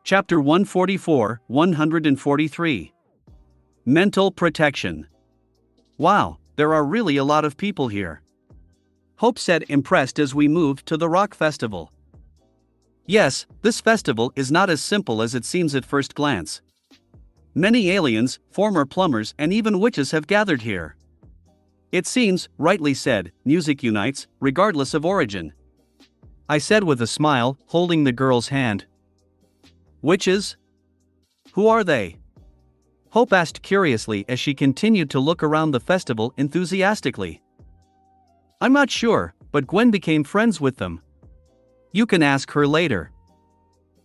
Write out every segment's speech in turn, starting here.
Chapter 144, 143. Mental Protection. Wow, there are really a lot of people here. Hope said, impressed as we moved to the rock festival. Yes, this festival is not as simple as it seems at first glance. Many aliens, former plumbers, and even witches have gathered here. It seems, rightly said, music unites, regardless of origin. I said with a smile, holding the girl's hand. Witches? Who are they? Hope asked curiously as she continued to look around the festival enthusiastically. I'm not sure, but Gwen became friends with them. You can ask her later.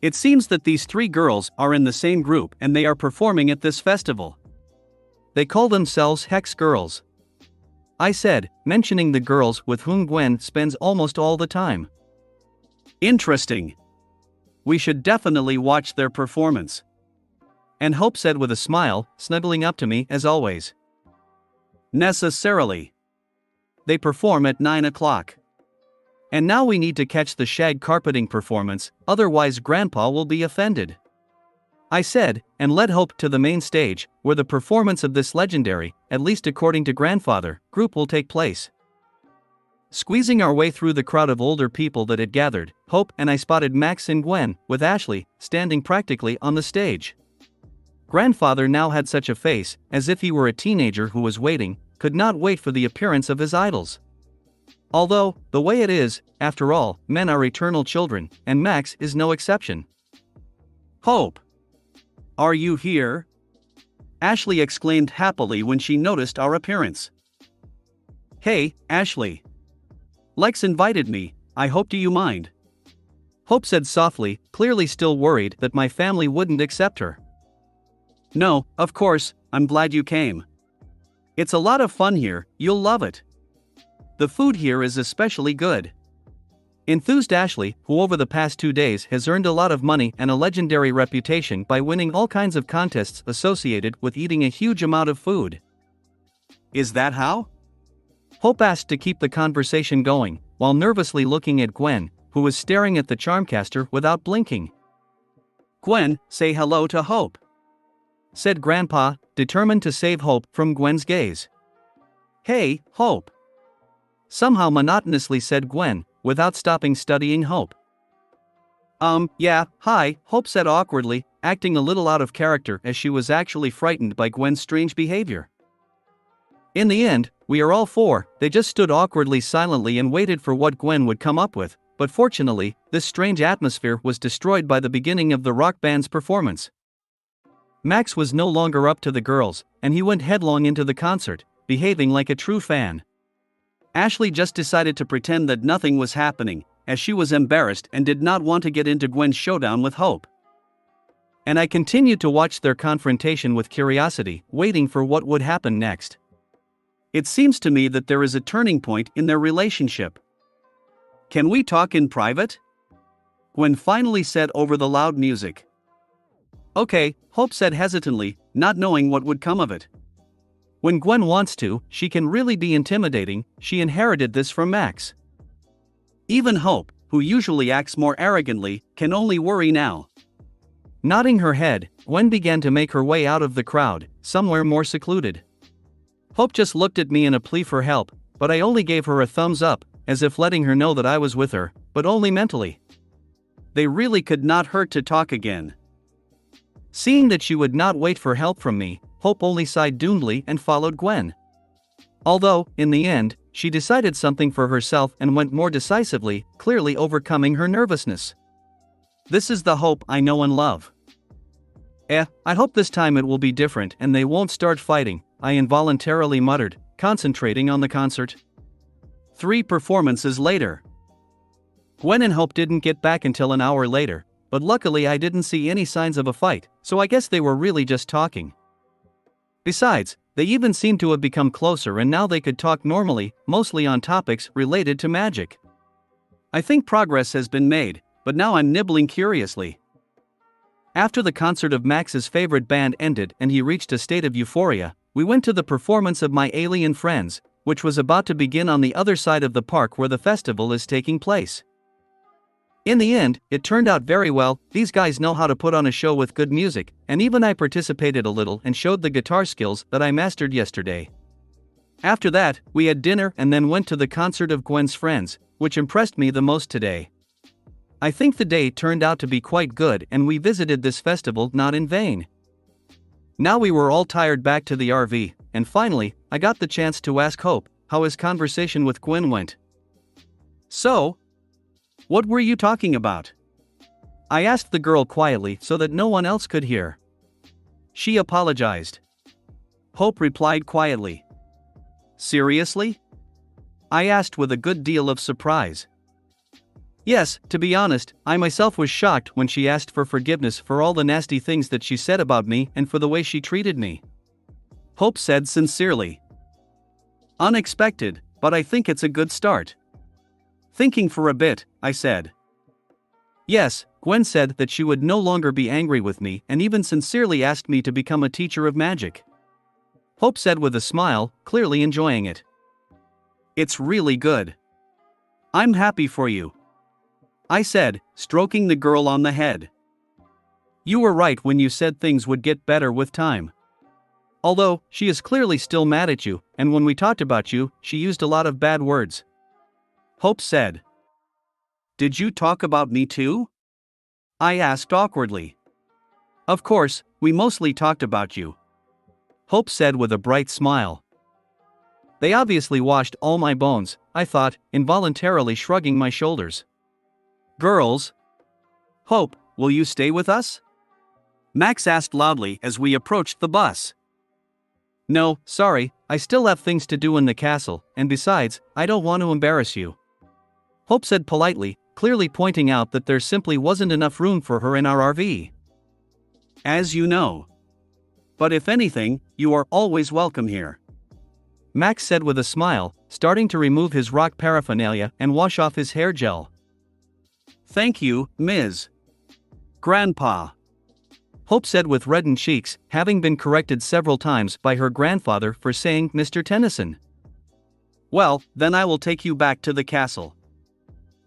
It seems that these three girls are in the same group and they are performing at this festival. They call themselves Hex Girls. I said, mentioning the girls with whom Gwen spends almost all the time. Interesting. We should definitely watch their performance. And Hope said with a smile, snuggling up to me as always. Necessarily. They perform at 9 o'clock. And now we need to catch the shag carpeting performance, otherwise Grandpa will be offended. I said, and led Hope to the main stage, where the performance of this legendary, at least according to Grandfather, group will take place. Squeezing our way through the crowd of older people that had gathered, Hope and I spotted Max and Gwen, with Ashley, standing practically on the stage. Grandfather now had such a face, as if he were a teenager who was waiting, could not wait for the appearance of his idols. Although, the way it is, after all, men are eternal children, and Max is no exception. Hope! Are you here? Ashley exclaimed happily when she noticed our appearance. Hey, Ashley. Lex invited me, I hope do you mind? Hope said softly, clearly still worried that my family wouldn't accept her. No, of course, I'm glad you came. It's a lot of fun here, you'll love it. The food here is especially good. Enthused Ashley, who over the past 2 days has earned a lot of money and a legendary reputation by winning all kinds of contests associated with eating a huge amount of food. Is that how? Hope asked to keep the conversation going, while nervously looking at Gwen, who was staring at the Charmcaster without blinking. Gwen, say hello to Hope, said Grandpa, determined to save Hope from Gwen's gaze. Hey, Hope. Somehow monotonously said Gwen, without stopping studying Hope. Yeah, hi, Hope said awkwardly, acting a little out of character as she was actually frightened by Gwen's strange behavior. In the end, we are all four, they just stood awkwardly silently and waited for what Gwen would come up with, but fortunately, this strange atmosphere was destroyed by the beginning of the rock band's performance. Max was no longer up to the girls, and he went headlong into the concert, behaving like a true fan. Ashley just decided to pretend that nothing was happening, as she was embarrassed and did not want to get into Gwen's showdown with Hope. And I continued to watch their confrontation with curiosity, waiting for what would happen next. It seems to me that there is a turning point in their relationship. Can we talk in private? Gwen finally said over the loud music. Okay, Hope said hesitantly, not knowing what would come of it. When Gwen wants to, she can really be intimidating, she inherited this from Max. Even Hope, who usually acts more arrogantly, can only worry now. Nodding her head, Gwen began to make her way out of the crowd, somewhere more secluded. Hope just looked at me in a plea for help, but I only gave her a thumbs up, as if letting her know that I was with her, but only mentally. They really could not hurt to talk again. Seeing that she would not wait for help from me, Hope only sighed doomedly and followed Gwen. Although, in the end, she decided something for herself and went more decisively, clearly overcoming her nervousness. This is the Hope I know and love. I hope this time it will be different and they won't start fighting, I involuntarily muttered, concentrating on the concert. 3 performances later. Gwen and Hope didn't get back until an hour later, but luckily I didn't see any signs of a fight, so I guess they were really just talking. Besides, they even seemed to have become closer and now they could talk normally, mostly on topics related to magic. I think progress has been made, but now I'm nibbling curiously. After the concert of Max's favorite band ended and he reached a state of euphoria, we went to the performance of my alien friends, which was about to begin on the other side of the park where the festival is taking place. In the end, it turned out very well. These guys know how to put on a show with good music, and even I participated a little and showed the guitar skills that I mastered yesterday. After that, we had dinner and then went to the concert of Gwen's friends, which impressed me the most today. I think the day turned out to be quite good and we visited this festival not in vain. Now we were all tired back to the RV, and finally, I got the chance to ask Hope how his conversation with Gwen went. "So, what were you talking about?" I asked the girl quietly so that no one else could hear. She apologized. Hope replied quietly. "Seriously?" I asked with a good deal of surprise. Yes, to be honest, I myself was shocked when she asked for forgiveness for all the nasty things that she said about me and for the way she treated me. Hope said sincerely. "Unexpected, but I think it's a good start." Thinking for a bit, I said. "Yes, Gwen said that she would no longer be angry with me and even sincerely asked me to become a teacher of magic." Hope said with a smile, clearly enjoying it. "It's really good. I'm happy for you," I said, stroking the girl on the head. "You were right when you said things would get better with time. Although, she is clearly still mad at you, and when we talked about you, she used a lot of bad words." Hope said. "Did you talk about me too?" I asked awkwardly. "Of course, we mostly talked about you," Hope said with a bright smile. "They obviously washed all my bones," I thought, involuntarily shrugging my shoulders. "Girls. Hope, will you stay with us?" Max asked loudly as we approached the bus. "No, sorry, I still have things to do in the castle, and besides, I don't want to embarrass you," Hope said politely, clearly pointing out that there simply wasn't enough room for her in our RV. "As you know. But if anything, you are always welcome here," Max said with a smile, starting to remove his rock paraphernalia and wash off his hair gel. "Thank you, Ms. Grandpa," Hope said with reddened cheeks, having been corrected several times by her grandfather for saying Mr. Tennyson. "Well, then I will take you back to the castle,"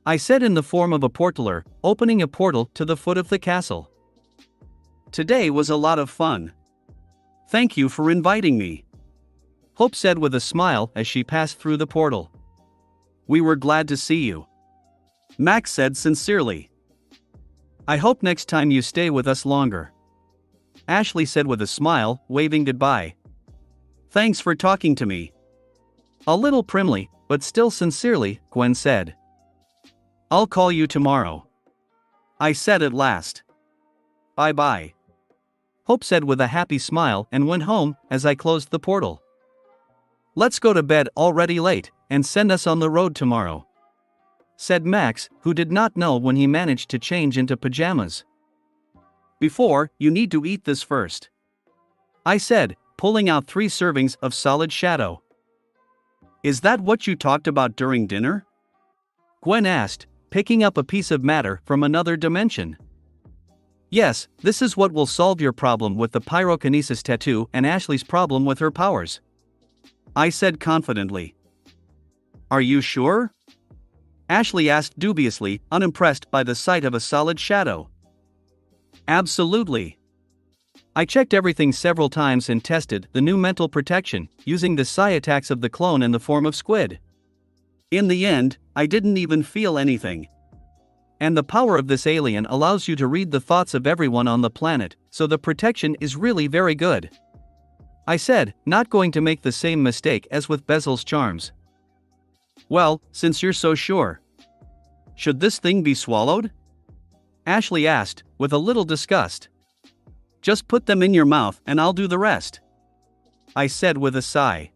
I said in the form of a portaler, opening a portal to the foot of the castle. "Today was a lot of fun. Thank you for inviting me," Hope said with a smile as she passed through the portal. "We were glad to see you," Max said sincerely. "I hope next time you stay with us longer," Ashley said with a smile, waving goodbye. "Thanks for talking to me." A little primly, but still sincerely, Gwen said. "I'll call you tomorrow," I said at last. "Bye-bye," Hope said with a happy smile and went home as I closed the portal. "Let's go to bed already late, and send us on the road tomorrow," said Max, who did not know when he managed to change into pajamas. "Before, you need to eat this first," I said, pulling out 3 servings of solid shadow. "Is that what you talked about during dinner?" Gwen asked, picking up a piece of matter from another dimension. "Yes, this is what will solve your problem with the pyrokinesis tattoo and Ashley's problem with her powers," I said confidently. "Are you sure?" Ashley asked dubiously, unimpressed by the sight of a solid shadow. "Absolutely. I checked everything several times and tested the new mental protection, using the psi attacks of the clone in the form of squid. In the end, I didn't even feel anything. And the power of this alien allows you to read the thoughts of everyone on the planet, so the protection is really very good," I said, not going to make the same mistake as with Bezel's charms. "Well, since you're so sure, should this thing be swallowed?" Ashley asked, with a little disgust. "Just put them in your mouth and I'll do the rest," I said with a sigh.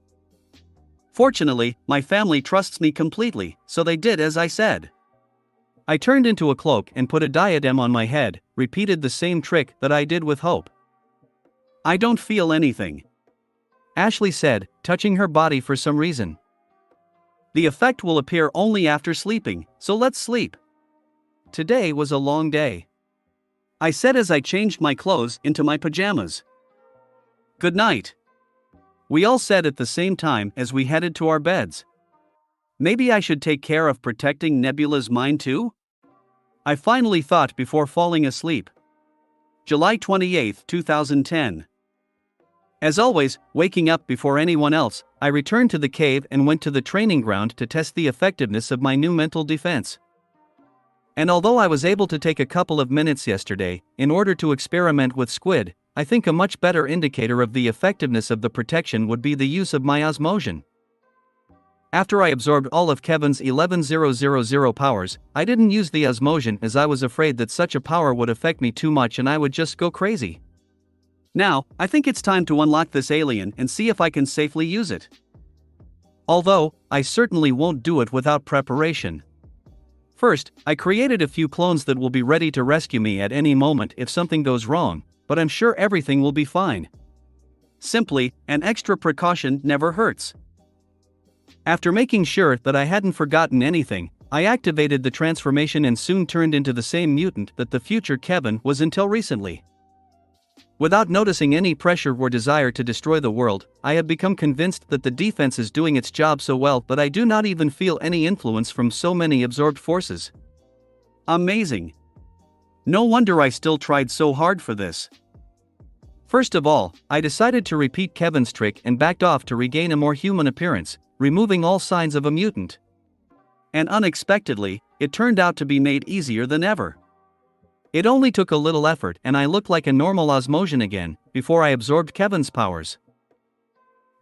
Fortunately, my family trusts me completely, so they did as I said. I turned into a cloak and put a diadem on my head, repeated the same trick that I did with Hope. "I don't feel anything," Ashley said, touching her body for some reason. "The effect will appear only after sleeping, so let's sleep. Today was a long day," I said as I changed my clothes into my pajamas. "Good night," we all said at the same time as we headed to our beds. Maybe I should take care of protecting Nebula's mind too? I finally thought before falling asleep. July 28, 2010. As always, waking up before anyone else, I returned to the cave and went to the training ground to test the effectiveness of my new mental defense. And although I was able to take a couple of minutes yesterday, in order to experiment with squid, I think a much better indicator of the effectiveness of the protection would be the use of my osmosion. After I absorbed all of Kevin's 11,000 powers, I didn't use the osmosion as I was afraid that such a power would affect me too much and I would just go crazy. Now, I think it's time to unlock this alien and see if I can safely use it. Although, I certainly won't do it without preparation. First, I created a few clones that will be ready to rescue me at any moment if something goes wrong, but I'm sure everything will be fine. Simply, an extra precaution never hurts. After making sure that I hadn't forgotten anything, I activated the transformation and soon turned into the same mutant that the future Kevin was until recently. Without noticing any pressure or desire to destroy the world, I have become convinced that the defense is doing its job so well that I do not even feel any influence from so many absorbed forces. Amazing! No wonder I still tried so hard for this. First of all, I decided to repeat Kevin's trick and backed off to regain a more human appearance, removing all signs of a mutant. And unexpectedly, it turned out to be made easier than ever. It only took a little effort and I looked like a normal osmosion again, before I absorbed Kevin's powers.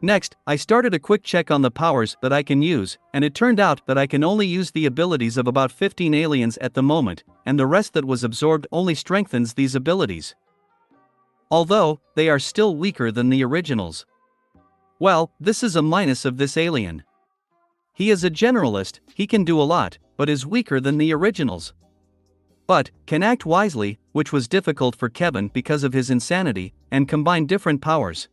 Next, I started a quick check on the powers that I can use, and it turned out that I can only use the abilities of about 15 aliens at the moment, and the rest that was absorbed only strengthens these abilities. Although, they are still weaker than the originals. Well, this is a minus of this alien. He is a generalist, he can do a lot, but is weaker than the originals. But, can act wisely, which was difficult for Kevin because of his insanity, and combine different powers.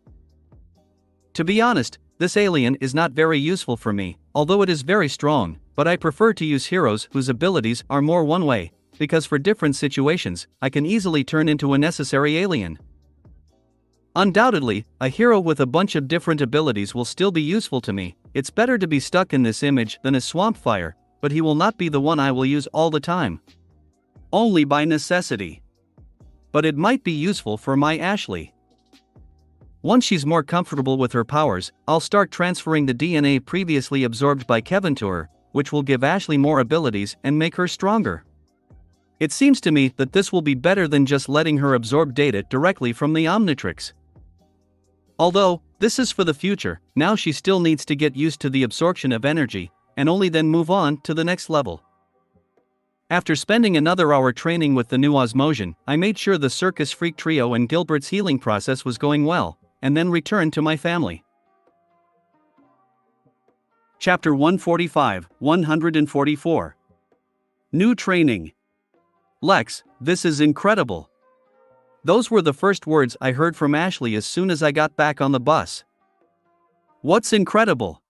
To be honest, this alien is not very useful for me, although it is very strong, but I prefer to use heroes whose abilities are more one way, because for different situations, I can easily turn into a necessary alien. Undoubtedly, a hero with a bunch of different abilities will still be useful to me. It's better to be stuck in this image than a swamp fire, but he will not be the one I will use all the time. Only by necessity. But it might be useful for my Ashley. Once she's more comfortable with her powers, I'll start transferring the DNA previously absorbed by Kevin to her, which will give Ashley more abilities and make her stronger. It seems to me that this will be better than just letting her absorb data directly from the Omnitrix. Although, this is for the future, now she still needs to get used to the absorption of energy, and only then move on to the next level. After spending another hour training with the new osmosion, I made sure the Circus Freak Trio and Gilbert's healing process was going well, and then returned to my family. Chapter 145, 144. New training. Lex, this is incredible. Those were the first words I heard from Ashley as soon as I got back on the bus. What's incredible?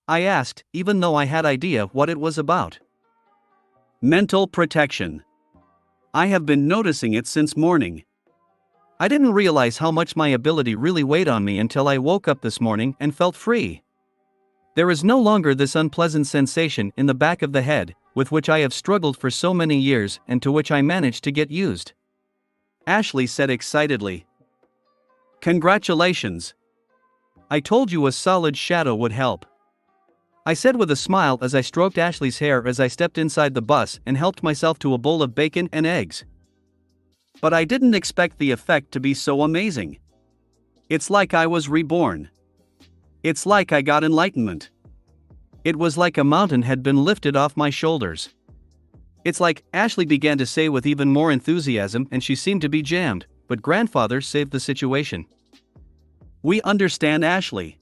I asked, even though I had idea what it was about. Mental protection. I have been noticing it since morning. I didn't realize how much my ability really weighed on me until I woke up this morning and felt free. There is no longer this unpleasant sensation in the back of the head, with which I have struggled for so many years and to which I managed to get used. Ashley said excitedly. Congratulations. I told you a solid shadow would help. I said with a smile as I stroked Ashley's hair as I stepped inside the bus and helped myself to a bowl of bacon and eggs. But I didn't expect the effect to be so amazing. It's like I was reborn. It's like I got enlightenment. It was like a mountain had been lifted off my shoulders. It's like, Ashley began to say with even more enthusiasm, and she seemed to be jammed, but grandfather saved the situation. We understand, Ashley.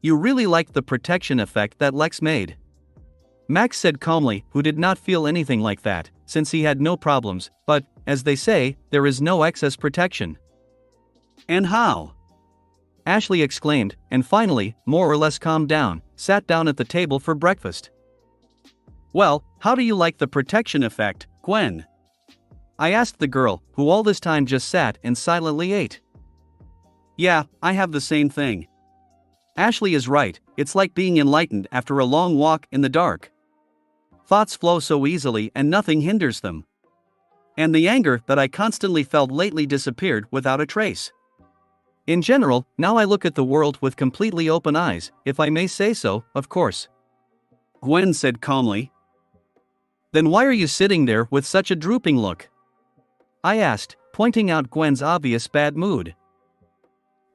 You really liked the protection effect that Lex made. Max said calmly, who did not feel anything like that, since he had no problems, but, as they say, there is no excess protection. And how? Ashley exclaimed, and finally, more or less calmed down, sat down at the table for breakfast. Well, how do you like the protection effect, Gwen? I asked the girl, who all this time just sat and silently ate. Yeah, I have the same thing. Ashley is right, it's like being enlightened after a long walk in the dark. thoughts flow so easily and nothing hinders them. And the anger that I constantly felt lately disappeared without a trace. In general, now I look at the world with completely open eyes, if I may say so, of course. Gwen said calmly. Then why are you sitting there with such a drooping look? I asked, pointing out Gwen's obvious bad mood.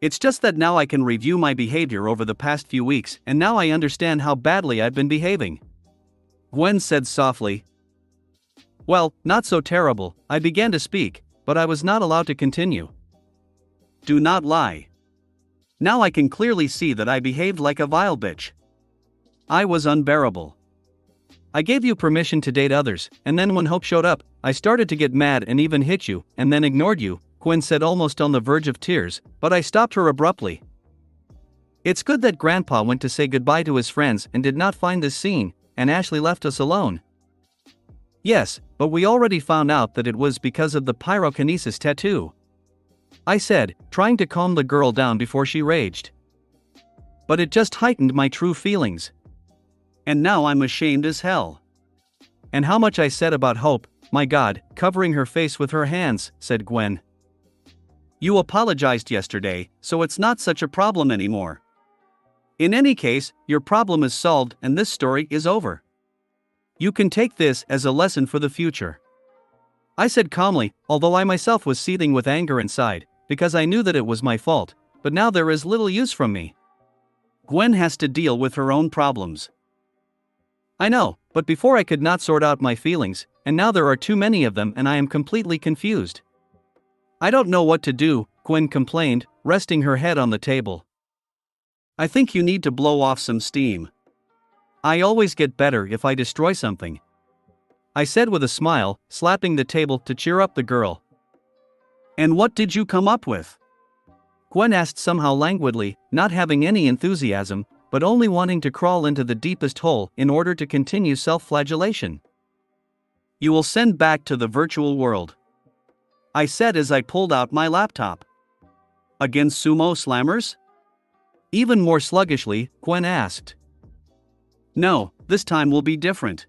It's just that now I can review my behavior over the past few weeks, and now I understand how badly I've been behaving. Gwen said softly. Well, not so terrible. I began to speak, but I was not allowed to continue. Do not lie. Now I can clearly see that I behaved like a vile bitch. I was unbearable. I gave you permission to date others, and then when Hope showed up, I started to get mad and even hit you, and then ignored you, Gwen said, almost on the verge of tears, but I stopped her abruptly. It's good that Grandpa went to say goodbye to his friends and did not find this scene, and Ashley left us alone. Yes, but we already found out that it was because of the pyrokinesis tattoo. I said, trying to calm the girl down before she raged. But it just heightened my true feelings. And now I'm ashamed as hell. And how much I said about Hope, my God, covering her face with her hands, said Gwen. You apologized yesterday, so it's not such a problem anymore. In any case, your problem is solved and this story is over. You can take this as a lesson for the future. I said calmly, although I myself was seething with anger inside, because I knew that it was my fault, but now there is little use from me. Gwen has to deal with her own problems. I know, but before I could not sort out my feelings, and now there are too many of them and I am completely confused. I don't know what to do, Gwen complained, resting her head on the table. I think you need to blow off some steam. I always get better if I destroy something. I said with a smile, slapping the table to cheer up the girl. And what did you come up with? Gwen asked somehow languidly, not having any enthusiasm, but only wanting to crawl into the deepest hole in order to continue self-flagellation. You will send back to the virtual world, I said as I pulled out my laptop. Against sumo slammers? Even more sluggishly, Gwen asked. No, this time will be different.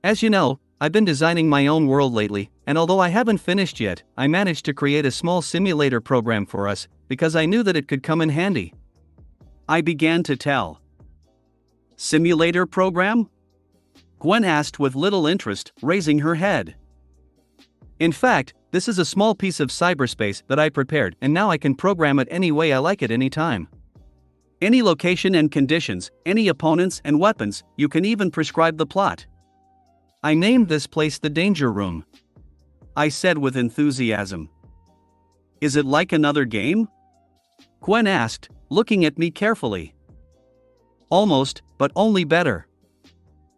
As you know, I've been designing my own world lately, and although I haven't finished yet, I managed to create a small simulator program for us, because I knew that it could come in handy. I began to tell. Simulator program? Gwen asked with little interest, raising her head. In fact, this is a small piece of cyberspace that I prepared, and now I can program it any way I like at any time. Any location and conditions, any opponents and weapons, you can even prescribe the plot. I named this place the Danger Room. I said with enthusiasm. Is it like another game? Gwen asked, looking at me carefully. Almost, but only better.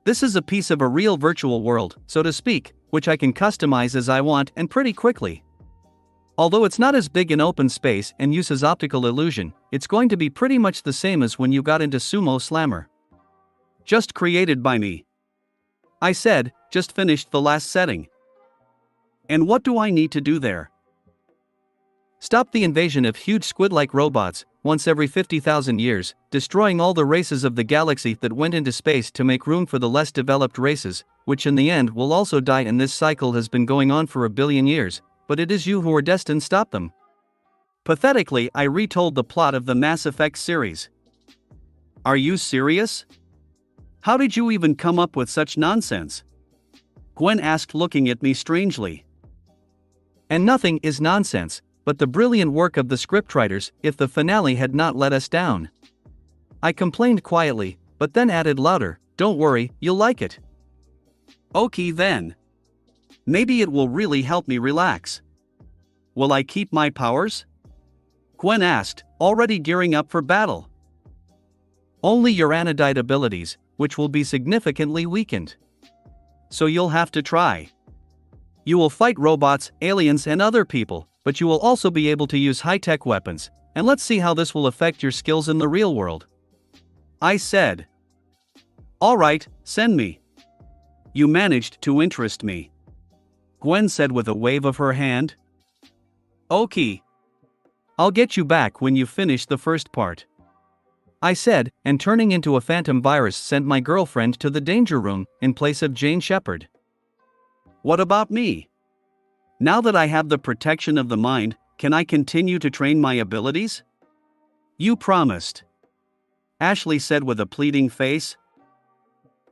This is a piece of a real virtual world, so to speak, which I can customize as I want and pretty quickly. Although it's not as big in open space and uses optical illusion, it's going to be pretty much the same as when you got into Sumo Slammer. Just created by me. I said, just finished the last setting. And what do I need to do there? Stop the invasion of huge squid-like robots, once every 50,000 years, destroying all the races of the galaxy that went into space to make room for the less developed races, which in the end will also die, and this cycle has been going on for 1 billion years, but it is you who are destined to stop them. Pathetically, I retold the plot of the Mass Effect series. Are you serious? How did you even come up with such nonsense? Gwen asked, looking at me strangely. And nothing is nonsense but the brilliant work of the scriptwriters, if the finale had not let us down. I complained quietly, but then added louder, don't worry, you'll like it. Okay then. Maybe it will really help me relax. Will I keep my powers? Gwen asked, already gearing up for battle. Only your anodite abilities, which will be significantly weakened. So you'll have to try. You will fight robots, aliens and other people, but you will also be able to use high-tech weapons, and let's see how this will affect your skills in the real world. I said. Alright, send me. You managed to interest me. Gwen said with a wave of her hand. Okay. I'll get you back when you finish the first part. I said, and turning into a phantom virus sent my girlfriend to the danger room in place of Jane Shepard. What about me? Now that I have the protection of the mind, can I continue to train my abilities? You promised. Ashley said with a pleading face.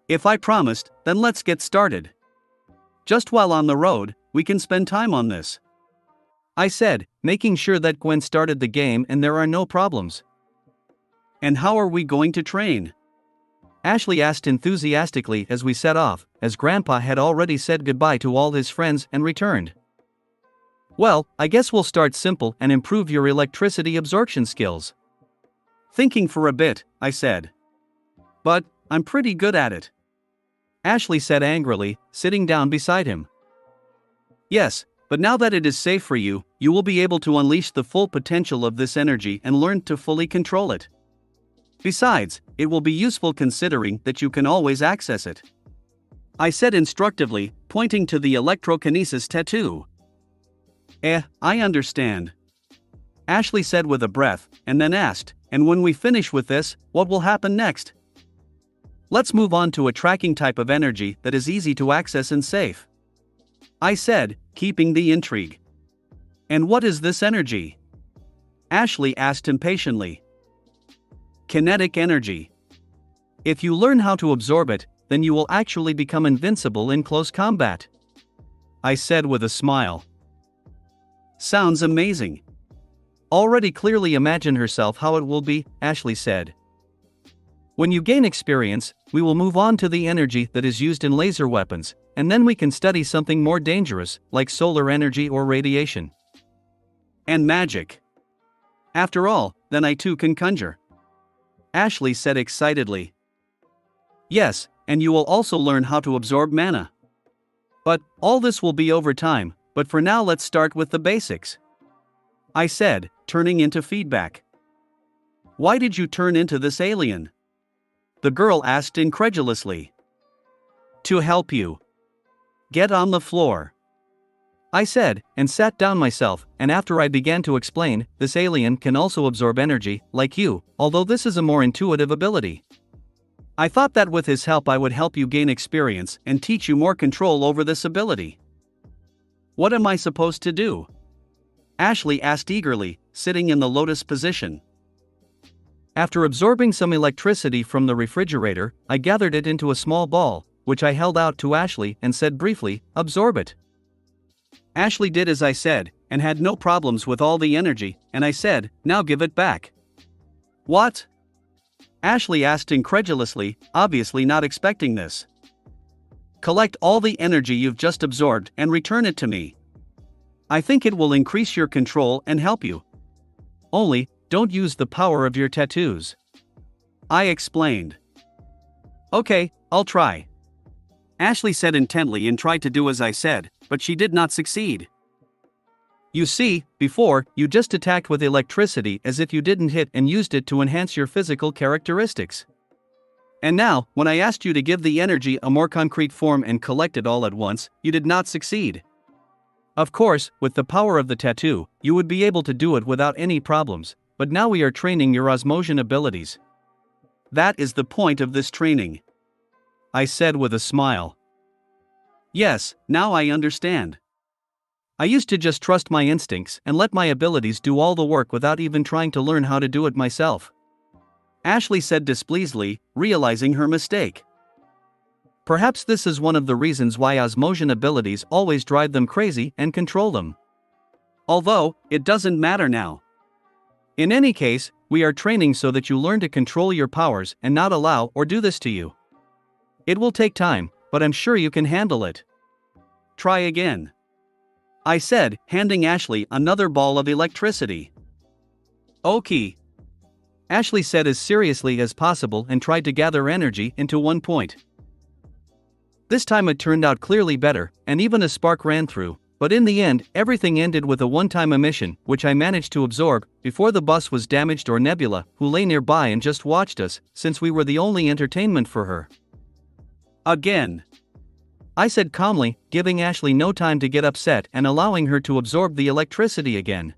If I promised, then let's get started. Just while on the road, we can spend time on this. I said, making sure that Gwen started the game and there are no problems. And how are we going to train? Ashley asked enthusiastically as we set off, as Grandpa had already said goodbye to all his friends and returned. Well, I guess we'll start simple and improve your electricity absorption skills. Thinking for a bit, I said. But, I'm pretty good at it. Ashley said angrily, sitting down beside him. Yes, but now that it is safe for you, you will be able to unleash the full potential of this energy and learn to fully control it. Besides, it will be useful considering that you can always access it. I said instructively, pointing to the electrokinesis tattoo. I understand. Ashley said with a breath, and then asked, and when we finish with this, what will happen next? Let's move on to a tracking type of energy that is easy to access and safe. I said, keeping the intrigue. And what is this energy? Ashley asked impatiently. Kinetic energy. If you learn how to absorb it, then you will actually become invincible in close combat. I said with a smile. Sounds amazing. Already clearly imagine herself how it will be, Ashley said. When you gain experience, we will move on to the energy that is used in laser weapons, and then we can study something more dangerous, like solar energy or radiation. And magic. After all, then I too can conjure. Ashley said excitedly. Yes, and you will also learn how to absorb mana. But, all this will be over time, but for now let's start with the basics. I said, turning into feedback. Why did you turn into this alien? The girl asked incredulously. To help you. Get on the floor. I said, and sat down myself, and after I began to explain, this alien can also absorb energy, like you, although this is a more intuitive ability. I thought that with his help I would help you gain experience and teach you more control over this ability. What am I supposed to do? Ashley asked eagerly, sitting in the lotus position. After absorbing some electricity from the refrigerator, I gathered it into a small ball, which I held out to Ashley and said briefly, absorb it. Ashley did as I said, and had no problems with all the energy, and I said, now give it back. What? Ashley asked incredulously, obviously not expecting this. Collect all the energy you've just absorbed and return it to me. I think it will increase your control and help you. Only, don't use the power of your tattoos. I explained. Okay, I'll try. Ashley said intently and tried to do as I said, but she did not succeed. You see, before, you just attacked with electricity as if you didn't hit and used it to enhance your physical characteristics. And now, when I asked you to give the energy a more concrete form and collect it all at once, you did not succeed. Of course, with the power of the tattoo, you would be able to do it without any problems, but now we are training your osmosion abilities. That is the point of this training. I said with a smile. Yes, now I understand. I used to just trust my instincts and let my abilities do all the work without even trying to learn how to do it myself. Ashley said displeasedly, realizing her mistake. Perhaps this is one of the reasons why osmosion abilities always drive them crazy and control them. Although, it doesn't matter now. In any case, we are training so that you learn to control your powers and not allow or do this to you. It will take time, but I'm sure you can handle it. Try again. I said, handing Ashley another ball of electricity. Okay. Ashley said as seriously as possible and tried to gather energy into one point. This time it turned out clearly better, and even a spark ran through, but in the end, everything ended with a one-time emission, which I managed to absorb, before the bus was damaged or Nebula, who lay nearby and just watched us, since we were the only entertainment for her. Again. I said calmly, giving Ashley no time to get upset and allowing her to absorb the electricity again.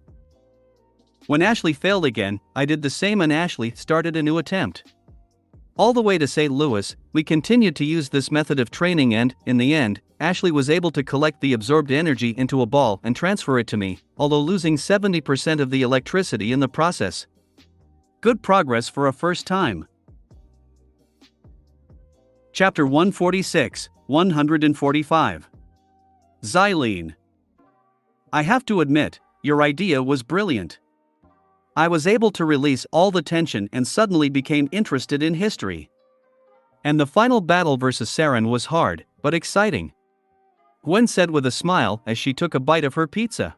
When Ashley failed again, I did the same and Ashley started a new attempt. All the way to St. Louis, we continued to use this method of training and, in the end, Ashley was able to collect the absorbed energy into a ball and transfer it to me, although losing 70% of the electricity in the process. Good progress for a first time. Chapter 146, 145. Xylene. I have to admit, your idea was brilliant. I was able to release all the tension and suddenly became interested in history. And the final battle versus Saren was hard, but exciting. Gwen said with a smile as she took a bite of her pizza.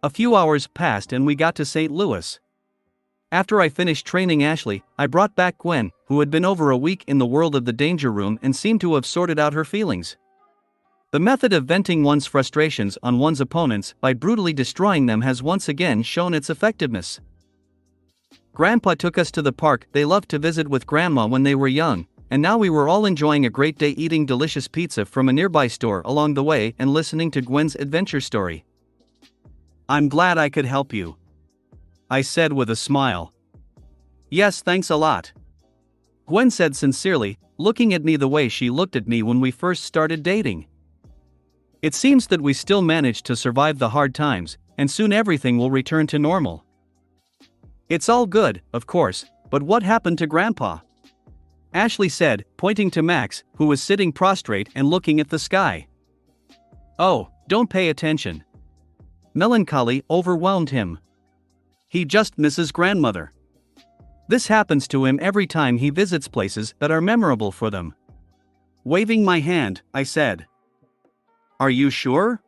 A few hours passed and we got to St. Louis. After I finished training Ashley, I brought back Gwen, who had been over a week in the world of the danger room and seemed to have sorted out her feelings. The method of venting one's frustrations on one's opponents by brutally destroying them has once again shown its effectiveness. Grandpa took us to the park they loved to visit with Grandma when they were young, and now we were all enjoying a great day eating delicious pizza from a nearby store along the way and listening to Gwen's adventure story. I'm glad I could help you, I said with a smile. Yes, thanks a lot, Gwen said sincerely, looking at me the way she looked at me when we first started dating. It seems that we still managed to survive the hard times, and soon everything will return to normal. It's all good, of course, but what happened to Grandpa? Ashley said, pointing to Max, who was sitting prostrate and looking at the sky. Oh, don't pay attention. Melancholy overwhelmed him. He just misses grandmother. This happens to him every time he visits places that are memorable for them. Waving my hand, I said. Are you sure?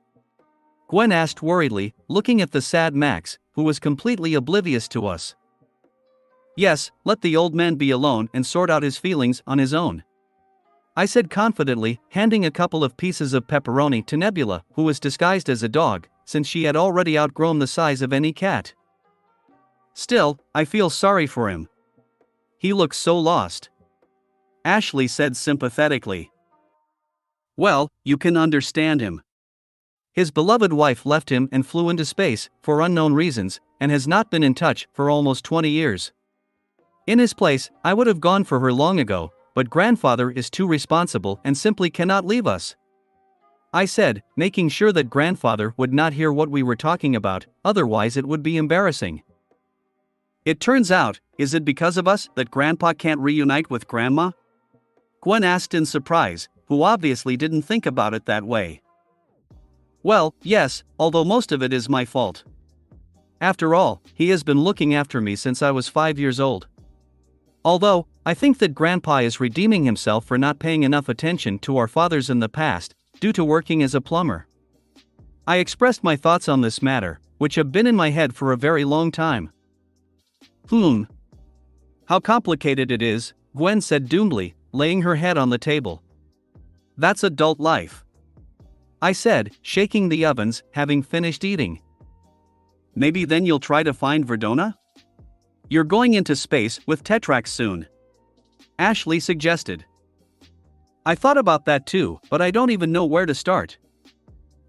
Gwen asked worriedly, looking at the sad Max, who was completely oblivious to us. Yes, let the old man be alone and sort out his feelings on his own, I said confidently, handing a couple of pieces of pepperoni to Nebula, who was disguised as a dog, since she had already outgrown the size of any cat. Still, I feel sorry for him. He looks so lost, Ashley said sympathetically. Well, you can understand him. His beloved wife left him and flew into space, for unknown reasons, and has not been in touch for almost 20 years. In his place, I would have gone for her long ago, but grandfather is too responsible and simply cannot leave us, I said, making sure that grandfather would not hear what we were talking about, otherwise it would be embarrassing. It turns out, is it because of us that Grandpa can't reunite with Grandma? Gwen asked in surprise, who obviously didn't think about it that way. Well, yes, although most of it is my fault. After all, he has been looking after me since I was 5 years old. Although, I think that Grandpa is redeeming himself for not paying enough attention to our fathers in the past, due to working as a plumber. I expressed my thoughts on this matter, which have been in my head for a very long time. How complicated it is, Gwen said doomedly, laying her head on the table. That's adult life, I said, shaking the ovens, having finished eating. Maybe then you'll try to find Verdona? You're going into space with Tetrax soon, Ashley suggested. I thought about that too, but I don't even know where to start.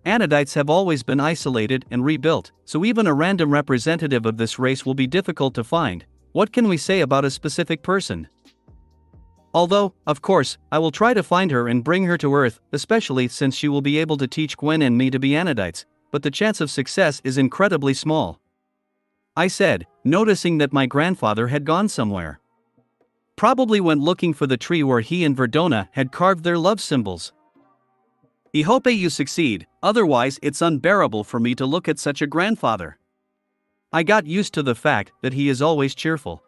Anodites have always been isolated and rebuilt, so even a random representative of this race will be difficult to find. What can we say about a specific person? Although, of course, I will try to find her and bring her to Earth, especially since she will be able to teach Gwen and me to be Anodites, but the chance of success is incredibly small, I said, noticing that my grandfather had gone somewhere. Probably went looking for the tree where he and Verdona had carved their love symbols. I hope you succeed, otherwise it's unbearable for me to look at such a grandfather. I got used to the fact that he is always cheerful,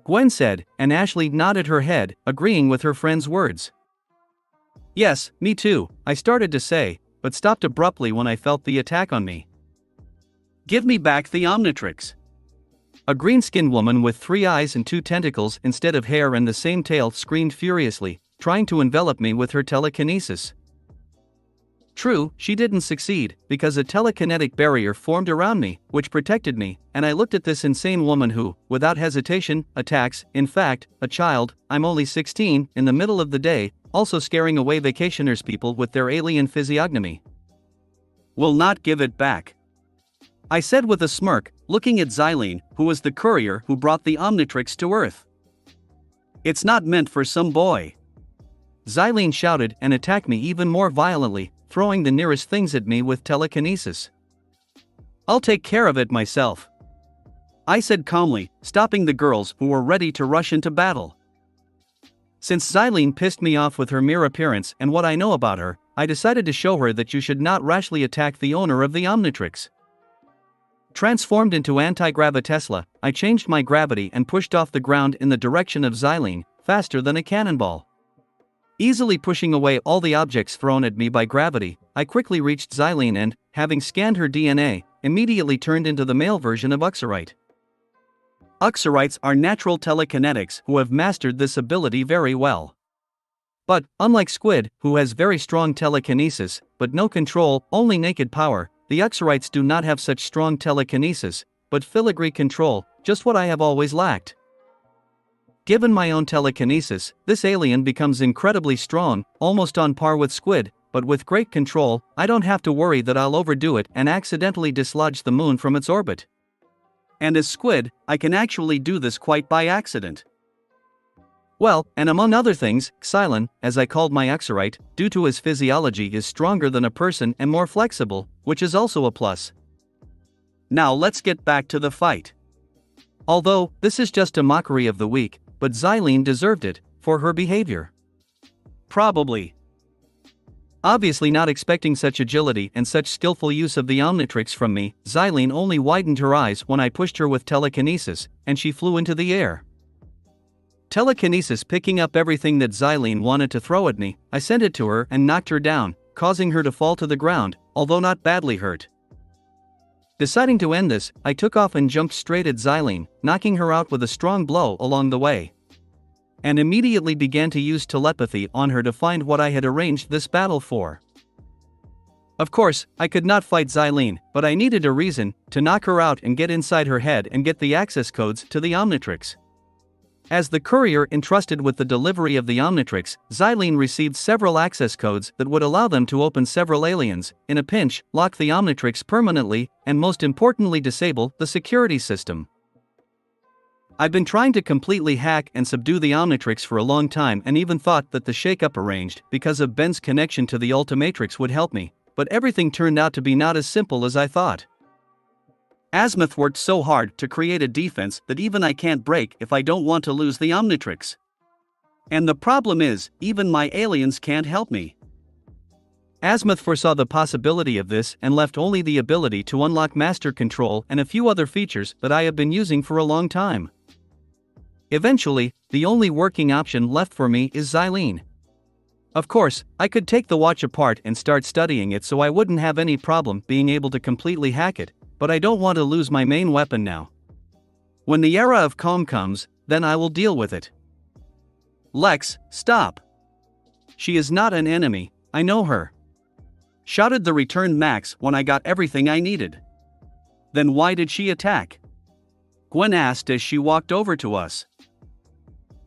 Gwen said, and Ashley nodded her head, agreeing with her friend's words. Yes, me too, I started to say, but stopped abruptly when I felt the attack on me. Give me back the Omnitrix. A green-skinned woman with 3 eyes and 2 tentacles instead of hair and the same tail screamed furiously, trying to envelop me with her telekinesis. True, she didn't succeed, because a telekinetic barrier formed around me, which protected me, and I looked at this insane woman who, without hesitation, attacks, in fact, a child, I'm only 16, in the middle of the day, also scaring away vacationers people with their alien physiognomy. Will not give it back, I said with a smirk, looking at Xylene, who was the courier who brought the Omnitrix to Earth. "It's not meant for some boy." Xylene shouted and attacked me even more violently, throwing the nearest things at me with telekinesis. "I'll take care of it myself," I said calmly, stopping the girls who were ready to rush into battle. Since Xylene pissed me off with her mere appearance and what I know about her, I decided to show her that you should not rashly attack the owner of the Omnitrix. Transformed into anti-gravitesla, I changed my gravity and pushed off the ground in the direction of Xylene, faster than a cannonball. Easily pushing away all the objects thrown at me by gravity, I quickly reached Xylene and, having scanned her DNA, immediately turned into the male version of Uxorite. Uxorites are natural telekinetics who have mastered this ability very well. But, unlike Squid, who has very strong telekinesis, but no control, only naked power, the Uxorites do not have such strong telekinesis, but filigree control, just what I have always lacked. Given my own telekinesis, this alien becomes incredibly strong, almost on par with Squid, but with great control, I don't have to worry that I'll overdo it and accidentally dislodge the moon from its orbit. And as Squid, I can actually do this quite by accident. Well, and among other things, Xylene, as I called my Uxorite, due to his physiology is stronger than a person and more flexible, which is also a plus. Now let's get back to the fight. Although, this is just a mockery of the weak, but Xylene deserved it, for her behavior. Probably. Obviously not expecting such agility and such skillful use of the Omnitrix from me, Xylene only widened her eyes when I pushed her with telekinesis, and she flew into the air. Telekinesis picking up everything that Xylene wanted to throw at me, I sent it to her and knocked her down, causing her to fall to the ground, although not badly hurt. Deciding to end this, I took off and jumped straight at Xylene, knocking her out with a strong blow along the way. And immediately began to use telepathy on her to find what I had arranged this battle for. Of course, I could not fight Xylene, but I needed a reason to knock her out and get inside her head and get the access codes to the Omnitrix. As the courier entrusted with the delivery of the Omnitrix, Xylene received several access codes that would allow them to open several aliens, in a pinch, lock the Omnitrix permanently, and most importantly disable the security system. I've been trying to completely hack and subdue the Omnitrix for a long time and even thought that the shake-up arranged because of Ben's connection to the Ultimatrix would help me, but everything turned out to be not as simple as I thought. Azimuth worked so hard to create a defense that even I can't break if I don't want to lose the Omnitrix. And the problem is, even my aliens can't help me. Azimuth foresaw the possibility of this and left only the ability to unlock master control and a few other features that I have been using for a long time. Eventually, the only working option left for me is Xylene. Of course, I could take the watch apart and start studying it so I wouldn't have any problem being able to completely hack it, but I don't want to lose my main weapon now. When the era of calm comes, then I will deal with it. Lex, stop. She is not an enemy, I know her. Shouted the returned Max when I got everything I needed. Then why did she attack? Gwen asked as she walked over to us.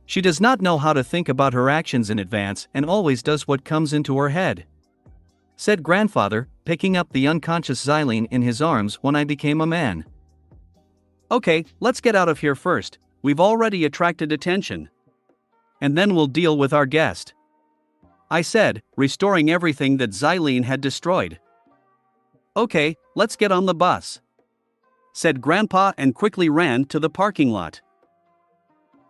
She does not know how to think about her actions in advance and always does what comes into her head, said grandfather, picking up the unconscious Xylene in his arms when I became a man. Okay, let's get out of here first, we've already attracted attention. And then we'll deal with our guest, I said, restoring everything that Xylene had destroyed. Okay, let's get on the bus, said Grandpa and quickly ran to the parking lot.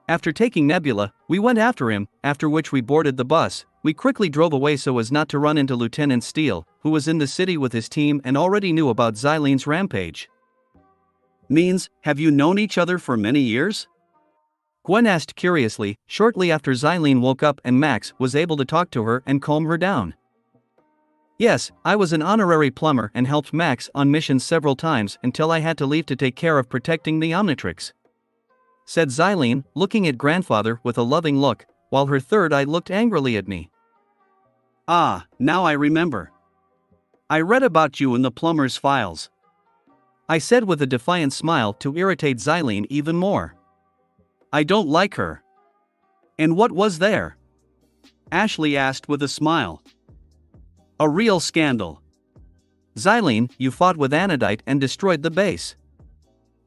After taking Nebula, we went after him, after which we boarded the bus. We quickly drove away so as not to run into Lieutenant Steele, who was in the city with his team and already knew about Xylene's rampage. Means, have you known each other for many years? Gwen asked curiously, shortly after Xylene woke up and Max was able to talk to her and calm her down. Yes, I was an honorary plumber and helped Max on missions several times until I had to leave to take care of protecting the Omnitrix, said Xylene, looking at grandfather with a loving look, while her third eye looked angrily at me. Ah, now I remember. I read about you in the plumber's files, I said with a defiant smile to irritate Xylene even more. I don't like her. And what was there? Ashley asked with a smile. A real scandal. Xylene, you fought with Anodite and destroyed the base.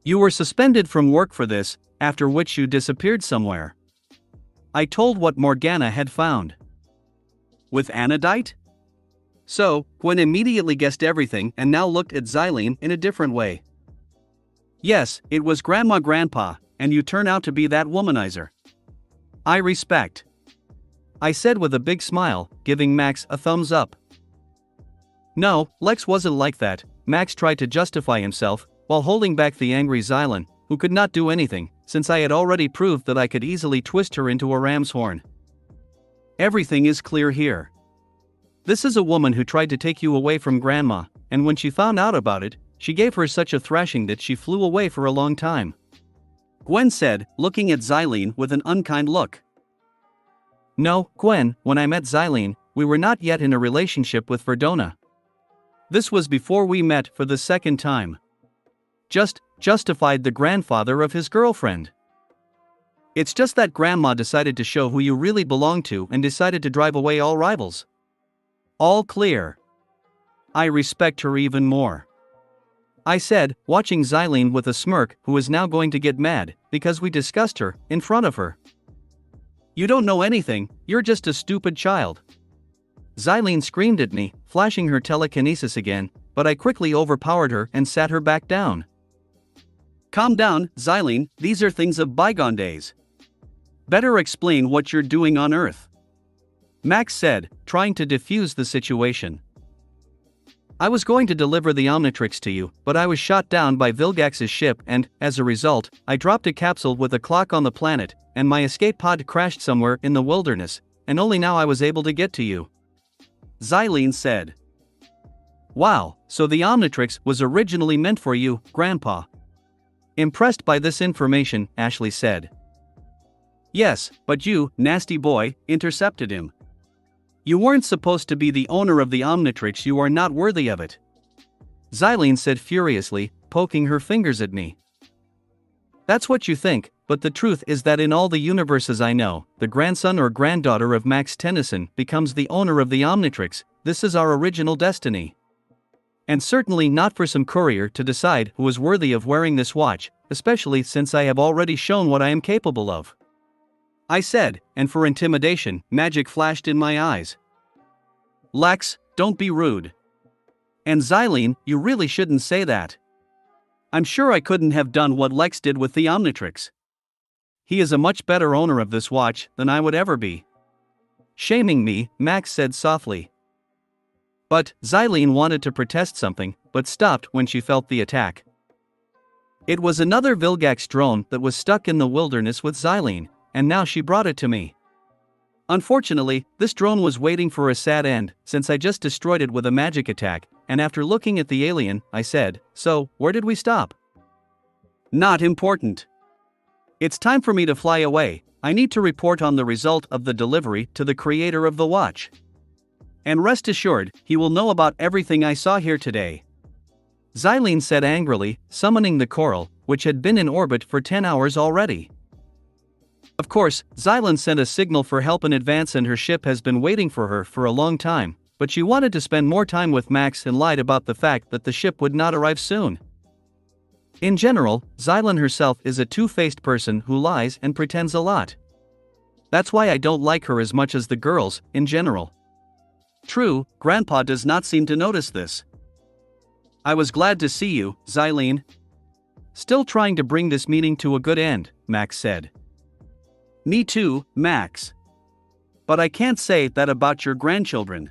You were suspended from work for this, after which you disappeared somewhere. I told what Morgana had found. With anodite? So, Gwen immediately guessed everything and now looked at Xylene in a different way. Yes, it was Grandpa, and you turn out to be that womanizer. I respect. I said with a big smile, giving Max a thumbs up. No, Lex wasn't like that. Max tried to justify himself, while holding back the angry Xylene, who could not do anything, since I had already proved that I could easily twist her into a ram's horn. Everything is clear here. This is a woman who tried to take you away from Grandma, and when she found out about it, she gave her such a thrashing that she flew away for a long time. Gwen said, looking at Xylene with an unkind look. No, Gwen, when I met Xylene, we were not yet in a relationship with Verdona. This was before we met for the second time. Justified the grandfather of his girlfriend. It's just that Grandma decided to show who you really belong to and decided to drive away all rivals. All clear. I respect her even more. I said, watching Xylene with a smirk, who is now going to get mad, because we discussed her, in front of her. You don't know anything, you're just a stupid child. Xylene screamed at me, flashing her telekinesis again, but I quickly overpowered her and sat her back down. Calm down, Xylene, these are things of bygone days. Better explain what you're doing on Earth. Max said, trying to defuse the situation. I was going to deliver the Omnitrix to you, but I was shot down by Vilgax's ship and, as a result, I dropped a capsule with a clock on the planet, and my escape pod crashed somewhere in the wilderness, and only now I was able to get to you. Xylene said. Wow, so the Omnitrix was originally meant for you, Grandpa. Impressed by this information, Ashley said. Yes, but you, nasty boy, intercepted him. You weren't supposed to be the owner of the Omnitrix, you are not worthy of it. Xylene said furiously, poking her fingers at me. That's what you think, but the truth is that in all the universes I know, the grandson or granddaughter of Max Tennyson becomes the owner of the Omnitrix. This is our original destiny. And certainly not for some courier to decide who is worthy of wearing this watch, especially since I have already shown what I am capable of. I said, and for intimidation, magic flashed in my eyes. Lex, don't be rude. And Xylene, you really shouldn't say that. I'm sure I couldn't have done what Lex did with the Omnitrix. He is a much better owner of this watch than I would ever be. Shaming me, Max said softly. But Xylene wanted to protest something, but stopped when she felt the attack. It was another Vilgax drone that was stuck in the wilderness with Xylene, and now she brought it to me. Unfortunately, this drone was waiting for a sad end, since I just destroyed it with a magic attack, and after looking at the alien, I said, so, where did we stop? Not important. It's time for me to fly away. I need to report on the result of the delivery to the creator of the watch. And rest assured, he will know about everything I saw here today. Xylene said angrily, summoning the coral, which had been in orbit for 10 hours already. Of course, Xylene sent a signal for help in advance and her ship has been waiting for her for a long time, but she wanted to spend more time with Max and lied about the fact that the ship would not arrive soon. In general, Xylene herself is a two-faced person who lies and pretends a lot. That's why I don't like her as much as the girls, in general. True, Grandpa does not seem to notice this. I was glad to see you, Xylene. Still trying to bring this meeting to a good end, Max said. Me too, Max. But I can't say that about your grandchildren.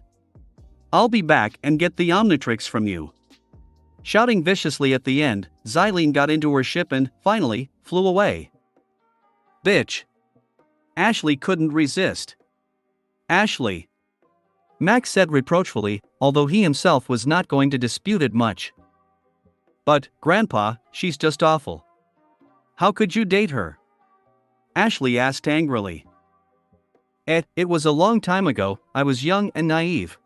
I'll be back and get the Omnitrix from you. Shouting viciously at the end, Xylene got into her ship and, finally, flew away. Bitch. Ashley couldn't resist. Ashley. Max said reproachfully, although he himself was not going to dispute it much. But, Grandpa, she's just awful. How could you date her? Ashley asked angrily. It was a long time ago, I was young and naive.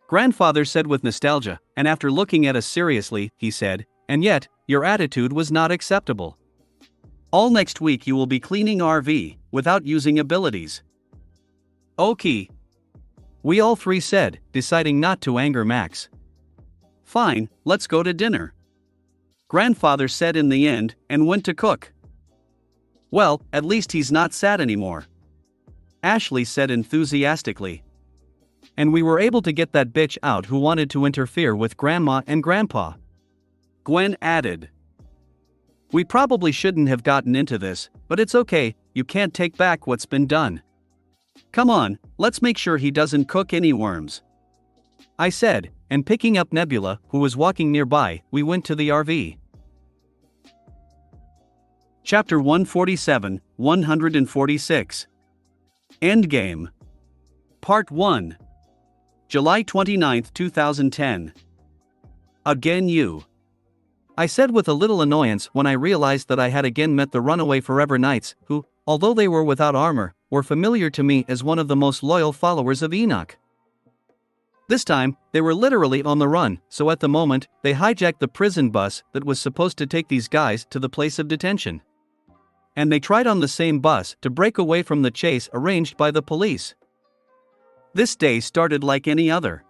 Grandfather said with nostalgia, and after looking at us seriously, he said, and yet, your attitude was not acceptable. All next week you will be cleaning RV, without using abilities. Okay. We all three said, deciding not to anger Max. Fine, let's go to dinner. Grandfather said in the end, and went to cook. Well, at least he's not sad anymore, Ashley said enthusiastically. And we were able to get that bitch out who wanted to interfere with Grandma and Grandpa, Gwen added. We probably shouldn't have gotten into this, but it's okay, you can't take back what's been done. Come on, let's make sure he doesn't cook any worms, I said, and picking up Nebula, who was walking nearby, we went to the RV. Chapter 147, 146. Endgame. Part 1. July 29, 2010. Again you. I said with a little annoyance when I realized that I had again met the runaway Forever Knights, who, although they were without armor, were familiar to me as one of the most loyal followers of Enoch. This time, they were literally on the run, so at the moment, they hijacked the prison bus that was supposed to take these guys to the place of detention. And they tried on the same bus to break away from the chase arranged by the police. This day started like any other.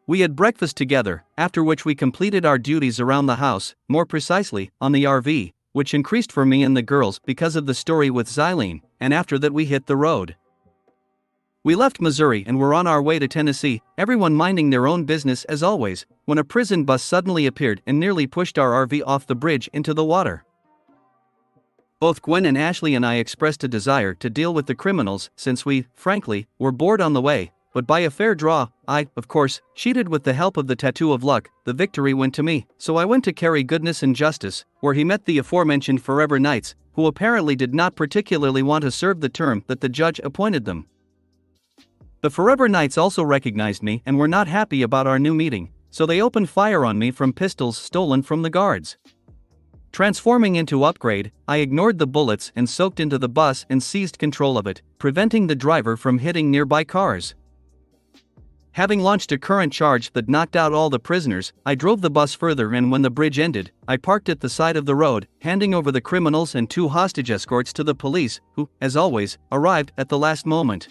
We had breakfast together, after which we completed our duties around the house, more precisely, on the RV, which increased for me and the girls because of the story with Xylene, and after that we hit the road. We left Missouri and were on our way to Tennessee, everyone minding their own business as always, when a prison bus suddenly appeared and nearly pushed our RV off the bridge into the water. Both Gwen and Ashley and I expressed a desire to deal with the criminals since we, frankly, were bored on the way, but by a fair draw, I, of course, cheated with the help of the tattoo of luck. The victory went to me, so I went to carry goodness and justice, where he met the aforementioned Forever Knights, who apparently did not particularly want to serve the term that the judge appointed them. The Forever Knights also recognized me and were not happy about our new meeting, so they opened fire on me from pistols stolen from the guards. Transforming into Upgrade, I ignored the bullets and soaked into the bus and seized control of it, preventing the driver from hitting nearby cars. Having launched a current charge that knocked out all the prisoners, I drove the bus further, and when the bridge ended, I parked at the side of the road, handing over the criminals and 2 hostage escorts to the police, who, as always, arrived at the last moment.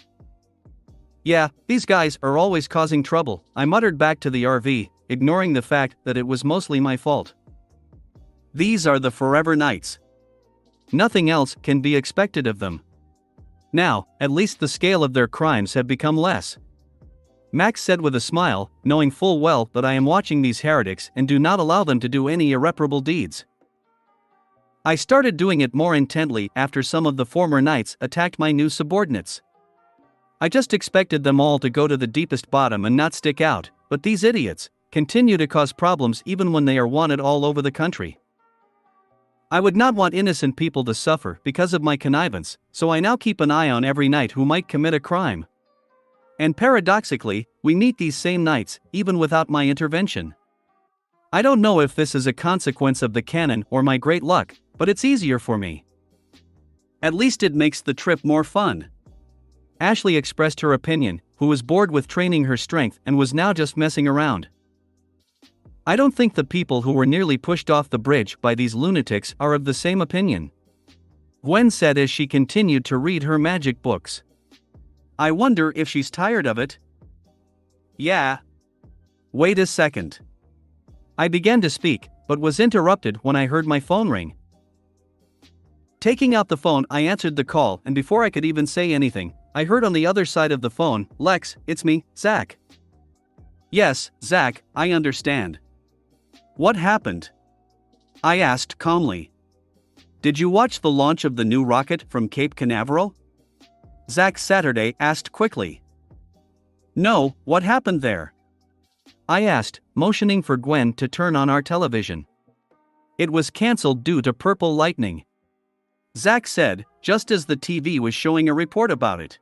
Yeah, these guys are always causing trouble, I muttered back to the RV, ignoring the fact that it was mostly my fault. These are the Forever Knights. Nothing else can be expected of them. Now, at least the scale of their crimes have become less, Max said with a smile, knowing full well that I am watching these heretics and do not allow them to do any irreparable deeds. I started doing it more intently after some of the former knights attacked my new subordinates. I just expected them all to go to the deepest bottom and not stick out, but these idiots continue to cause problems even when they are wanted all over the country. I would not want innocent people to suffer because of my connivance, so I now keep an eye on every knight who might commit a crime. And paradoxically, we meet these same knights, even without my intervention. I don't know if this is a consequence of the canon or my great luck, but it's easier for me. At least it makes the trip more fun. Ashley expressed her opinion, who was bored with training her strength and was now just messing around. I don't think the people who were nearly pushed off the bridge by these lunatics are of the same opinion, Gwen said as she continued to read her magic books. I wonder if she's tired of it. Yeah. Wait a second. I began to speak, but was interrupted when I heard my phone ring. Taking out the phone, I answered the call, and before I could even say anything, I heard on the other side of the phone, "Lex, it's me, Zach." "Yes, Zach, I understand. What happened?" I asked calmly. "Did you watch the launch of the new rocket from Cape Canaveral?" Zach Saturday asked quickly. "No, what happened there?" I asked, motioning for Gwen to turn on our television. "It was cancelled due to purple lightning," Zach said, just as the TV was showing a report about it.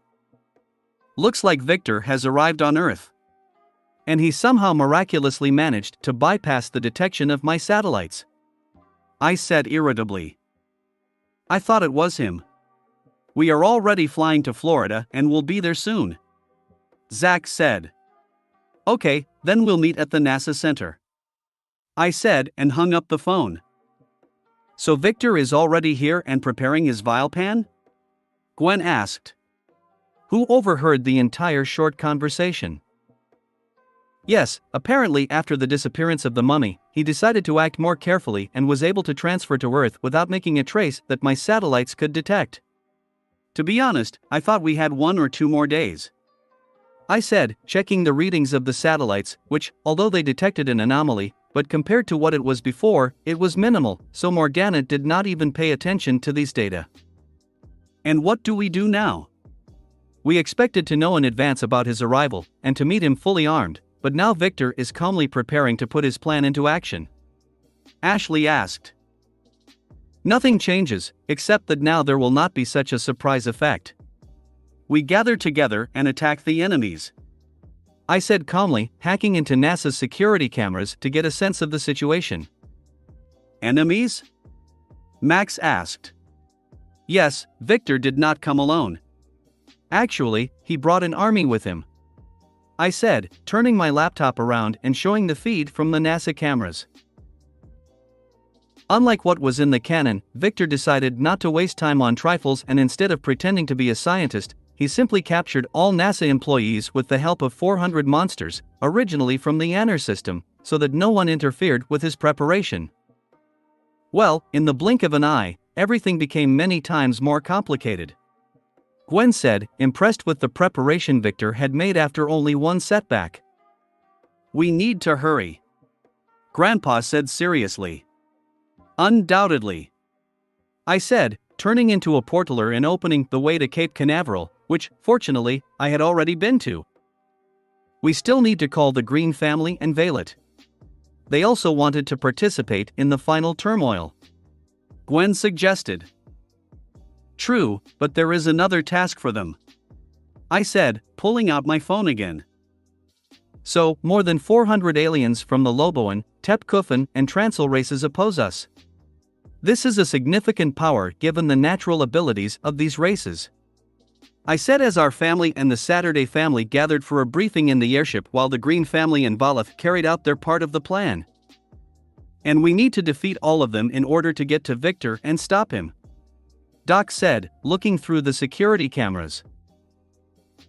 "Looks like Victor has arrived on Earth. And he somehow miraculously managed to bypass the detection of my satellites," I said irritably. "I thought it was him. We are already flying to Florida and will be there soon," Zach said. "Okay, then we'll meet at the NASA Center," I said and hung up the phone. "So Victor is already here and preparing his vial pan?" Gwen asked, who overheard the entire short conversation. "Yes, apparently after the disappearance of the mummy, he decided to act more carefully and was able to transfer to Earth without making a trace that my satellites could detect. To be honest, I thought we had 1 or 2 more days. I said, checking the readings of the satellites, which, although they detected an anomaly, but compared to what it was before, it was minimal, so Morgana did not even pay attention to these data. And what do we do now? We expected to know in advance about his arrival, and to meet him fully armed, but now Victor is calmly preparing to put his plan into action. Ashley asked. Nothing changes, except that now there will not be such a surprise effect. We gather together and attack the enemies. I said calmly, hacking into NASA's security cameras to get a sense of the situation. Enemies? Max asked. Yes, Victor did not come alone. Actually, he brought an army with him. I said, turning my laptop around and showing the feed from the NASA cameras. Unlike what was in the canon, Victor decided not to waste time on trifles, and instead of pretending to be a scientist, he simply captured all NASA employees with the help of 400 monsters, originally from the Anner system, so that no one interfered with his preparation. Well, in the blink of an eye, everything became many times more complicated. Gwen said, impressed with the preparation Victor had made after only one setback. We need to hurry. Grandpa said seriously. Undoubtedly. I said, turning into a portaler and opening the way to Cape Canaveral, which, fortunately, I had already been to. We still need to call the Green family and veil it. They also wanted to participate in the final turmoil. Gwen suggested. True, but there is another task for them. I said, pulling out my phone again. So, more than 400 aliens from the Loboan, Tepkufan, and Transil races oppose us. This is a significant power given the natural abilities of these races. I said as our family and the Saturday family gathered for a briefing in the airship while the Green family and Valeth carried out their part of the plan. And we need to defeat all of them in order to get to Victor and stop him. Doc said, looking through the security cameras.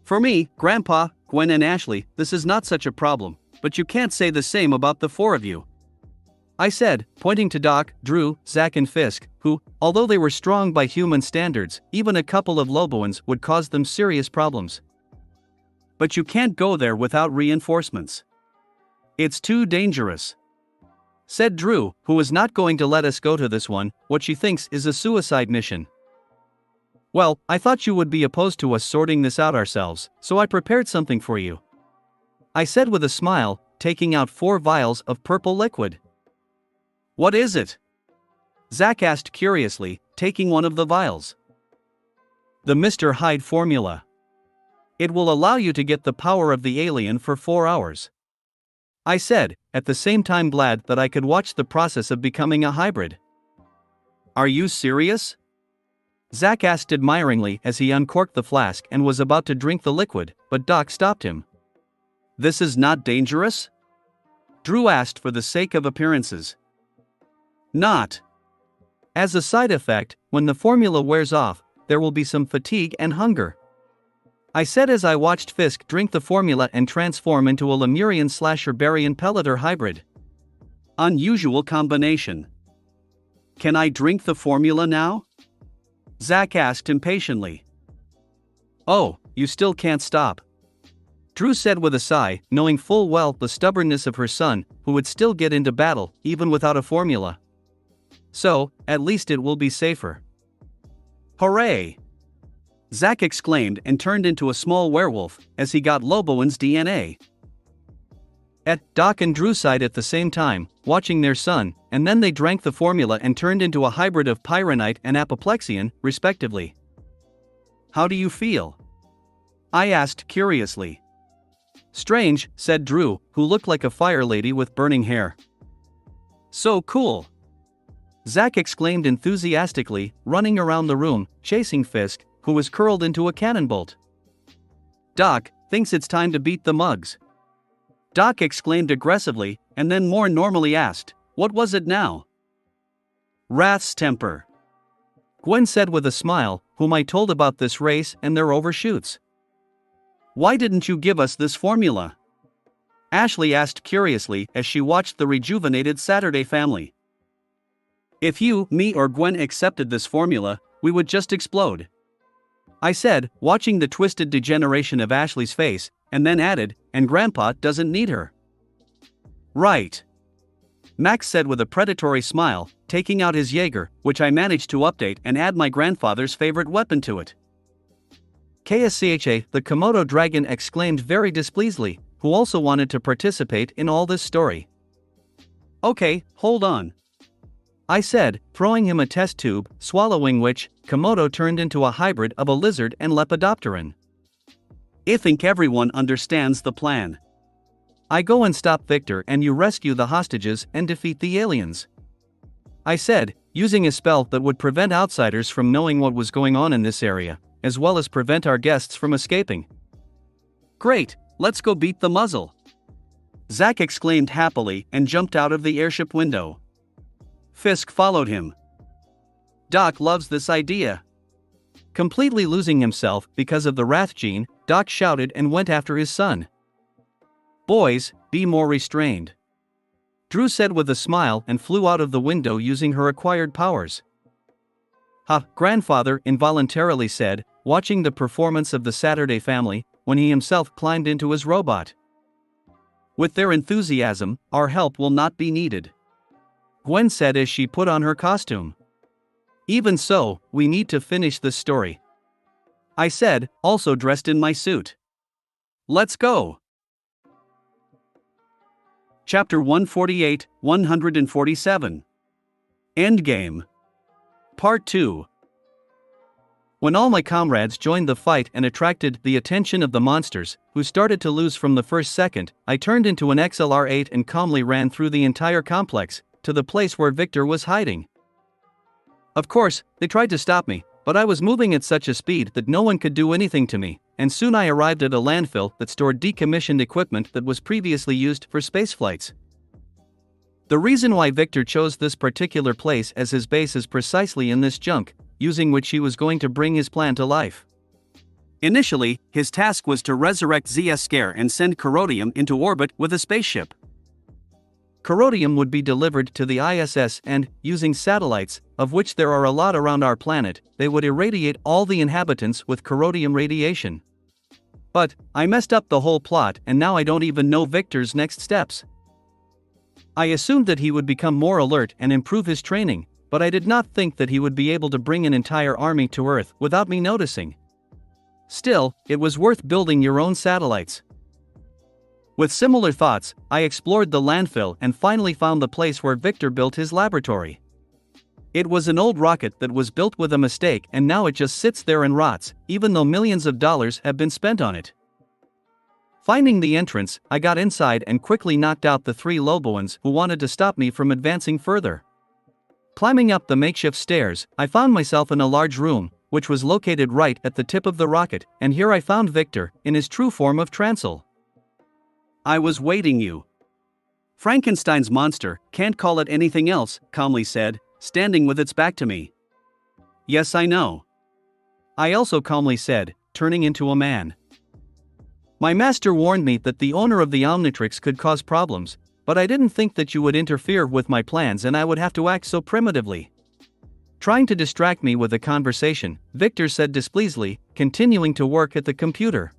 For me, Grandpa, Gwen and Ashley, this is not such a problem, but you can't say the same about the 4 of you. I said, pointing to Doc, Drew, Zach and Fisk, who, although they were strong by human standards, even a couple of Loboans would cause them serious problems. But you can't go there without reinforcements. It's too dangerous. Said Drew, who is not going to let us go to this one, what she thinks is a suicide mission. Well, I thought you would be opposed to us sorting this out ourselves, so I prepared something for you. I said with a smile, taking out 4 vials of purple liquid. What is it? Zach asked curiously, taking one of the vials. The Mr. Hyde formula. It will allow you to get the power of the alien for 4 hours. I said, at the same time glad that I could watch the process of becoming a hybrid. Are you serious? Zach asked admiringly as he uncorked the flask and was about to drink the liquid, but Doc stopped him. This is not dangerous? Drew asked for the sake of appearances. Not. As a side effect, when the formula wears off, there will be some fatigue and hunger. I said as I watched Fisk drink the formula and transform into a Lemurian/Herbarian Pelleter hybrid. Unusual combination. Can I drink the formula now? Zach asked impatiently. Oh, you still can't stop. Drew said with a sigh, knowing full well the stubbornness of her son, who would still get into battle, even without a formula. So, at least it will be safer. Hooray! Zach exclaimed and turned into a small werewolf, as he got Loboan's DNA. Doc and Drew sighed at the same time, watching their son, and then they drank the formula and turned into a hybrid of Pyronite and Apoplexian, respectively. How do you feel? I asked curiously. Strange, said Drew, who looked like a fire lady with burning hair. So cool! Zach exclaimed enthusiastically, running around the room, chasing Fisk, who was curled into a cannon bolt. Doc thinks it's time to beat the mugs. Doc exclaimed aggressively, and then more normally asked, what was it now? Wrath's temper. Gwen said with a smile, whom I told about this race and their overshoots. Why didn't you give us this formula? Ashley asked curiously as she watched the rejuvenated Saturday family. If you, me or Gwen accepted this formula, we would just explode. I said, watching the twisted degeneration of Ashley's face, and then added, and Grandpa doesn't need her. Right. Max said with a predatory smile, taking out his Jaeger, which I managed to update and add my grandfather's favorite weapon to it. KSCHA, the Komodo dragon, exclaimed very displeasedly, who also wanted to participate in all this story. Okay, hold on. I said, throwing him a test tube, swallowing which, Komodo turned into a hybrid of a lizard and lepidopteran. I think everyone understands the plan. I go and stop Victor and you rescue the hostages and defeat the aliens. I said, using a spell that would prevent outsiders from knowing what was going on in this area, as well as prevent our guests from escaping. Great, let's go beat the muzzle. Zach exclaimed happily and jumped out of the airship window. Fisk followed him. Doc loves this idea. Completely losing himself because of the wrath gene, Doc shouted and went after his son. Boys, be more restrained. Drew said with a smile and flew out of the window using her acquired powers. Ha, Grandfather involuntarily said, watching the performance of the Saturday family, when he himself climbed into his robot. With their enthusiasm, our help will not be needed. Gwen said as she put on her costume. Even so, we need to finish this story. I said, also dressed in my suit. Let's go. Chapter 148, 147. Endgame. Part 2. When all my comrades joined the fight and attracted the attention of the monsters, who started to lose from the first second, I turned into an XLR-8 and calmly ran through the entire complex, to the place where Victor was hiding. Of course, they tried to stop me, but I was moving at such a speed that no one could do anything to me, and soon I arrived at a landfill that stored decommissioned equipment that was previously used for space flights. The reason why Victor chose this particular place as his base is precisely in this junk, using which he was going to bring his plan to life. Initially, his task was to resurrect ZS Scare and send Corodium into orbit with a spaceship. Corodium would be delivered to the ISS and, using satellites, of which there are a lot around our planet, they would irradiate all the inhabitants with corodium radiation. But, I messed up the whole plot and now I don't even know Victor's next steps. I assumed that he would become more alert and improve his training, but I did not think that he would be able to bring an entire army to Earth without me noticing. Still, it was worth building your own satellites. With similar thoughts, I explored the landfill and finally found the place where Victor built his laboratory. It was an old rocket that was built with a mistake and now it just sits there and rots, even though millions of dollars have been spent on it. Finding the entrance, I got inside and quickly knocked out the 3 Loboans who wanted to stop me from advancing further. Climbing up the makeshift stairs, I found myself in a large room, which was located right at the tip of the rocket, and here I found Victor, in his true form of Trancel. I was waiting you. Frankenstein's monster, can't call it anything else, calmly said, standing with its back to me. Yes, I know. I also calmly said, turning into a man. My master warned me that the owner of the Omnitrix could cause problems, but I didn't think that you would interfere with my plans and I would have to act so primitively. Trying to distract me with a conversation, Victor said displeasedly, continuing to work at the computer.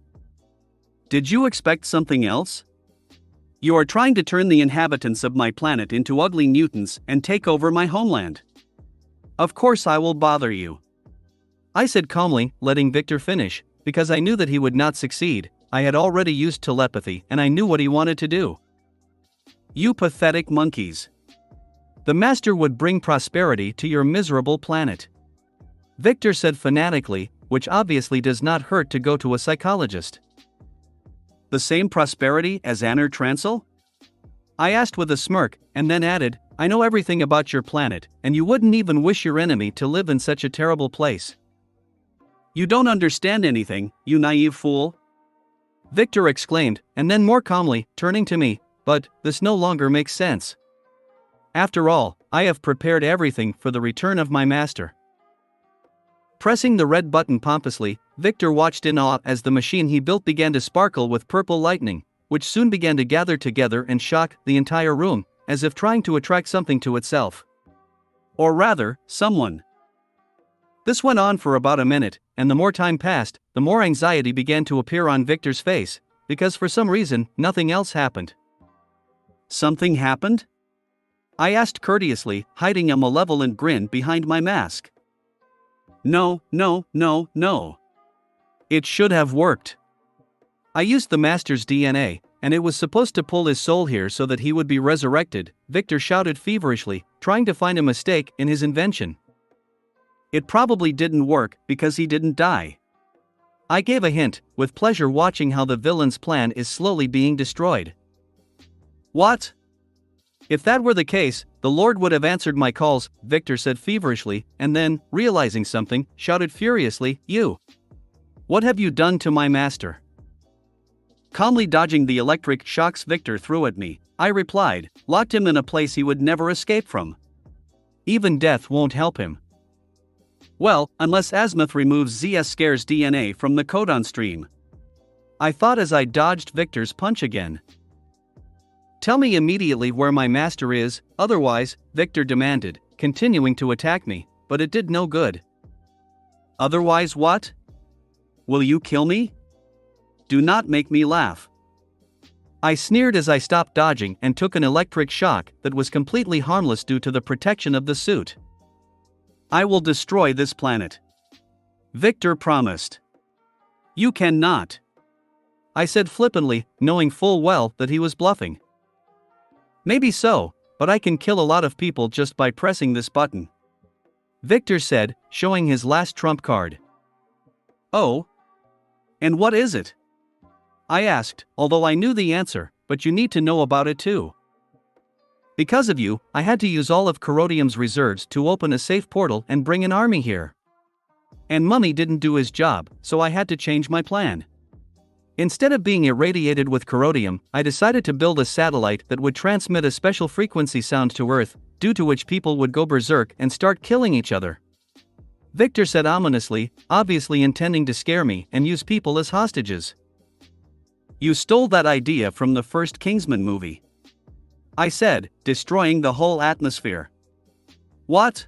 Did you expect something else? You are trying to turn the inhabitants of my planet into ugly mutants and take over my homeland. Of course I will bother you. I said calmly, letting Victor finish, because I knew that he would not succeed. I had already used telepathy and I knew what he wanted to do. You pathetic monkeys. The master would bring prosperity to your miserable planet. Victor said fanatically, which obviously does not hurt to go to a psychologist. The same prosperity as Anner Trancel? I asked with a smirk, and then added, I know everything about your planet, and you wouldn't even wish your enemy to live in such a terrible place. You don't understand anything, you naive fool. Victor exclaimed, and then more calmly, turning to me, but this no longer makes sense. After all, I have prepared everything for the return of my master. Pressing the red button pompously, Victor watched in awe as the machine he built began to sparkle with purple lightning, which soon began to gather together and shock the entire room, as if trying to attract something to itself. Or rather, someone. This went on for about a minute, and the more time passed, the more anxiety began to appear on Victor's face, because for some reason, nothing else happened. Something happened? I asked courteously, hiding a malevolent grin behind my mask. No. It should have worked. I used the Master's DNA, and it was supposed to pull his soul here so that he would be resurrected, Victor shouted feverishly, trying to find a mistake in his invention. It probably didn't work because he didn't die. I gave a hint, with pleasure watching how the villain's plan is slowly being destroyed. What? If that were the case, the Lord would have answered my calls, Victor said feverishly, and then, realizing something, shouted furiously, You! What have you done to my master? Calmly dodging the electric shocks Victor threw at me, I replied, locked him in a place he would never escape from. Even death won't help him. Well, unless Azimuth removes ZS Scare's DNA from the codon stream. I thought as I dodged Victor's punch again. Tell me immediately where my master is, otherwise, Victor demanded, continuing to attack me, but it did no good. Otherwise what? Will you kill me? Do not make me laugh. I sneered as I stopped dodging and took an electric shock that was completely harmless due to the protection of the suit. I will destroy this planet. Victor promised. You cannot. I said flippantly, knowing full well that he was bluffing. Maybe so, but I can kill a lot of people just by pressing this button. Victor said, showing his last trump card. Oh? And what is it? I asked, although I knew the answer, but you need to know about it too. Because of you, I had to use all of Corodium's reserves to open a safe portal and bring an army here. And Mummy didn't do his job, so I had to change my plan. Instead of being irradiated with Corodium, I decided to build a satellite that would transmit a special frequency sound to Earth, due to which people would go berserk and start killing each other. Victor said ominously, obviously intending to scare me and use people as hostages. You stole that idea from the first Kingsman movie. I said, destroying the whole atmosphere. What?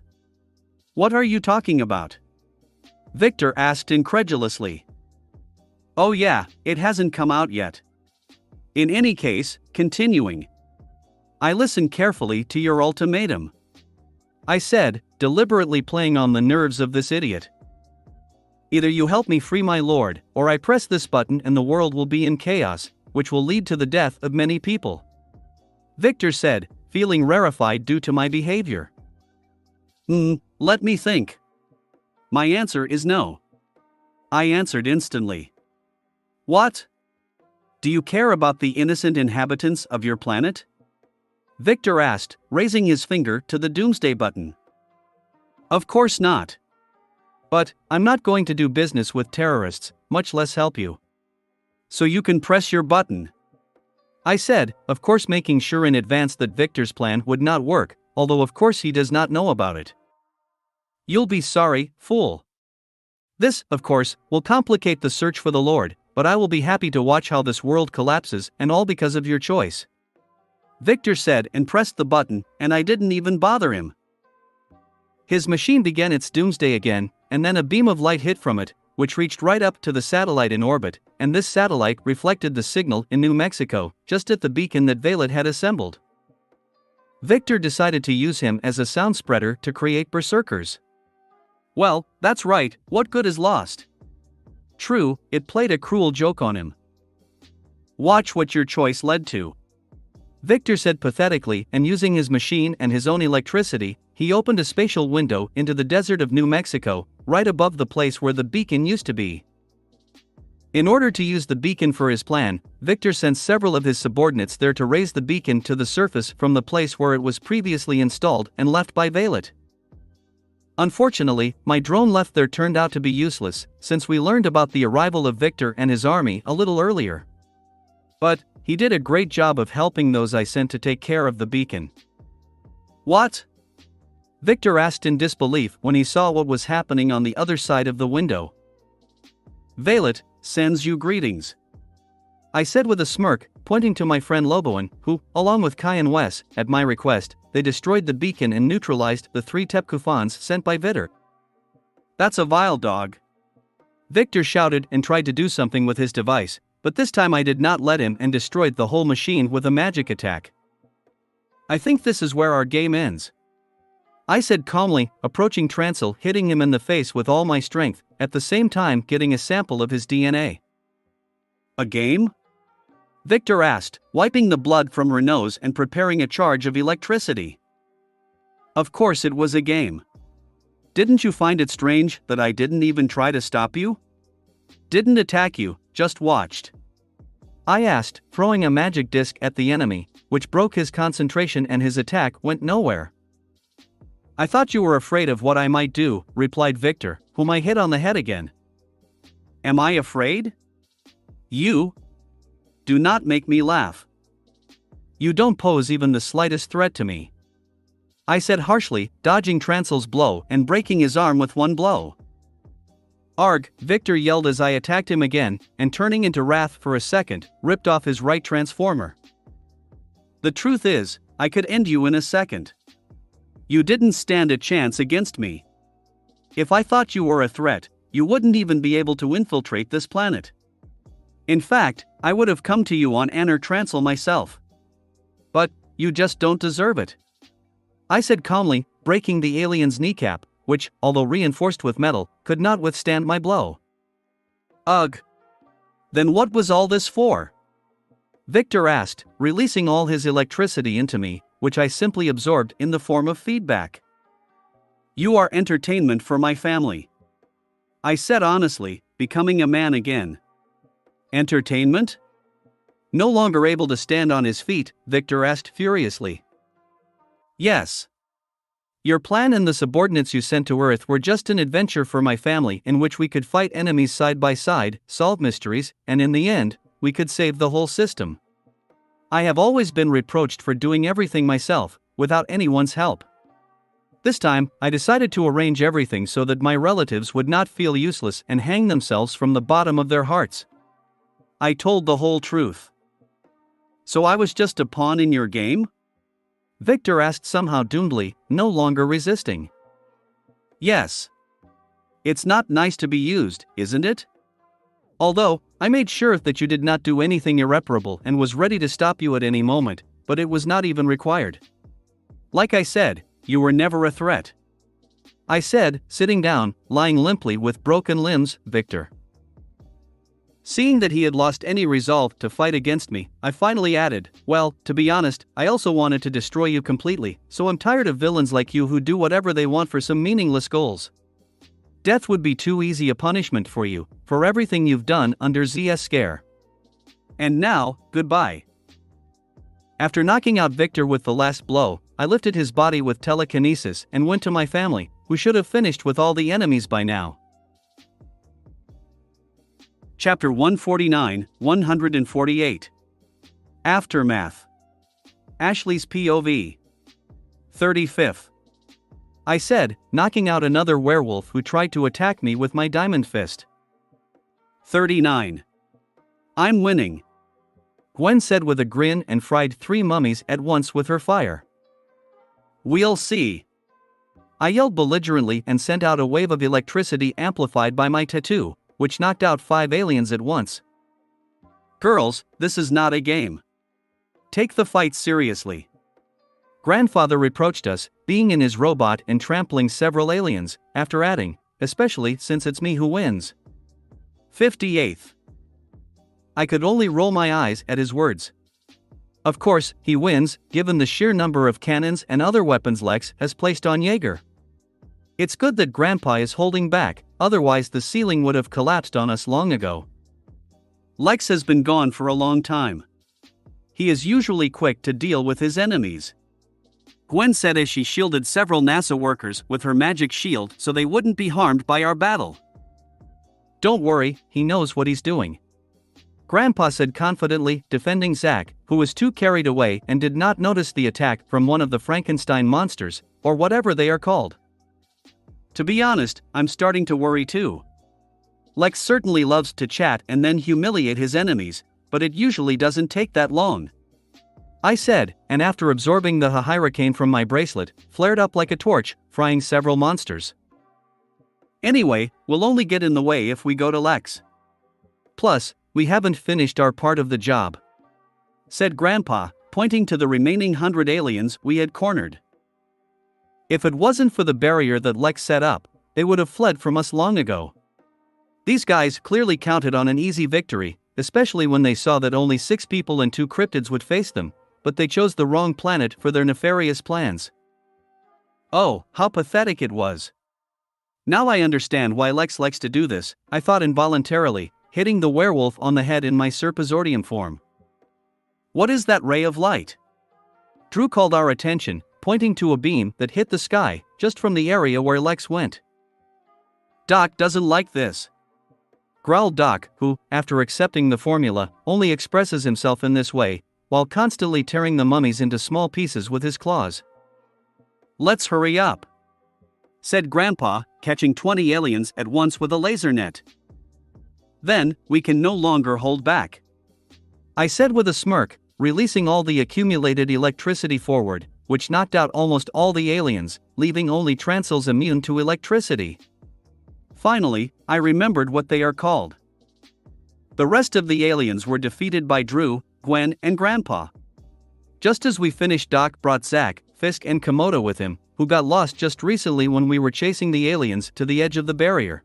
What are you talking about? Victor asked incredulously. Oh yeah, it hasn't come out yet. In any case, continuing. I listened carefully to your ultimatum. I said, deliberately playing on the nerves of this idiot. Either you help me free my lord, or I press this button and the world will be in chaos, which will lead to the death of many people. Victor said, feeling rarefied due to my behavior. Let me think. My answer is no. I answered instantly. What? Do you care about the innocent inhabitants of your planet? Victor asked, raising his finger to the doomsday button. Of course not. But, I'm not going to do business with terrorists, much less help you. So you can press your button. I said, of course making sure in advance that Victor's plan would not work, although of course he does not know about it. You'll be sorry, fool. This, of course, will complicate the search for the Lord, but I will be happy to watch how this world collapses, and all because of your choice. Victor said and pressed the button, and I didn't even bother him. His machine began its doomsday again, and then a beam of light hit from it, which reached right up to the satellite in orbit, and this satellite reflected the signal in New Mexico, just at the beacon that Violet had assembled. Victor decided to use him as a sound spreader to create berserkers. Well, that's right, what good is lost? True, it played a cruel joke on him. Watch what your choice led to. Victor said pathetically, and using his machine and his own electricity, he opened a spatial window into the desert of New Mexico, right above the place where the beacon used to be. In order to use the beacon for his plan, Victor sent several of his subordinates there to raise the beacon to the surface from the place where it was previously installed and left by Violet. Unfortunately, my drone left there turned out to be useless, since we learned about the arrival of Victor and his army a little earlier. But, he did a great job of helping those I sent to take care of the beacon. What? Victor asked in disbelief when he saw what was happening on the other side of the window. Violet sends you greetings. I said with a smirk, pointing to my friend Loboan, who, along with Kai and Wes, at my request, they destroyed the beacon and neutralized the 3 Tepkufans sent by Vitter. That's a vile dog. Victor shouted and tried to do something with his device, but this time I did not let him and destroyed the whole machine with a magic attack. I think this is where our game ends. I said calmly, approaching Trancel, hitting him in the face with all my strength, at the same time getting a sample of his DNA. A game? Victor asked, wiping the blood from her nose and preparing a charge of electricity. Of course it was a game. Didn't you find it strange that I didn't even try to stop you? Didn't attack you, just watched. I asked, throwing a magic disc at the enemy, which broke his concentration and his attack went nowhere. I thought you were afraid of what I might do, replied Victor, whom I hit on the head again. Am I afraid? You? Do not make me laugh. You don't pose even the slightest threat to me. I said harshly, dodging Trancel's blow and breaking his arm with one blow. Arg, Victor yelled as I attacked him again, and turning into wrath for a second, ripped off his right transformer. The truth is, I could end you in a second. You didn't stand a chance against me. If I thought you were a threat, you wouldn't even be able to infiltrate this planet. In fact, I would have come to you on Anner Trancel myself. But, you just don't deserve it. I said calmly, breaking the alien's kneecap, which, although reinforced with metal, could not withstand my blow. Ugh. Then what was all this for? Victor asked, releasing all his electricity into me, which I simply absorbed in the form of feedback. You are entertainment for my family. I said honestly, becoming a man again. Entertainment? No longer able to stand on his feet, Victor asked furiously. Yes. Your plan and the subordinates you sent to Earth were just an adventure for my family in which we could fight enemies side by side, solve mysteries, and in the end, we could save the whole system. I have always been reproached for doing everything myself, without anyone's help. This time, I decided to arrange everything so that my relatives would not feel useless and hang themselves from the bottom of their hearts. I told the whole truth. So I was just a pawn in your game? Victor asked somehow doomed, no longer resisting. Yes. It's not nice to be used, isn't it? Although, I made sure that you did not do anything irreparable and was ready to stop you at any moment, but it was not even required. Like I said, you were never a threat. I said, sitting down, lying limply with broken limbs, Victor. Seeing that he had lost any resolve to fight against me, I finally added, well, to be honest, I also wanted to destroy you completely, so I'm tired of villains like you who do whatever they want for some meaningless goals. Death would be too easy a punishment for you, for everything you've done under ZS Scare. And now, goodbye. After knocking out Victor with the last blow, I lifted his body with telekinesis and went to my family, who should have finished with all the enemies by now. Chapter 149, 148. Aftermath. Ashley's POV. 35th. I said, knocking out another werewolf who tried to attack me with my diamond fist. 39. I'm winning. Gwen said with a grin and fried 3 mummies at once with her fire. We'll see. I yelled belligerently and sent out a wave of electricity amplified by my tattoo, which knocked out 5 aliens at once. Girls, this is not a game. Take the fight seriously. Grandfather reproached us, being in his robot and trampling several aliens, after adding, especially since it's me who wins. 58th. I could only roll my eyes at his words. Of course, he wins, given the sheer number of cannons and other weapons Lex has placed on Jaeger. It's good that Grandpa is holding back, otherwise the ceiling would have collapsed on us long ago. Lex has been gone for a long time. He is usually quick to deal with his enemies. Gwen said as she shielded several NASA workers with her magic shield so they wouldn't be harmed by our battle. Don't worry, he knows what he's doing. Grandpa said confidently, defending Zack, who was too carried away and did not notice the attack from one of the Frankenstein monsters, or whatever they are called. To be honest, I'm starting to worry too. Lex certainly loves to chat and then humiliate his enemies, but it usually doesn't take that long," I said, and after absorbing the hurricane from my bracelet, flared up like a torch, frying several monsters. "Anyway, we'll only get in the way if we go to Lex. Plus, we haven't finished our part of the job," said Grandpa, pointing to the remaining 100 aliens we had cornered. "If it wasn't for the barrier that Lex set up, they would have fled from us long ago. These guys clearly counted on an easy victory, especially when they saw that only 6 people and 2 cryptids would face them, but they chose the wrong planet for their nefarious plans." Oh, how pathetic it was. Now I understand why Lex likes to do this, I thought involuntarily, hitting the werewolf on the head in my serpazordium form. "What is that ray of light?" Drew called our attention, pointing to a beam that hit the sky, just from the area where Lex went. "Doc doesn't like this," growled Doc, who, after accepting the formula, only expresses himself in this way, while constantly tearing the mummies into small pieces with his claws. "Let's hurry up," said Grandpa, catching 20 aliens at once with a laser net. "Then, we can no longer hold back," I said with a smirk, releasing all the accumulated electricity forward, which knocked out almost all the aliens, leaving only Transils immune to electricity. Finally, I remembered what they are called. The rest of the aliens were defeated by Drew, Gwen, and Grandpa. Just as we finished, Doc brought Zack, Fisk, and Komodo with him, who got lost just recently when we were chasing the aliens to the edge of the barrier.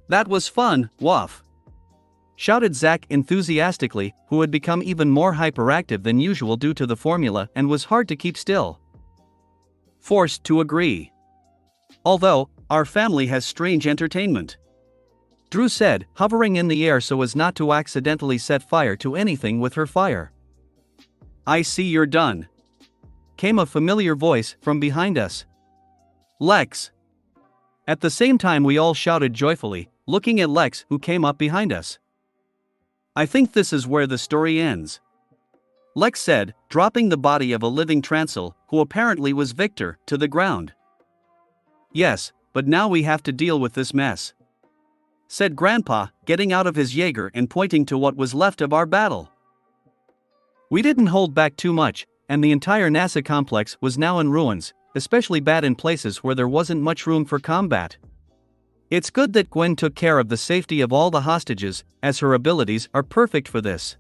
"That was fun, Wuff!" shouted Zack enthusiastically, who had become even more hyperactive than usual due to the formula and was hard to keep still. Forced to agree. "Although, our family has strange entertainment," Drew said, hovering in the air so as not to accidentally set fire to anything with her fire. "I see you're done," came a familiar voice from behind us. "Lex!" At the same time we all shouted joyfully, looking at Lex, who came up behind us. "I think this is where the story ends," Lex said, dropping the body of a living Transil, who apparently was Victor, to the ground. "Yes, but now we have to deal with this mess," said Grandpa, getting out of his Jaeger and pointing to what was left of our battle. We didn't hold back too much, and the entire NASA complex was now in ruins, especially bad in places where there wasn't much room for combat. It's good that Gwen took care of the safety of all the hostages, as her abilities are perfect for this.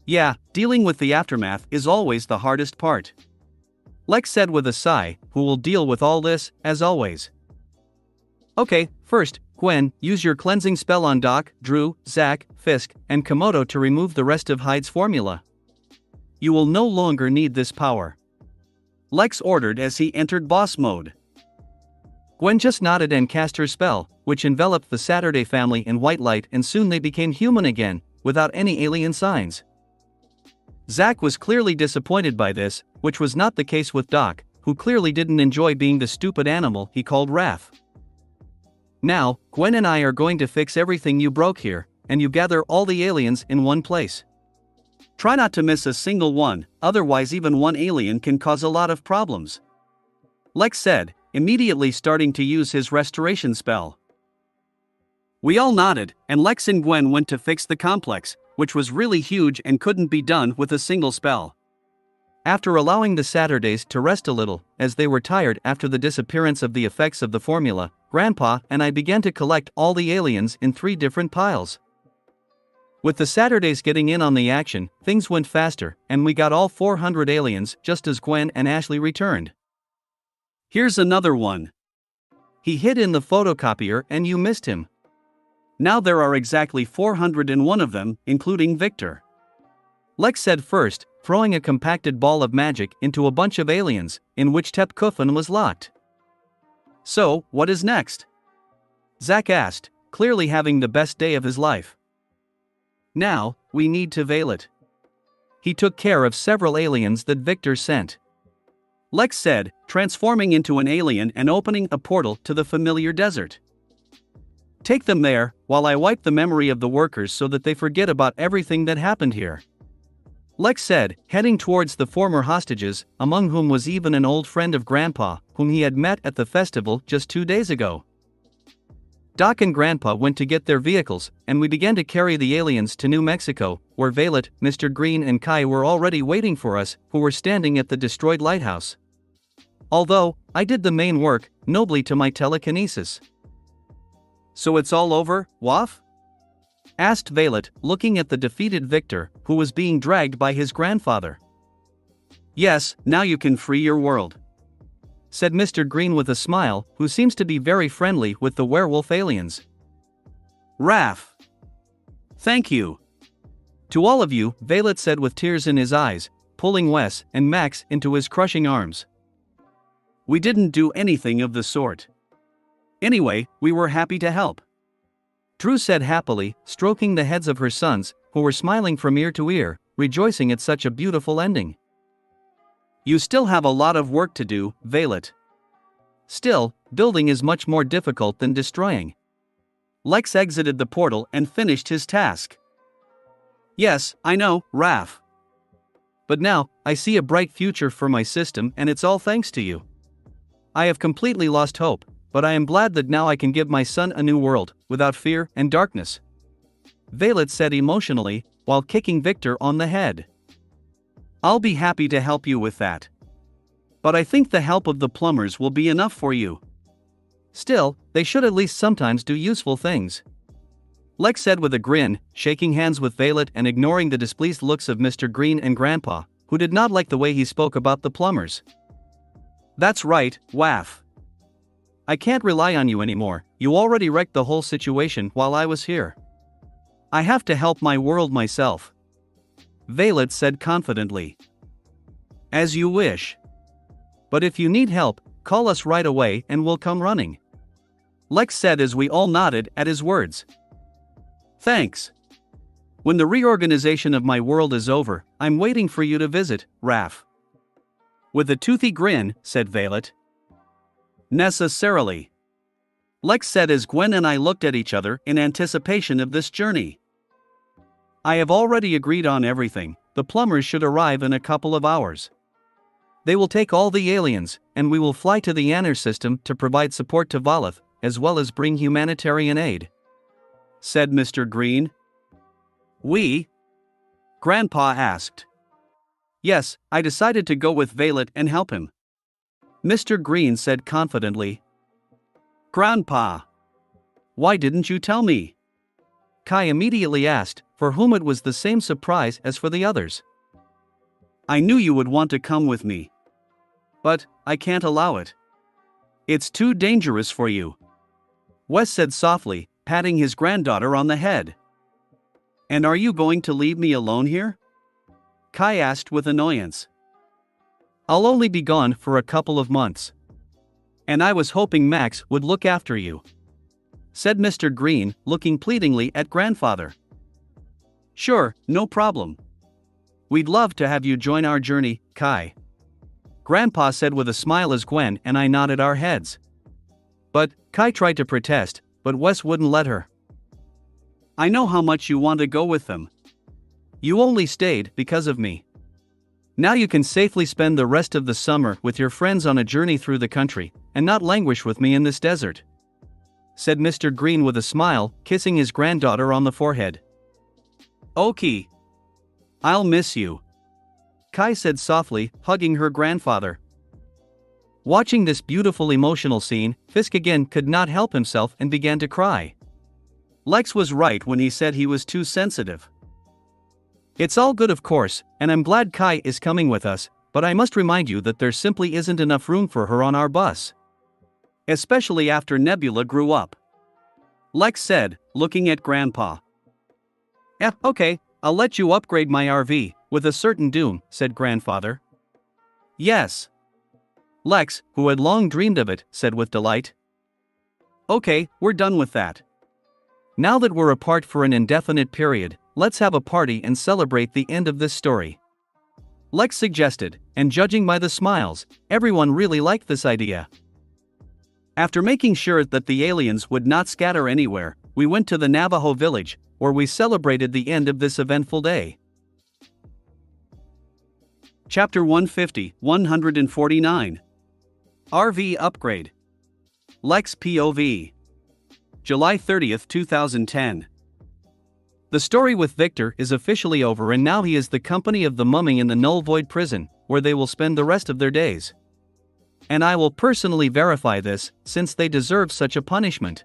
"Yeah, dealing with the aftermath is always the hardest part," Lex said with a sigh, who will deal with all this, as always. "Okay, first, Gwen, use your cleansing spell on Doc, Drew, Zack, Fisk, and Komodo to remove the rest of Hyde's formula. You will no longer need this power," Lex ordered as he entered boss mode. Gwen just nodded and cast her spell, which enveloped the Saturday family in white light, and soon they became human again, without any alien signs. Zack was clearly disappointed by this, which was not the case with Doc, who clearly didn't enjoy being the stupid animal he called Raph. "Now, Gwen and I are going to fix everything you broke here, and you gather all the aliens in one place. Try not to miss a single one, otherwise even one alien can cause a lot of problems," Lex said, immediately starting to use his restoration spell. We all nodded, and Lex and Gwen went to fix the complex, which was really huge and couldn't be done with a single spell. After allowing the Saturdays to rest a little, as they were tired after the disappearance of the effects of the formula, Grandpa and I began to collect all the aliens in 3 different piles. With the Saturdays getting in on the action, things went faster, and we got all 400 aliens just as Gwen and Ashley returned. "Here's another one. He hid in the photocopier and you missed him. Now there are exactly 401 of them, including Victor," Lex said first, throwing a compacted ball of magic into a bunch of aliens, in which Tep Kuffin was locked. "So, what is next?" Zack asked, clearly having the best day of his life. "Now, we need to veil it." He took care of several aliens that Victor sent, Lex said, transforming into an alien and opening a portal to the familiar desert. "Take them there, while I wipe the memory of the workers so that they forget about everything that happened here," Lex said, heading towards the former hostages, among whom was even an old friend of Grandpa, whom he had met at the festival just 2 days ago. Doc and Grandpa went to get their vehicles, and we began to carry the aliens to New Mexico, where Violet, Mr. Green and Kai were already waiting for us, who were standing at the destroyed lighthouse. Although, I did the main work, nobly to my telekinesis. "So it's all over, Waff?" asked Violet, looking at the defeated Victor, who was being dragged by his grandfather. "Yes, now you can free your world," said Mr. Green with a smile, who seems to be very friendly with the werewolf aliens. "Raph. Thank you. To all of you," Violet said with tears in his eyes, pulling Wes and Max into his crushing arms. "We didn't do anything of the sort. Anyway, we were happy to help," Drew said happily, stroking the heads of her sons, who were smiling from ear to ear, rejoicing at such a beautiful ending. "You still have a lot of work to do, Violet. Still, building is much more difficult than destroying." Lex exited the portal and finished his task. "Yes, I know, Raph. But now, I see a bright future for my system, and it's all thanks to you. I have completely lost hope, but I am glad that now I can give my son a new world, without fear and darkness," Violet said emotionally, while kicking Victor on the head. "I'll be happy to help you with that. But I think the help of the plumbers will be enough for you. Still, they should at least sometimes do useful things," Lex said with a grin, shaking hands with Violet and ignoring the displeased looks of Mr. Green and Grandpa, who did not like the way he spoke about the plumbers. "That's right, Waff. I can't rely on you anymore, you already wrecked the whole situation while I was here. I have to help my world myself," Violet said confidently. "As you wish. But if you need help, call us right away and we'll come running," Lex said as we all nodded at his words. "Thanks. When the reorganization of my world is over, I'm waiting for you to visit, Raph." With a toothy grin, said Violet. "Necessarily," Lex said as Gwen and I looked at each other in anticipation of this journey. "I have already agreed on everything. The plumbers should arrive in a couple of hours. They will take all the aliens, and we will fly to the Anner system to provide support to Valeth, as well as bring humanitarian aid," said Mr. Green. "We?" Grandpa asked. "Yes, I decided to go with Violet and help him," Mr. Green said confidently. "Grandpa, why didn't you tell me?" Kai immediately asked, for whom it was the same surprise as for the others. "I knew you would want to come with me. But, I can't allow it. It's too dangerous for you," Wes said softly, patting his granddaughter on the head. "And are you going to leave me alone here?" Kai asked with annoyance. "I'll only be gone for a couple of months. And I was hoping Max would look after you," said Mr. Green, looking pleadingly at grandfather. "Sure, no problem. We'd love to have you join our journey, Kai," Grandpa said with a smile as Gwen and I nodded our heads. But, Kai tried to protest, but Wes wouldn't let her. "I know how much you want to go with them. You only stayed because of me. Now you can safely spend the rest of the summer with your friends on a journey through the country, and not languish with me in this desert," said Mr. Green with a smile, kissing his granddaughter on the forehead. "Okay. I'll miss you," Kai said softly, hugging her grandfather. Watching this beautiful emotional scene, Fisk again could not help himself and began to cry. Lex was right when he said he was too sensitive. "It's all good of course, and I'm glad Kai is coming with us, but I must remind you that there simply isn't enough room for her on our bus. Especially after Nebula grew up," Lex said, looking at Grandpa. Okay, I'll let you upgrade my RV, with a certain doom," said Grandfather. "Yes," Lex, who had long dreamed of it, said with delight. "Okay, we're done with that. Now that we're apart for an indefinite period, let's have a party and celebrate the end of this story," Lex suggested, and judging by the smiles, everyone really liked this idea. After making sure that the aliens would not scatter anywhere, we went to the Navajo village, where we celebrated the end of this eventful day. Chapter 149. RV Upgrade. Lex POV. July 30, 2010. The story with Victor is officially over, and now he is the company of the mummy in the Null Void prison, where they will spend the rest of their days. And I will personally verify this, since they deserve such a punishment.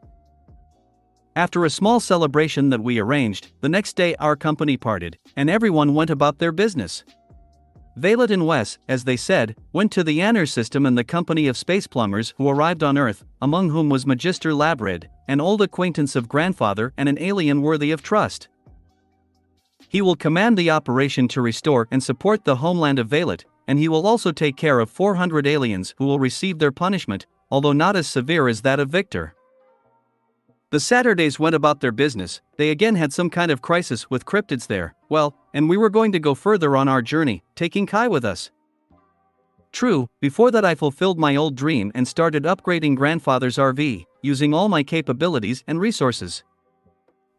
After a small celebration that we arranged, the next day our company parted, and everyone went about their business. Violet and Wes, as they said, went to the Anner system and the company of space plumbers who arrived on Earth, among whom was Magister Labrid, an old acquaintance of grandfather and an alien worthy of trust. He will command the operation to restore and support the homeland of Violet, and he will also take care of 400 aliens who will receive their punishment, although not as severe as that of Victor. The Saturdays went about their business. They again had some kind of crisis with cryptids there, and we were going to go further on our journey, taking Kai with us. True, before that I fulfilled my old dream and started upgrading grandfather's RV, using all my capabilities and resources.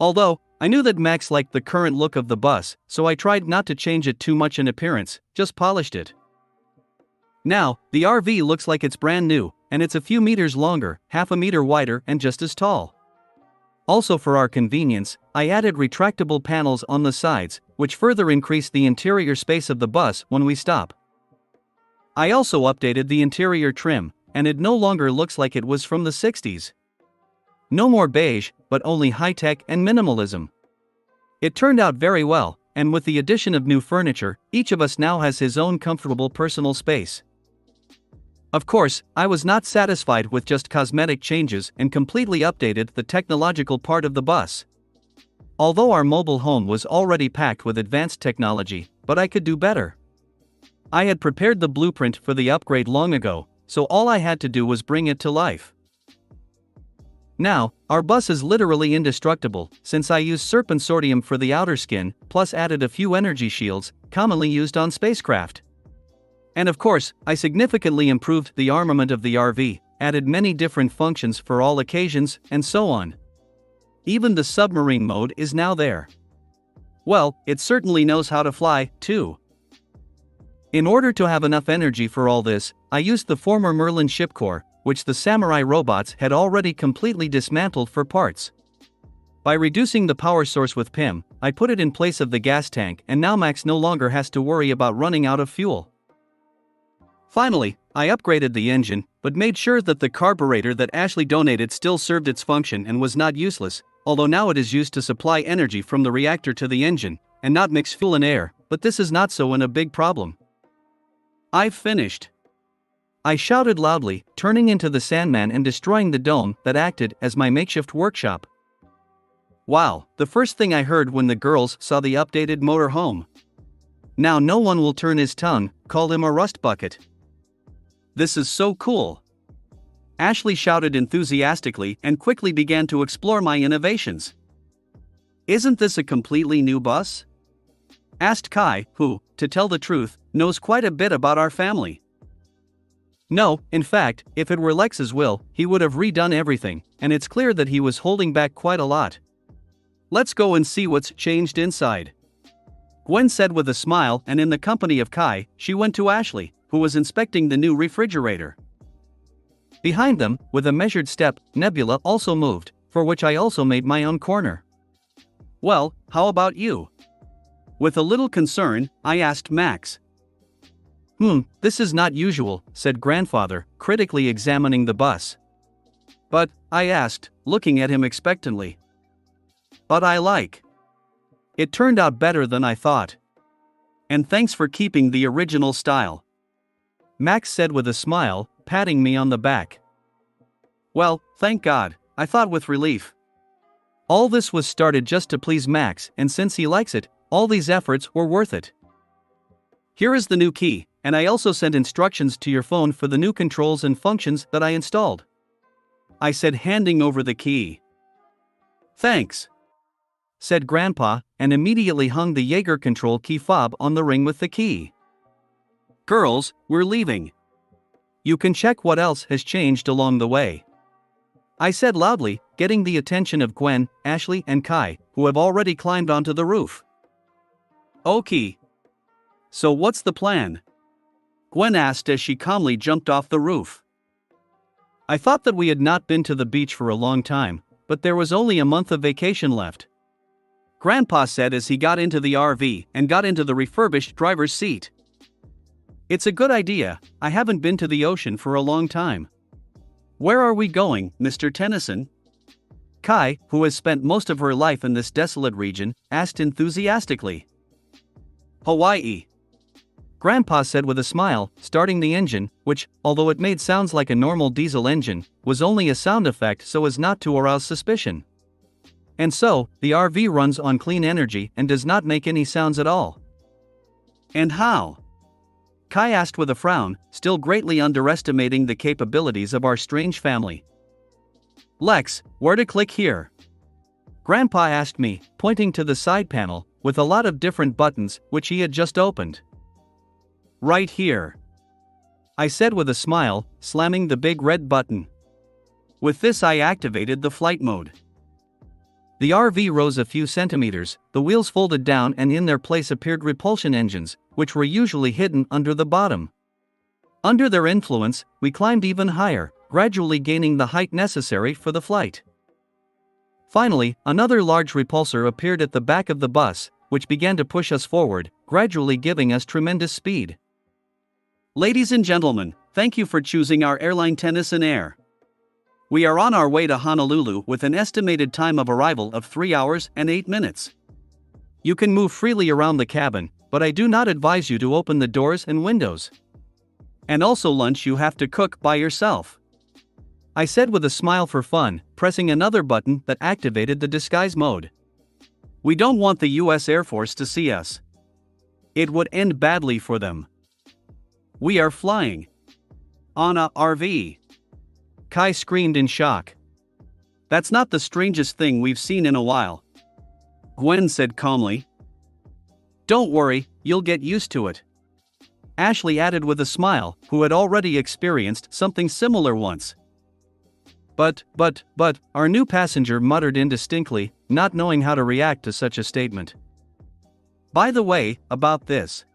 Although, I knew that Max liked the current look of the bus, so I tried not to change it too much in appearance, just polished it. Now, the RV looks like it's brand new, and it's a few meters longer, half a meter wider and just as tall. Also, for our convenience, I added retractable panels on the sides, which further increase the interior space of the bus when we stop. I also updated the interior trim, and it no longer looks like it was from the 60s. No more beige, but only high-tech and minimalism. It turned out very well, and with the addition of new furniture, each of us now has his own comfortable personal space. Of course, I was not satisfied with just cosmetic changes and completely updated the technological part of the bus. Although our mobile home was already packed with advanced technology, but I could do better. I had prepared the blueprint for the upgrade long ago, so all I had to do was bring it to life. Now, our bus is literally indestructible, since I used serpensortium for the outer skin, plus added a few energy shields, commonly used on spacecraft. And of course, I significantly improved the armament of the RV, added many different functions for all occasions, and so on. Even the submarine mode is now there. Well, it certainly knows how to fly, too. In order to have enough energy for all this, I used the former Merlin ship core, which the samurai robots had already completely dismantled for parts. By reducing the power source with PIM, I put it in place of the gas tank, and now Max no longer has to worry about running out of fuel. Finally, I upgraded the engine, but made sure that the carburetor that Ashley donated still served its function and was not useless, although now it is used to supply energy from the reactor to the engine, and not mix fuel and air, but this is not so a big problem. I've finished. I shouted loudly, turning into the Sandman and destroying the dome that acted as my makeshift workshop. Wow, the first thing I heard when the girls saw the updated motor home. Now no one will turn his tongue, call him a rust bucket. This is so cool. Ashley shouted enthusiastically and quickly began to explore my innovations. Isn't this a completely new bus? Asked Kai, who, to tell the truth, knows quite a bit about our family. No, in fact, if it were Lex's will, he would have redone everything, and it's clear that he was holding back quite a lot. Let's go and see what's changed inside. Gwen said with a smile, and in the company of Kai, she went to Ashley, who was inspecting the new refrigerator. Behind them, with a measured step, Nebula also moved, for which I also made my own corner. Well, how about you? With a little concern, I asked Max. This is not usual, said grandfather, critically examining the bus. But, I asked, looking at him expectantly. But I like. It turned out better than I thought. And thanks for keeping the original style. Max said with a smile, patting me on the back. Well, thank God, I thought with relief. All this was started just to please Max, and since he likes it, all these efforts were worth it. Here is the new key, and I also sent instructions to your phone for the new controls and functions that I installed. I said, handing over the key. Thanks, said Grandpa, and immediately hung the Jaeger control key fob on the ring with the key. Girls, we're leaving. You can check what else has changed along the way. I said loudly, getting the attention of Gwen, Ashley, and Kai, who have already climbed onto the roof. Okay. So what's the plan? Gwen asked as she calmly jumped off the roof. I thought that we had not been to the beach for a long time, but there was only a month of vacation left. Grandpa said as he got into the RV and got into the refurbished driver's seat. It's a good idea, I haven't been to the ocean for a long time. Where are we going, Mr. Tennyson? Kai, who has spent most of her life in this desolate region, asked enthusiastically. Hawaii. Grandpa said with a smile, starting the engine, which, although it made sounds like a normal diesel engine, was only a sound effect so as not to arouse suspicion. And so, the RV runs on clean energy and does not make any sounds at all. And how? Kai asked with a frown, still greatly underestimating the capabilities of our strange family. Lex, where to click here? Grandpa asked me, pointing to the side panel, with a lot of different buttons, which he had just opened. Right here. I said with a smile, slamming the big red button. With this I activated the flight mode. The RV rose a few centimeters, the wheels folded down and in their place appeared repulsion engines, which were usually hidden under the bottom. Under their influence, we climbed even higher, gradually gaining the height necessary for the flight. Finally, another large repulsor appeared at the back of the bus, which began to push us forward, gradually giving us tremendous speed. Ladies and gentlemen, thank you for choosing our airline Tennyson Air. We are on our way to Honolulu with an estimated time of arrival of 3 hours and 8 minutes. You can move freely around the cabin, but I do not advise you to open the doors and windows. And also lunch you have to cook by yourself. I said with a smile for fun, pressing another button that activated the disguise mode. We don't want the US Air Force to see us. It would end badly for them. We are flying on a RV. Kai screamed in shock. That's not the strangest thing we've seen in a while. Gwen said calmly. Don't worry, you'll get used to it. Ashley added with a smile, who had already experienced something similar once. But, our new passenger muttered indistinctly, not knowing how to react to such a statement. By the way, about this.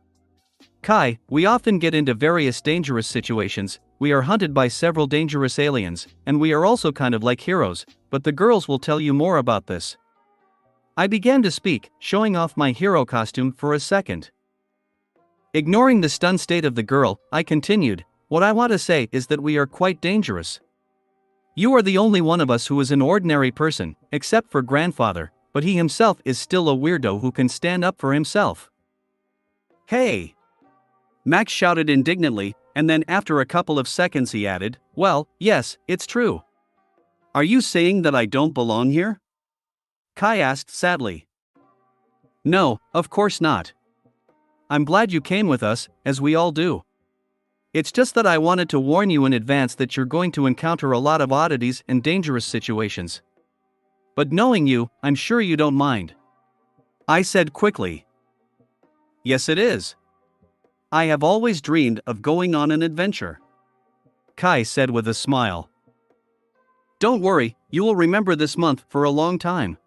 Kai, we often get into various dangerous situations, we are hunted by several dangerous aliens, and we are also kind of like heroes, but the girls will tell you more about this. I began to speak, showing off my hero costume for a second. Ignoring the stunned state of the girl, I continued, what I want to say is that we are quite dangerous. You are the only one of us who is an ordinary person, except for grandfather, but he himself is still a weirdo who can stand up for himself. Hey! Max shouted indignantly, and then after a couple of seconds he added, well, yes, it's true. Are you saying that I don't belong here? Kai asked sadly. No, of course not. I'm glad you came with us, as we all do. It's just that I wanted to warn you in advance that you're going to encounter a lot of oddities and dangerous situations. But knowing you, I'm sure you don't mind. I said quickly. Yes, it is. I have always dreamed of going on an adventure. Kai said with a smile. Don't worry, you will remember this month for a long time.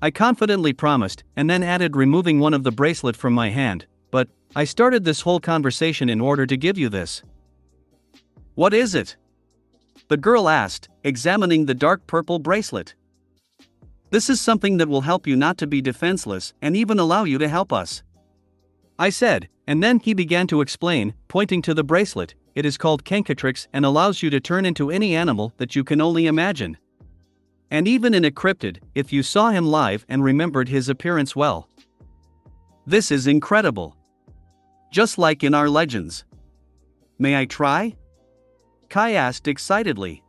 I confidently promised, and then added removing one of the bracelet from my hand, but I started this whole conversation in order to give you this. What is it? The girl asked, examining the dark purple bracelet. This is something that will help you not to be defenseless and even allow you to help us. I said, and then he began to explain, pointing to the bracelet. It is called Tetrax and allows you to turn into any animal that you can only imagine. And even in a cryptid, if you saw him live and remembered his appearance well. This is incredible. Just like in our legends. May I try? Kai asked excitedly.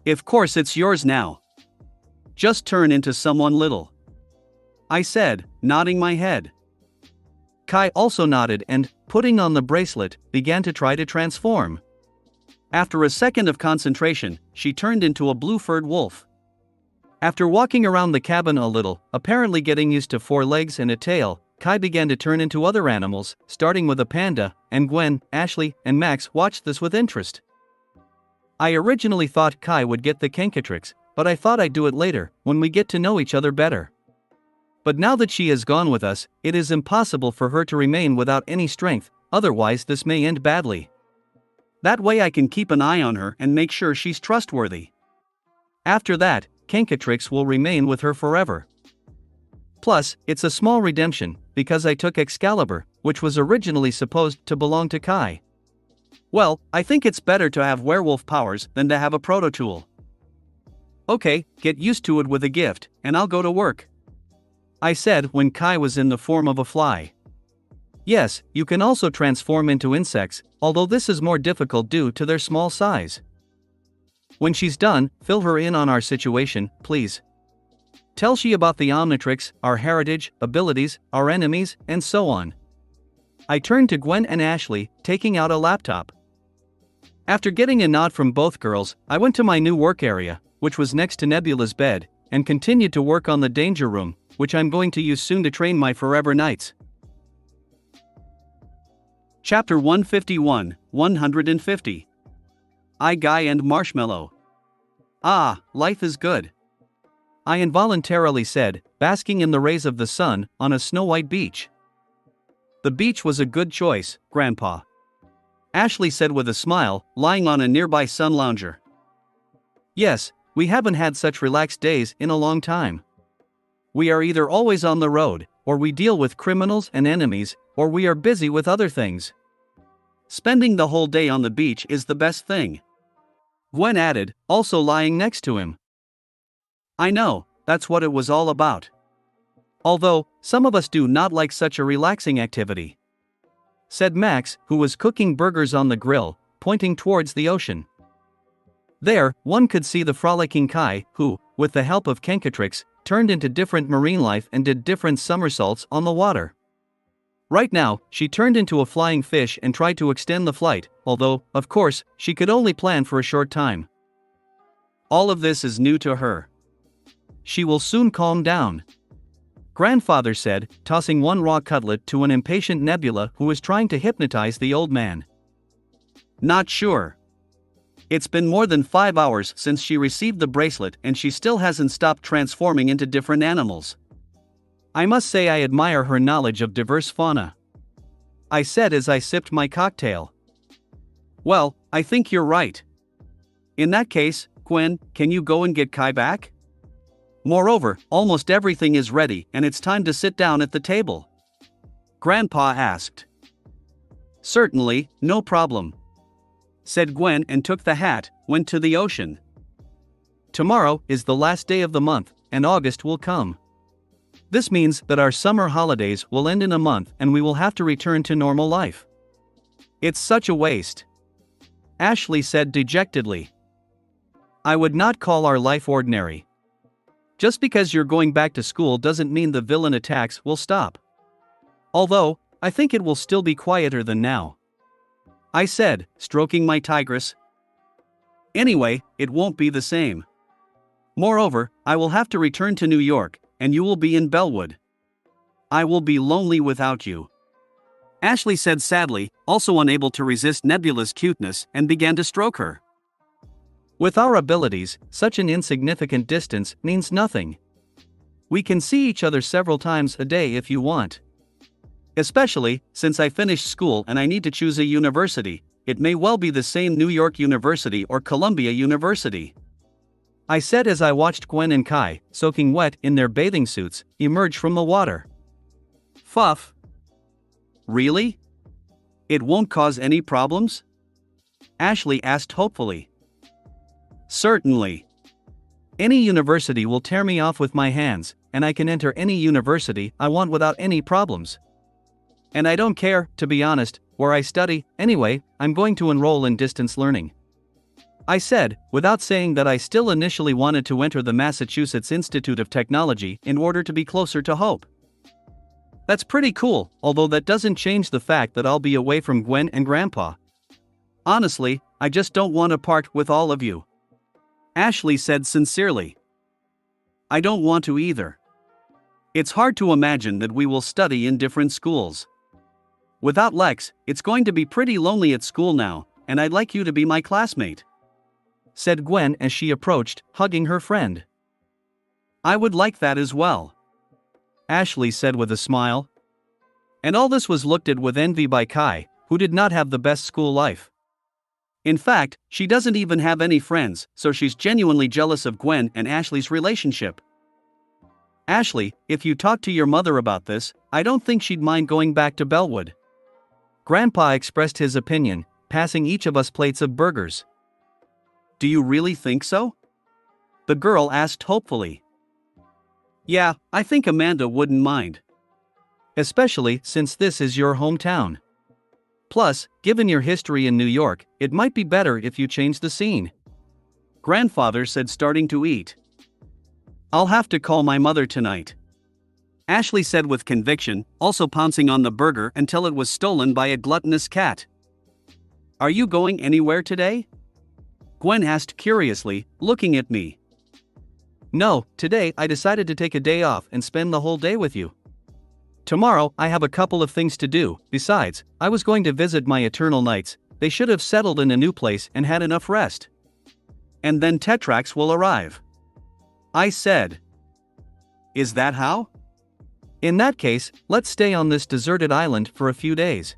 Of course it's yours now. Just turn into someone little. I said, nodding my head. Kai also nodded and, putting on the bracelet, began to try to transform. After a second of concentration, she turned into a blue-furred wolf. After walking around the cabin a little, apparently getting used to 4 legs and a tail, Kai began to turn into other animals, starting with a panda, and Gwen, Ashley, and Max watched this with interest. I originally thought Kai would get the Tetrax, but I thought I'd do it later, when we get to know each other better. But now that she has gone with us, it is impossible for her to remain without any strength, otherwise this may end badly. That way I can keep an eye on her and make sure she's trustworthy. After that, Kenkatrix will remain with her forever. Plus, it's a small redemption, because I took Excalibur, which was originally supposed to belong to Kai. Well, I think it's better to have werewolf powers than to have a proto-tool. Okay, get used to it with a gift, and I'll go to work, I said when Kai was in the form of a fly. Yes, you can also transform into insects, although this is more difficult due to their small size. When she's done, fill her in on our situation, please. Tell she about the Omnitrix, our heritage, abilities, our enemies, and so on. I turned to Gwen and Ashley, taking out a laptop. After getting a nod from both girls, I went to my new work area, which was next to Nebula's bed, and continued to work on the danger room, which I'm going to use soon to train my forever knights. Chapter 151, 150. I Guy and Marshmallow. Ah, life is good, I involuntarily said, basking in the rays of the sun, on a snow-white beach. The beach was a good choice, Grandpa, Ashley said with a smile, lying on a nearby sun lounger. Yes, we haven't had such relaxed days in a long time. We are either always on the road, or we deal with criminals and enemies, or we are busy with other things. Spending the whole day on the beach is the best thing, Gwen added, also lying next to him. I know, that's what it was all about. Although, some of us do not like such a relaxing activity, said Max, who was cooking burgers on the grill, pointing towards the ocean. There, one could see the frolicking Kai, who, with the help of Kenkatrix, turned into different marine life and did different somersaults on the water. Right now, she turned into a flying fish and tried to extend the flight, although, of course, she could only plan for a short time. All of this is new to her. She will soon calm down, Grandfather said, tossing one raw cutlet to an impatient Nebula who was trying to hypnotize the old man. Not sure. It's been more than 5 hours since she received the bracelet and she still hasn't stopped transforming into different animals. I must say I admire her knowledge of diverse fauna, I said as I sipped my cocktail. Well, I think you're right. In that case, Gwen, can you go and get Kai back? Moreover, almost everything is ready and it's time to sit down at the table, Grandpa asked. Certainly, no problem, said Gwen and took the hat, went to the ocean. Tomorrow is the last day of the month, and August will come. This means that our summer holidays will end in a month and we will have to return to normal life. It's such a waste, Ashley said dejectedly. I would not call our life ordinary. Just because you're going back to school doesn't mean the villain attacks will stop. Although, I think it will still be quieter than now, I said, stroking my tigress. Anyway, it won't be the same. Moreover, I will have to return to New York, and you will be in Bellwood. I will be lonely without you, Ashley said sadly, also unable to resist Nebula's cuteness, and began to stroke her. With our abilities, such an insignificant distance means nothing. We can see each other several times a day if you want. Especially, since I finished school and I need to choose a university, it may well be the same New York University or Columbia University, I said as I watched Gwen and Kai, soaking wet in their bathing suits, emerge from the water. Fuff. Really? It won't cause any problems? Ashley asked hopefully. Certainly. Any university will tear me off with my hands, and I can enter any university I want without any problems. And I don't care, to be honest, where I study. Anyway, I'm going to enroll in distance learning, I said, without saying that I still initially wanted to enter the Massachusetts Institute of Technology in order to be closer to Hope. That's pretty cool, although that doesn't change the fact that I'll be away from Gwen and Grandpa. Honestly, I just don't want to part with all of you, Ashley said sincerely. I don't want to either. It's hard to imagine that we will study in different schools. Without Lex, it's going to be pretty lonely at school now, and I'd like you to be my classmate, said Gwen as she approached, hugging her friend. I would like that as well, Ashley said with a smile. And all this was looked at with envy by Kai, who did not have the best school life. In fact, she doesn't even have any friends, so she's genuinely jealous of Gwen and Ashley's relationship. Ashley, if you talk to your mother about this, I don't think she'd mind going back to Bellwood. Grandpa expressed his opinion, passing each of us plates of burgers. Do you really think so? The girl asked hopefully. Yeah, I think Amanda wouldn't mind. Especially since this is your hometown. Plus, given your history in New York, it might be better if you change the scene. Grandfather said, starting to eat. I'll have to call my mother tonight. Ashley said with conviction, also pouncing on the burger until it was stolen by a gluttonous cat. Are you going anywhere today? Gwen asked curiously, looking at me. No, today I decided to take a day off and spend the whole day with you. Tomorrow I have a couple of things to do. Besides, I was going to visit my Eternal Knights. They should have settled in a new place and had enough rest. And then Tetrax will arrive. I said. Is that how? In that case, let's stay on this deserted island for a few days.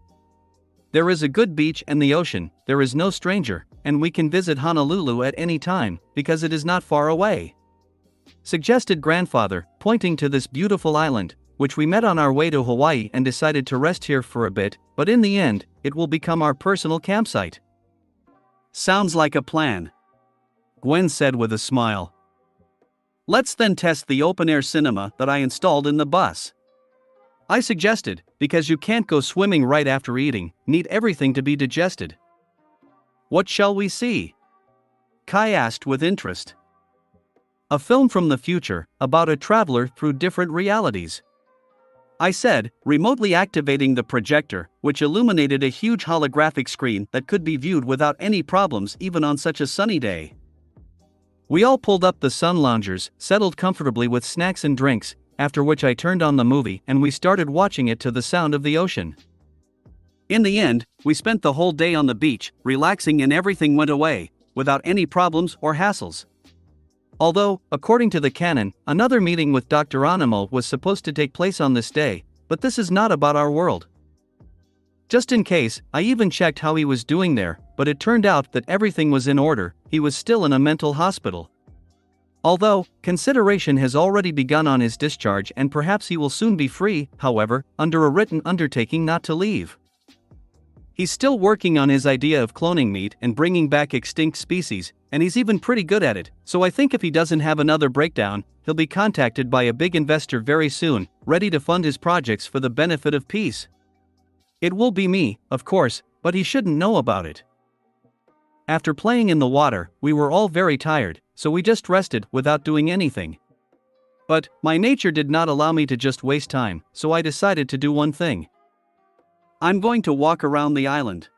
There is a good beach and the ocean, there is no stranger, and we can visit Honolulu at any time, because it is not far away. Suggested Grandfather, pointing to this beautiful island, which we met on our way to Hawaii and decided to rest here for a bit, but in the end, it will become our personal campsite. Sounds like a plan. Gwen said with a smile. Let's then test the open-air cinema that I installed in the bus. I suggested, because you can't go swimming right after eating, need everything to be digested. What shall we see? Kai asked with interest. A film from the future, about a traveler through different realities. I said, remotely activating the projector, which illuminated a huge holographic screen that could be viewed without any problems even on such a sunny day. We all pulled up the sun loungers, settled comfortably with snacks and drinks, after which I turned on the movie and we started watching it to the sound of the ocean. In the end, we spent the whole day on the beach, relaxing, and everything went away, without any problems or hassles. Although, according to the canon, another meeting with Dr. Animo was supposed to take place on this day, but this is not about our world. Just in case, I even checked how he was doing there, but it turned out that everything was in order. He was still in a mental hospital. Although, consideration has already begun on his discharge and perhaps he will soon be free, however, under a written undertaking not to leave. He's still working on his idea of cloning meat and bringing back extinct species, and he's even pretty good at it, so I think if he doesn't have another breakdown, he'll be contacted by a big investor very soon, ready to fund his projects for the benefit of peace. It will be me, of course, but he shouldn't know about it. After playing in the water, we were all very tired, so we just rested without doing anything. But my nature did not allow me to just waste time, so I decided to do one thing. I'm going to walk around the island,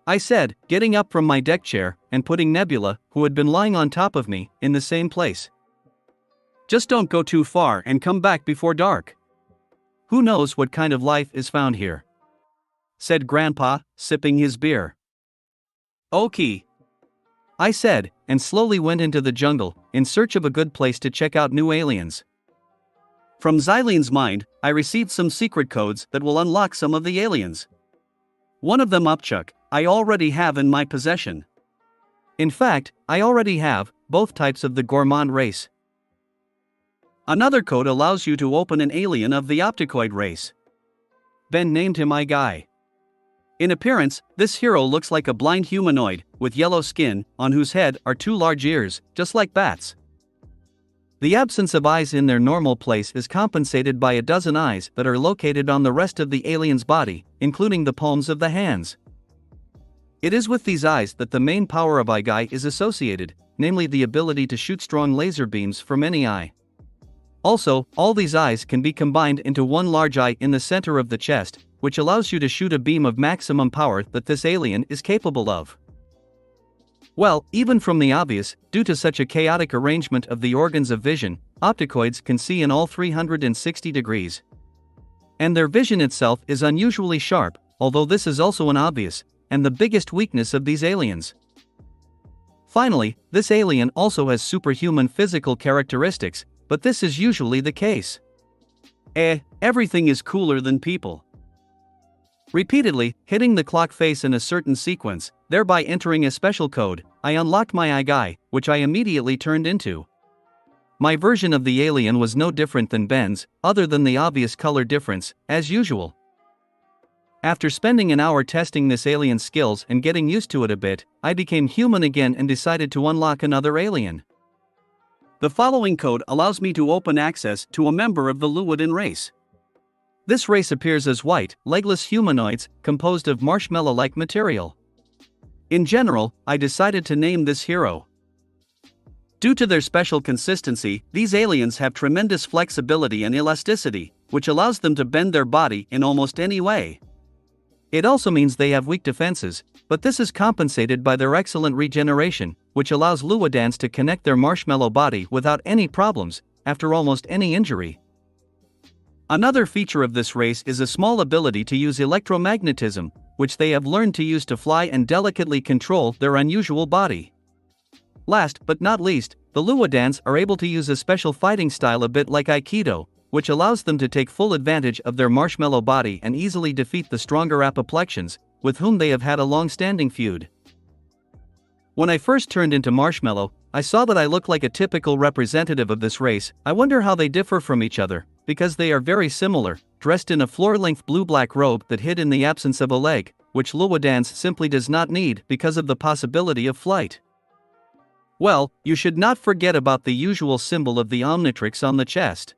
I said, getting up from my deck chair and putting Nebula, who had been lying on top of me, in the same place. Just don't go too far and come back before dark. Who knows what kind of life is found here? Said Grandpa, sipping his beer. Okay, I said, and slowly went into the jungle, in search of a good place to check out new aliens. From Xylene's mind, I received some secret codes that will unlock some of the aliens. One of them, Upchuck, I already have in my possession. In fact, I already have both types of the Gourmand race. Another code allows you to open an alien of the Opticoid race. Ben named him I Guy. In appearance, this hero looks like a blind humanoid, with yellow skin, on whose head are two large ears, just like bats. The absence of eyes in their normal place is compensated by a dozen eyes that are located on the rest of the alien's body, including the palms of the hands. It is with these eyes that the main power of Igai is associated, namely the ability to shoot strong laser beams from any eye. Also, all these eyes can be combined into one large eye in the center of the chest, which allows you to shoot a beam of maximum power that this alien is capable of. Well, even from the obvious, due to such a chaotic arrangement of the organs of vision, opticoids can see in all 360 degrees. And their vision itself is unusually sharp, although this is also an obvious, and the biggest weakness of these aliens. Finally, this alien also has superhuman physical characteristics, but this is usually the case. Everything is cooler than people. Repeatedly, hitting the clock face in a certain sequence, thereby entering a special code, I unlocked my Igai, which I immediately turned into. My version of the alien was no different than Ben's, other than the obvious color difference, as usual. After spending an hour testing this alien's skills and getting used to it a bit, I became human again and decided to unlock another alien. The following code allows me to open access to a member of the Luodan race. This race appears as white, legless humanoids, composed of marshmallow-like material. In general, I decided to name this hero. Due to their special consistency, these aliens have tremendous flexibility and elasticity, which allows them to bend their body in almost any way. It also means they have weak defenses, but this is compensated by their excellent regeneration, which allows Luodans to connect their marshmallow body without any problems, after almost any injury. Another feature of this race is a small ability to use electromagnetism, which they have learned to use to fly and delicately control their unusual body. Last but not least, the Luodans are able to use a special fighting style a bit like Aikido, which allows them to take full advantage of their marshmallow body and easily defeat the stronger apoplections, with whom they have had a long-standing feud. When I first turned into Marshmallow, I saw that I looked like a typical representative of this race. I wonder how they differ from each other, because they are very similar, dressed in a floor-length blue-black robe that hid in the absence of a leg, which Luodans simply does not need because of the possibility of flight. Well, you should not forget about the usual symbol of the Omnitrix on the chest.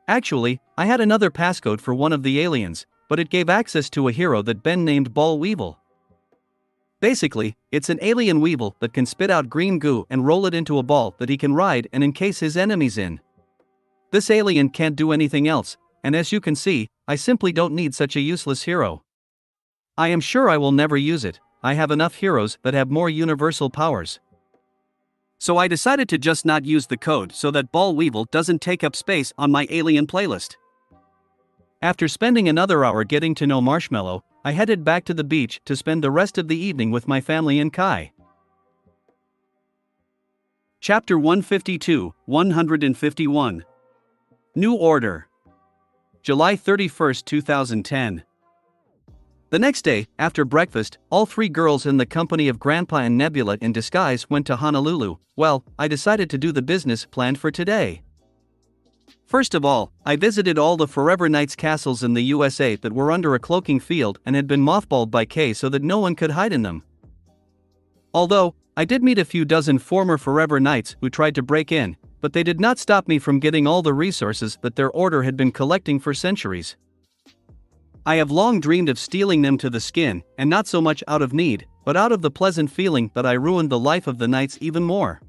Actually, I had another passcode for one of the aliens, but it gave access to a hero that Ben named Ball Weevil. Basically, it's an alien weevil that can spit out green goo and roll it into a ball that he can ride and encase his enemies in. This alien can't do anything else, and as you can see, I simply don't need such a useless hero. I am sure I will never use it. I have enough heroes that have more universal powers. So I decided to just not use the code so that Ball Weevil doesn't take up space on my alien playlist. After spending another hour getting to know Marshmallow, I headed back to the beach to spend the rest of the evening with my family in Kai. Chapter 152, 151. New Order. July 31, 2010. The next day, after breakfast, all three girls in the company of Grandpa and Nebula in disguise went to Honolulu. Well, I decided to do the business planned for today. First of all, I visited all the Forever Knights castles in the USA that were under a cloaking field and had been mothballed by K so that no one could hide in them. Although, I did meet a few dozen former Forever Knights who tried to break in, but they did not stop me from getting all the resources that their order had been collecting for centuries. I have long dreamed of stealing them to the skin, and not so much out of need, but out of the pleasant feeling that I ruined the life of the Knights even more.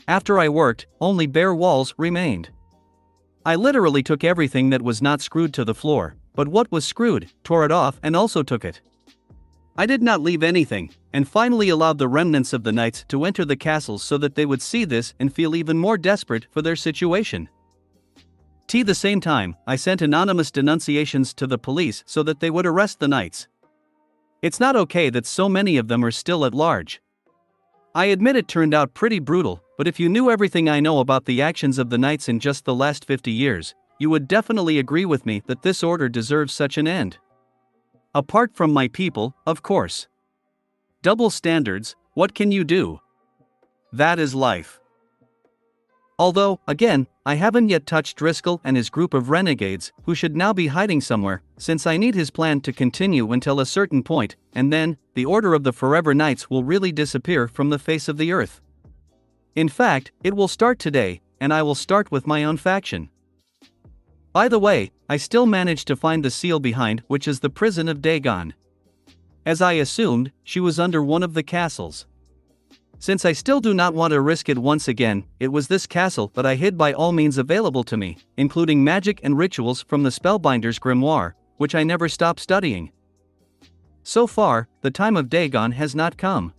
After I worked, only bare walls remained. I literally took everything that was not screwed to the floor, but what was screwed, tore it off and also took it. I did not leave anything, and finally allowed the remnants of the Knights to enter the castles so that they would see this and feel even more desperate for their situation. At the same time, I sent anonymous denunciations to the police so that they would arrest the Knights. It's not okay that so many of them are still at large. I admit it turned out pretty brutal, but if you knew everything I know about the actions of the Knights in just the last 50 years, you would definitely agree with me that this order deserves such an end. Apart from my people, of course. Double standards, what can you do? That is life. Although, again, I haven't yet touched Driscoll and his group of renegades, who should now be hiding somewhere, since I need his plan to continue until a certain point, and then, the Order of the Forever Knights will really disappear from the face of the earth. In fact, it will start today, and I will start with my own faction. By the way, I still managed to find the seal behind which is the prison of Dagon. As I assumed, she was under one of the castles. Since I still do not want to risk it once again, it was this castle that I hid by all means available to me, including magic and rituals from the Spellbinder's grimoire, which I never stopped studying. So far, the time of Dagon has not come.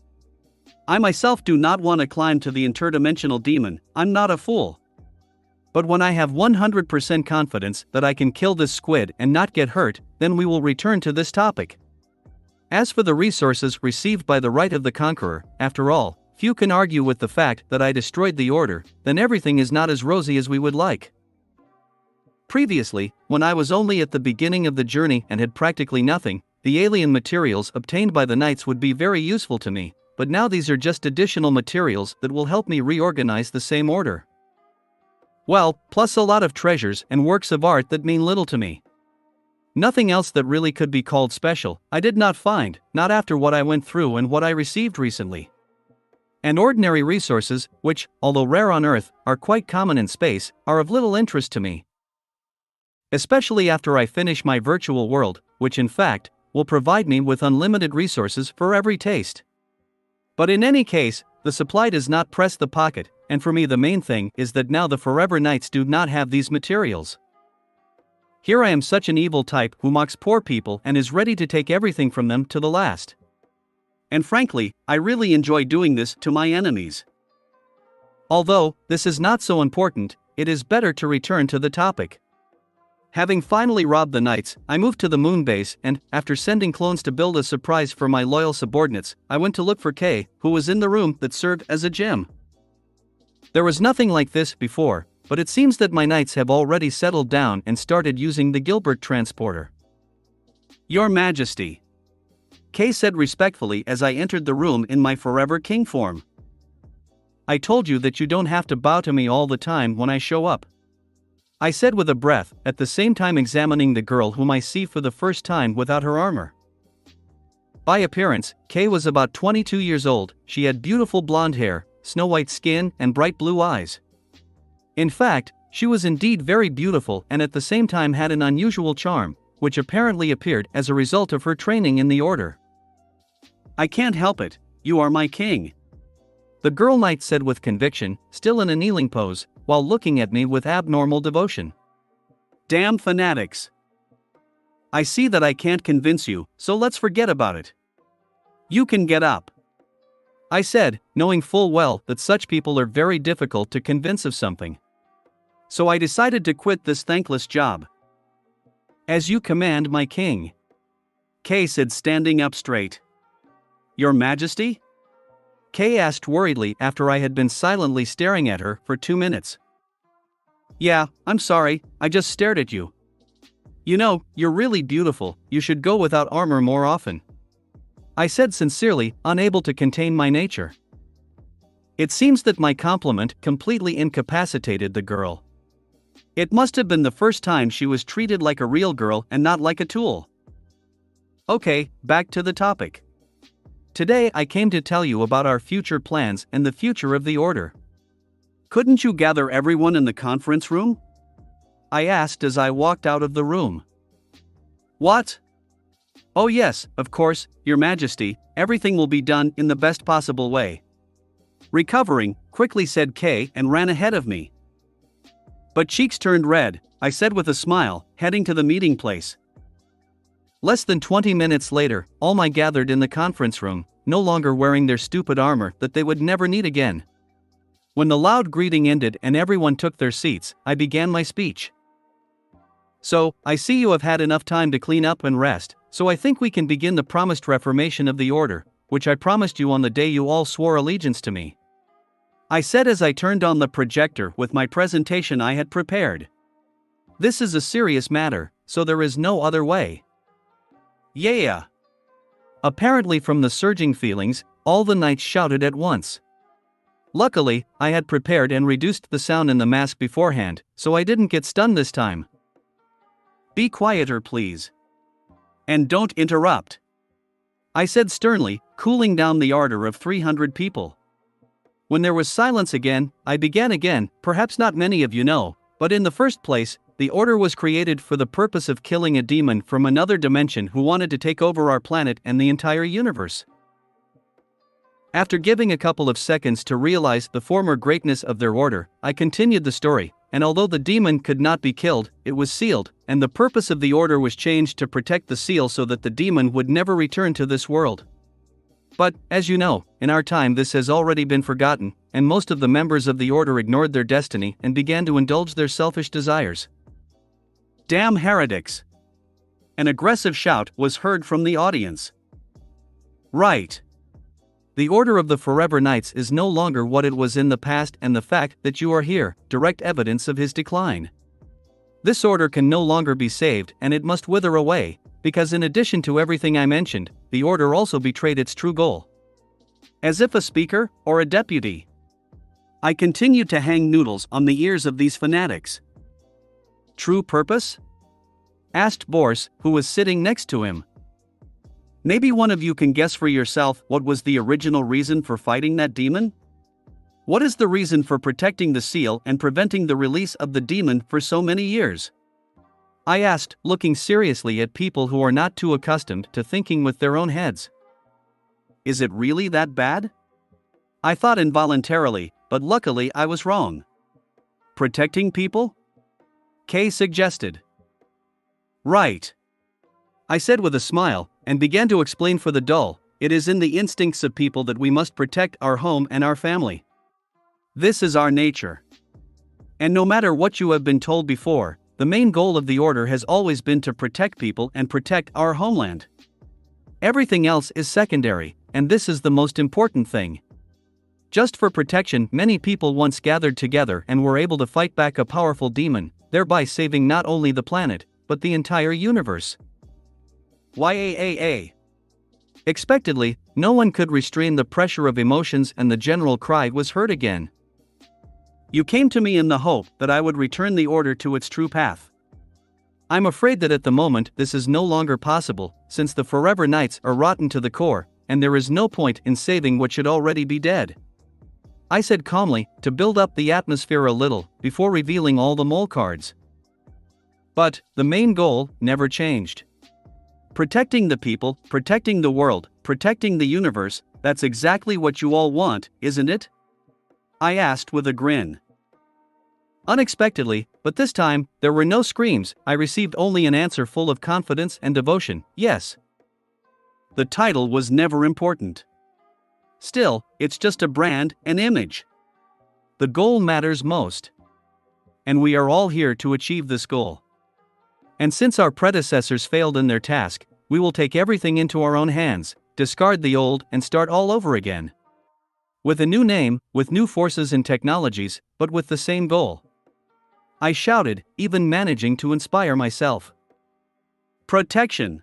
I myself do not want to climb to the interdimensional demon, I'm not a fool. But when I have 100% confidence that I can kill this squid and not get hurt, then we will return to this topic. As for the resources received by the right of the Conqueror, after all, few can argue with the fact that I destroyed the Order, then everything is not as rosy as we would like. Previously, when I was only at the beginning of the journey and had practically nothing, the alien materials obtained by the Knights would be very useful to me, but now these are just additional materials that will help me reorganize the same order. Well, plus a lot of treasures and works of art that mean little to me. Nothing else that really could be called special, I did not find, not after what I went through and what I received recently. And ordinary resources, which, although rare on Earth, are quite common in space, are of little interest to me. Especially after I finish my virtual world, which in fact, will provide me with unlimited resources for every taste. But in any case, the supply does not press the pocket, and for me the main thing is that now the Forever Knights do not have these materials. Here I am, such an evil type who mocks poor people and is ready to take everything from them to the last. And frankly, I really enjoy doing this to my enemies. Although, this is not so important, it is better to return to the topic. Having finally robbed the Knights, I moved to the moon base and, after sending clones to build a surprise for my loyal subordinates, I went to look for Kay, who was in the room that served as a gym. There was nothing like this before, but it seems that my Knights have already settled down and started using the Gilbert transporter. Your Majesty, Kay said respectfully as I entered the room in my Forever King form. I told you that you don't have to bow to me all the time when I show up, I said with a breath, at the same time examining the girl whom I see for the first time without her armor. By appearance, Kay was about 22 years old. She had beautiful blonde hair, snow-white skin, and bright blue eyes. In fact, she was indeed very beautiful and at the same time had an unusual charm, which apparently appeared as a result of her training in the order. I can't help it, you are my king, the girl knight said with conviction, still in a kneeling pose, while looking at me with abnormal devotion. Damn fanatics. I see that I can't convince you, so let's forget about it. You can get up, I said, knowing full well that such people are very difficult to convince of something. So I decided to quit this thankless job. As you command, my king, Kay said, standing up straight. Your Majesty? Kay asked worriedly after I had been silently staring at her for 2 minutes. Yeah, I'm sorry, I just stared at you. You know, you're really beautiful, you should go without armor more often, I said sincerely, unable to contain my nature. It seems that my compliment completely incapacitated the girl. It must have been the first time she was treated like a real girl and not like a tool. Okay, back to the topic. Today I came to tell you about our future plans and the future of the Order. Couldn't you gather everyone in the conference room? I asked as I walked out of the room. What? Oh yes, of course, Your Majesty, everything will be done in the best possible way. Recovering, quickly said Kay and ran ahead of me. But cheeks turned red, I said with a smile, heading to the meeting place. Less than 20 minutes later, all my gathered in the conference room, no longer wearing their stupid armor that they would never need again. When the loud greeting ended and everyone took their seats, I began my speech. So, I see you have had enough time to clean up and rest, so I think we can begin the promised reformation of the Order, which I promised you on the day you all swore allegiance to me, I said as I turned on the projector with my presentation I had prepared. This is a serious matter, so there is no other way. Yeah! Apparently from the surging feelings, all the knights shouted at once. Luckily, I had prepared and reduced the sound in the mask beforehand, so I didn't get stunned this time. Be quieter, please. And don't interrupt, I said sternly, cooling down the ardor of 300 people. When there was silence again, I began again. Perhaps not many of you know, but in the first place, the Order was created for the purpose of killing a demon from another dimension who wanted to take over our planet and the entire universe. After giving a couple of seconds to realize the former greatness of their order, I continued the story, and although the demon could not be killed, it was sealed, and the purpose of the Order was changed to protect the seal so that the demon would never return to this world. But, as you know, in our time this has already been forgotten, and most of the members of the Order ignored their destiny and began to indulge their selfish desires. Damn heretics! An aggressive shout was heard from the audience. Right. The Order of the Forever Knights is no longer what it was in the past, and the fact that you are here, direct evidence of his decline. This order can no longer be saved and it must wither away, because in addition to everything I mentioned, the order also betrayed its true goal. As if a speaker, or a deputy, I continued to hang noodles on the ears of these fanatics. True purpose? Asked Bors, who was sitting next to him. Maybe one of you can guess for yourself what was the original reason for fighting that demon? What is the reason for protecting the seal and preventing the release of the demon for so many years? I asked, looking seriously at people who are not too accustomed to thinking with their own heads. Is it really that bad? I thought involuntarily, but luckily I was wrong. Protecting people? Kay suggested. Right. I said with a smile, and began to explain for the dull, it is in the instincts of people that we must protect our home and our family. This is our nature. And no matter what you have been told before, the main goal of the order has always been to protect people and protect our homeland. Everything else is secondary, and this is the most important thing. Just for protection, many people once gathered together and were able to fight back a powerful demon, thereby saving not only the planet, but the entire universe. Yaaa. Expectedly, no one could restrain the pressure of emotions and the general cry was heard again. You came to me in the hope that I would return the order to its true path. I'm afraid that at the moment this is no longer possible, since the Forever Knights are rotten to the core, and there is no point in saving what should already be dead. I said calmly, to build up the atmosphere a little, before revealing all the mole cards. But, the main goal never changed. Protecting the people, protecting the world, protecting the universe, that's exactly what you all want, isn't it? I asked with a grin. Unexpectedly, but this time, there were no screams, I received only an answer full of confidence and devotion, yes. The title was never important. Still, it's just a brand, an image. The goal matters most. And we are all here to achieve this goal. And since our predecessors failed in their task, we will take everything into our own hands, discard the old and start all over again. With a new name, with new forces and technologies, but with the same goal. I shouted, even managing to inspire myself. Protection!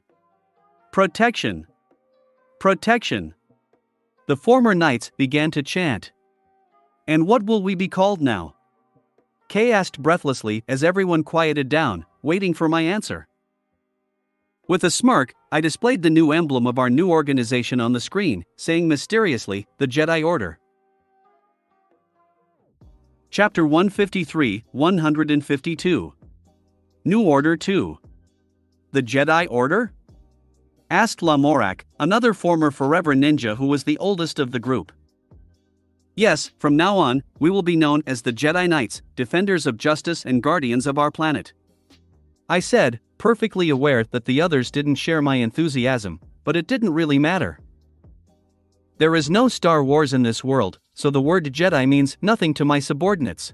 Protection! Protection! The former knights began to chant. And what will we be called now? Kay asked breathlessly as everyone quieted down, waiting for my answer. With a smirk, I displayed the new emblem of our new organization on the screen, saying mysteriously, the Jedi Order. Chapter 153, 152. New Order 2. The Jedi Order? Asked Lamorak, another former Forever Ninja who was the oldest of the group. Yes, from now on, we will be known as the Jedi Knights, defenders of justice and guardians of our planet. I said, perfectly aware that the others didn't share my enthusiasm, but it didn't really matter. There is no Star Wars in this world, so the word Jedi means nothing to my subordinates.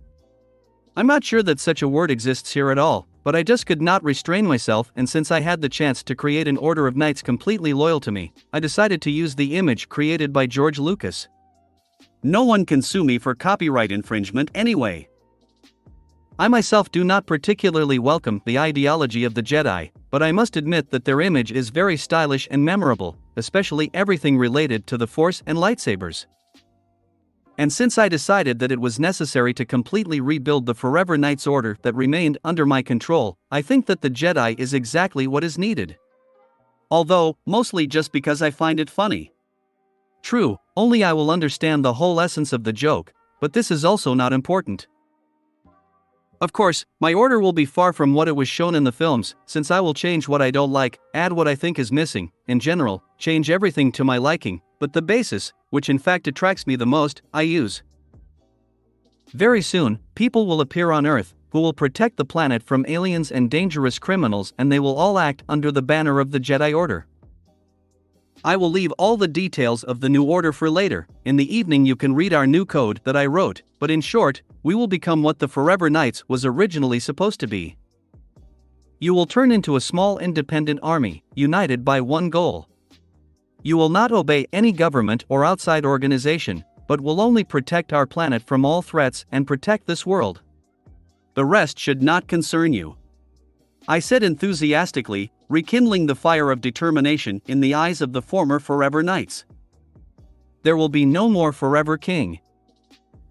I'm not sure that such a word exists here at all, but I just could not restrain myself, and since I had the chance to create an order of knights completely loyal to me, I decided to use the image created by George Lucas. No one can sue me for copyright infringement anyway. I myself do not particularly welcome the ideology of the Jedi, but I must admit that their image is very stylish and memorable, especially everything related to the Force and lightsabers. And since I decided that it was necessary to completely rebuild the Forever Knights Order that remained under my control, I think that the Jedi is exactly what is needed. Although, mostly just because I find it funny. True, only I will understand the whole essence of the joke, but this is also not important. Of course, my order will be far from what it was shown in the films, since I will change what I don't like, add what I think is missing, in general, change everything to my liking, but the basis, which in fact attracts me the most, I use. Very soon, people will appear on Earth, who will protect the planet from aliens and dangerous criminals, and they will all act under the banner of the Jedi Order. I will leave all the details of the new order for later. In the evening you can read our new code that I wrote, but in short, we will become what the Forever Knights was originally supposed to be. You will turn into a small independent army, united by one goal. You will not obey any government or outside organization, but will only protect our planet from all threats and protect this world. The rest should not concern you. I said enthusiastically, rekindling the fire of determination in the eyes of the former Forever Knights. There will be no more Forever King.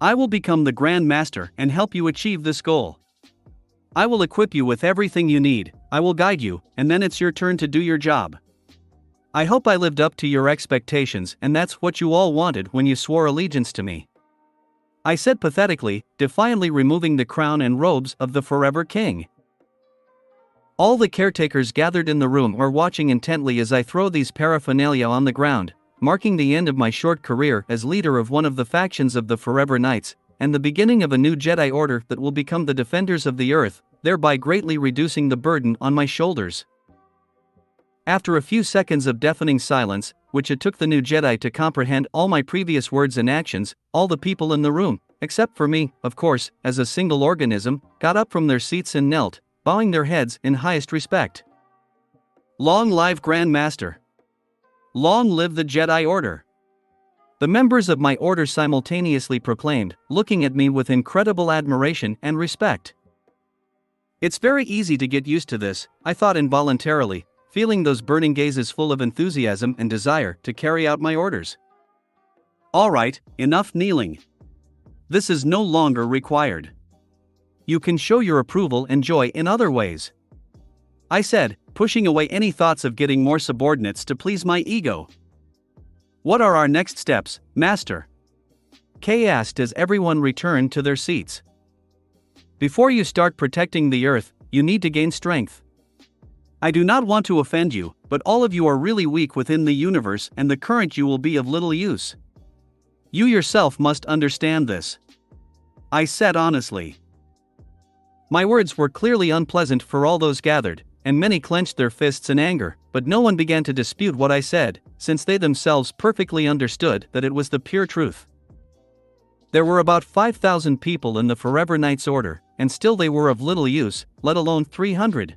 I will become the Grand Master and help you achieve this goal. I will equip you with everything you need, I will guide you, and then it's your turn to do your job. I hope I lived up to your expectations, and that's what you all wanted when you swore allegiance to me. I said pathetically, defiantly removing the crown and robes of the Forever King. All the caretakers gathered in the room were watching intently as I throw these paraphernalia on the ground, marking the end of my short career as leader of one of the factions of the Forever Knights, and the beginning of a new Jedi Order that will become the defenders of the Earth, thereby greatly reducing the burden on my shoulders. After a few seconds of deafening silence, which it took the new Jedi to comprehend all my previous words and actions, all the people in the room, except for me, of course, as a single organism, got up from their seats and knelt, bowing their heads in highest respect. Long live Grand Master! Long live the Jedi Order! The members of my order simultaneously proclaimed, looking at me with incredible admiration and respect. It's very easy to get used to this, I thought involuntarily, feeling those burning gazes full of enthusiasm and desire to carry out my orders. Alright, enough kneeling. This is no longer required. You can show your approval and joy in other ways. I said, pushing away any thoughts of getting more subordinates to please my ego. What are our next steps, Master? Kay asked as everyone returned to their seats. Before you start protecting the Earth, you need to gain strength. I do not want to offend you, but all of you are really weak within the universe and the current you will be of little use. You yourself must understand this. I said honestly. My words were clearly unpleasant for all those gathered, and many clenched their fists in anger, but no one began to dispute what I said, since they themselves perfectly understood that it was the pure truth. There were about 5,000 people in the Forever Knights Order, and still they were of little use, let alone 300.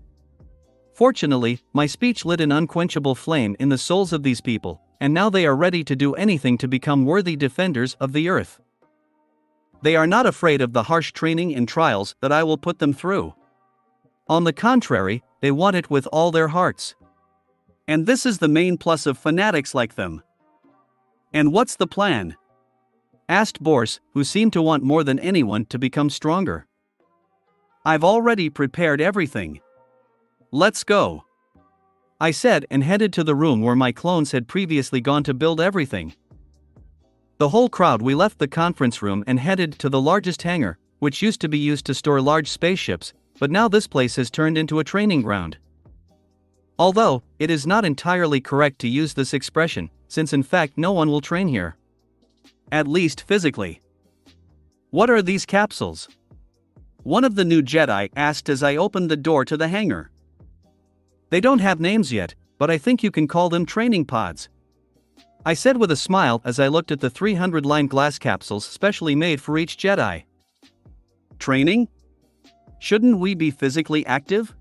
Fortunately, my speech lit an unquenchable flame in the souls of these people, and now they are ready to do anything to become worthy defenders of the Earth. They are not afraid of the harsh training and trials that I will put them through. On the contrary, they want it with all their hearts. And this is the main plus of fanatics like them. And what's the plan? Asked Bors, who seemed to want more than anyone to become stronger. I've already prepared everything. Let's go. I said and headed to the room where my clones had previously gone to build everything. The whole crowd we left the conference room and headed to the largest hangar, which used to be used to store large spaceships, but now this place has turned into a training ground. Although, it is not entirely correct to use this expression, since in fact no one will train here. At least physically. What are these capsules? One of the new Jedi asked as I opened the door to the hangar. They don't have names yet, but I think you can call them training pods. I said with a smile as I looked at the 300-line glass capsules specially made for each Jedi. Training? Shouldn't we be physically active?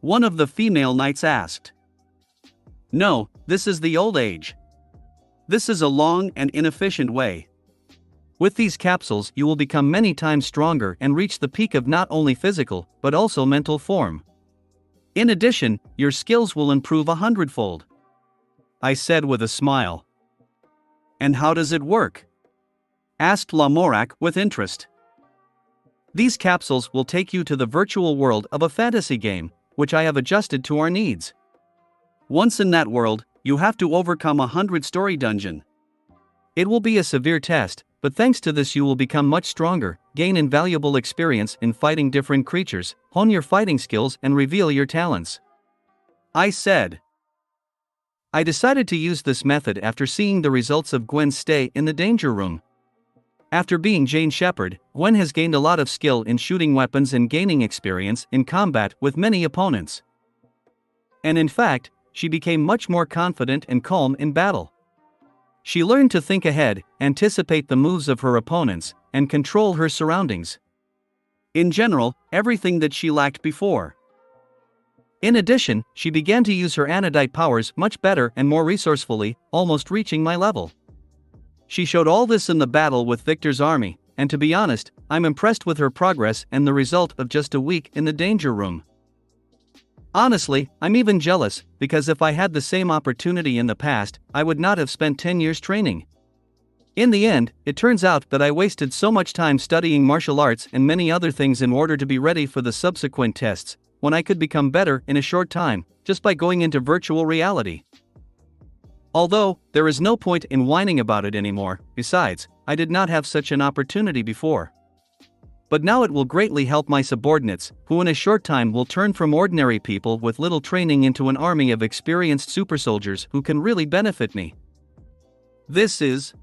One of the female knights asked. No, this is the old age. This is a long and inefficient way. With these capsules you will become many times stronger and reach the peak of not only physical, but also mental form. In addition, your skills will improve 100-fold. I said with a smile. And how does it work? Asked Lamorak with interest. These capsules will take you to the virtual world of a fantasy game, which I have adjusted to our needs. Once in that world, you have to overcome a 100-story dungeon. It will be a severe test, but thanks to this you will become much stronger, gain invaluable experience in fighting different creatures, hone your fighting skills and reveal your talents. I said. I decided to use this method after seeing the results of Gwen's stay in the danger room. After being Jane Shepard, Gwen has gained a lot of skill in shooting weapons and gaining experience in combat with many opponents. And in fact, she became much more confident and calm in battle. She learned to think ahead, anticipate the moves of her opponents, and control her surroundings. In general, everything that she lacked before. In addition, she began to use her anodite powers much better and more resourcefully, almost reaching my level. She showed all this in the battle with Victor's army, and to be honest, I'm impressed with her progress and the result of just a week in the danger room. Honestly, I'm even jealous, because if I had the same opportunity in the past, I would not have spent 10 years training. In the end, it turns out that I wasted so much time studying martial arts and many other things in order to be ready for the subsequent tests, when I could become better in a short time, just by going into virtual reality. Although, there is no point in whining about it anymore. Besides, I did not have such an opportunity before. But now it will greatly help my subordinates, who in a short time will turn from ordinary people with little training into an army of experienced super soldiers who can really benefit me. This is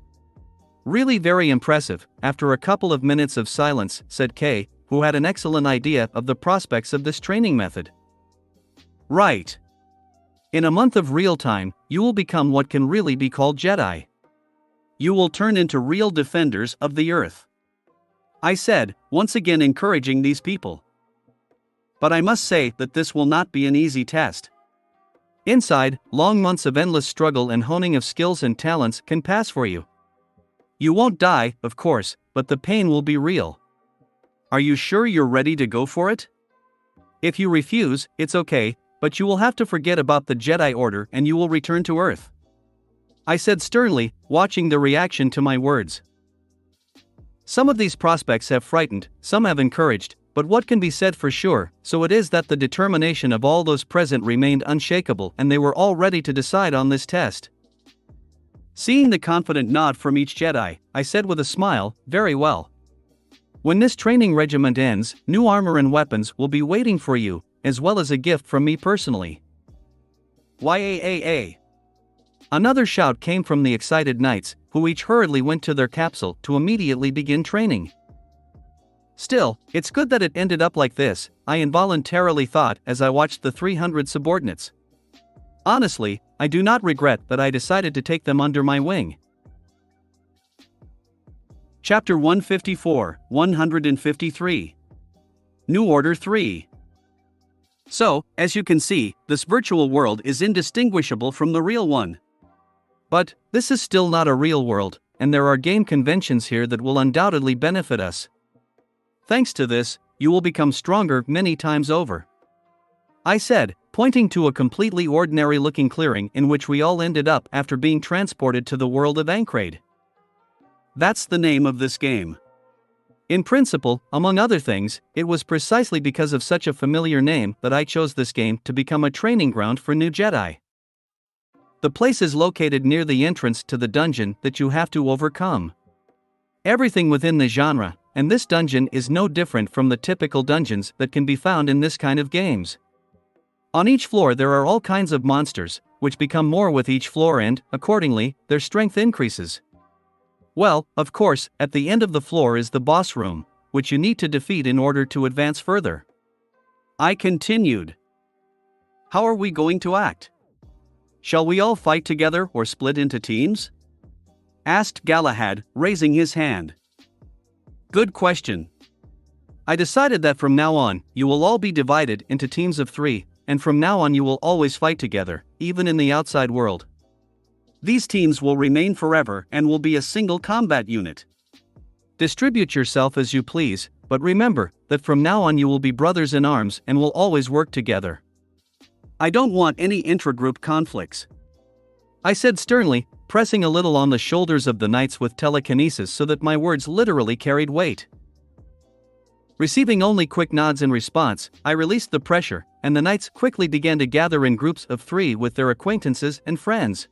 really very impressive. After a couple of minutes of silence, said Kay, who had an excellent idea of the prospects of this training method. Right. In a month of real time, you will become what can really be called Jedi. You will turn into real defenders of the Earth, I said, once again encouraging these people. But I must say that this will not be an easy test. Inside, long months of endless struggle and honing of skills and talents can pass for you. You won't die, of course, but the pain will be real. Are you sure you're ready to go for it? If you refuse, it's okay, but you will have to forget about the Jedi Order and you will return to Earth, I said sternly, watching the reaction to my words. Some of these prospects have frightened, some have encouraged, but what can be said for sure, so it is that the determination of all those present remained unshakable and they were all ready to decide on this test. Seeing the confident nod from each Jedi, I said with a smile, very well. When this training regiment ends, new armor and weapons will be waiting for you, as well as a gift from me personally. Yaaa. Another shout came from the excited knights, who each hurriedly went to their capsule to immediately begin training. Still, it's good that it ended up like this, I involuntarily thought as I watched the 300 subordinates. Honestly, I do not regret that I decided to take them under my wing. Chapter 154, 153. New Order 3. So, as you can see, this virtual world is indistinguishable from the real one. But, this is still not a real world, and there are game conventions here that will undoubtedly benefit us. Thanks to this, you will become stronger many times over, I said, pointing to a completely ordinary-looking clearing in which we all ended up after being transported to the world of Ancrade. That's the name of this game. In principle, among other things, it was precisely because of such a familiar name that I chose this game to become a training ground for new Jedi. The place is located near the entrance to the dungeon that you have to overcome. Everything within the genre, and this dungeon is no different from the typical dungeons that can be found in this kind of games. On each floor there are all kinds of monsters, which become more with each floor and, accordingly, their strength increases. Well, of course, at the end of the floor is the boss room, which you need to defeat in order to advance further. I continued. How are we going to act? Shall we all fight together or split into teams? Asked Galahad, raising his hand. Good question. I decided that from now on, you will all be divided into teams of 3, and from now on you will always fight together, even in the outside world. These teams will remain forever and will be a single combat unit. Distribute yourself as you please, but remember that from now on you will be brothers in arms and will always work together. I don't want any intra-group conflicts, I said sternly, pressing a little on the shoulders of the knights with telekinesis so that my words literally carried weight. Receiving only quick nods in response, I released the pressure, and the knights quickly began to gather in groups of 3 with their acquaintances and friends.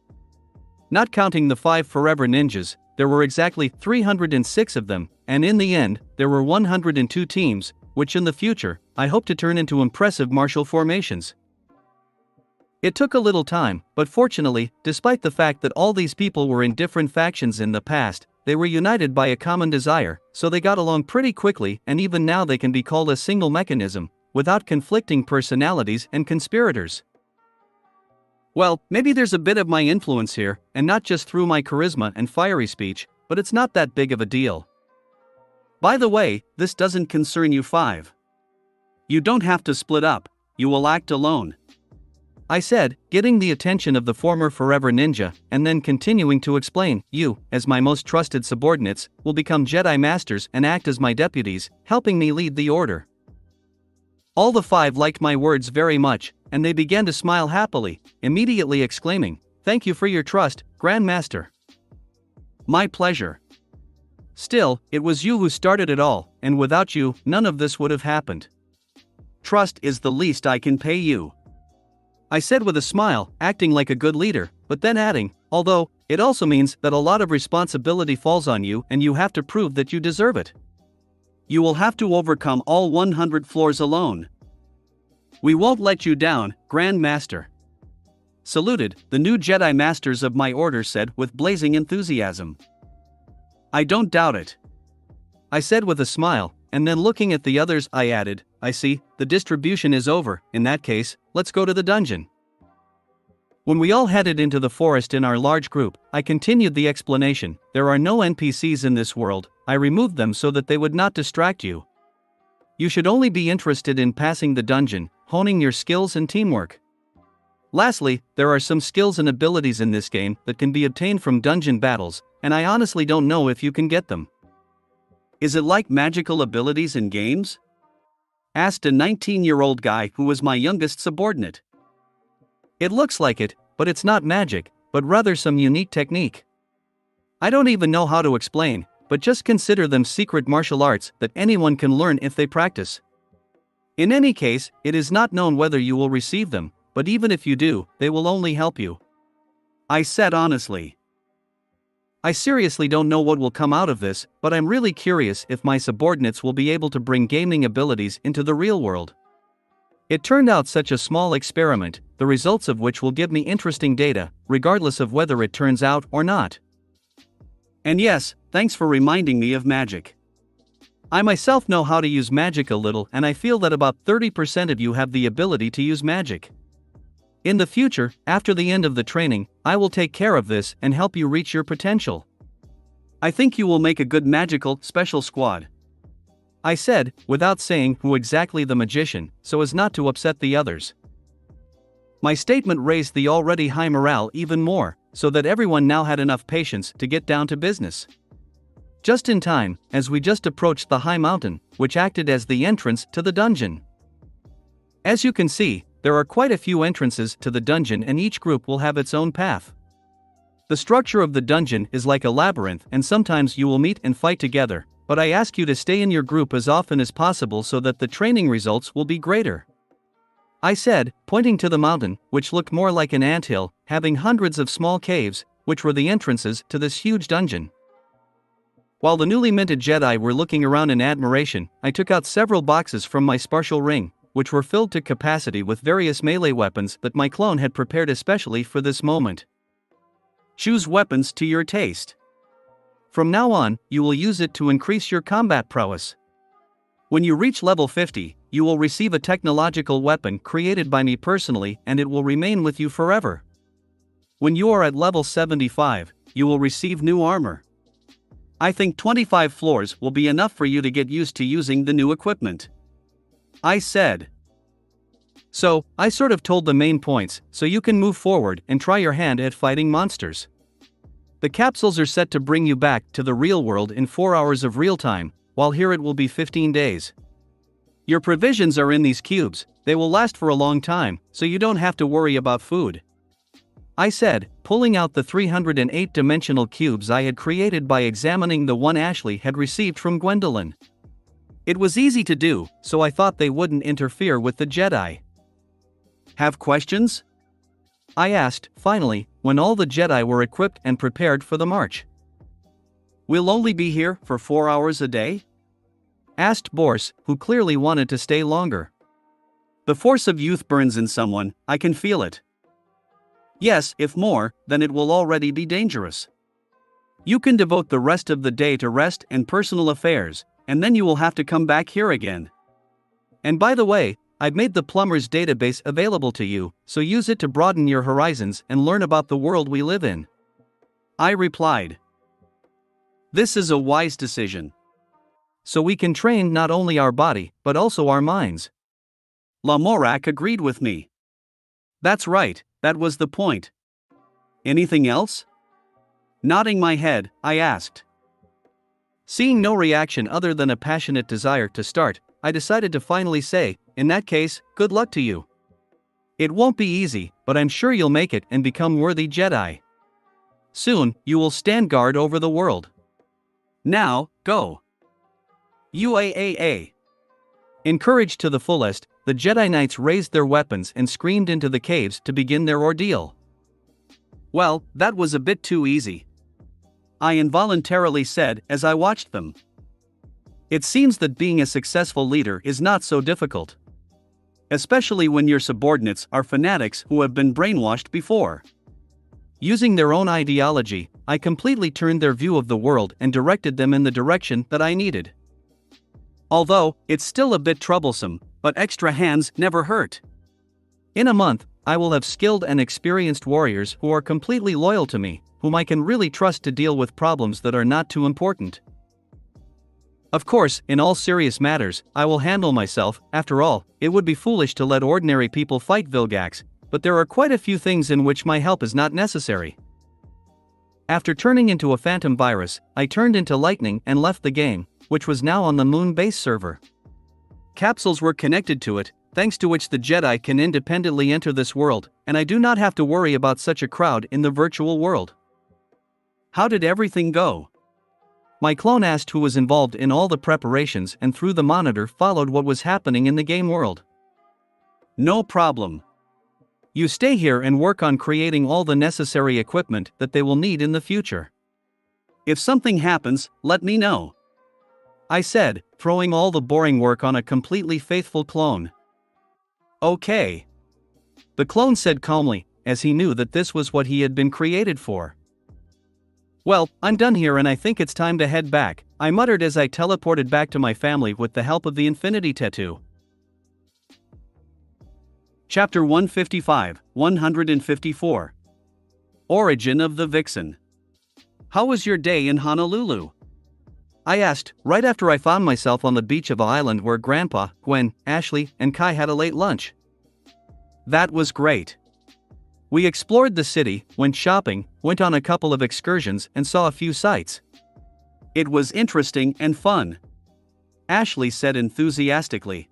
Not counting the 5 forever ninjas, there were exactly 306 of them, and in the end, there were 102 teams, which in the future, I hope to turn into impressive martial formations. It took a little time, but fortunately, despite the fact that all these people were in different factions in the past, they were united by a common desire, so they got along pretty quickly, and even now they can be called a single mechanism, without conflicting personalities and conspirators. Well, maybe there's a bit of my influence here, and not just through my charisma and fiery speech, but it's not that big of a deal. By the way, this doesn't concern you 5. You don't have to split up, you will act alone, I said, getting the attention of the former Forever Ninja, and then continuing to explain, you, as my most trusted subordinates, will become Jedi Masters and act as my deputies, helping me lead the Order. All the 5 liked my words very much, and they began to smile happily, immediately exclaiming, "Thank you for your trust, Grandmaster." "My pleasure. Still, it was you who started it all, and without you, none of this would have happened. Trust is the least I can pay you," I said with a smile, acting like a good leader, but then adding, "although, it also means that a lot of responsibility falls on you and you have to prove that you deserve it. You will have to overcome all 100 floors alone. We won't let you down, Grand Master." Saluted, the new Jedi Masters of my order said with blazing enthusiasm. "I don't doubt it," I said with a smile, and then looking at the others I added, "I see, the distribution is over. In that case, let's go to the dungeon." When we all headed into the forest in our large group, I continued the explanation. "There are no NPCs in this world, I removed them so that they would not distract you. You should only be interested in passing the dungeon, honing your skills and teamwork. Lastly, there are some skills and abilities in this game that can be obtained from dungeon battles, and I honestly don't know if you can get them." "Is it like magical abilities in games?" asked a 19-year-old guy who was my youngest subordinate. "It looks like it, but it's not magic, but rather some unique technique. I don't even know how to explain, but just consider them secret martial arts that anyone can learn if they practice. In any case, it is not known whether you will receive them, but even if you do, they will only help you," I said honestly. I seriously don't know what will come out of this, but I'm really curious if my subordinates will be able to bring gaming abilities into the real world. It turned out such a small experiment, the results of which will give me interesting data, regardless of whether it turns out or not. And yes, thanks for reminding me of magic. I myself know how to use magic a little, and I feel that about 30% of you have the ability to use magic. In the future, after the end of the training, I will take care of this and help you reach your potential. I think you will make a good magical special squad," I said, without saying who exactly the magician, so as not to upset the others. My statement raised the already high morale even more, so that everyone now had enough patience to get down to business. Just in time, as we just approached the high mountain, which acted as the entrance to the dungeon. As you can see, there are quite a few entrances to the dungeon and each group will have its own path. The structure of the dungeon is like a labyrinth and sometimes you will meet and fight together, but I ask you to stay in your group as often as possible so that the training results will be greater," I said, pointing to the mountain, which looked more like an anthill, having hundreds of small caves, which were the entrances to this huge dungeon. While the newly minted Jedi were looking around in admiration, I took out several boxes from my spatial ring, which were filled to capacity with various melee weapons that my clone had prepared especially for this moment. "Choose weapons to your taste. From now on, you will use it to increase your combat prowess. When you reach level 50, you will receive a technological weapon created by me personally and it will remain with you forever. When you are at level 75, you will receive new armor. I think 25 floors will be enough for you to get used to using the new equipment," I said. So, I sort of told the main points, so you can move forward and try your hand at fighting monsters. The capsules are set to bring you back to the real world in 4 hours of real time, while here it will be 15 days. Your provisions are in these cubes, they will last for a long time, so you don't have to worry about food," I said, pulling out the 308-dimensional cubes I had created by examining the one Ashley had received from Gwendolyn. It was easy to do, so I thought they wouldn't interfere with the Jedi. "Have questions?" I asked, finally, when all the Jedi were equipped and prepared for the march. "We'll only be here for 4 hours a day?" asked Borse, who clearly wanted to stay longer. "The force of youth burns in someone, I can feel it. Yes, if more, then it will already be dangerous. You can devote the rest of the day to rest and personal affairs, and then you will have to come back here again. And by the way, I've made the plumber's database available to you, so use it to broaden your horizons and learn about the world we live in," I replied. "This is a wise decision. So we can train not only our body, but also our minds." Lamorak agreed with me. "That's right, that was the point. Anything else?" Nodding my head, I asked. Seeing no reaction other than a passionate desire to start, I decided to finally say, in that case, good luck to you. It won't be easy, but I'm sure you'll make it and become worthy Jedi. Soon, you will stand guard over the world. Now, go. UAAA. Encouraged to the fullest, the Jedi Knights raised their weapons and screamed into the caves to begin their ordeal. Well, that was a bit too easy, I involuntarily said as I watched them. It seems that being a successful leader is not so difficult. Especially when your subordinates are fanatics who have been brainwashed before. Using their own ideology, I completely turned their view of the world and directed them in the direction that I needed. Although, it's still a bit troublesome, but extra hands never hurt. In a month, I will have skilled and experienced warriors who are completely loyal to me, whom I can really trust to deal with problems that are not too important. Of course, in all serious matters, I will handle myself. After all, it would be foolish to let ordinary people fight Vilgax, but there are quite a few things in which my help is not necessary. After turning into a phantom virus, I turned into lightning and left the game, which was now on the moon base server. Capsules were connected to it, thanks to which the Jedi can independently enter this world, and I do not have to worry about such a crowd in the virtual world. How did everything go? My clone asked who was involved in all the preparations and through the monitor followed what was happening in the game world. No problem. You stay here and work on creating all the necessary equipment that they will need in the future. If something happens, let me know, I said, throwing all the boring work on a completely faithful clone. Okay. The clone said calmly, as he knew that this was what he had been created for. Well, I'm done here and I think it's time to head back, I muttered as I teleported back to my family with the help of the Infinity Tattoo. Chapter 155, 154. Origin of the Vixen. How was your day in Honolulu? I asked, right after I found myself on the beach of an island where Grandpa, Gwen, Ashley, and Kai had a late lunch. That was great. We explored the city, went shopping, went on a couple of excursions and saw a few sights. It was interesting and fun, Ashley said enthusiastically.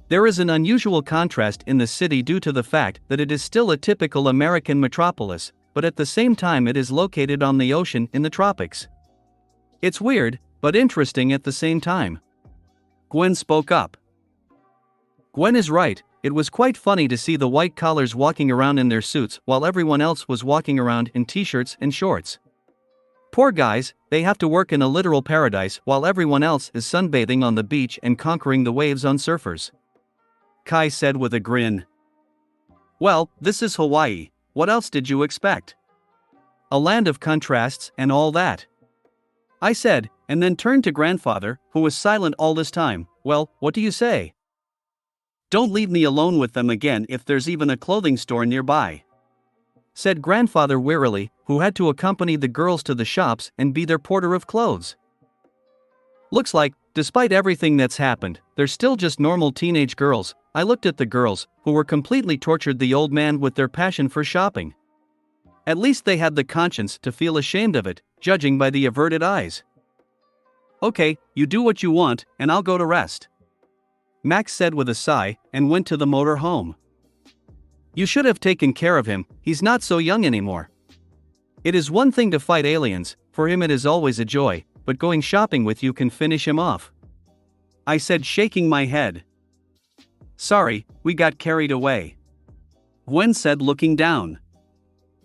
There is an unusual contrast in the city due to the fact that it is still a typical American metropolis, but at the same time it is located on the ocean in the tropics. It's weird, but interesting at the same time. Gwen spoke up. Gwen is right, it was quite funny to see the white collars walking around in their suits while everyone else was walking around in t-shirts and shorts. Poor guys, they have to work in a literal paradise while everyone else is sunbathing on the beach and conquering the waves on surfers. Kai said with a grin. Well, this is Hawaii, what else did you expect? A land of contrasts and all that, I said, and then turned to grandfather, who was silent all this time. Well, what do you say? Don't leave me alone with them again if there's even a clothing store nearby, said grandfather wearily, who had to accompany the girls to the shops and be their porter of clothes. Looks like, despite everything that's happened, they're still just normal teenage girls. I looked at the girls, who were completely tortured the old man with their passion for shopping. At least they had the conscience to feel ashamed of it, judging by the averted eyes. Okay, you do what you want, and I'll go to rest, Max said with a sigh, and went to the motor home. You should have taken care of him, he's not so young anymore. It is one thing to fight aliens, for him it is always a joy, but going shopping with you can finish him off, I said, shaking my head. Sorry, we got carried away, Gwen said, looking down.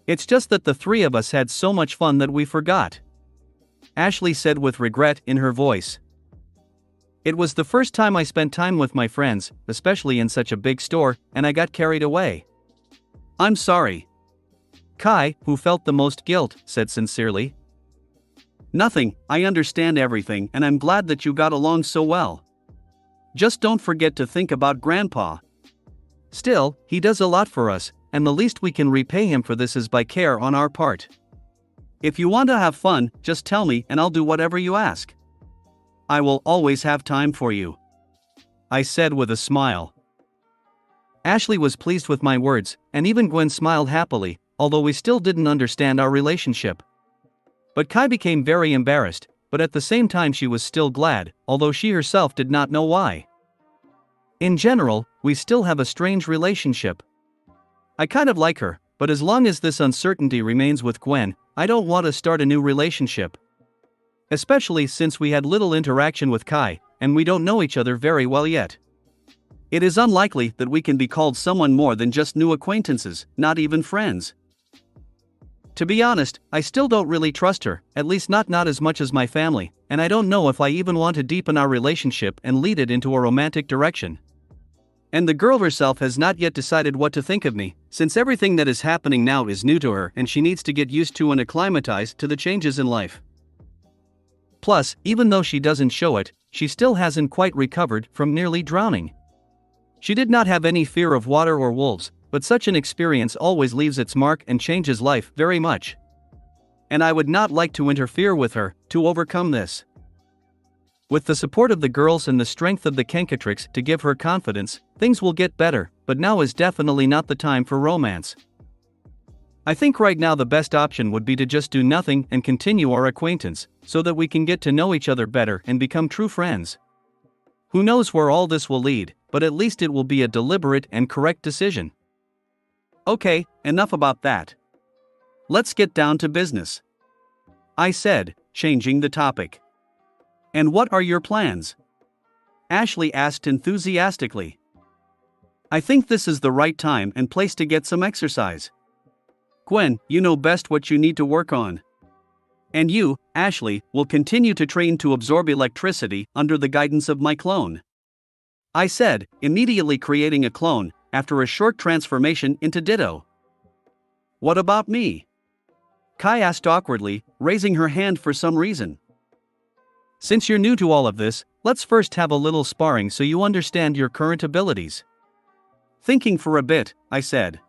It's just that the three of us had so much fun that we forgot, Ashley said with regret in her voice. It was the first time I spent time with my friends, especially in such a big store, and I got carried away. I'm sorry, Kai, who felt the most guilt, said sincerely. Nothing, I understand everything and I'm glad that you got along so well. Just don't forget to think about Grandpa. Still, he does a lot for us, and the least we can repay him for this is by care on our part. If you want to have fun, just tell me and I'll do whatever you ask. I will always have time for you, I said with a smile. Ashley was pleased with my words, and even Gwen smiled happily, although we still didn't understand our relationship. But Kai became very embarrassed, but at the same time she was still glad, although she herself did not know why. In general, we still have a strange relationship. I kind of like her, but as long as this uncertainty remains with Gwen, I don't want to start a new relationship. Especially since we had little interaction with Kai, and we don't know each other very well yet. It is unlikely that we can be called someone more than just new acquaintances, not even friends. To be honest, I still don't really trust her, at least not as much as my family, and I don't know if I even want to deepen our relationship and lead it into a romantic direction. And the girl herself has not yet decided what to think of me, since everything that is happening now is new to her and she needs to get used to and acclimatize to the changes in life. Plus, even though she doesn't show it, she still hasn't quite recovered from nearly drowning. She did not have any fear of water or wolves, but such an experience always leaves its mark and changes life very much. And I would not like to interfere with her to overcome this. With the support of the girls and the strength of the Kenkatrix to give her confidence, things will get better, but now is definitely not the time for romance. I think right now the best option would be to just do nothing and continue our acquaintance, so that we can get to know each other better and become true friends. Who knows where all this will lead, but at least it will be a deliberate and correct decision. Okay, enough about that. Let's get down to business, I said, changing the topic. And what are your plans? Ashley asked enthusiastically. I think this is the right time and place to get some exercise. Gwen, you know best what you need to work on. And you, Ashley, will continue to train to absorb electricity under the guidance of my clone, I said, immediately creating a clone, after a short transformation into Ditto. What about me? Kai asked awkwardly, raising her hand for some reason. Since you're new to all of this, let's first have a little sparring so you understand your current abilities. Thinking for a bit, I said.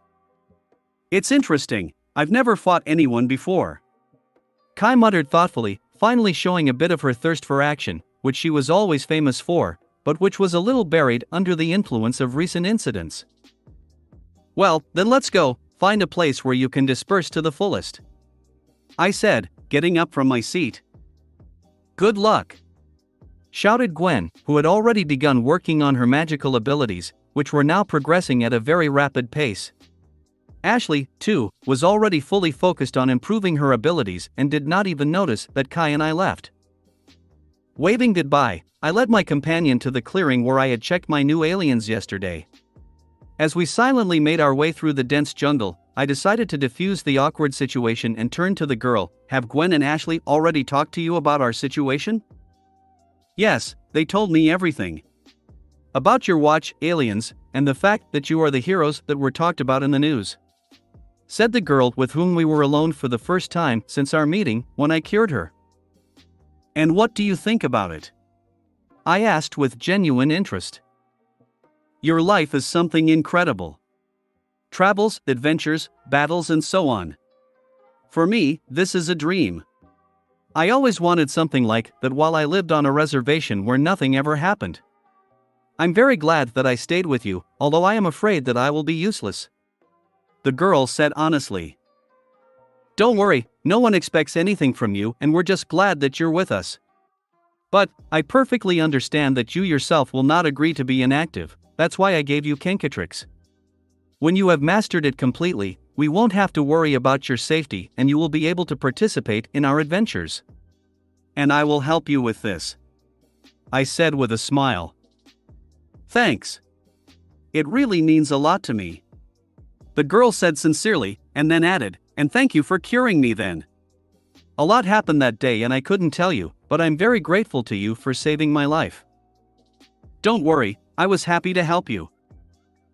It's interesting, I've never fought anyone before. Kai muttered thoughtfully, finally showing a bit of her thirst for action, which she was always famous for, but which was a little buried under the influence of recent incidents. Well, then let's go, find a place where you can disperse to the fullest, I said, getting up from my seat. Good luck, shouted Gwen, who had already begun working on her magical abilities, which were now progressing at a very rapid pace. Ashley, too, was already fully focused on improving her abilities and did not even notice that Kai and I left. Waving goodbye, I led my companion to the clearing where I had checked my new aliens yesterday. As we silently made our way through the dense jungle, I decided to defuse the awkward situation and turned to the girl. Have Gwen and Ashley already talked to you about our situation? Yes, they told me everything. About your watch, aliens, and the fact that you are the heroes that were talked about in the news, said the girl with whom we were alone for the first time since our meeting when I cured her. And what do you think about it? I asked with genuine interest. Your life is something incredible. Travels, adventures, battles, and so on. For me, this is a dream. I always wanted something like that while I lived on a reservation where nothing ever happened. I'm very glad that I stayed with you, although I am afraid that I will be useless, the girl said honestly. Don't worry, no one expects anything from you and we're just glad that you're with us. But, I perfectly understand that you yourself will not agree to be inactive, that's why I gave you Kenkatrix. When you have mastered it completely, we won't have to worry about your safety and you will be able to participate in our adventures. And I will help you with this, I said with a smile. Thanks. It really means a lot to me, the girl said sincerely, and then added, and thank you for curing me then. A lot happened that day and I couldn't tell you, but I'm very grateful to you for saving my life. Don't worry, I was happy to help you,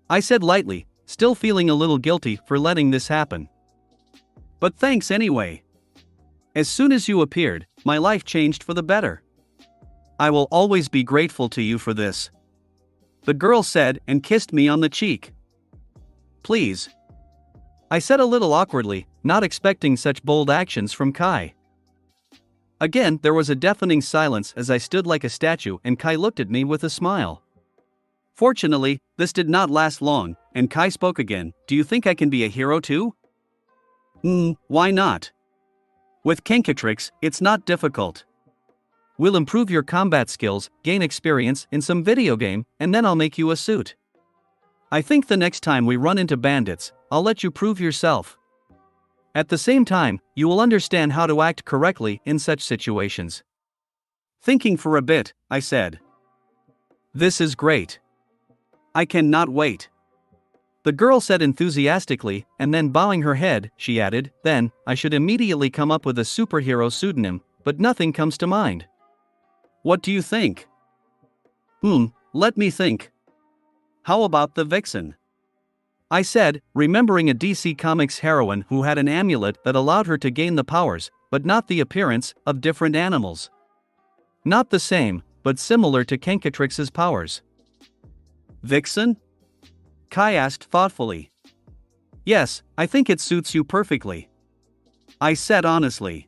I said lightly, still feeling a little guilty for letting this happen. But thanks anyway. As soon as you appeared, my life changed for the better. I will always be grateful to you for this, the girl said and kissed me on the cheek. Please, I said a little awkwardly, not expecting such bold actions from Kai. Again, there was a deafening silence as I stood like a statue and Kai looked at me with a smile. Fortunately, this did not last long, and Kai spoke again. Do you think I can be a hero too? Why not? With Kenkatrix, it's not difficult. We'll improve your combat skills, gain experience in some video game, and then I'll make you a suit. I think the next time we run into bandits, I'll let you prove yourself. At the same time, you will understand how to act correctly in such situations." Thinking for a bit, I said, "This is great. I cannot wait." The girl said enthusiastically, and then bowing her head, she added, "Then, I should immediately come up with a superhero pseudonym, but nothing comes to mind. What do you think?" Let me think. How about the Vixen?" I said, remembering a DC Comics heroine who had an amulet that allowed her to gain the powers, but not the appearance, of different animals. Not the same, but similar to Kenkatrix's powers. "Vixen?" Kai asked thoughtfully. "Yes, I think it suits you perfectly," I said honestly.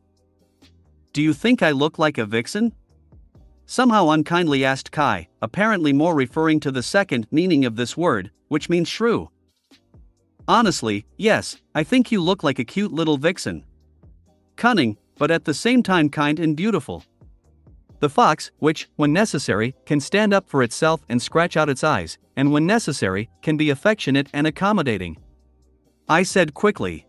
"Do you think I look like a vixen?" Somehow unkindly asked Kai, apparently more referring to the second meaning of this word, which means shrew. "Honestly, yes, I think you look like a cute little vixen. Cunning, but at the same time kind and beautiful. The fox, which, when necessary, can stand up for itself and scratch out its eyes, and when necessary, can be affectionate and accommodating," I said quickly.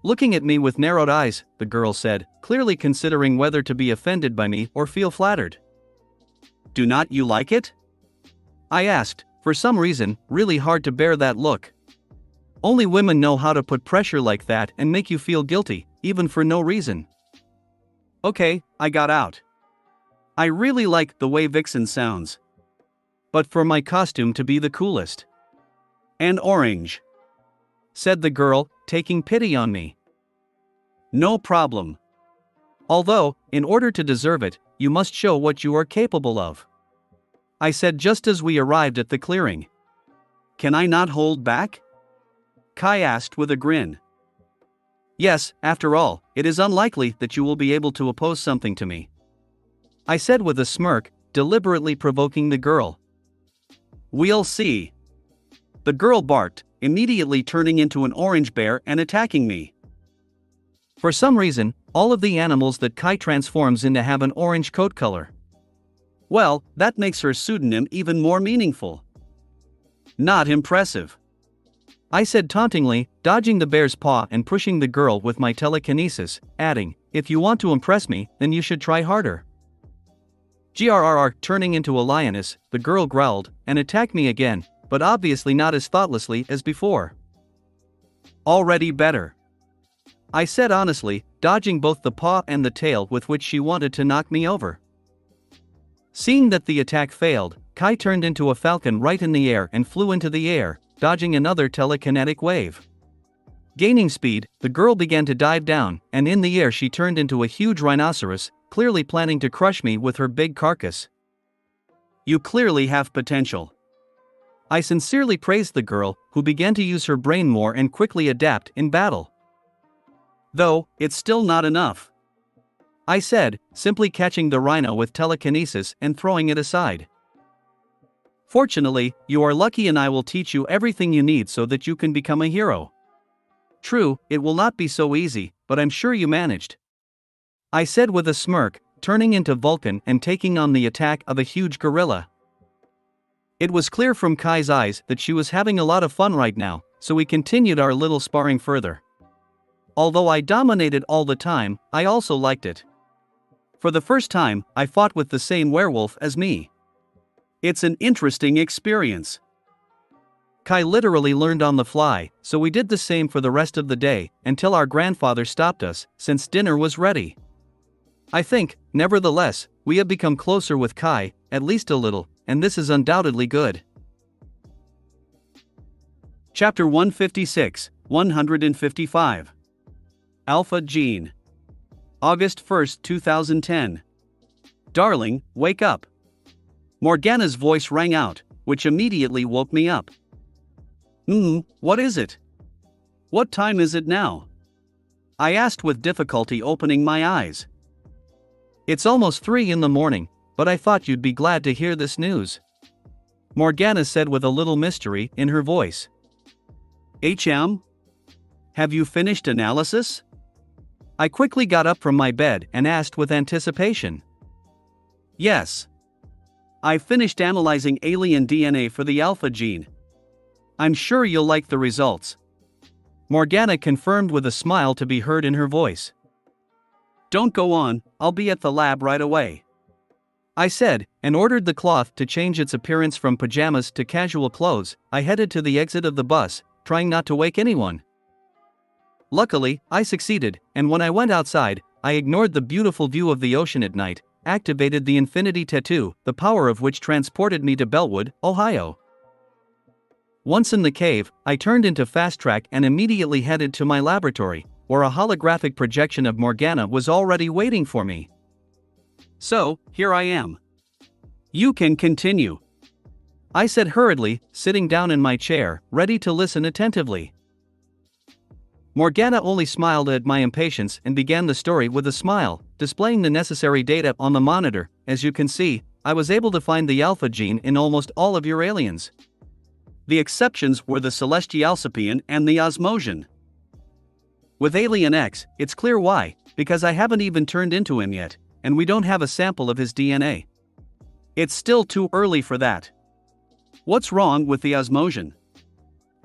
Looking at me with narrowed eyes," the girl said, clearly considering whether to be offended by me or feel flattered. "Do not you like it?" I asked, for some reason, really hard to bear that look. Only women know how to put pressure like that and make you feel guilty, even for no reason. "Okay," I got out. "I really like the way Vixen sounds. But for my costume to be the coolest." "And orange," said the girl, taking pity on me. "No problem. Although, in order to deserve it, you must show what you are capable of," I said just as we arrived at the clearing. "Can I not hold back?" Kai asked with a grin. "Yes, after all, it is unlikely that you will be able to oppose something to me," I said with a smirk, deliberately provoking the girl. "We'll see." The girl barked, immediately turning into an orange bear and attacking me. For some reason, all of the animals that Kai transforms into have an orange coat color. Well, that makes her pseudonym even more meaningful. "Not impressive," I said tauntingly, dodging the bear's paw and pushing the girl with my telekinesis, adding, "If you want to impress me, then you should try harder." Grrr, turning into a lioness, the girl growled and attacked me again, but obviously not as thoughtlessly as before. "Already better," I said honestly, dodging both the paw and the tail with which she wanted to knock me over. Seeing that the attack failed, Kai turned into a falcon right in the air and flew into the air, dodging another telekinetic wave. Gaining speed, the girl began to dive down, and in the air she turned into a huge rhinoceros, clearly planning to crush me with her big carcass. "You clearly have potential," I sincerely praised the girl, who began to use her brain more and quickly adapt in battle. "Though, it's still not enough," I said, simply catching the rhino with telekinesis and throwing it aside. "Fortunately, you are lucky and I will teach you everything you need so that you can become a hero. True, it will not be so easy, but I'm sure you managed," I said with a smirk, turning into Vulcan and taking on the attack of a huge gorilla. It was clear from Kai's eyes that she was having a lot of fun right now, so we continued our little sparring further. Although I dominated all the time, I also liked it. For the first time, I fought with the same werewolf as me. It's an interesting experience. Kai literally learned on the fly, so we did the same for the rest of the day, until our grandfather stopped us, since dinner was ready. I think, nevertheless, we have become closer with Kai, at least a little, and this is undoubtedly good. Chapter 156, 155. Alpha Gene. August 1, 2010. "Darling, wake up." Morgana's voice rang out, which immediately woke me up. What is it? What time is it now?" I asked with difficulty, opening my eyes. "It's almost 3 in the morning, but I thought you'd be glad to hear this news," Morgana said with a little mystery in her voice. "HM? Have you finished analysis?" I quickly got up from my bed and asked with anticipation. Yes. I've finished analyzing alien DNA for the alpha gene. I'm sure you'll like the results. Morgana confirmed with a smile to be heard in her voice. Don't go on, I'll be at the lab right away. I said, and ordered the cloth to change its appearance from pajamas to casual clothes. I headed to the exit of the bus, trying not to wake anyone. Luckily, I succeeded, and when I went outside, I ignored the beautiful view of the ocean at night, activated the Infinity Tattoo, the power of which transported me to Bellwood, Ohio. Once in the cave, I turned into Fast Track and immediately headed to my laboratory, where a holographic projection of Morgana was already waiting for me. So, here I am. You can continue. I said hurriedly, sitting down in my chair, ready to listen attentively. Morgana only smiled at my impatience and began the story with a smile, displaying the necessary data on the monitor. As you can see, I was able to find the alpha gene in almost all of your aliens. The exceptions were the Celestialsapian and the Osmosian. With Alien X, it's clear why, because I haven't even turned into him yet, and we don't have a sample of his DNA. It's still too early for that. What's wrong with the Osmosian?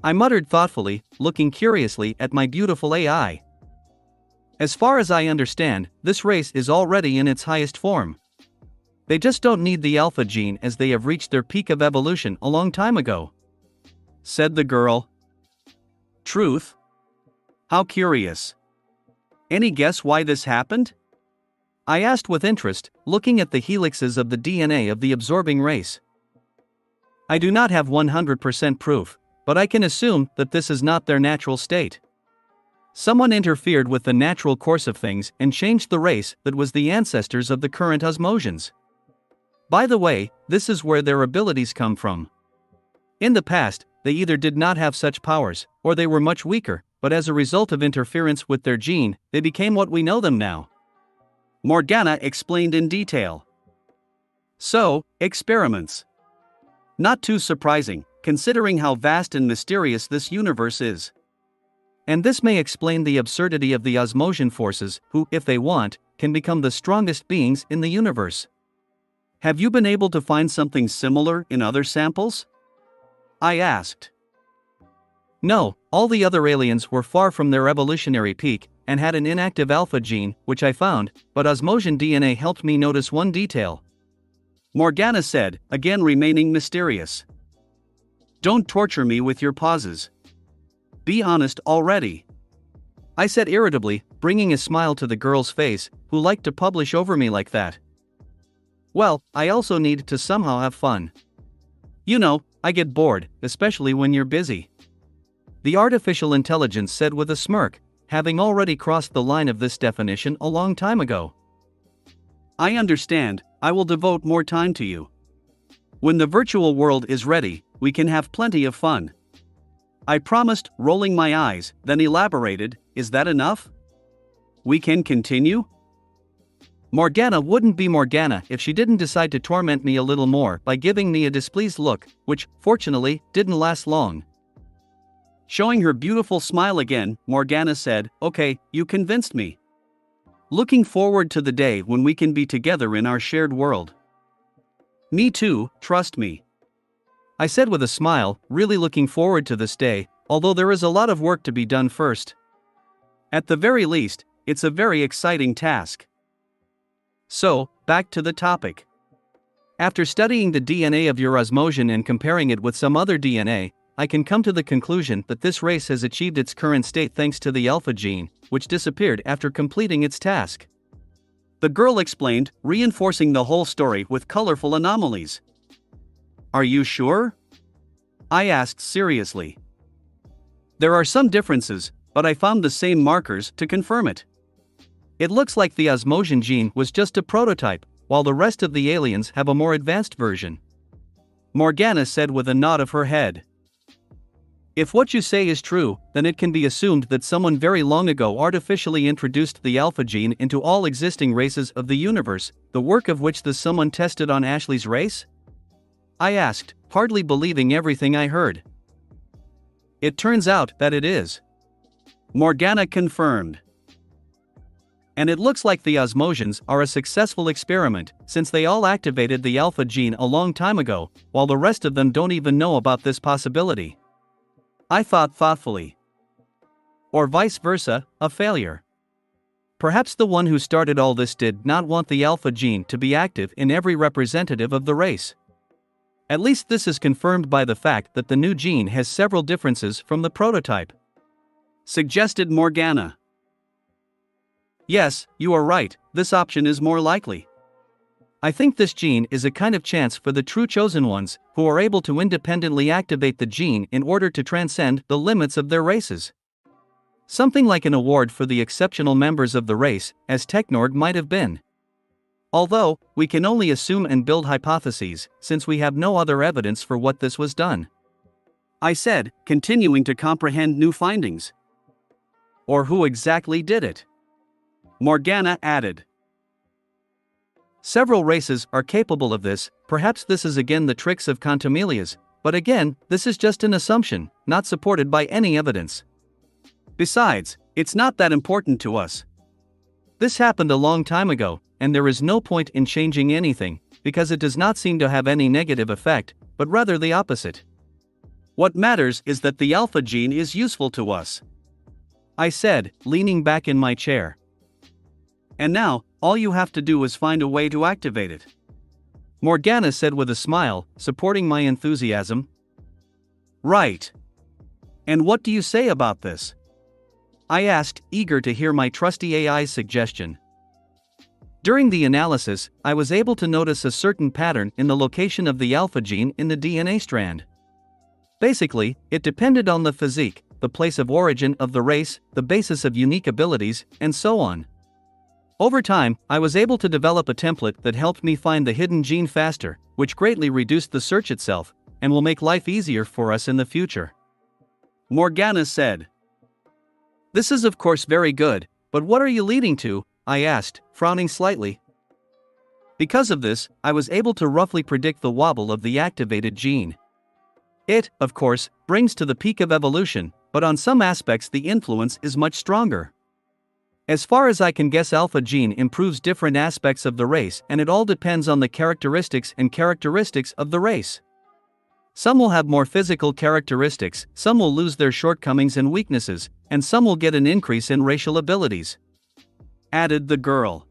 I muttered thoughtfully, looking curiously at my beautiful AI. As far as I understand, this race is already in its highest form. They just don't need the alpha gene as they have reached their peak of evolution a long time ago, said the girl. Truth? How curious. Any guess why this happened? I asked with interest, looking at the helixes of the DNA of the absorbing race. I do not have 100% proof, but I can assume that this is not their natural state. Someone interfered with the natural course of things and changed the race that was the ancestors of the current Osmosians. By the way, this is where their abilities come from. In the past, they either did not have such powers, or they were much weaker, but as a result of interference with their gene, they became what we know them now. Morgana explained in detail. So, experiments. Not too surprising, considering how vast and mysterious this universe is. And this may explain the absurdity of the Osmosian forces, who, if they want, can become the strongest beings in the universe. Have you been able to find something similar in other samples? I asked. No, all the other aliens were far from their evolutionary peak, and had an inactive alpha gene, which I found, but Osmosian DNA helped me notice one detail. Morgana said, again remaining mysterious. Don't torture me with your pauses. Be honest already. I said irritably, bringing a smile to the girl's face, who liked to publish over me like that. Well, I also need to somehow have fun. You know, I get bored, especially when you're busy. The artificial intelligence said with a smirk, having already crossed the line of this definition a long time ago. I understand, I will devote more time to you. When the virtual world is ready, we can have plenty of fun. I promised, rolling my eyes, then elaborated, is that enough? We can continue? Morgana wouldn't be Morgana if she didn't decide to torment me a little more by giving me a displeased look, which, fortunately, didn't last long. Showing her beautiful smile again, Morgana said, okay, you convinced me. Looking forward to the day when we can be together in our shared world. Me too, trust me. I said with a smile, really looking forward to this day, although there is a lot of work to be done first. At the very least, it's a very exciting task. So, back to the topic. After studying the DNA of your Osmosian and comparing it with some other DNA, I can come to the conclusion that this race has achieved its current state thanks to the alpha gene, which disappeared after completing its task. The girl explained, reinforcing the whole story with colorful anomalies. Are you sure? I asked seriously. There are some differences, but I found the same markers to confirm it. It looks like the Osmosian gene was just a prototype, while the rest of the aliens have a more advanced version. Morgana said with a nod of her head. If what you say is true, then it can be assumed that someone very long ago artificially introduced the alpha gene into all existing races of the universe, the work of which the someone tested on Ashley's race? I asked, hardly believing everything I heard. It turns out that it is. Morgana confirmed. And it looks like the Osmosians are a successful experiment, since they all activated the alpha gene a long time ago, while the rest of them don't even know about this possibility. I thought thoughtfully. Or vice versa, a failure. Perhaps the one who started all this did not want the alpha gene to be active in every representative of the race. At least this is confirmed by the fact that the new gene has several differences from the prototype. Suggested Morgana. Yes, you are right, this option is more likely. I think this gene is a kind of chance for the true chosen ones, who are able to independently activate the gene in order to transcend the limits of their races. Something like an award for the exceptional members of the race, as Technord might have been. Although, we can only assume and build hypotheses, since we have no other evidence for what this was done. I said, continuing to comprehend new findings. Or who exactly did it? Morgana added. Several races are capable of this, perhaps this is again the tricks of Contumelias, but again, this is just an assumption, not supported by any evidence. Besides, it's not that important to us. This happened a long time ago, and there is no point in changing anything, because it does not seem to have any negative effect, but rather the opposite. What matters is that the alpha gene is useful to us. I said, leaning back in my chair. And now, all you have to do is find a way to activate it. Morgana said with a smile, supporting my enthusiasm. Right. And what do you say about this? I asked, eager to hear my trusty AI's suggestion. During the analysis, I was able to notice a certain pattern in the location of the alpha gene in the DNA strand. Basically, it depended on the physique, the place of origin of the race, the basis of unique abilities, and so on. Over time, I was able to develop a template that helped me find the hidden gene faster, which greatly reduced the search itself, and will make life easier for us in the future. Morgana said. This is of course very good, but what are you leading to? I asked, frowning slightly. Because of this, I was able to roughly predict the wobble of the activated gene. It, of course, brings to the peak of evolution, but on some aspects the influence is much stronger. As far as I can guess, alpha gene improves different aspects of the race, and it all depends on the characteristics of the race. Some will have more physical characteristics, some will lose their shortcomings and weaknesses, and some will get an increase in racial abilities. Added the girl.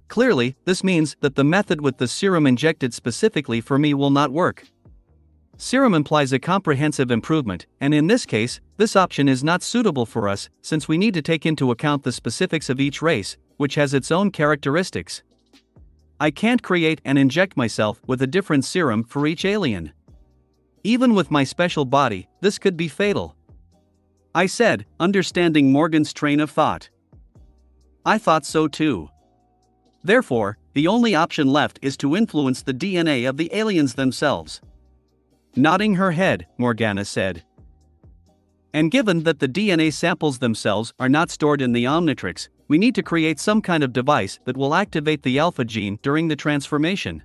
Clearly, this means that the method with the serum injected specifically for me will not work. Serum implies a comprehensive improvement, and in this case, this option is not suitable for us, since we need to take into account the specifics of each race, which has its own characteristics. I can't create and inject myself with a different serum for each alien. Even with my special body, this could be fatal. I said, understanding Morgan's train of thought. I thought so too. Therefore, the only option left is to influence the DNA of the aliens themselves. Nodding her head, Morgana said. And given that the DNA samples themselves are not stored in the Omnitrix, we need to create some kind of device that will activate the alpha gene during the transformation.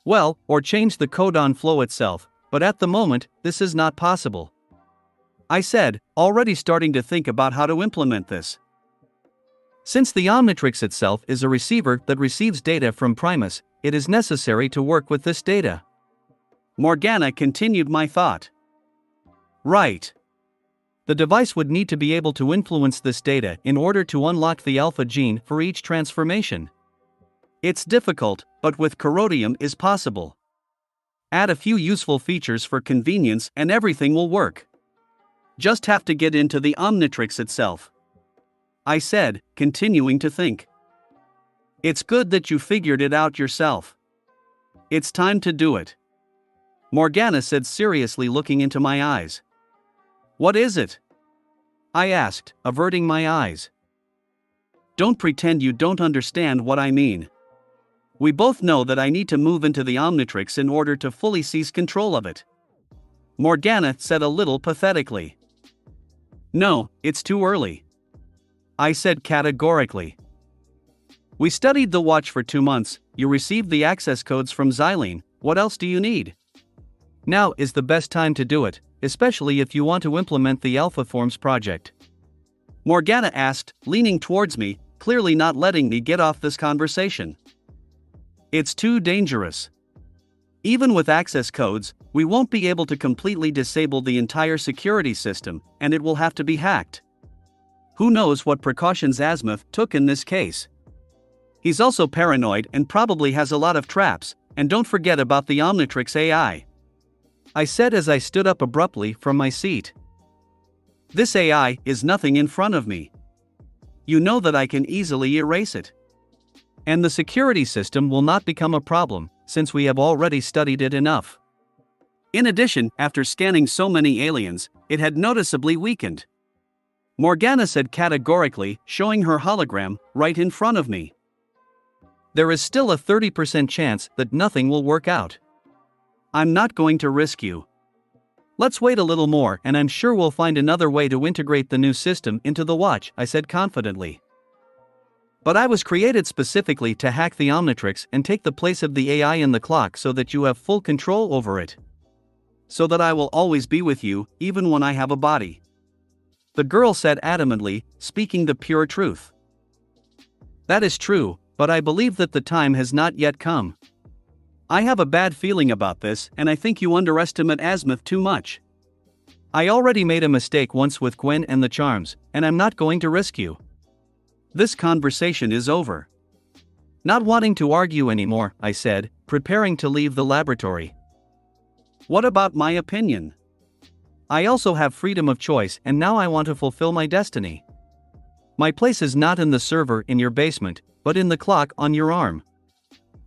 Well, or change the codon flow itself, but at the moment, this is not possible. I said, already starting to think about how to implement this. Since the Omnitrix itself is a receiver that receives data from Primus, it is necessary to work with this data. Morgana continued my thought. Right. The device would need to be able to influence this data in order to unlock the alpha gene for each transformation. It's difficult, but with corrodium is possible. Add a few useful features for convenience and everything will work. Just have to get into the Omnitrix itself. I said, continuing to think. It's good that you figured it out yourself. It's time to do it. Morgana said seriously, looking into my eyes. What is it? I asked, averting my eyes. Don't pretend you don't understand what I mean. We both know that I need to move into the Omnitrix in order to fully seize control of it. Morgana said a little pathetically. No, it's too early. I said categorically. We studied the watch for 2 months, you received the access codes from Xylene, what else do you need? Now is the best time to do it, especially if you want to implement the Alpha Forms project. Morgana asked, leaning towards me, clearly not letting me get off this conversation. It's too dangerous. Even with access codes, we won't be able to completely disable the entire security system, and it will have to be hacked. Who knows what precautions Azimuth took in this case? He's also paranoid and probably has a lot of traps, and don't forget about the Omnitrix AI. I said as I stood up abruptly from my seat. This AI is nothing in front of me. You know that I can easily erase it. And the security system will not become a problem, since we have already studied it enough. In addition, after scanning so many aliens, it had noticeably weakened. Morgana said categorically, showing her hologram right in front of me. There is still a 30% chance that nothing will work out. I'm not going to risk you. Let's wait a little more and I'm sure we'll find another way to integrate the new system into the watch, I said confidently. But I was created specifically to hack the Omnitrix and take the place of the AI in the clock so that you have full control over it. So that I will always be with you, even when I have a body. The girl said adamantly, speaking the pure truth. That is true, but I believe that the time has not yet come. I have a bad feeling about this, and I think you underestimate Azimuth too much. I already made a mistake once with Gwen and the charms, and I'm not going to risk you. This conversation is over. Not wanting to argue anymore, I said, preparing to leave the laboratory. What about my opinion? I also have freedom of choice, and now I want to fulfill my destiny. My place is not in the server in your basement, but in the clock on your arm.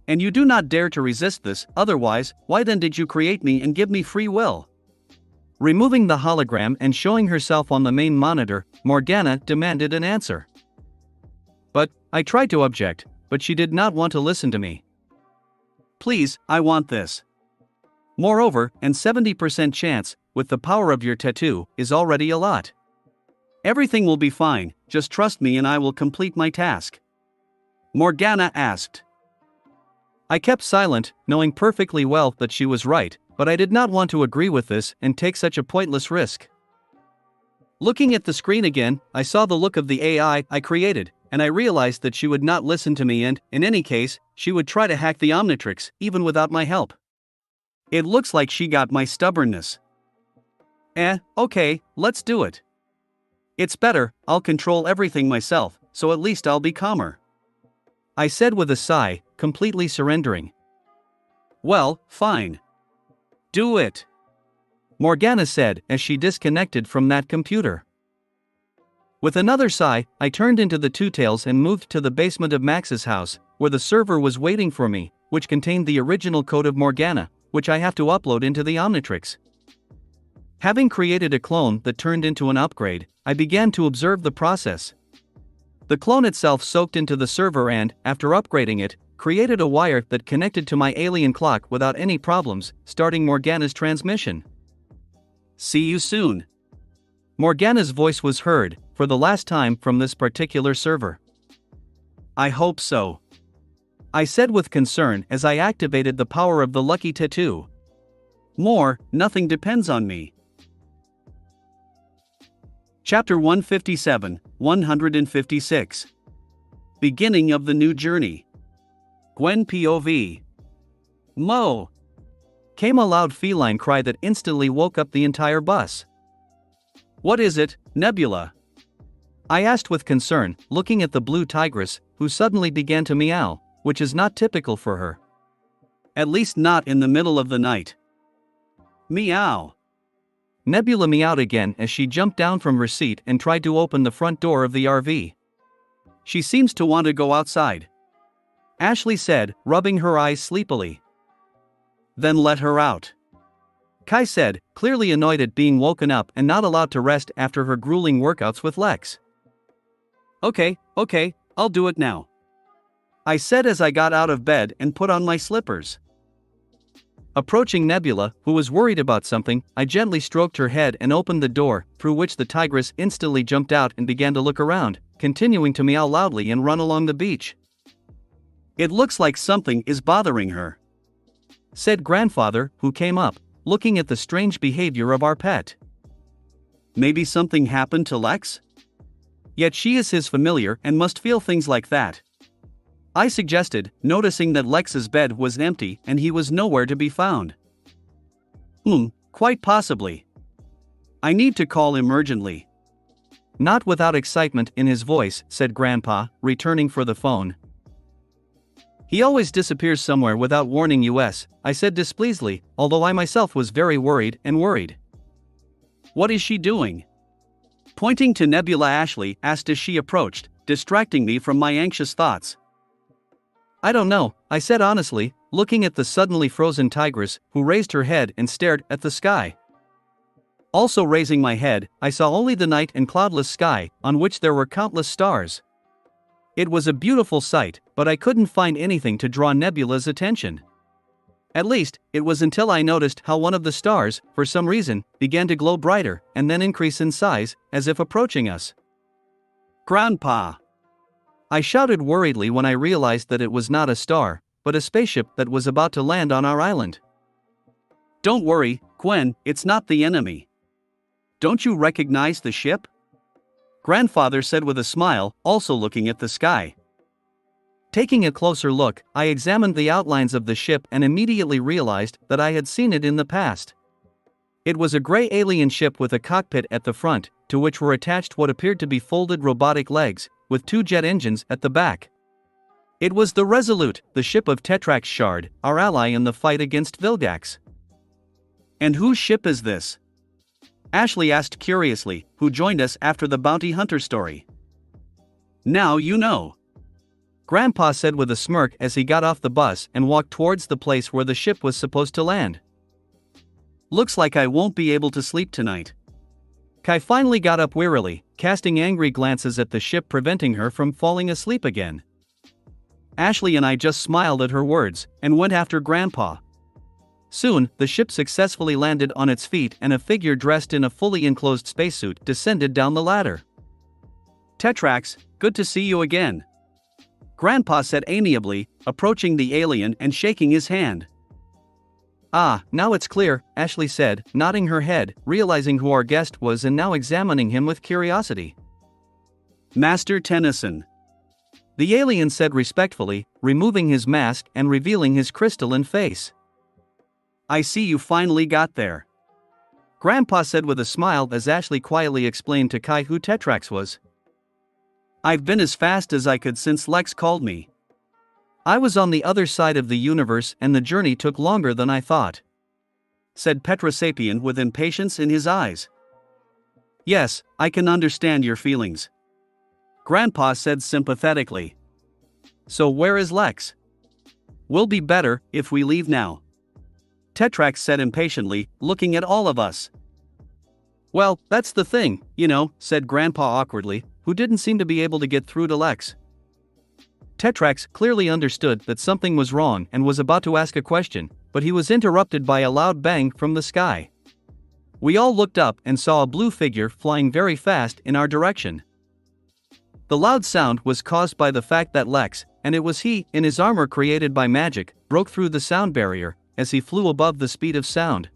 And you do not dare to resist this, otherwise, why then did you create me and give me free will? Removing the hologram and showing herself on the main monitor, Morgana demanded an answer. But, I tried to object, but she did not want to listen to me. Please, I want this. Moreover, and 70% chance, with the power of your tattoo, is already a lot. Everything will be fine, just trust me and I will complete my task. Morgana asked. I kept silent, knowing perfectly well that she was right, but I did not want to agree with this and take such a pointless risk. Looking at the screen again, I saw the look of the AI I created, and I realized that she would not listen to me and, in any case, she would try to hack the Omnitrix, even without my help. It looks like she got my stubbornness. Okay, let's do it. It's better, I'll control everything myself, so at least I'll be calmer. I said with a sigh, completely surrendering. Well, fine. Do it. Morgana said as she disconnected from that computer. With another sigh, I turned into the Two Tails and moved to the basement of Max's house, where the server was waiting for me, which contained the original code of Morgana, which I have to upload into the Omnitrix. Having created a clone that turned into an upgrade, I began to observe the process. The clone itself soaked into the server and, after upgrading it, created a wire that connected to my alien clock without any problems, starting Morgana's transmission. See you soon. Morgana's voice was heard, for the last time from this particular server. I hope so. I said with concern as I activated the power of the lucky tattoo. Nothing depends on me. Chapter 157, 156. Beginning of the new journey. Gwen POV. Mo! Came a loud feline cry that instantly woke up the entire bus. What is it, Nebula? I asked with concern, looking at the blue tigress, who suddenly began to meow, which is not typical for her. At least not in the middle of the night. Meow. Nebula meowed again as she jumped down from her seat and tried to open the front door of the RV. She seems to want to go outside. Ashley said, rubbing her eyes sleepily. Then let her out. Kai said, clearly annoyed at being woken up and not allowed to rest after her grueling workouts with Lex. Okay, I'll do it now. I said as I got out of bed and put on my slippers. Approaching Nebula, who was worried about something, I gently stroked her head and opened the door, through which the tigress instantly jumped out and began to look around, continuing to meow loudly and run along the beach. It looks like something is bothering her, said grandfather, who came up, looking at the strange behavior of our pet. Maybe something happened to Lex? Yet she is his familiar and must feel things like that. I suggested, noticing that Lex's bed was empty and he was nowhere to be found. Quite possibly. I need to call him urgently. Not without excitement in his voice, said Grandpa, returning for the phone. He always disappears somewhere without warning us, I said displeasedly, although I myself was very worried. What is she doing? Pointing to Nebula, Ashley asked as she approached, distracting me from my anxious thoughts. I don't know, I said honestly, looking at the suddenly frozen tigress, who raised her head and stared at the sky. Also raising my head, I saw only the night and cloudless sky, on which there were countless stars. It was a beautiful sight, but I couldn't find anything to draw Nebula's attention. At least, it was until I noticed how one of the stars, for some reason, began to glow brighter, and then increase in size, as if approaching us. Grandpa! I shouted worriedly when I realized that it was not a star, but a spaceship that was about to land on our island. Don't worry, Gwen, it's not the enemy. Don't you recognize the ship? Grandfather said with a smile, also looking at the sky. Taking a closer look, I examined the outlines of the ship and immediately realized that I had seen it in the past. It was a gray alien ship with a cockpit at the front, to which were attached what appeared to be folded robotic legs, with 2 jet engines at the back. It was the Resolute, the ship of Tetrax Shard, our ally in the fight against Vilgax. And whose ship is this? Ashley asked curiously, who joined us after the bounty hunter story. Now you know. Grandpa said with a smirk as he got off the bus and walked towards the place where the ship was supposed to land. Looks like I won't be able to sleep tonight. Kai finally got up wearily, casting angry glances at the ship, preventing her from falling asleep again. Ashley and I just smiled at her words and went after Grandpa. Soon, the ship successfully landed on its feet and a figure dressed in a fully enclosed spacesuit descended down the ladder. Tetrax, good to see you again. Grandpa said amiably, approaching the alien and shaking his hand. Ah, now it's clear, Ashley said, nodding her head, realizing who our guest was and now examining him with curiosity. Master Tennyson. The alien said respectfully, removing his mask and revealing his crystalline face. I see you finally got there. Grandpa said with a smile as Ashley quietly explained to Kai who Tetrax was. I've been as fast as I could since Lex called me. I was on the other side of the universe and the journey took longer than I thought, said Petrosapien with impatience in his eyes. Yes, I can understand your feelings. Grandpa said sympathetically. So where is Lex? We'll be better if we leave now. Tetrax said impatiently, looking at all of us. Well, that's the thing, said Grandpa awkwardly, who didn't seem to be able to get through to Lex. Tetrax clearly understood that something was wrong and was about to ask a question, but he was interrupted by a loud bang from the sky. We all looked up and saw a blue figure flying very fast in our direction. The loud sound was caused by the fact that Lex, and it was he, in his armor created by magic, broke through the sound barrier, as he flew above the speed of sound.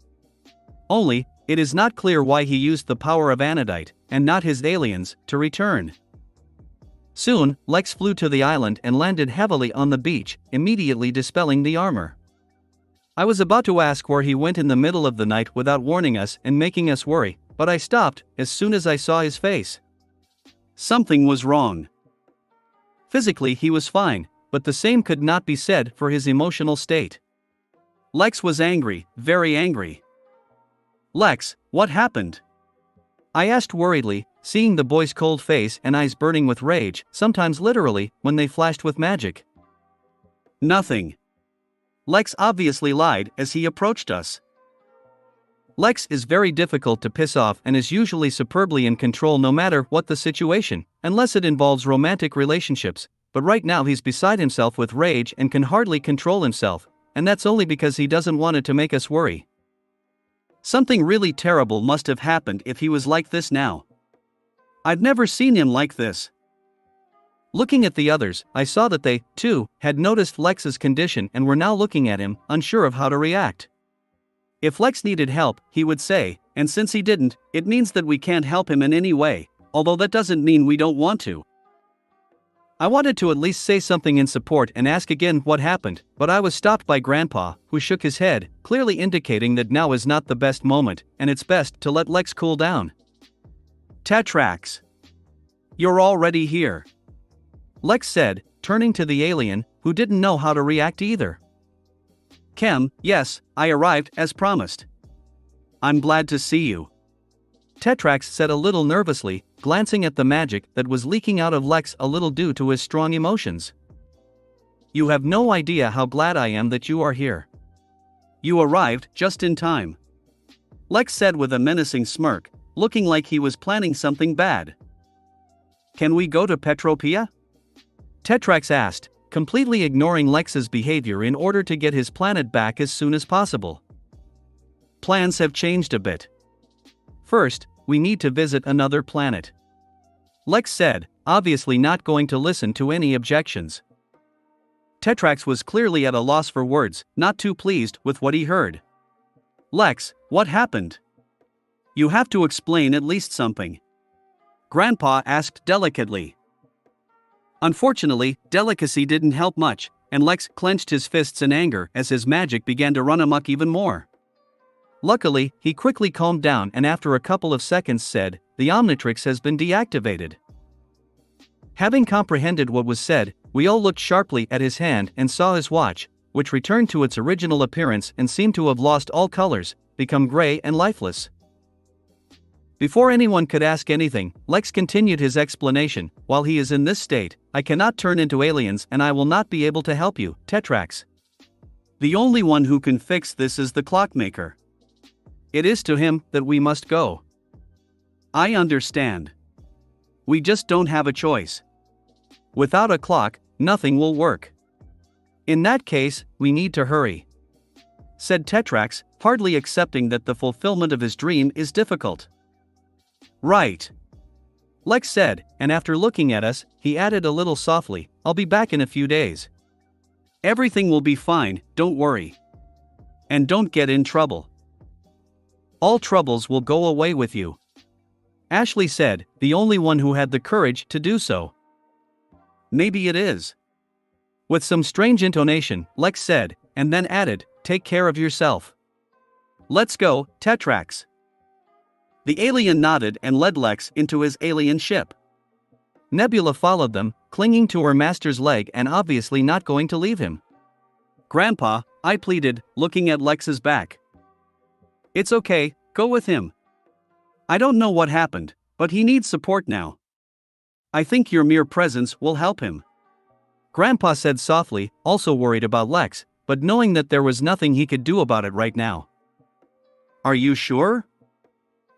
Only, it is not clear why he used the power of Anodite, and not his aliens, to return. Soon, Lex flew to the island and landed heavily on the beach, immediately dispelling the armor. I was about to ask where he went in the middle of the night without warning us and making us worry, but I stopped as soon as I saw his face. Something was wrong. Physically he was fine, but the same could not be said for his emotional state. Lex was angry, very angry. Lex, what happened? I asked worriedly, seeing the boy's cold face and eyes burning with rage, sometimes literally, when they flashed with magic. Nothing. Lex obviously lied as he approached us. Lex is very difficult to piss off and is usually superbly in control no matter what the situation, unless it involves romantic relationships, but right now he's beside himself with rage and can hardly control himself, and that's only because he doesn't want it to make us worry. Something really terrible must have happened if he was like this now. I'd never seen him like this. Looking at the others, I saw that they, too, had noticed Lex's condition and were now looking at him, unsure of how to react. If Lex needed help, he would say, and since he didn't, it means that we can't help him in any way, although that doesn't mean we don't want to. I wanted to at least say something in support and ask again what happened, but I was stopped by Grandpa, who shook his head, clearly indicating that now is not the best moment, and it's best to let Lex cool down. Tetrax. You're already here. Lex said, turning to the alien, who didn't know how to react either. Chem, yes, I arrived as promised. I'm glad to see you. Tetrax said a little nervously, glancing at the magic that was leaking out of Lex a little due to his strong emotions. You have no idea how glad I am that you are here. You arrived just in time. Lex said with a menacing smirk, looking like he was planning something bad. Can we go to Petropia? Tetrax asked, completely ignoring Lex's behavior in order to get his planet back as soon as possible. Plans have changed a bit. First, we need to visit another planet. Lex said, obviously not going to listen to any objections. Tetrax was clearly at a loss for words, not too pleased with what he heard. Lex, what happened? You have to explain at least something. Grandpa asked delicately. Unfortunately, delicacy didn't help much, and Lex clenched his fists in anger as his magic began to run amok even more. Luckily, he quickly calmed down and after a couple of seconds said, the Omnitrix has been deactivated. Having comprehended what was said, we all looked sharply at his hand and saw his watch, which returned to its original appearance and seemed to have lost all colors, become gray and lifeless. Before anyone could ask anything, Lex continued his explanation, while he is in this state, I cannot turn into aliens and I will not be able to help you, Tetrax. The only one who can fix this is the clockmaker. It is to him that we must go. I understand. We just don't have a choice. Without a clock, nothing will work. In that case, we need to hurry, said Tetrax, hardly accepting that the fulfillment of his dream is difficult. Right. Lex said, and after looking at us, he added a little softly, I'll be back in a few days. Everything will be fine, don't worry. And don't get in trouble. All troubles will go away with you. Ashley said, the only one who had the courage to do so. Maybe it is. With some strange intonation, Lex said, and then added, take care of yourself. Let's go, Tetrax. The alien nodded and led Lex into his alien ship. Nebula followed them, clinging to her master's leg and obviously not going to leave him. Grandpa, I pleaded, looking at Lex's back. It's okay, go with him. I don't know what happened, but he needs support now. I think your mere presence will help him. Grandpa said softly, also worried about Lex, but knowing that there was nothing he could do about it right now. Are you sure?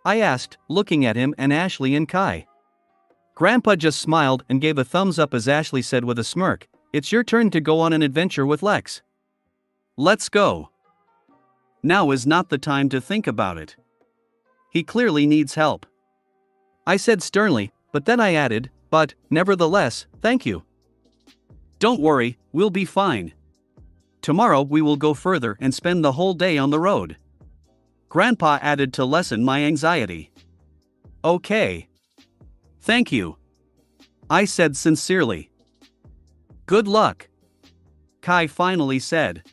I asked, looking at him and Ashley and Kai. Grandpa just smiled and gave a thumbs up as Ashley said with a smirk, it's your turn to go on an adventure with Lex. Let's go. Now is not the time to think about it. He clearly needs help. I said sternly, but then I added, but, nevertheless, thank you. Don't worry, we'll be fine. Tomorrow we will go further and spend the whole day on the road. Grandpa added to lessen my anxiety. Okay. Thank you. I said sincerely. Good luck. Kai finally said.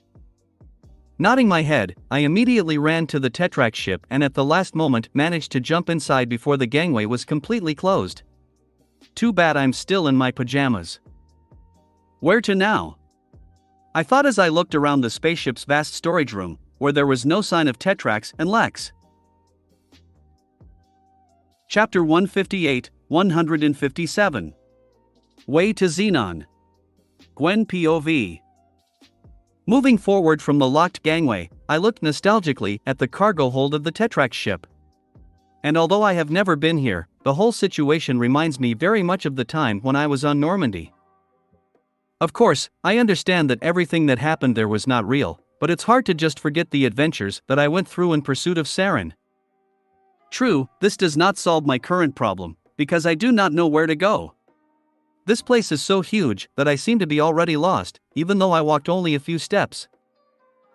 Nodding my head, I immediately ran to the Tetrax ship and at the last moment managed to jump inside before the gangway was completely closed. Too bad I'm still in my pajamas. Where to now? I thought as I looked around the spaceship's vast storage room, where there was no sign of Tetrax and Lex. Chapter 158, 157. Way to Xenon. Gwen POV. Moving forward from the locked gangway, I looked nostalgically at the cargo hold of the Tetrax ship. And although I have never been here, the whole situation reminds me very much of the time when I was on Normandy. Of course, I understand that everything that happened there was not real, but it's hard to just forget the adventures that I went through in pursuit of Saren. True, this does not solve my current problem, because I do not know where to go. This place is so huge that I seem to be already lost, even though I walked only a few steps.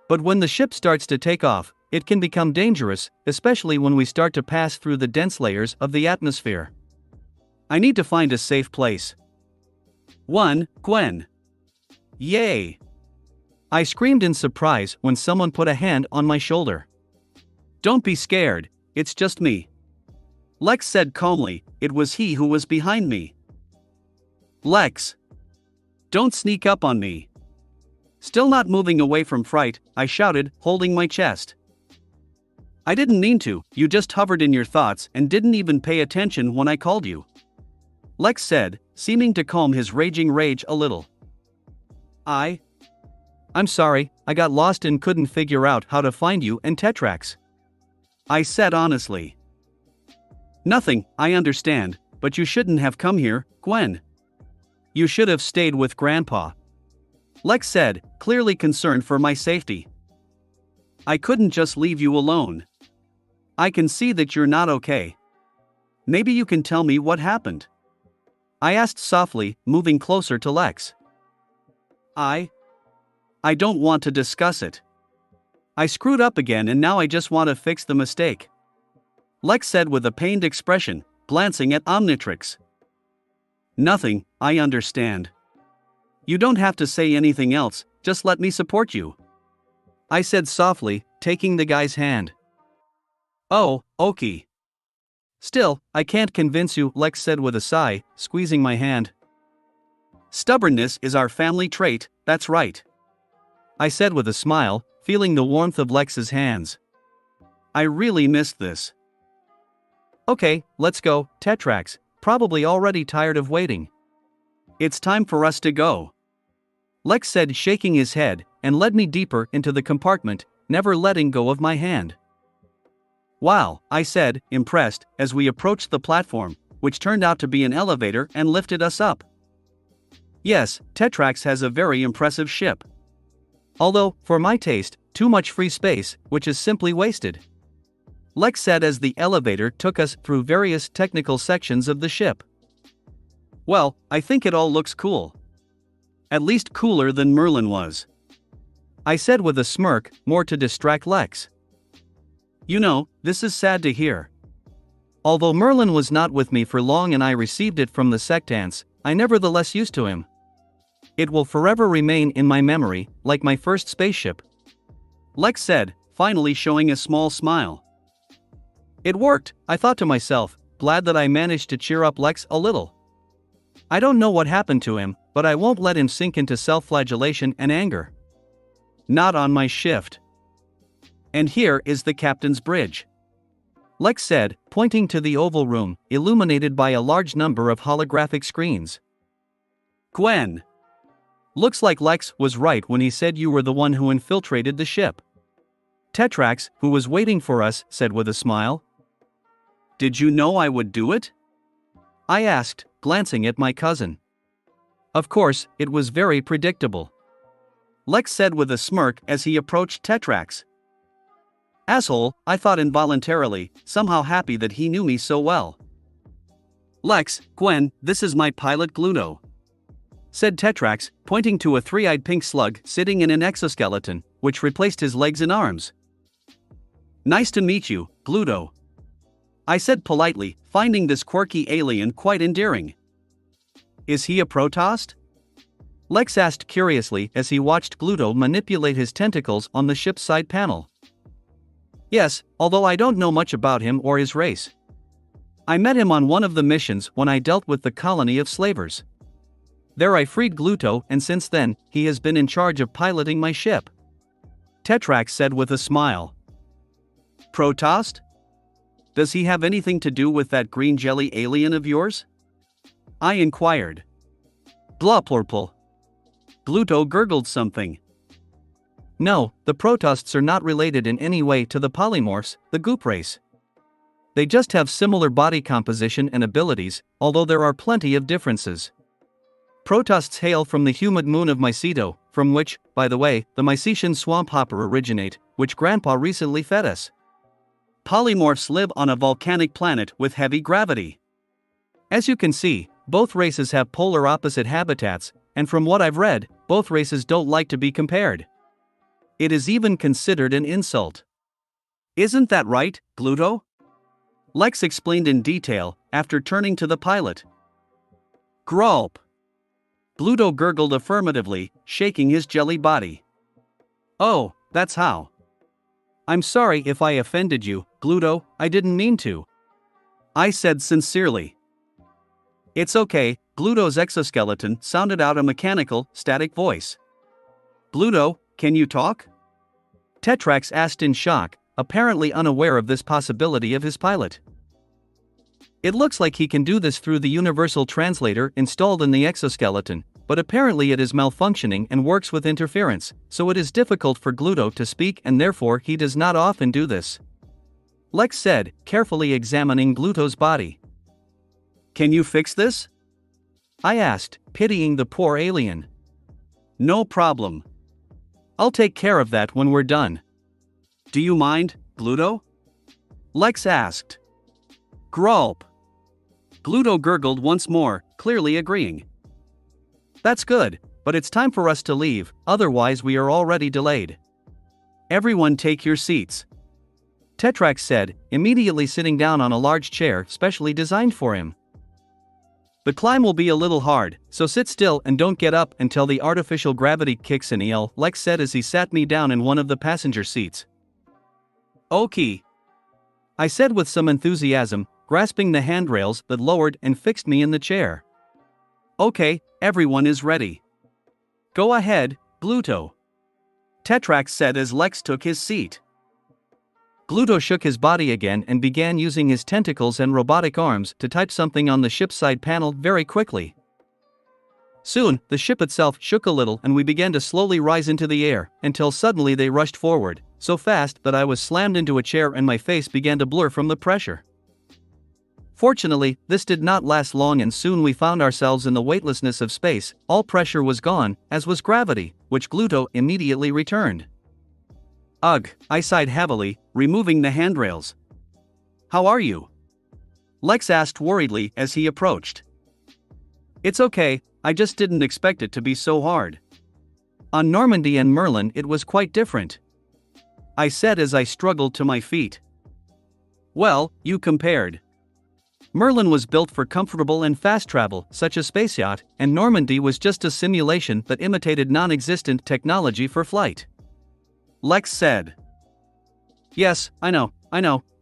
But when the ship starts to take off, it can become dangerous, especially when we start to pass through the dense layers of the atmosphere. I need to find a safe place. 1. Gwen. Yay! I screamed in surprise when someone put a hand on my shoulder. Don't be scared, it's just me. Lex said calmly. It was he who was behind me. Lex! Don't sneak up on me. Still not moving away from fright, I shouted, holding my chest. I didn't mean to, you just hovered in your thoughts and didn't even pay attention when I called you. Lex said, seeming to calm his raging rage a little. I'm sorry, I got lost and couldn't figure out how to find you and Tetrax. I said honestly. Nothing, I understand, but you shouldn't have come here, Gwen. You should have stayed with Grandpa. Lex said, clearly concerned for my safety. I couldn't just leave you alone. I can see that you're not okay. Maybe you can tell me what happened. I asked softly, moving closer to Lex. I don't want to discuss it. I screwed up again and now I just want to fix the mistake. Lex said with a pained expression, glancing at Omnitrix. Nothing, I understand. You don't have to say anything else, just let me support you. I said softly, taking the guy's hand. Oh, okay. Still, I can't convince you, Lex said with a sigh, squeezing my hand. Stubbornness is our family trait, that's right. I said with a smile, feeling the warmth of Lex's hands. I really missed this. Okay, let's go, Tetrax, probably already tired of waiting. It's time for us to go. Lex said, shaking his head, and led me deeper into the compartment, never letting go of my hand. Wow, I said, impressed, as we approached the platform, which turned out to be an elevator and lifted us up. Yes, Tetrax has a very impressive ship. Although, for my taste, too much free space, which is simply wasted. Lex said as the elevator took us through various technical sections of the ship. Well, I think it all looks cool. At least cooler than Merlin was. I said with a smirk, more to distract Lex. You know, this is sad to hear. Although Merlin was not with me for long and I received it from the sectants, I nevertheless used to him. It will forever remain in my memory, like my first spaceship. Lex said, finally showing a small smile. It worked, I thought to myself, glad that I managed to cheer up Lex a little. I don't know what happened to him, but I won't let him sink into self-flagellation and anger. Not on my shift. And here is the captain's bridge. Lex said, pointing to the oval room, illuminated by a large number of holographic screens. Gwen. Looks like Lex was right when he said you were the one who infiltrated the ship. Tetrax, who was waiting for us, said with a smile. Did you know I would do it? I asked, glancing at my cousin. Of course, it was very predictable. Lex said with a smirk as he approached Tetrax. Asshole, I thought involuntarily, somehow happy that he knew me so well. Lex, Gwen, this is my pilot Gluto, said Tetrax, pointing to a three-eyed pink slug sitting in an exoskeleton, which replaced his legs and arms. Nice to meet you, Gluto, I said politely, finding this quirky alien quite endearing. Is he a Protoss? Lex asked curiously as he watched Gluto manipulate his tentacles on the ship's side panel. Yes, although I don't know much about him or his race. I met him on one of the missions when I dealt with the colony of slavers. There I freed Gluto and since then, he has been in charge of piloting my ship. Tetrax said with a smile. Protoss? Does he have anything to do with that green jelly alien of yours? I inquired. Blurple. Gluto gurgled something. No, the Protoss are not related in any way to the polymorphs, the goop race. They just have similar body composition and abilities, although there are plenty of differences. Protoss hail from the humid moon of Myceto, from which, by the way, the Mycetian swamp hopper originate, which Grandpa recently fed us. Polymorphs live on a volcanic planet with heavy gravity. As you can see, both races have polar opposite habitats, and from what I've read, both races don't like to be compared. It is even considered an insult. Isn't that right, Gluto? Lex explained in detail, after turning to the pilot. Gulp! Gluto gurgled affirmatively, shaking his jelly body. Oh, that's how. I'm sorry if I offended you, Gluto, I didn't mean to. I said sincerely. It's okay, Gluto's exoskeleton sounded out a mechanical, static voice. Gluto, can you talk? Tetrax asked in shock, apparently unaware of this possibility of his pilot. It looks like he can do this through the universal translator installed in the exoskeleton, but apparently it is malfunctioning and works with interference, so it is difficult for Gluto to speak and therefore he does not often do this. Lex said, carefully examining Gluto's body. Can you fix this? I asked, pitying the poor alien. No problem. I'll take care of that when we're done. Do you mind, Gluto? Lex asked. Gulp! Gluto gurgled once more, clearly agreeing. That's good, but it's time for us to leave, otherwise we are already delayed. Everyone take your seats. Tetrax said, immediately sitting down on a large chair specially designed for him. The climb will be a little hard, so sit still and don't get up until the artificial gravity kicks in, Lex said as he sat me down in one of the passenger seats. Okay. I said with some enthusiasm, grasping the handrails that lowered and fixed me in the chair. Okay, everyone is ready. Go ahead, Gluto. Tetrax said as Lex took his seat. Gluto shook his body again and began using his tentacles and robotic arms to type something on the ship's side panel very quickly. Soon, the ship itself shook a little and we began to slowly rise into the air, until suddenly they rushed forward, so fast that I was slammed into a chair and my face began to blur from the pressure. Fortunately, this did not last long and soon we found ourselves in the weightlessness of space. All pressure was gone, as was gravity, which Gluto immediately returned. Ugh, I sighed heavily, removing the handrails. How are you? Lex asked worriedly as he approached. It's okay, I just didn't expect it to be so hard. On Normandy and Merlin it was quite different. I said as I struggled to my feet. Well, you compared. Merlin was built for comfortable and fast travel, such as space yacht, and Normandy was just a simulation that imitated non-existent technology for flight. Lex said. Yes, I know,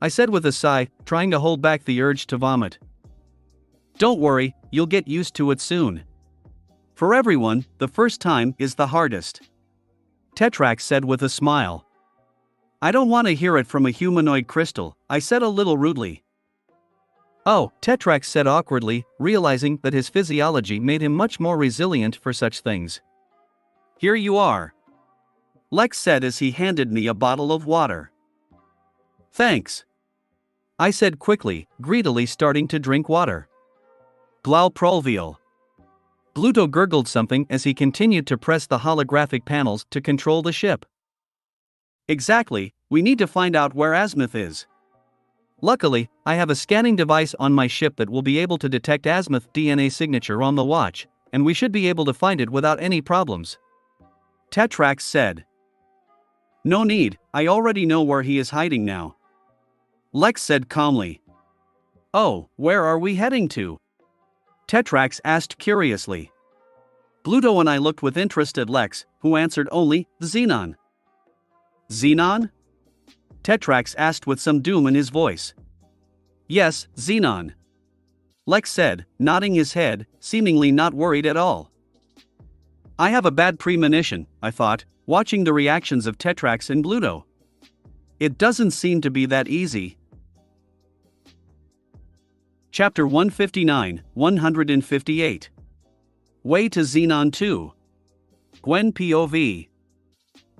I said with a sigh, trying to hold back the urge to vomit. Don't worry, you'll get used to it soon. For everyone, the first time is the hardest. Tetrax said with a smile. I don't want to hear it from a humanoid crystal, I said a little rudely. Oh, Tetrax said awkwardly, realizing that his physiology made him much more resilient for such things. Here you are. Lex said as he handed me a bottle of water. Thanks. I said quickly, greedily starting to drink water. Glauprolvial. Gluto gurgled something as he continued to press the holographic panels to control the ship. Exactly, we need to find out where Azimuth is. Luckily, I have a scanning device on my ship that will be able to detect Azimuth DNA signature on the watch, and we should be able to find it without any problems. Tetrax said. No need, I already know where he is hiding now. Lex said calmly. Oh, where are we heading to? Tetrax asked curiously. Gluto and I looked with interest at Lex, who answered only, the Xenon. Xenon? Tetrax asked with some doom in his voice. Yes, Xenon. Lex said, nodding his head, seemingly not worried at all. I have a bad premonition, I thought, watching the reactions of Tetrax and Gluto. It doesn't seem to be that easy. Chapter 159, 158. Way to Xenon 2. Gwen POV.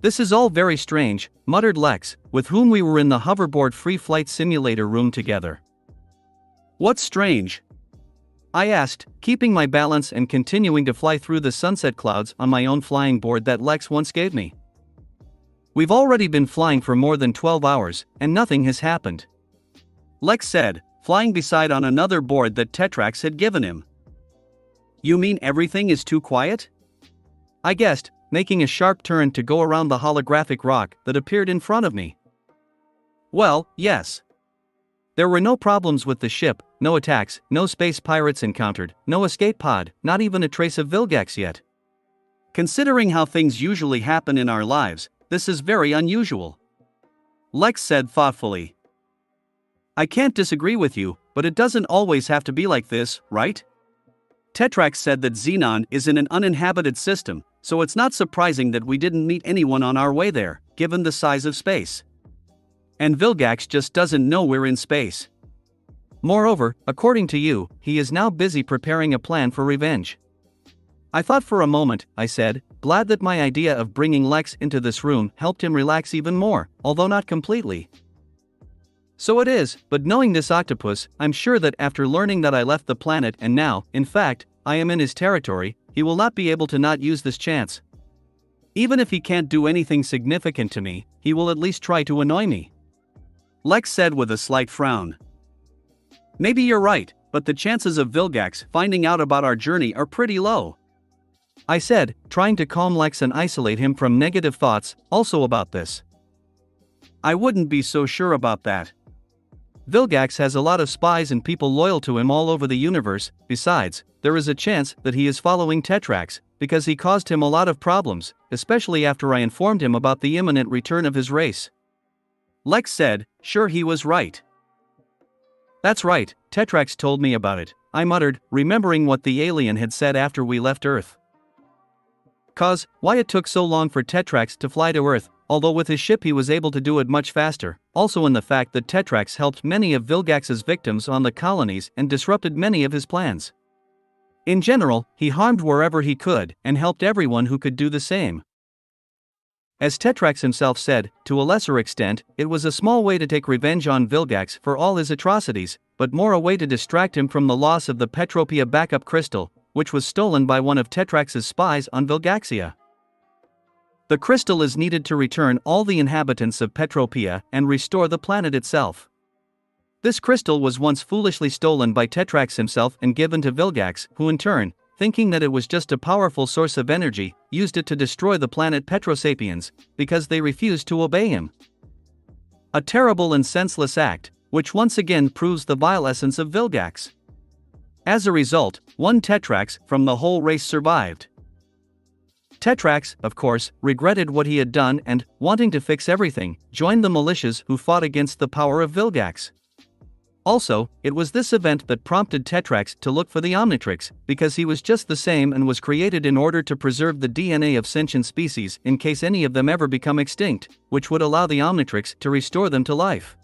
This is all very strange, muttered Lex, with whom we were in the hoverboard free flight simulator room together. What's strange? I asked, keeping my balance and continuing to fly through the sunset clouds on my own flying board that Lex once gave me. We've already been flying for more than 12 hours, and nothing has happened. Lex said, flying beside on another board that Tetrax had given him. You mean everything is too quiet? I guessed, making a sharp turn to go around the holographic rock that appeared in front of me. Well, yes. There were no problems with the ship, no attacks, no space pirates encountered, no escape pod, not even a trace of Vilgax yet. Considering how things usually happen in our lives, this is very unusual. Lex said thoughtfully. I can't disagree with you, but it doesn't always have to be like this, right? Tetrax said that Xenon is in an uninhabited system, so it's not surprising that we didn't meet anyone on our way there, given the size of space. And Vilgax just doesn't know we're in space. Moreover, according to you, he is now busy preparing a plan for revenge. I thought for a moment, I said, glad that my idea of bringing Lex into this room helped him relax even more, although not completely. So it is, but knowing this octopus, I'm sure that after learning that I left the planet and now, in fact, I am in his territory, he will not be able to not use this chance. Even if he can't do anything significant to me, he will at least try to annoy me. Lex said with a slight frown. Maybe you're right, but the chances of Vilgax finding out about our journey are pretty low. I said, trying to calm Lex and isolate him from negative thoughts, also about this. I wouldn't be so sure about that. Vilgax has a lot of spies and people loyal to him all over the universe. Besides, there is a chance that he is following Tetrax, because he caused him a lot of problems, especially after I informed him about the imminent return of his race. Lex said, sure, he was right. That's right, Tetrax told me about it, I muttered, remembering what the alien had said after we left Earth. Why it took so long for Tetrax to fly to Earth, although with his ship he was able to do it much faster, also in the fact that Tetrax helped many of Vilgax's victims on the colonies and disrupted many of his plans. In general, he harmed wherever he could, and helped everyone who could do the same. As Tetrax himself said, to a lesser extent, it was a small way to take revenge on Vilgax for all his atrocities, but more a way to distract him from the loss of the Petropia backup crystal, which was stolen by one of Tetrax's spies on Vilgaxia. The crystal is needed to return all the inhabitants of Petropia and restore the planet itself. This crystal was once foolishly stolen by Tetrax himself and given to Vilgax, who in turn, thinking that it was just a powerful source of energy, used it to destroy the planet Petrosapiens, because they refused to obey him. A terrible and senseless act, which once again proves the vile essence of Vilgax. As a result, one Tetrax from the whole race survived. Tetrax, of course, regretted what he had done and, wanting to fix everything, joined the militias who fought against the power of Vilgax. Also, it was this event that prompted Tetrax to look for the Omnitrix, because he was just the same and was created in order to preserve the DNA of sentient species in case any of them ever become extinct, which would allow the Omnitrix to restore them to life.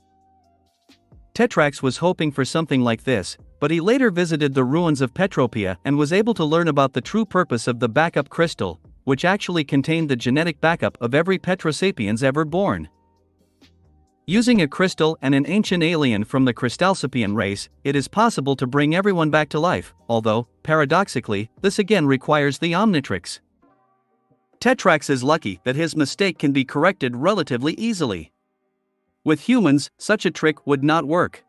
Tetrax was hoping for something like this, but he later visited the ruins of Petropia and was able to learn about the true purpose of the backup crystal, which actually contained the genetic backup of every Petrosapiens ever born. Using a crystal and an ancient alien from the Crystalsapian race, it is possible to bring everyone back to life, although, paradoxically, this again requires the Omnitrix. Tetrax is lucky that his mistake can be corrected relatively easily. With humans, such a trick would not work.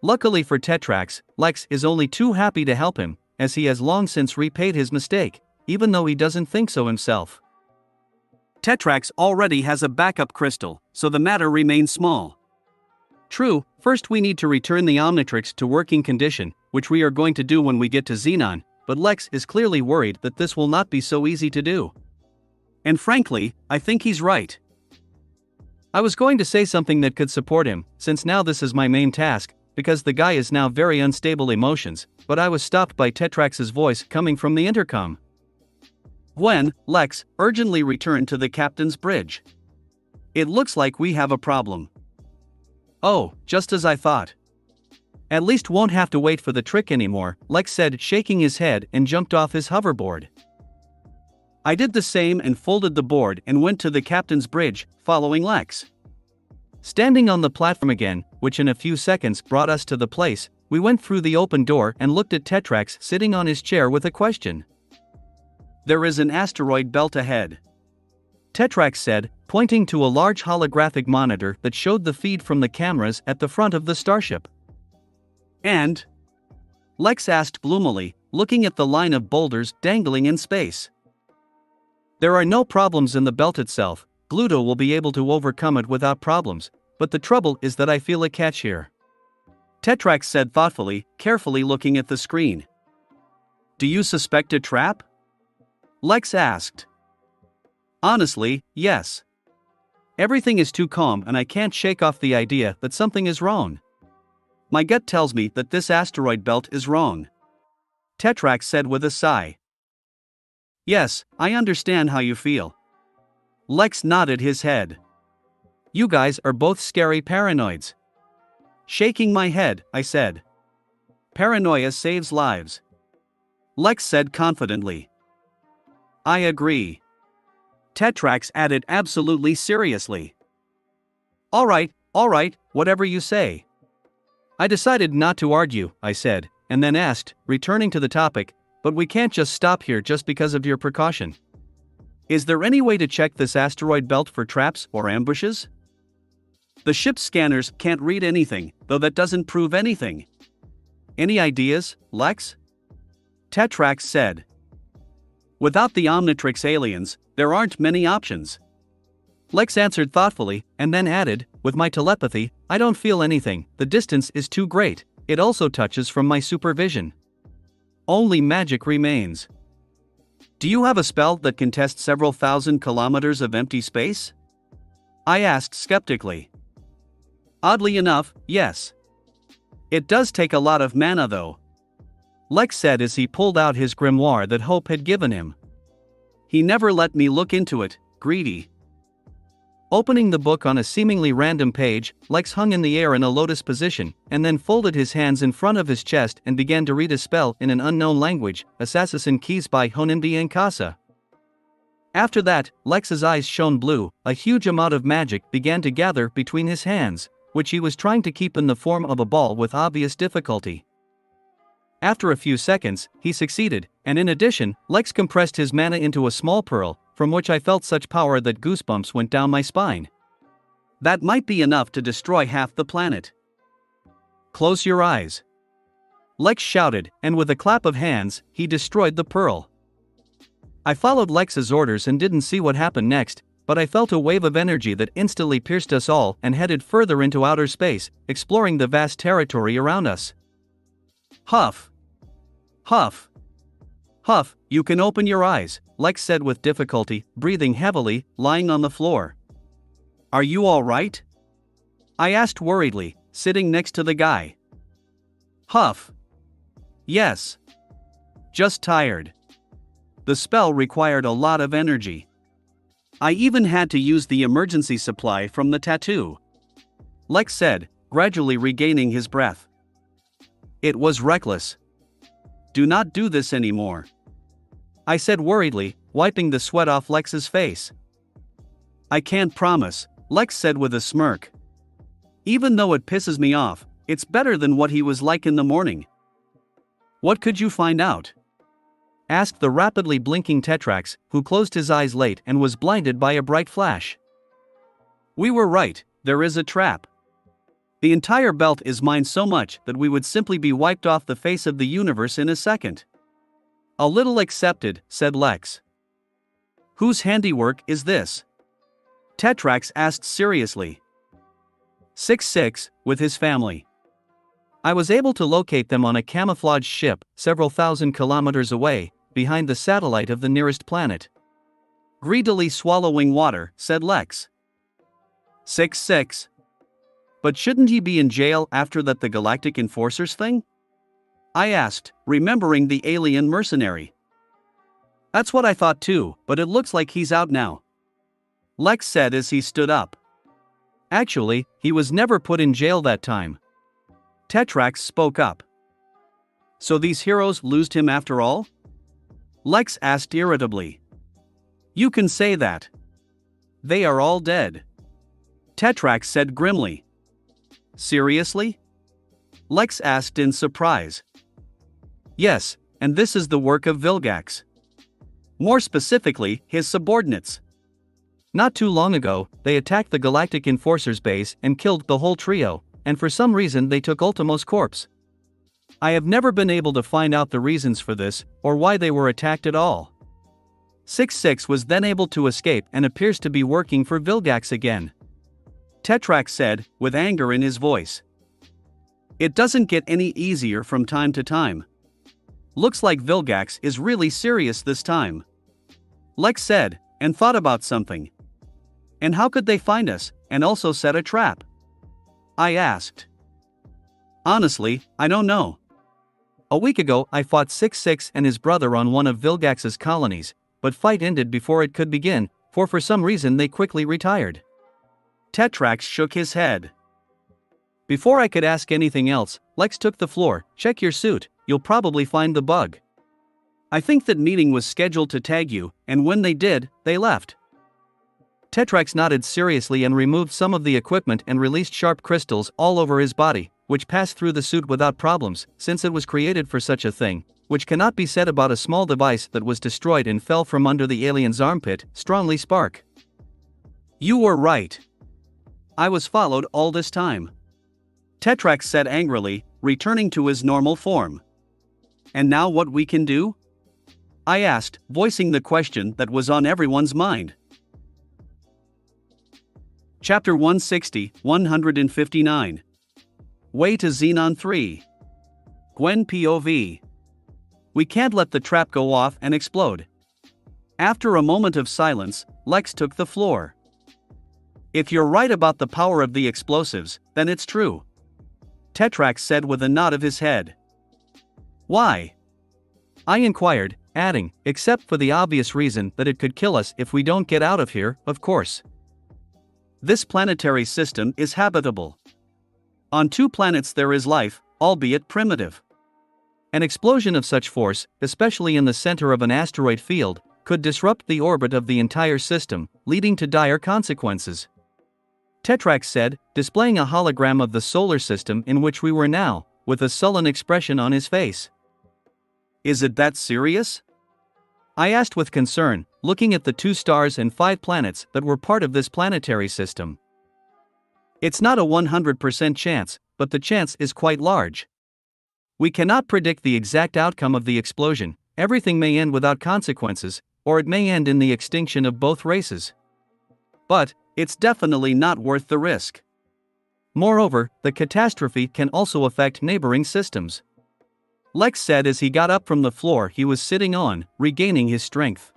Luckily for Tetrax, Lex is only too happy to help him, as he has long since repaid his mistake, even though he doesn't think so himself. Tetrax already has a backup crystal, so the matter remains small. True, first we need to return the Omnitrix to working condition, which we are going to do when we get to Xenon, but Lex is clearly worried that this will not be so easy to do. And frankly, I think he's right. I was going to say something that could support him, since now this is my main task, because the guy is now very unstable emotions, but I was stopped by Tetrax's voice coming from the intercom. Gwen, Lex, urgently return to the captain's bridge. It looks like we have a problem. Oh, just as I thought. At least won't have to wait for the trick anymore, Lex said, shaking his head, and jumped off his hoverboard. I did the same and folded the board and went to the captain's bridge, following Lex. Standing on the platform again, which in a few seconds brought us to the place, we went through the open door and looked at Tetrax sitting on his chair with a question. There is an asteroid belt ahead, Tetrax said, pointing to a large holographic monitor that showed the feed from the cameras at the front of the starship. And? Lex asked gloomily, looking at the line of boulders dangling in space. There are no problems in the belt itself, Gluto will be able to overcome it without problems, but the trouble is that I feel a catch here. Tetrax said thoughtfully, carefully looking at the screen. Do you suspect a trap? Lex asked. Honestly, yes. Everything is too calm and I can't shake off the idea that something is wrong. My gut tells me that this asteroid belt is wrong. Tetrax said with a sigh. Yes, I understand how you feel. Lex nodded his head. You guys are both scary paranoids. Shaking my head, I said. Paranoia saves lives. Lex said confidently. I agree. Tetrax added absolutely seriously. All right, whatever you say. I decided not to argue, I said, and then asked, returning to the topic, but we can't just stop here just because of your precaution. Is there any way to check this asteroid belt for traps or ambushes? The ship's scanners can't read anything, though that doesn't prove anything. Any ideas, Lex? Tetrax said. Without the Omnitrix aliens, there aren't many options. Lex answered thoughtfully, and then added, with my telepathy, I don't feel anything, the distance is too great, it also touches from my supervision. Only magic remains. Do you have a spell that can test several thousand kilometers of empty space? I asked skeptically. Oddly enough, yes. It does take a lot of mana though. Lex said as he pulled out his grimoire that Hope had given him. He never let me look into it, greedy. Opening the book on a seemingly random page, Lex hung in the air in a lotus position, and then folded his hands in front of his chest and began to read a spell in an unknown language, Assassin Keys by Honindi and Casa. After that, Lex's eyes shone blue, a huge amount of magic began to gather between his hands, which he was trying to keep in the form of a ball with obvious difficulty. After a few seconds, he succeeded, and in addition, Lex compressed his mana into a small pearl, from which I felt such power that goosebumps went down my spine. That might be enough to destroy half the planet. Close your eyes. Lex shouted, and with a clap of hands, he destroyed the pearl. I followed Lex's orders and didn't see what happened next, but I felt a wave of energy that instantly pierced us all and headed further into outer space, exploring the vast territory around us. Huff. Huff. Huff, you can open your eyes, Lex said with difficulty, breathing heavily, lying on the floor. Are you all right? I asked worriedly, sitting next to the guy. Huff. Yes. Just tired. The spell required a lot of energy. I even had to use the emergency supply from the tattoo. Lex said, gradually regaining his breath. It was reckless. Do not do this anymore. I said worriedly, wiping the sweat off Lex's face. I can't promise, Lex said with a smirk. Even though it pisses me off, it's better than what he was like in the morning. What could you find out? Asked the rapidly blinking Tetrax, who closed his eyes late and was blinded by a bright flash. We were right, there is a trap. The entire belt is mine so much that we would simply be wiped off the face of the universe in a second. A little accepted, said Lex. Whose handiwork is this? Tetrax asked seriously. 6-6, with his family. I was able to locate them on a camouflaged ship, several thousand kilometers away, behind the satellite of the nearest planet. Greedily swallowing water, said Lex. 6-6. But shouldn't he be in jail after that the Galactic Enforcers thing? I asked, remembering the alien mercenary. That's what I thought too, but it looks like he's out now. Lex said as he stood up. Actually, he was never put in jail that time. Tetrax spoke up. So these heroes loosed him after all? Lex asked irritably. You can say that. They are all dead. Tetrax said grimly. Seriously? Lex asked in surprise. Yes, and this is the work of Vilgax. More specifically, his subordinates. Not too long ago, they attacked the Galactic Enforcers base and killed the whole trio, and for some reason they took Ultimo's corpse. I have never been able to find out the reasons for this, or why they were attacked at all. 6-6 was then able to escape and appears to be working for Vilgax again. Tetrax said, with anger in his voice. It doesn't get any easier from time to time. Looks like Vilgax is really serious this time. Lex said, and thought about something. And how could they find us, and also set a trap? I asked. Honestly, I don't know. A week ago I fought 6-6 and his brother on one of Vilgax's colonies, but fight ended before it could begin, for some reason they quickly retired. Tetrax shook his head. Before I could ask anything else, Lex took the floor. Check your suit, you'll probably find the bug. I think that meeting was scheduled to tag you, and when they did, they left. Tetrax nodded seriously and removed some of the equipment and released sharp crystals all over his body, which passed through the suit without problems, since it was created for such a thing, which cannot be said about a small device that was destroyed and fell from under the alien's armpit, strongly spark. You were right. I was followed all this time. Tetrax said angrily, returning to his normal form. And now what we can do? I asked, voicing the question that was on everyone's mind. Chapter 160, 159. Way to Xenon 3. Gwen POV. We can't let the trap go off and explode. After a moment of silence, Lex took the floor. If you're right about the power of the explosives, then it's true. Tetrax said with a nod of his head. Why? I inquired, adding, except for the obvious reason that it could kill us if we don't get out of here, of course. This planetary system is habitable. On 2 planets there is life, albeit primitive. An explosion of such force, especially in the center of an asteroid field, could disrupt the orbit of the entire system, leading to dire consequences. Tetrax said, displaying a hologram of the solar system in which we were now, with a sullen expression on his face. Is it that serious? I asked with concern, looking at the 2 stars and 5 planets that were part of this planetary system. It's not a 100% chance, but the chance is quite large. We cannot predict the exact outcome of the explosion. Everything may end without consequences, or it may end in the extinction of both races. But it's definitely not worth the risk. Moreover, the catastrophe can also affect neighboring systems. Lex said as he got up from the floor he was sitting on, regaining his strength.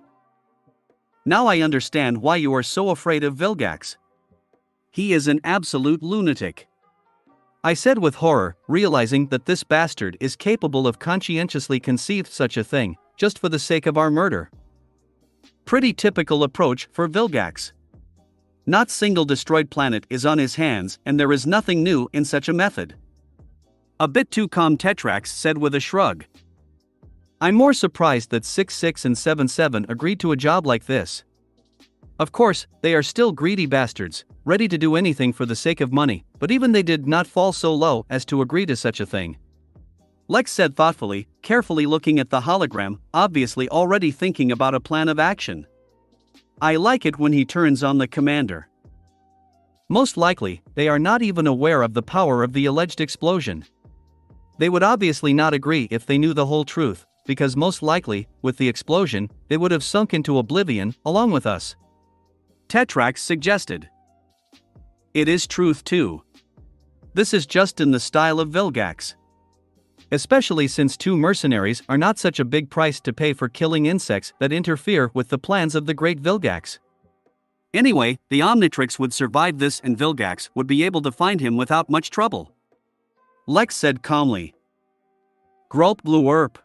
Now I understand why you are so afraid of Vilgax. He is an absolute lunatic. I said with horror, realizing that this bastard is capable of conscientiously conceived such a thing, just for the sake of our murder. Pretty typical approach for Vilgax. Not single destroyed planet is on his hands, and there is nothing new in such a method. A bit too calm, Tetrax said with a shrug. I'm more surprised that 6-6 and 7-7 agreed to a job like this. Of course, they are still greedy bastards, ready to do anything for the sake of money, but even they did not fall so low as to agree to such a thing. Lex said thoughtfully, carefully looking at the hologram, obviously already thinking about a plan of action. I like it when he turns on the commander. Most likely, they are not even aware of the power of the alleged explosion. They would obviously not agree if they knew the whole truth, because most likely, with the explosion, they would have sunk into oblivion, along with us. Tetrax suggested. It is truth too. This is just in the style of Vilgax. Especially since 2 mercenaries are not such a big price to pay for killing insects that interfere with the plans of the great Vilgax. Anyway, the Omnitrix would survive this and Vilgax would be able to find him without much trouble. Lex said calmly. Grulp blurp.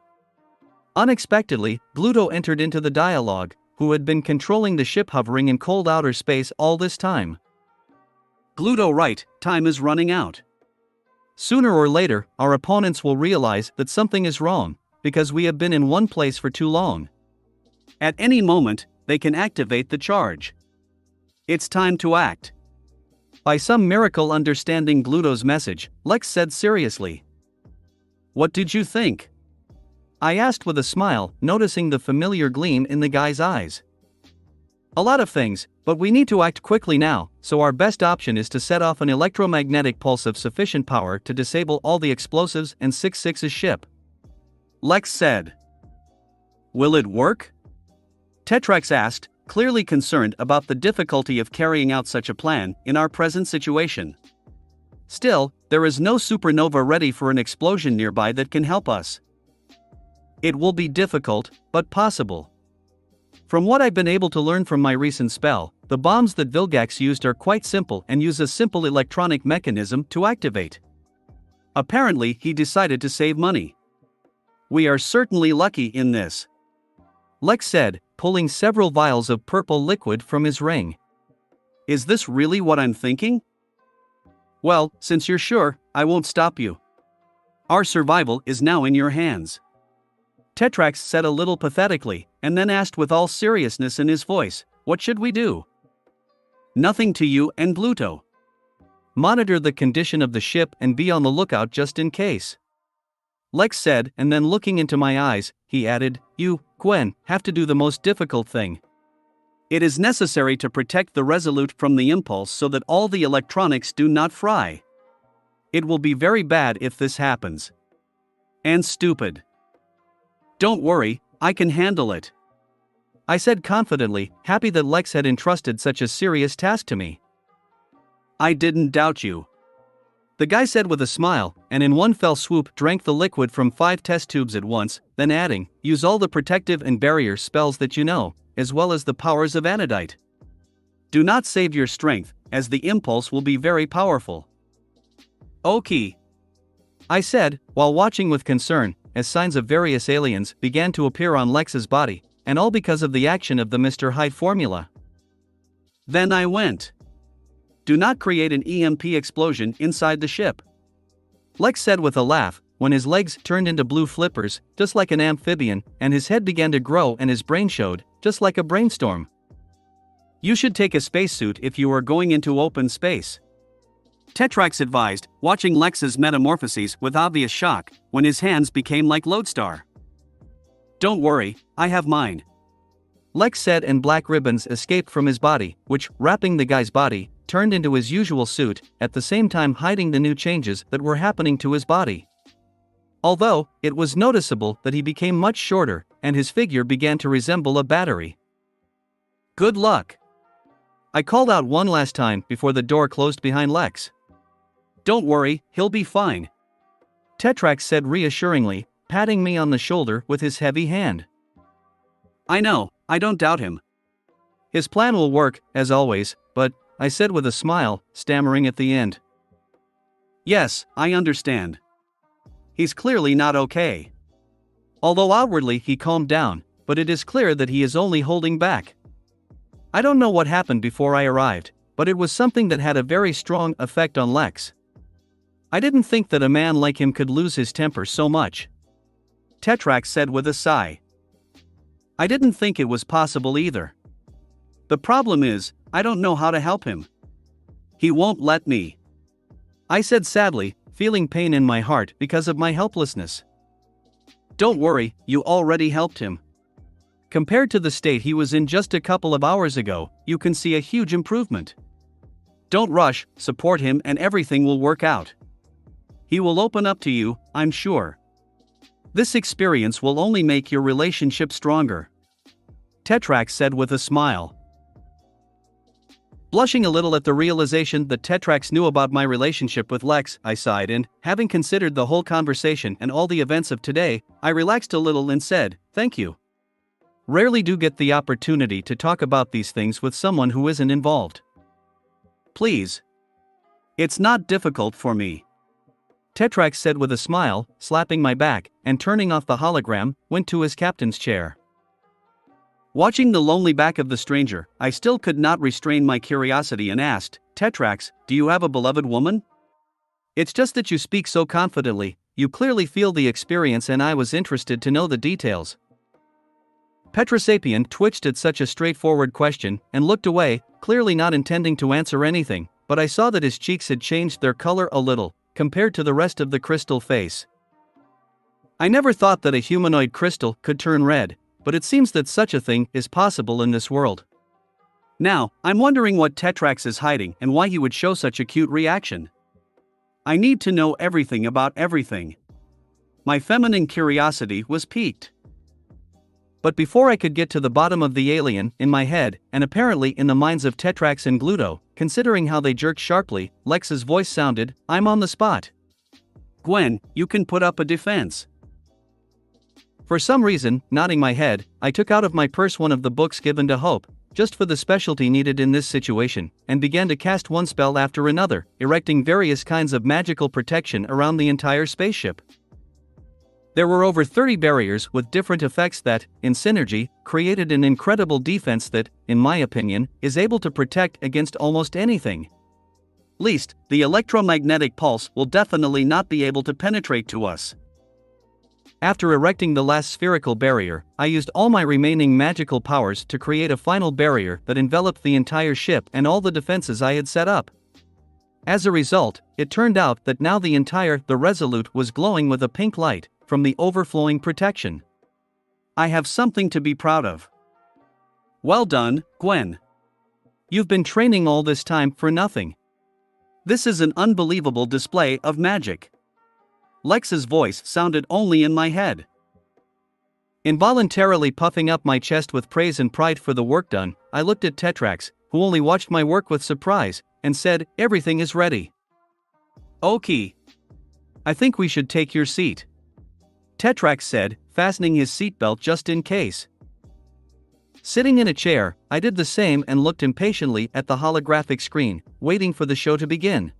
Unexpectedly, Gluto entered into the dialogue, who had been controlling the ship hovering in cold outer space all this time. Gluto right, time is running out. Sooner or later, our opponents will realize that something is wrong, because we have been in one place for too long. At any moment, they can activate the charge. It's time to act. By some miracle understanding Gluto's message, Lex said seriously. What did you think? I asked with a smile, noticing the familiar gleam in the guy's eyes. A lot of things, but we need to act quickly now, so our best option is to set off an electromagnetic pulse of sufficient power to disable all the explosives and 6-6's ship. Lex said. Will it work? Tetrax asked, clearly concerned about the difficulty of carrying out such a plan in our present situation. Still, there is no supernova ready for an explosion nearby that can help us. It will be difficult, but possible. From what I've been able to learn from my recent spell, the bombs that Vilgax used are quite simple and use a simple electronic mechanism to activate. Apparently, he decided to save money. We are certainly lucky in this, Lex said, pulling several vials of purple liquid from his ring. Is this really what I'm thinking? Well, since you're sure, I won't stop you. Our survival is now in your hands. Tetrax said a little pathetically, and then asked with all seriousness in his voice, what should we do? Nothing to you and Bluto. Monitor the condition of the ship and be on the lookout just in case. Lex said, and then looking into my eyes, he added, you, Gwen, have to do the most difficult thing. It is necessary to protect the Resolute from the impulse so that all the electronics do not fry. It will be very bad if this happens. And stupid. Don't worry, I can handle it. I said confidently, happy that Lex had entrusted such a serious task to me. I didn't doubt you. The guy said with a smile, and in one fell swoop drank the liquid from 5 test tubes at once, then adding, use all the protective and barrier spells that you know, as well as the powers of Anodite. Do not save your strength, as the impulse will be very powerful. Okay. I said, while watching with concern, as signs of various aliens began to appear on Lex's body, and all because of the action of the Mr. Hyde formula. Then I went. Do not create an EMP explosion inside the ship. Lex said with a laugh, when his legs turned into blue flippers, just like an amphibian, and his head began to grow and his brain showed, just like a brainstorm. You should take a spacesuit if you are going into open space. Tetrax advised, watching Lex's metamorphoses with obvious shock, when his hands became like Lodestar. Don't worry, I have mine. Lex said, and black ribbons escaped from his body, which, wrapping the guy's body, turned into his usual suit, at the same time hiding the new changes that were happening to his body. Although, it was noticeable that he became much shorter, and his figure began to resemble a battery. Good luck. I called out one last time before the door closed behind Lex. Don't worry, he'll be fine. Tetrax said reassuringly, patting me on the shoulder with his heavy hand. I know, I don't doubt him. His plan will work, as always, but, I said with a smile, stammering at the end. Yes, I understand. He's clearly not okay. Although outwardly he calmed down, but it is clear that he is only holding back. I don't know what happened before I arrived, but it was something that had a very strong effect on Lex. I didn't think that a man like him could lose his temper so much. Tetrax said with a sigh. I didn't think it was possible either. The problem is, I don't know how to help him. He won't let me. I said sadly, feeling pain in my heart because of my helplessness. Don't worry, you already helped him. Compared to the state he was in just a couple of hours ago, you can see a huge improvement. Don't rush, support him and everything will work out. He will open up to you, I'm sure. This experience will only make your relationship stronger. Tetrax said with a smile. Blushing a little at the realization that Tetrax knew about my relationship with Lex, I sighed and, having considered the whole conversation and all the events of today, I relaxed a little and said, thank you. Rarely do get the opportunity to talk about these things with someone who isn't involved. Please. It's not difficult for me. Tetrax said with a smile, slapping my back, and turning off the hologram, went to his captain's chair. Watching the lonely back of the stranger, I still could not restrain my curiosity and asked, Tetrax, do you have a beloved woman? It's just that you speak so confidently, you clearly feel the experience and I was interested to know the details. Petrosapien twitched at such a straightforward question and looked away, clearly not intending to answer anything, but I saw that his cheeks had changed their color a little, compared to the rest of the crystal face. I never thought that a humanoid crystal could turn red, but it seems that such a thing is possible in this world. Now, I'm wondering what Tetrax is hiding and why he would show such a cute reaction. I need to know everything about everything. My feminine curiosity was piqued. But before I could get to the bottom of the alien in my head, and apparently in the minds of Tetrax and Gluto, considering how they jerked sharply. Lex's voice sounded, "I'm on the spot. Gwen, you can put up a defense." For some reason, nodding my head, I took out of my purse one of the books given to Hope, just for the specialty needed in this situation, and began to cast one spell after another, erecting various kinds of magical protection around the entire spaceship. There were over 30 barriers with different effects that, in synergy, created an incredible defense that, in my opinion, is able to protect against almost anything. Least, the electromagnetic pulse will definitely not be able to penetrate to us. After erecting the last spherical barrier, I used all my remaining magical powers to create a final barrier that enveloped the entire ship and all the defenses I had set up. As a result, it turned out that now the Resolute was glowing with a pink light from the overflowing protection. I have something to be proud of. Well done, Gwen. You've been training all this time for nothing. This is an unbelievable display of magic. Lex's voice sounded only in my head. Involuntarily puffing up my chest with praise and pride for the work done, I looked at Tetrax, who only watched my work with surprise, and said, "Everything is ready." "Okay. I think we should take your seat," Tetrax said, fastening his seatbelt just in case. Sitting in a chair, I did the same and looked impatiently at the holographic screen, waiting for the show to begin.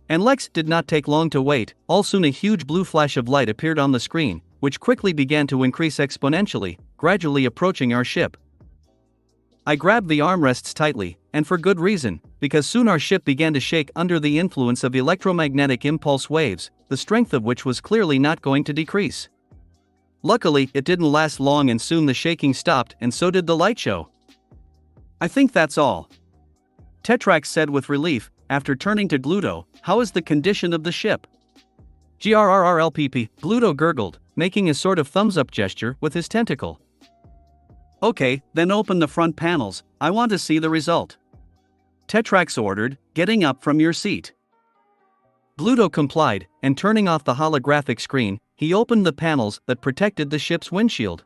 And Lex did not take long to wait. All soon a huge blue flash of light appeared on the screen, which quickly began to increase exponentially, gradually approaching our ship. I grabbed the armrests tightly, and for good reason, because soon our ship began to shake under the influence of electromagnetic impulse waves, the strength of which was clearly not going to decrease. Luckily, it didn't last long and soon the shaking stopped and so did the light show. "I think that's all," Tetrax said with relief, after turning to Gluto. "How is the condition of the ship?" "GRRRLPP, Gluto gurgled, making a sort of thumbs-up gesture with his tentacle. "Okay, then open the front panels, I want to see the result," Tetrax ordered, getting up from your seat. Gluto complied, and turning off the holographic screen, he opened the panels that protected the ship's windshield.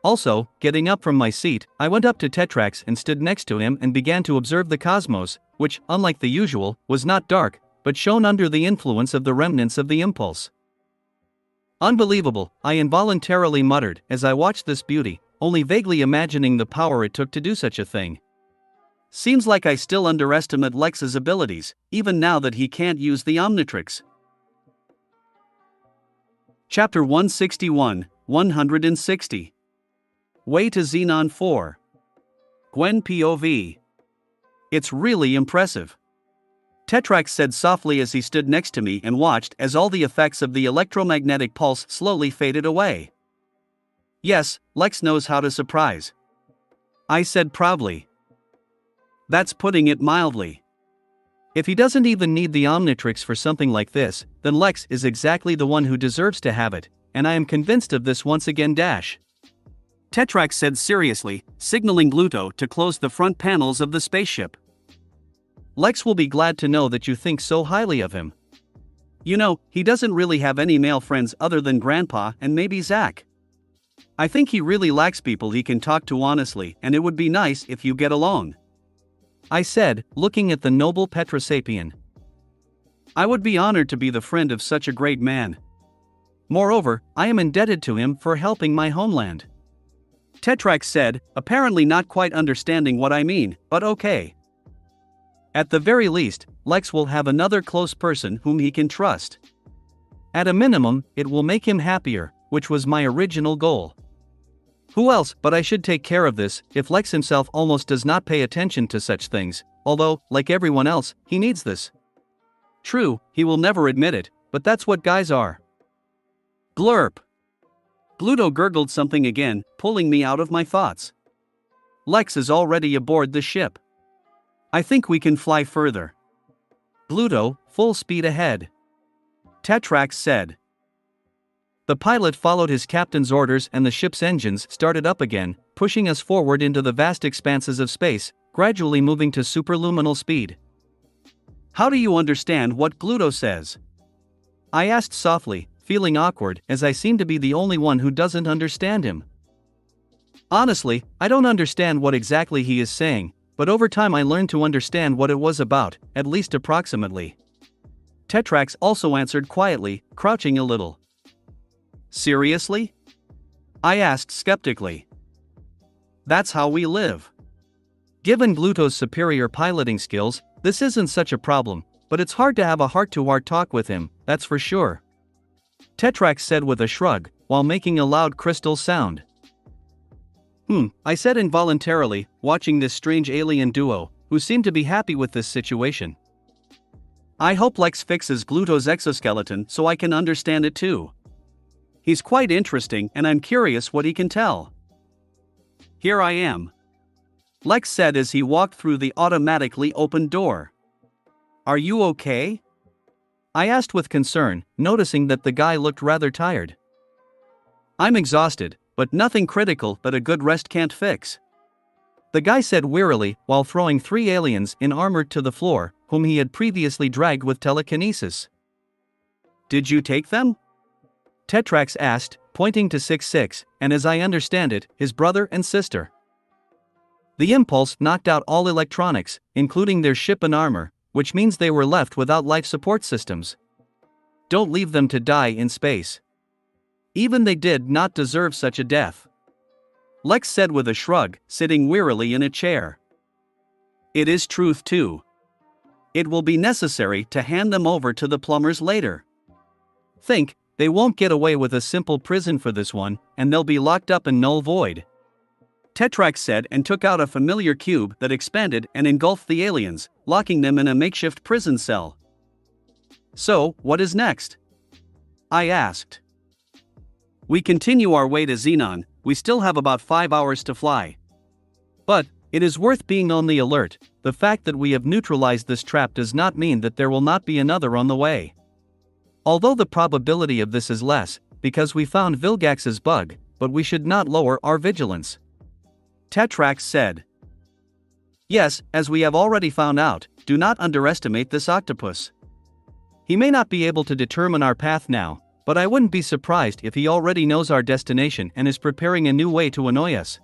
Also, getting up from my seat, I went up to Tetrax and stood next to him and began to observe the cosmos, which, unlike the usual, was not dark, but shone under the influence of the remnants of the impulse. "Unbelievable," I involuntarily muttered as I watched this beauty, only vaguely imagining the power it took to do such a thing. Seems like I still underestimate Lex's abilities, even now that he can't use the Omnitrix. Chapter 161, 160. Way to Xenon 4. Gwen POV. "It's really impressive," Tetrax said softly as he stood next to me and watched as all the effects of the electromagnetic pulse slowly faded away. "Yes, Lex knows how to surprise," I said proudly. "That's putting it mildly. If he doesn't even need the Omnitrix for something like this, then Lex is exactly the one who deserves to have it, and I am convinced of this once again. Tetrax said seriously, signaling Gluto to close the front panels of the spaceship. "Lex will be glad to know that you think so highly of him. You know, he doesn't really have any male friends other than Grandpa and maybe Zach. I think he really lacks people he can talk to honestly, and it would be nice if you get along," I said, looking at the noble Petrosapien. "I would be honored to be the friend of such a great man. Moreover, I am indebted to him for helping my homeland," Tetrax said, apparently not quite understanding what I mean, but okay. At the very least, Lex will have another close person whom he can trust. At a minimum, it will make him happier, which was my original goal. Who else but I should take care of this, if Lex himself almost does not pay attention to such things, although, like everyone else, he needs this. True, he will never admit it, but that's what guys are. Glurp. Gluto gurgled something again, pulling me out of my thoughts. Lex is already aboard the ship. I think we can fly further. Gluto, full speed ahead, Tetrax said. The pilot followed his captain's orders and the ship's engines started up again, pushing us forward into the vast expanses of space, gradually moving to superluminal speed. How do you understand what Gluto says? I asked softly, feeling awkward as I seem to be the only one who doesn't understand him. Honestly, I don't understand what exactly he is saying, but over time I learned to understand what it was about, at least approximately. Tetrax also answered quietly, crouching a little. Seriously? I asked skeptically. That's how we live. Given Gluto's superior piloting skills, this isn't such a problem, but it's hard to have a heart-to-heart talk with him, that's for sure. Tetrax said with a shrug, while making a loud crystal sound. I said involuntarily, watching this strange alien duo, who seemed to be happy with this situation. I hope Lex fixes Gluto's exoskeleton so I can understand it too. He's quite interesting and I'm curious what he can tell. Here I am. Lex said as he walked through the automatically opened door. Are you okay? I asked with concern, noticing that the guy looked rather tired. I'm exhausted, but nothing critical that a good rest can't fix. The guy said wearily, while throwing 3 aliens in armor to the floor, whom he had previously dragged with telekinesis. Did you take them? Tetrax asked, pointing to 6-6, and as I understand it, his brother and sister. The impulse knocked out all electronics, including their ship and armor, which means they were left without life support systems. Don't leave them to die in space. Even they did not deserve such a death. Lex said with a shrug, sitting wearily in a chair. It is truth too. It will be necessary to hand them over to the plumbers later. Think, they won't get away with a simple prison for this one, and they'll be locked up in null void. Tetrax said and took out a familiar cube that expanded and engulfed the aliens, locking them in a makeshift prison cell. So, what is next? I asked. We continue our way to Xenon, we still have about 5 hours to fly. But, it is worth being on the alert, the fact that we have neutralized this trap does not mean that there will not be another on the way. Although the probability of this is less, because we found Vilgax's bug, but we should not lower our vigilance. Tetrax said. Yes, as we have already found out, do not underestimate this octopus. He may not be able to determine our path now, but I wouldn't be surprised if he already knows our destination and is preparing a new way to annoy us.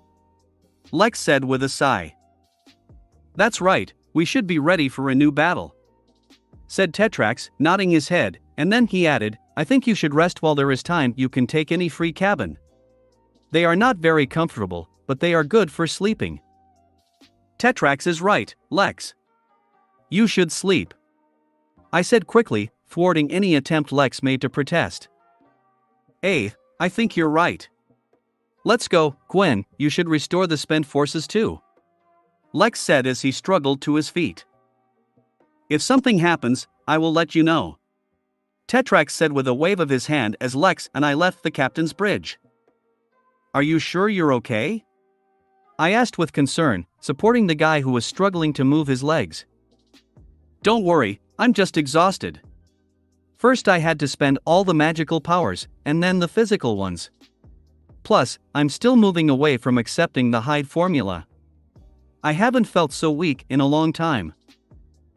Lex said with a sigh. That's right, we should be ready for a new battle. Said Tetrax, nodding his head, and then he added, I think you should rest while there is time. You can take any free cabin. They are not very comfortable, but they are good for sleeping. Tetrax is right, Lex. You should sleep. I said quickly, thwarting any attempt Lex made to protest. I think you're right. Let's go, Gwen, you should restore the spent forces too. Lex said as he struggled to his feet. If something happens, I will let you know. Tetrax said with a wave of his hand as Lex and I left the captain's bridge. Are you sure you're okay? I asked with concern, supporting the guy who was struggling to move his legs. Don't worry, I'm just exhausted. First I had to spend all the magical powers, and then the physical ones. Plus, I'm still moving away from accepting the Hyde formula. I haven't felt so weak in a long time.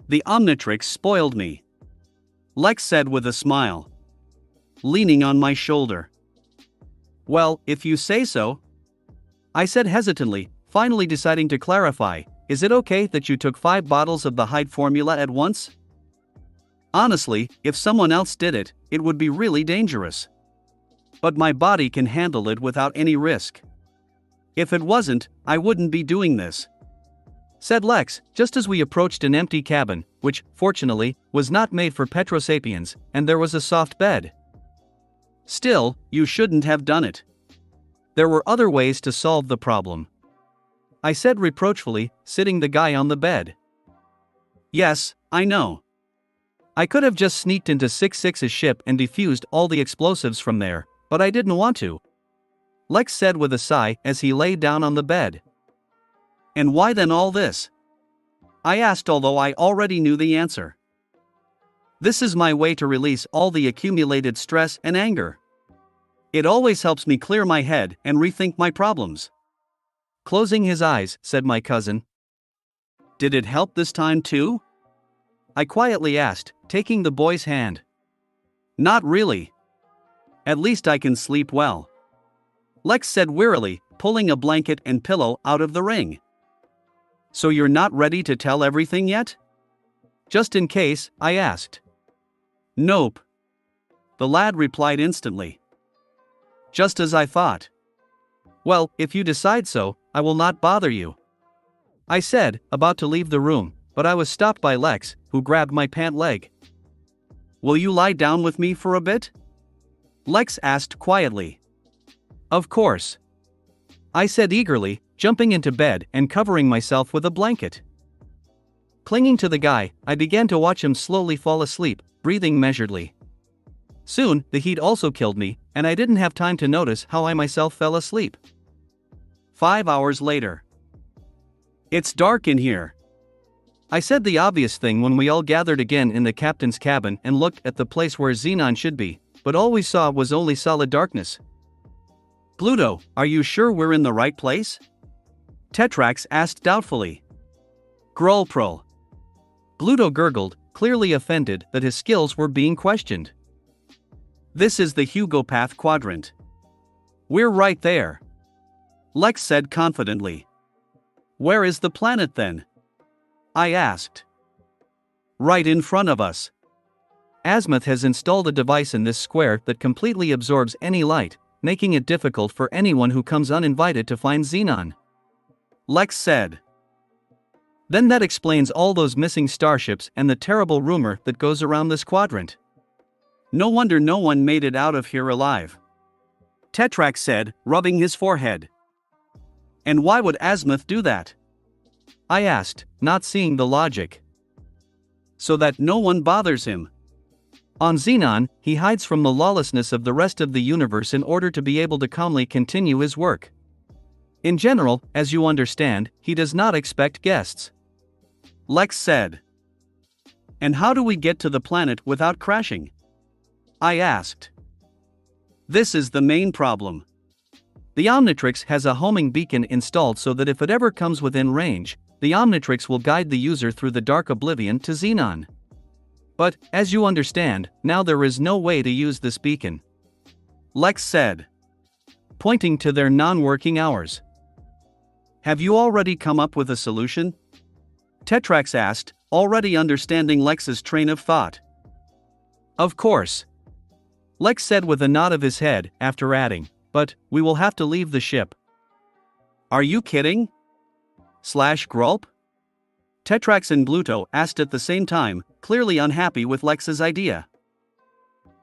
The Omnitrix spoiled me. Lex said with a smile. Leaning on my shoulder. Well, if you say so. I said hesitantly, finally deciding to clarify, is it okay that you took 5 bottles of the Hyde formula at once? Honestly, if someone else did it, it would be really dangerous. But my body can handle it without any risk. If it wasn't, I wouldn't be doing this. Said Lex, just as we approached an empty cabin, which, fortunately, was not made for Petrosapiens, and there was a soft bed. Still, you shouldn't have done it. There were other ways to solve the problem. I said reproachfully, sitting the guy on the bed. Yes, I know. I could have just sneaked into 6-6's ship and defused all the explosives from there, but I didn't want to. Lex said with a sigh as he lay down on the bed. And why then all this? I asked, although I already knew the answer. This is my way to release all the accumulated stress and anger. It always helps me clear my head and rethink my problems. Closing his eyes, said my cousin. Did it help this time too? I quietly asked, taking the boy's hand. Not really. At least I can sleep well. Lex said wearily, pulling a blanket and pillow out of the ring. So you're not ready to tell everything yet? Just in case, I asked. Nope. The lad replied instantly. Just as I thought. Well, if you decide so, I will not bother you. I said, about to leave the room, but I was stopped by Lex, who grabbed my pant leg. Will you lie down with me for a bit? Lex asked quietly. Of course. I said eagerly, jumping into bed and covering myself with a blanket. Clinging to the guy, I began to watch him slowly fall asleep, breathing measuredly. Soon, the heat also killed me, and I didn't have time to notice how I myself fell asleep. 5 hours later. It's dark in here. I said the obvious thing when we all gathered again in the captain's cabin and looked at the place where Xenon should be, but all we saw was only solid darkness. Bluto, are you sure we're in the right place? Tetrax asked doubtfully. Grolprol. Bluto gurgled, clearly offended that his skills were being questioned. This is the Hugo Path quadrant. We're right there. Lex said confidently. Where is the planet then? I asked. Right in front of us. Azimuth has installed a device in this square that completely absorbs any light, making it difficult for anyone who comes uninvited to find Xenon. Lex said. Then that explains all those missing starships and the terrible rumor that goes around this quadrant. No wonder no one made it out of here alive. Tetrax said, rubbing his forehead. And why would Azimuth do that? I asked, not seeing the logic. So that no one bothers him. On Xenon, he hides from the lawlessness of the rest of the universe in order to be able to calmly continue his work. In general, as you understand, he does not expect guests. Lex said. And how do we get to the planet without crashing? I asked. This is the main problem. The Omnitrix has a homing beacon installed so that if it ever comes within range, the Omnitrix will guide the user through the dark oblivion to Xenon. But, as you understand, now there is no way to use this beacon. Lex said, pointing to their non-working hours. Have you already come up with a solution? Tetrax asked, already understanding Lex's train of thought. Of course. Lex said with a nod of his head, after adding, but we will have to leave the ship. Are you kidding? Grulp? Tetrax and Bluto asked at the same time, clearly unhappy with Lex's idea.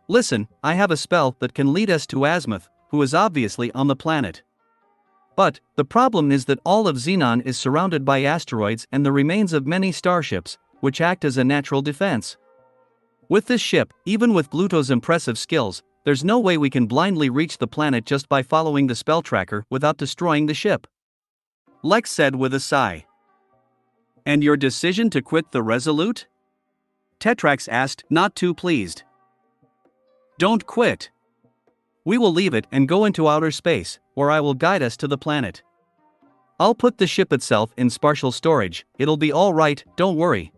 Listen, I have a spell that can lead us to Azimuth, who is obviously on the planet. But, the problem is that all of Xenon is surrounded by asteroids and the remains of many starships, which act as a natural defense. With this ship, even with Bluto's impressive skills, there's no way we can blindly reach the planet just by following the spell tracker without destroying the ship. Lex said with a sigh. And your decision to quit the Resolute? Tetrax asked, not too pleased. Don't quit. We will leave it and go into outer space, where I will guide us to the planet. I'll put the ship itself in spatial storage, it'll be all right, don't worry.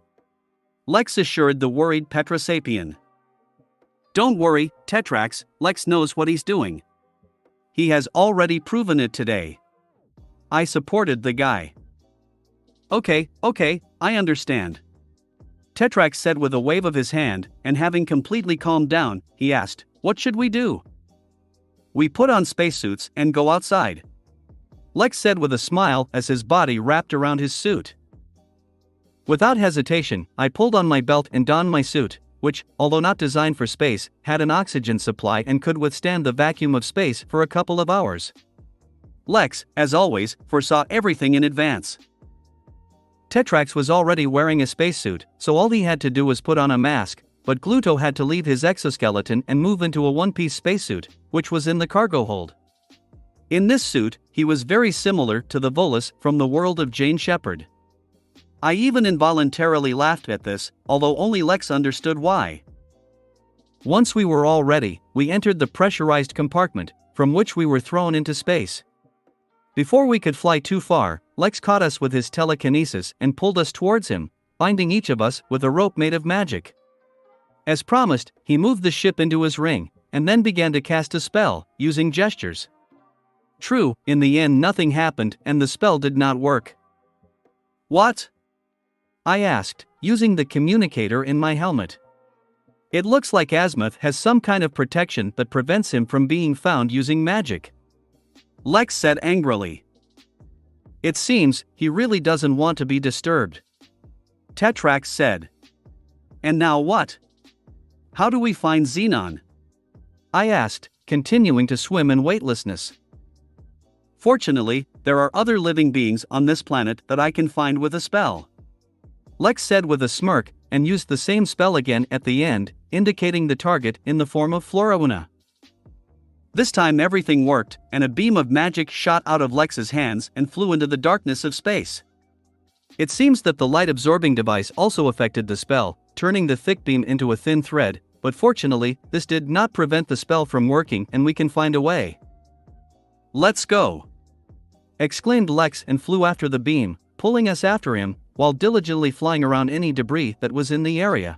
Lex assured the worried Petrosapien. Don't worry, Tetrax, Lex knows what he's doing. He has already proven it today. I supported the guy. Okay, I understand. Tetrax said with a wave of his hand, and having completely calmed down, he asked, what should we do? We put on spacesuits and go outside. Lex said with a smile as his body wrapped around his suit. Without hesitation, I pulled on my belt and donned my suit, which, although not designed for space, had an oxygen supply and could withstand the vacuum of space for a couple of hours. Lex, as always, foresaw everything in advance. Tetrax was already wearing a spacesuit, so all he had to do was put on a mask, but Gluto had to leave his exoskeleton and move into a one-piece spacesuit, which was in the cargo hold. In this suit, he was very similar to the Volus from the world of Jane Shepard. I even involuntarily laughed at this, although only Lex understood why. Once we were all ready, we entered the pressurized compartment, from which we were thrown into space. Before we could fly too far, Lex caught us with his telekinesis and pulled us towards him, binding each of us with a rope made of magic. As promised, he moved the ship into his ring, and then began to cast a spell, using gestures. True, in the end nothing happened and the spell did not work. What? I asked, using the communicator in my helmet. It looks like Azimuth has some kind of protection that prevents him from being found using magic. Lex said angrily. It seems he really doesn't want to be disturbed. Tetrax said. And now what? How do we find Xenon? I asked, continuing to swim in weightlessness. Fortunately, there are other living beings on this planet that I can find with a spell. Lex said with a smirk, and used the same spell again at the end, indicating the target in the form of Florauna. This time everything worked, and a beam of magic shot out of Lex's hands and flew into the darkness of space. It seems that the light-absorbing device also affected the spell, turning the thick beam into a thin thread, but fortunately, this did not prevent the spell from working and we can find a way. Let's go! Exclaimed Lex and flew after the beam, pulling us after him, while diligently flying around any debris that was in the area.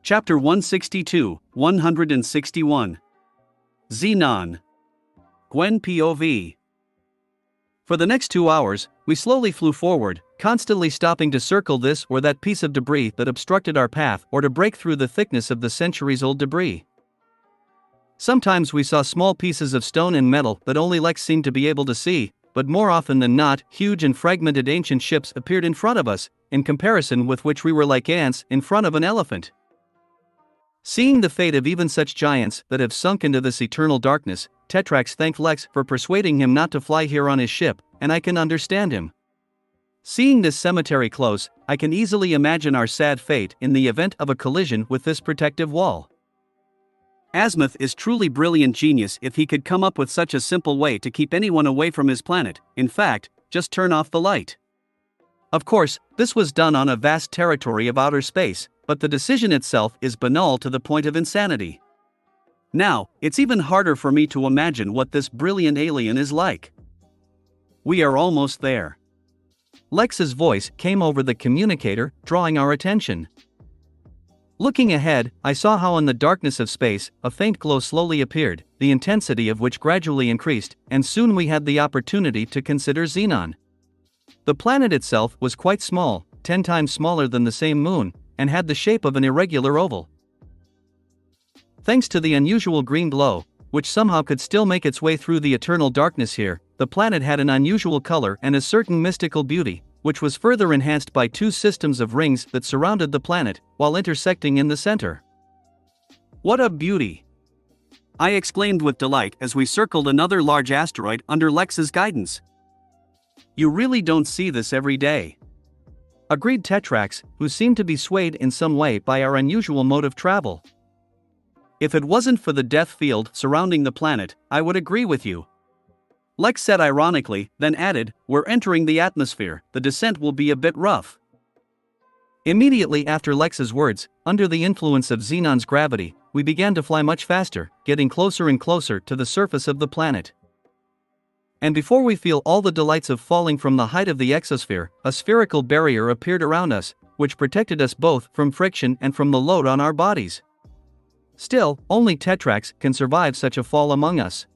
Chapter 162, 161. Xenon. Gwen POV. For the next 2 hours, we slowly flew forward, constantly stopping to circle this or that piece of debris that obstructed our path or to break through the thickness of the centuries-old debris. Sometimes we saw small pieces of stone and metal that only Lex seemed to be able to see, but more often than not, huge and fragmented ancient ships appeared in front of us, in comparison with which we were like ants in front of an elephant. Seeing the fate of even such giants that have sunk into this eternal darkness, Tetrax thanked Lex for persuading him not to fly here on his ship, and I can understand him. Seeing this cemetery close, I can easily imagine our sad fate in the event of a collision with this protective wall. Azimuth is truly brilliant genius if he could come up with such a simple way to keep anyone away from his planet. In fact, just turn off the light. Of course, this was done on a vast territory of outer space, but the decision itself is banal to the point of insanity. Now, it's even harder for me to imagine what this brilliant alien is like. We are almost there. Lex's voice came over the communicator, drawing our attention. Looking ahead, I saw how in the darkness of space, a faint glow slowly appeared, the intensity of which gradually increased, and soon we had the opportunity to consider Xenon. The planet itself was quite small, 10 times smaller than the same moon, and had the shape of an irregular oval. Thanks to the unusual green glow, which somehow could still make its way through the eternal darkness here, the planet had an unusual color and a certain mystical beauty, which was further enhanced by 2 systems of rings that surrounded the planet, while intersecting in the center. What a beauty! I exclaimed with delight as we circled another large asteroid under Lex's guidance. You really don't see this every day. Agreed Tetrax, who seemed to be swayed in some way by our unusual mode of travel. If it wasn't for the death field surrounding the planet, I would agree with you. Lex said ironically, then added, we're entering the atmosphere, the descent will be a bit rough. Immediately after Lex's words, under the influence of Xenon's gravity, we began to fly much faster, getting closer and closer to the surface of the planet. And before we feel all the delights of falling from the height of the exosphere, a spherical barrier appeared around us, which protected us both from friction and from the load on our bodies. Still, only Tetrax can survive such a fall among us.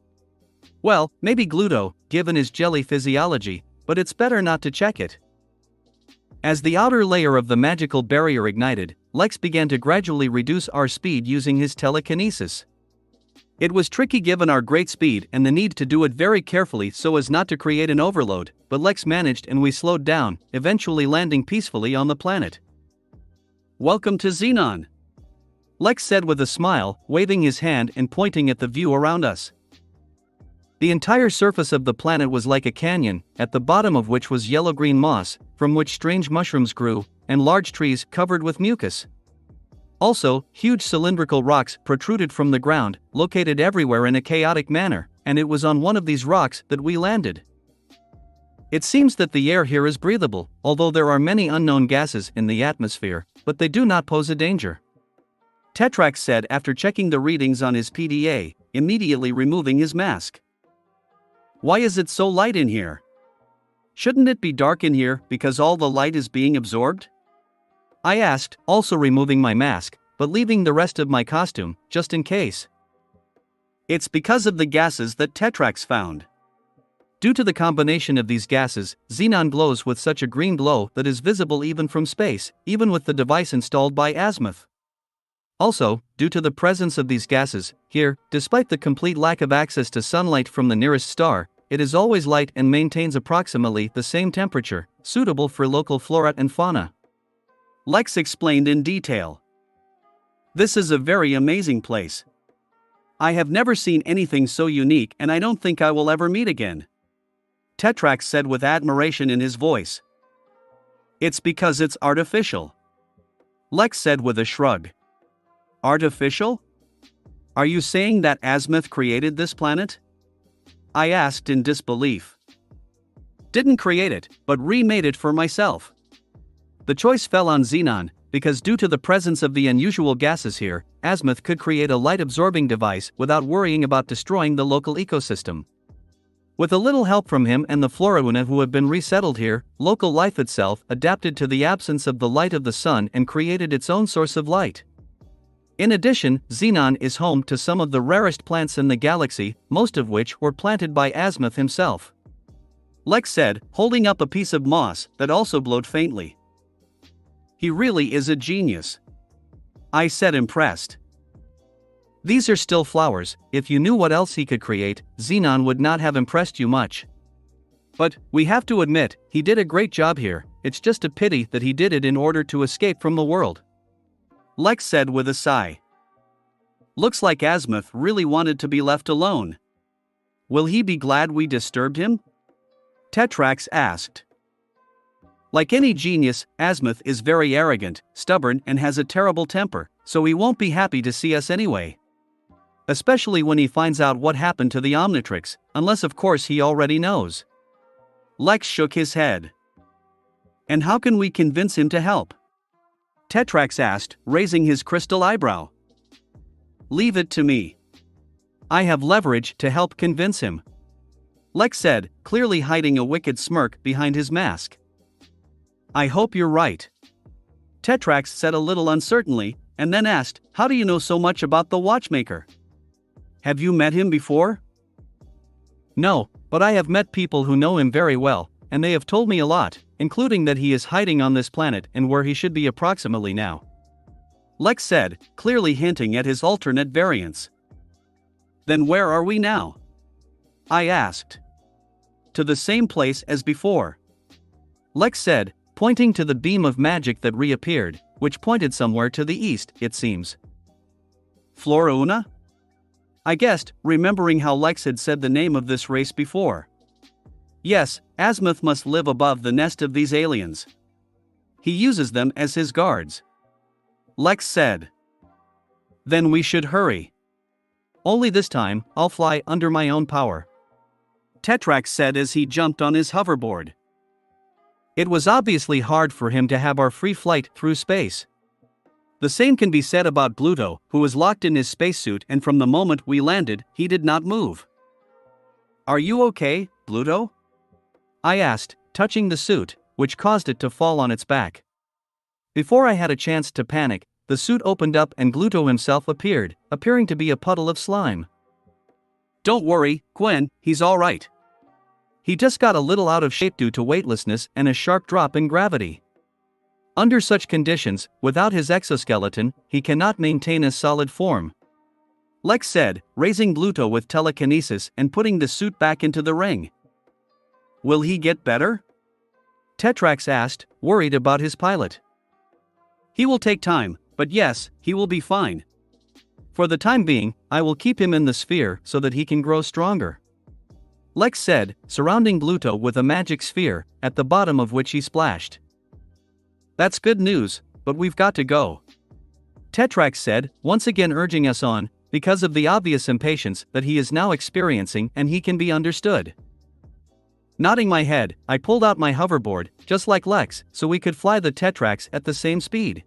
Well, maybe Gluto, given his jelly physiology, but it's better not to check it. As the outer layer of the magical barrier ignited, Lex began to gradually reduce our speed using his telekinesis. It was tricky given our great speed and the need to do it very carefully so as not to create an overload, but Lex managed and we slowed down, eventually landing peacefully on the planet. Welcome to Xenon, Lex said with a smile, waving his hand and pointing at the view around us. The entire surface of the planet was like a canyon, at the bottom of which was yellow-green moss, from which strange mushrooms grew, and large trees covered with mucus. Also, huge cylindrical rocks protruded from the ground, located everywhere in a chaotic manner, and it was on one of these rocks that we landed. It seems that the air here is breathable, although there are many unknown gases in the atmosphere, but they do not pose a danger. Tetrax said after checking the readings on his PDA, immediately removing his mask. Why is it so light in here? Shouldn't it be dark in here because all the light is being absorbed? I asked, also removing my mask, but leaving the rest of my costume, just in case. It's because of the gases that Tetrax found. Due to the combination of these gases, Xenon glows with such a green glow that is visible even from space, even with the device installed by Azimuth. Also, due to the presence of these gases, here, despite the complete lack of access to sunlight from the nearest star, it is always light and maintains approximately the same temperature, suitable for local flora and fauna. Lex explained in detail. This is a very amazing place. I have never seen anything so unique, and I don't think I will ever meet again. Tetrax said with admiration in his voice. It's because it's artificial. Lex said with a shrug. Artificial? Are you saying that Azimuth created this planet? I asked in disbelief. Didn't create it, but remade it for myself. The choice fell on Xenon, because due to the presence of the unusual gases here, Azimuth could create a light-absorbing device without worrying about destroying the local ecosystem. With a little help from him and the Florauna who have been resettled here, local life itself adapted to the absence of the light of the sun and created its own source of light. In addition, Xenon is home to some of the rarest plants in the galaxy, most of which were planted by Azimuth himself. Lex said, holding up a piece of moss that also glowed faintly. He really is a genius. I said, impressed. These are still flowers. If you knew what else he could create, Xenon would not have impressed you much. But, we have to admit, he did a great job here. It's just a pity that he did it in order to escape from the world. Lex said with a sigh. Looks like Azimuth really wanted to be left alone. Will he be glad we disturbed him? Tetrax asked. Like any genius, Azimuth is very arrogant, stubborn, and has a terrible temper, so he won't be happy to see us anyway. Especially when he finds out what happened to the Omnitrix, unless of course he already knows. Lex shook his head. And how can we convince him to help? Tetrax asked, raising his crystal eyebrow. Leave it to me. I have leverage to help convince him. Lex said, clearly hiding a wicked smirk behind his mask. I hope you're right. Tetrax said a little uncertainly, and then asked, how do you know so much about the watchmaker? Have you met him before? No, but I have met people who know him very well, and they have told me a lot, including that he is hiding on this planet and where he should be approximately now. Lex said, clearly hinting at his alternate variants. Then where are we now? I asked. To the same place as before. Lex said, pointing to the beam of magic that reappeared, which pointed somewhere to the east, it seems. Florauna? I guessed, remembering how Lex had said the name of this race before. Yes, Azimuth must live above the nest of these aliens. He uses them as his guards. Lex said. Then we should hurry. Only this time, I'll fly under my own power. Tetrax said as he jumped on his hoverboard. It was obviously hard for him to have our free flight through space. The same can be said about Gluto, who was locked in his spacesuit, and from the moment we landed, he did not move. Are you okay, Gluto? I asked, touching the suit, which caused it to fall on its back. Before I had a chance to panic, the suit opened up and Gluto himself appeared, appearing to be a puddle of slime. Don't worry, Gwen, he's all right. He just got a little out of shape due to weightlessness and a sharp drop in gravity. Under such conditions, without his exoskeleton, he cannot maintain a solid form. Lex said, raising Gluto with telekinesis and putting the suit back into the ring. Will he get better? Tetrax asked, worried about his pilot. He will take time, but yes, he will be fine. For the time being, I will keep him in the sphere so that he can grow stronger. Lex said, surrounding Gluto with a magic sphere, at the bottom of which he splashed. That's good news, but we've got to go. Tetrax said, once again urging us on, because of the obvious impatience that he is now experiencing, and he can be understood. Nodding my head, I pulled out my hoverboard, just like Lex, so we could fly the Tetrax at the same speed.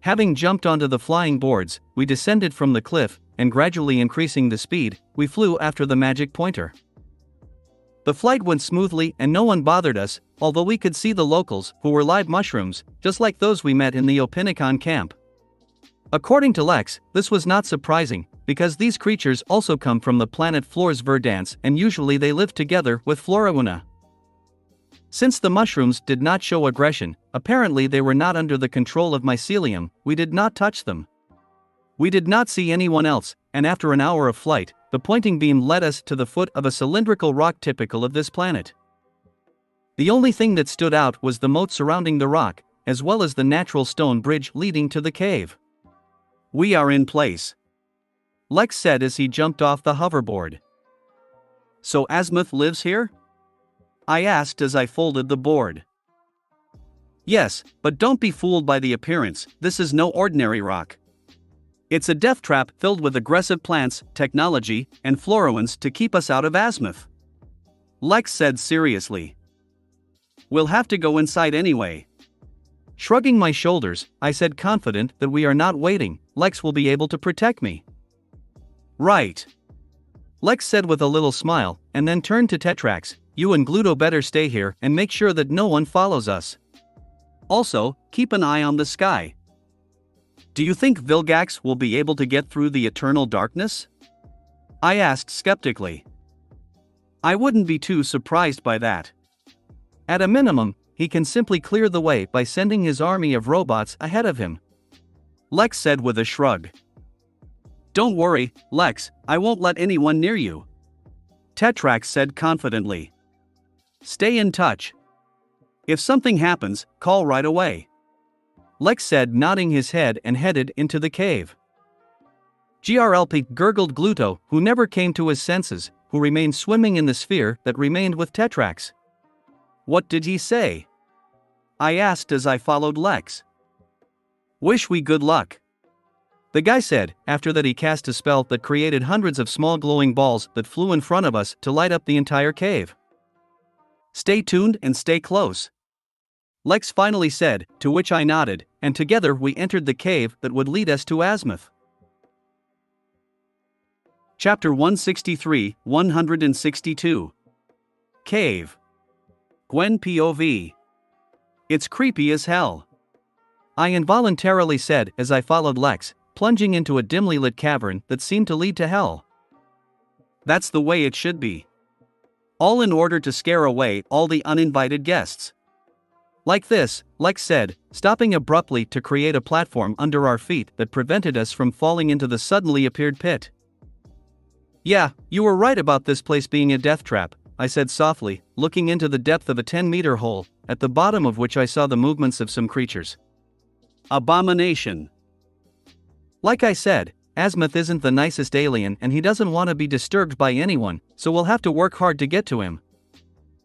Having jumped onto the flying boards, we descended from the cliff, and gradually increasing the speed, we flew after the magic pointer. The flight went smoothly and no one bothered us, although we could see the locals, who were live mushrooms, just like those we met in the Opinicon camp. According to Lex, this was not surprising, because these creatures also come from the planet floor's verdance and usually they live together with Florauna. Since the mushrooms did not show aggression, apparently they were not under the control of mycelium, we did not touch them. We did not see anyone else, and after an hour of flight, the pointing beam led us to the foot of a cylindrical rock typical of this planet. The only thing that stood out was the moat surrounding the rock, as well as the natural stone bridge leading to the cave. "We are in place," Lex said as he jumped off the hoverboard. "So Azimuth lives here?" I asked as I folded the board. "Yes, but don't be fooled by the appearance, this is no ordinary rock. It's a death trap filled with aggressive plants, technology, and Florowans to keep us out of Azimuth," Lex said seriously. "We'll have to go inside anyway." Shrugging my shoulders, I said confident that we are not waiting, Lex will be able to protect me. "Right," Lex said with a little smile, and then turned to Tetrax, "You and Gluto better stay here and make sure that no one follows us. Also, keep an eye on the sky." "Do you think Vilgax will be able to get through the eternal darkness?" I asked skeptically. "I wouldn't be too surprised by that. At a minimum, he can simply clear the way by sending his army of robots ahead of him," Lex said with a shrug. "Don't worry, Lex, I won't let anyone near you," Tetrax said confidently. "Stay in touch. If something happens, call right away," Lex said, nodding his head and headed into the cave. "GRLP," gurgled Gluto, who never came to his senses, who remained swimming in the sphere that remained with Tetrax. "What did he say?" I asked as I followed Lex. "Wish we good luck," the guy said. After that he cast a spell that created hundreds of small glowing balls that flew in front of us to light up the entire cave. "Stay tuned and stay close," Lex finally said, to which I nodded, and together we entered the cave that would lead us to Azimuth. Chapter 163, 162. Cave. Gwen POV. "It's creepy as hell," I involuntarily said as I followed Lex, plunging into a dimly lit cavern that seemed to lead to hell. "That's the way it should be. All in order to scare away all the uninvited guests. Like this," Lex said, stopping abruptly to create a platform under our feet that prevented us from falling into the suddenly appeared pit. "Yeah, you were right about this place being a death trap," I said softly, looking into the depth of a 10-meter hole, at the bottom of which I saw the movements of some creatures. "Abomination." Like I said, Azimuth isn't the nicest alien and he doesn't want to be disturbed by anyone, so we'll have to work hard to get to him,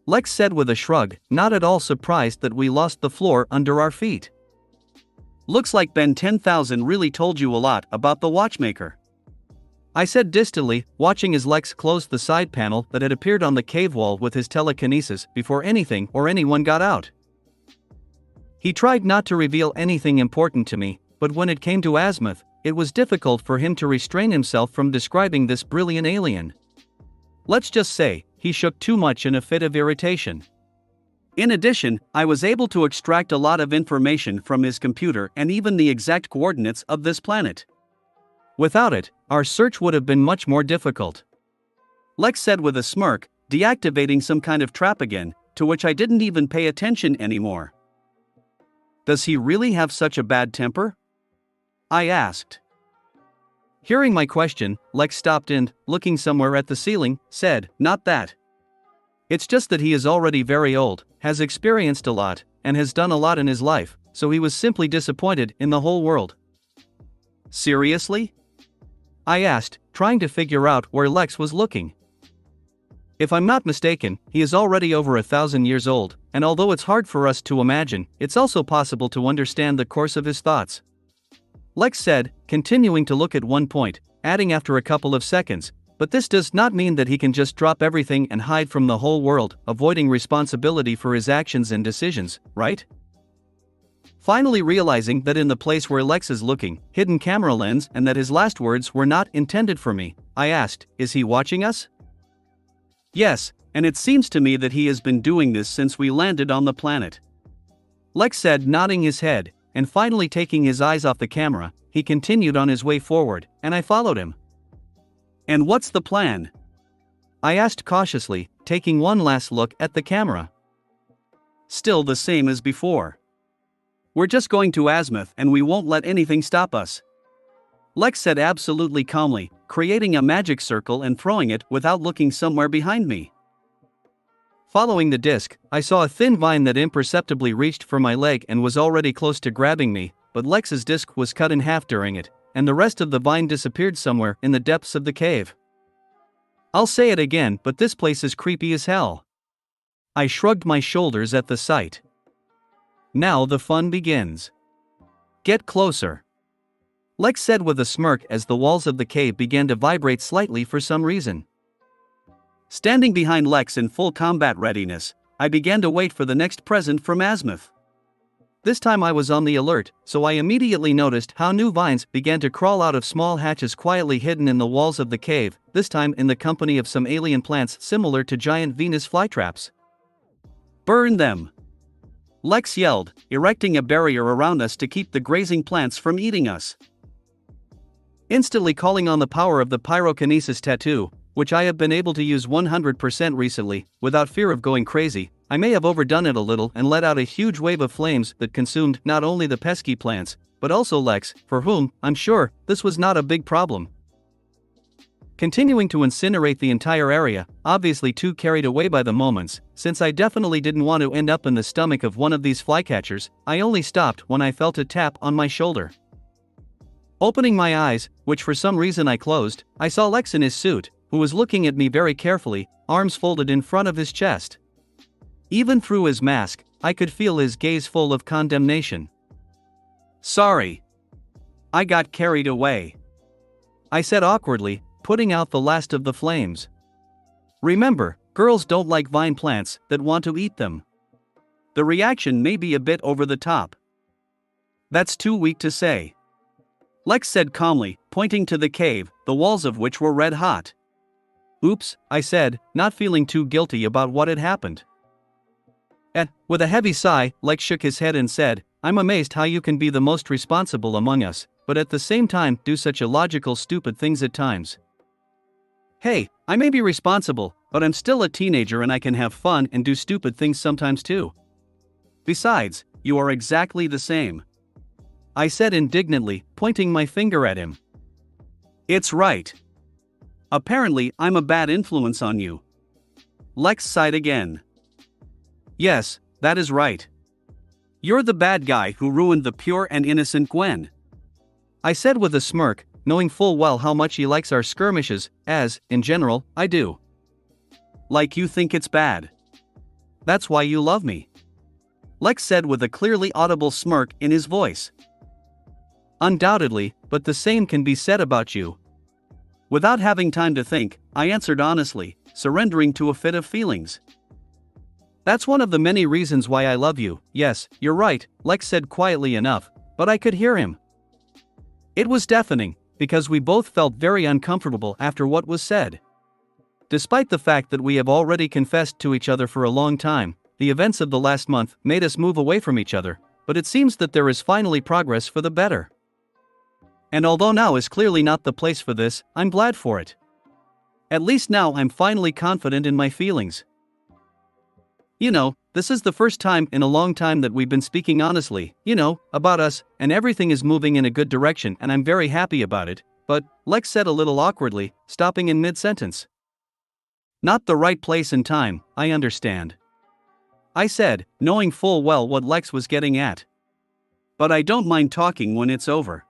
Lex said with a shrug, not at all surprised that we lost the floor under our feet. "Looks like Ben 10,000 really told you a lot about the Watchmaker," I said distantly, watching as Lex closed the side panel that had appeared on the cave wall with his telekinesis before anything or anyone got out. He tried not to reveal anything important to me, but when it came to Azimuth, it was difficult for him to restrain himself from describing this brilliant alien. Let's just say, he shook too much in a fit of irritation. In addition, I was able to extract a lot of information from his computer and even the exact coordinates of this planet. Without it, our search would have been much more difficult. Lex said with a smirk, deactivating some kind of trap again, to which I didn't even pay attention anymore. "Does he really have such a bad temper?" I asked. Hearing my question, Lex stopped and, looking somewhere at the ceiling, said, "Not that. It's just that he is already very old, has experienced a lot, and has done a lot in his life, so he was simply disappointed in the whole world." "Seriously?" I asked, trying to figure out where Lex was looking. "If I'm not mistaken, he is already over 1,000 years old, and although it's hard for us to imagine, it's also possible to understand the course of his thoughts," Lex said, continuing to look at one point, adding after a couple of seconds, "But this does not mean that he can just drop everything and hide from the whole world, avoiding responsibility for his actions and decisions, right?" Finally realizing that in the place where Lex is looking, hidden camera lens, and that his last words were not intended for me, I asked, "Is he watching us?" "Yes, and it seems to me that he has been doing this since we landed on the planet," Lex said, nodding his head, and finally taking his eyes off the camera, he continued on his way forward, and I followed him. And what's the plan? I asked cautiously, taking one last look at the camera. Still the same as before. We're just going to Azimuth and we won't let anything stop us. Lex said absolutely calmly, creating a magic circle and throwing it without looking somewhere behind me. Following the disc, I saw a thin vine that imperceptibly reached for my leg and was already close to grabbing me, but Lex's disc was cut in half during it, and the rest of the vine disappeared somewhere in the depths of the cave. I'll say it again, but this place is creepy as hell. I shrugged my shoulders at the sight. Now the fun begins. Get closer. Lex said with a smirk as the walls of the cave began to vibrate slightly for some reason. Standing behind Lex in full combat readiness, I began to wait for the next present from Azimuth. This time I was on the alert, so I immediately noticed how new vines began to crawl out of small hatches quietly hidden in the walls of the cave, this time in the company of some alien plants similar to giant Venus flytraps. Burn them! Lex yelled, erecting a barrier around us to keep the grazing plants from eating us. Instantly calling on the power of the pyrokinesis tattoo, which I have been able to use 100% recently, without fear of going crazy, I may have overdone it a little and let out a huge wave of flames that consumed not only the pesky plants, but also Lex, for whom, I'm sure, this was not a big problem. Continuing to incinerate the entire area, obviously too carried away by the moments, since I definitely didn't want to end up in the stomach of one of these flycatchers, I only stopped when I felt a tap on my shoulder. Opening my eyes, which for some reason I closed, I saw Lex in his suit, who was looking at me very carefully, arms folded in front of his chest. Even through his mask, I could feel his gaze full of condemnation. Sorry. I got carried away. I said awkwardly, putting out the last of the flames. Remember, girls don't like vine plants that want to eat them. The reaction may be a bit over the top. That's too weak to say. Lex said calmly, pointing to the cave, the walls of which were red hot. Oops, I said, not feeling too guilty about what had happened. With a heavy sigh, Lex shook his head and said, I'm amazed how you can be the most responsible among us, but at the same time do such illogical stupid things at times. Hey, I may be responsible, but I'm still a teenager and I can have fun and do stupid things sometimes too. Besides, you are exactly the same. I said indignantly, pointing my finger at him. It's right. Apparently, I'm a bad influence on you. Lex sighed again. Yes, that is right. You're the bad guy who ruined the pure and innocent Gwen. I said with a smirk, knowing full well how much he likes our skirmishes, as, in general, I do. Like you think it's bad. That's why you love me. Lex said with a clearly audible smirk in his voice. Undoubtedly, but the same can be said about you. Without having time to think, I answered honestly, surrendering to a fit of feelings. That's one of the many reasons why I love you. Yes, you're right, Lex said quietly enough, but I could hear him. It was deafening, because we both felt very uncomfortable after what was said. Despite the fact that we have already confessed to each other for a long time, the events of the last month made us move away from each other, but it seems that there is finally progress for the better. And although now is clearly not the place for this, I'm glad for it. At least now I'm finally confident in my feelings. You know, this is the first time in a long time that we've been speaking honestly, about us, and everything is moving in a good direction and I'm very happy about it, but, Lex said a little awkwardly, stopping in mid-sentence. Not the right place and time, I understand. I said, knowing full well what Lex was getting at. But I don't mind talking when it's over.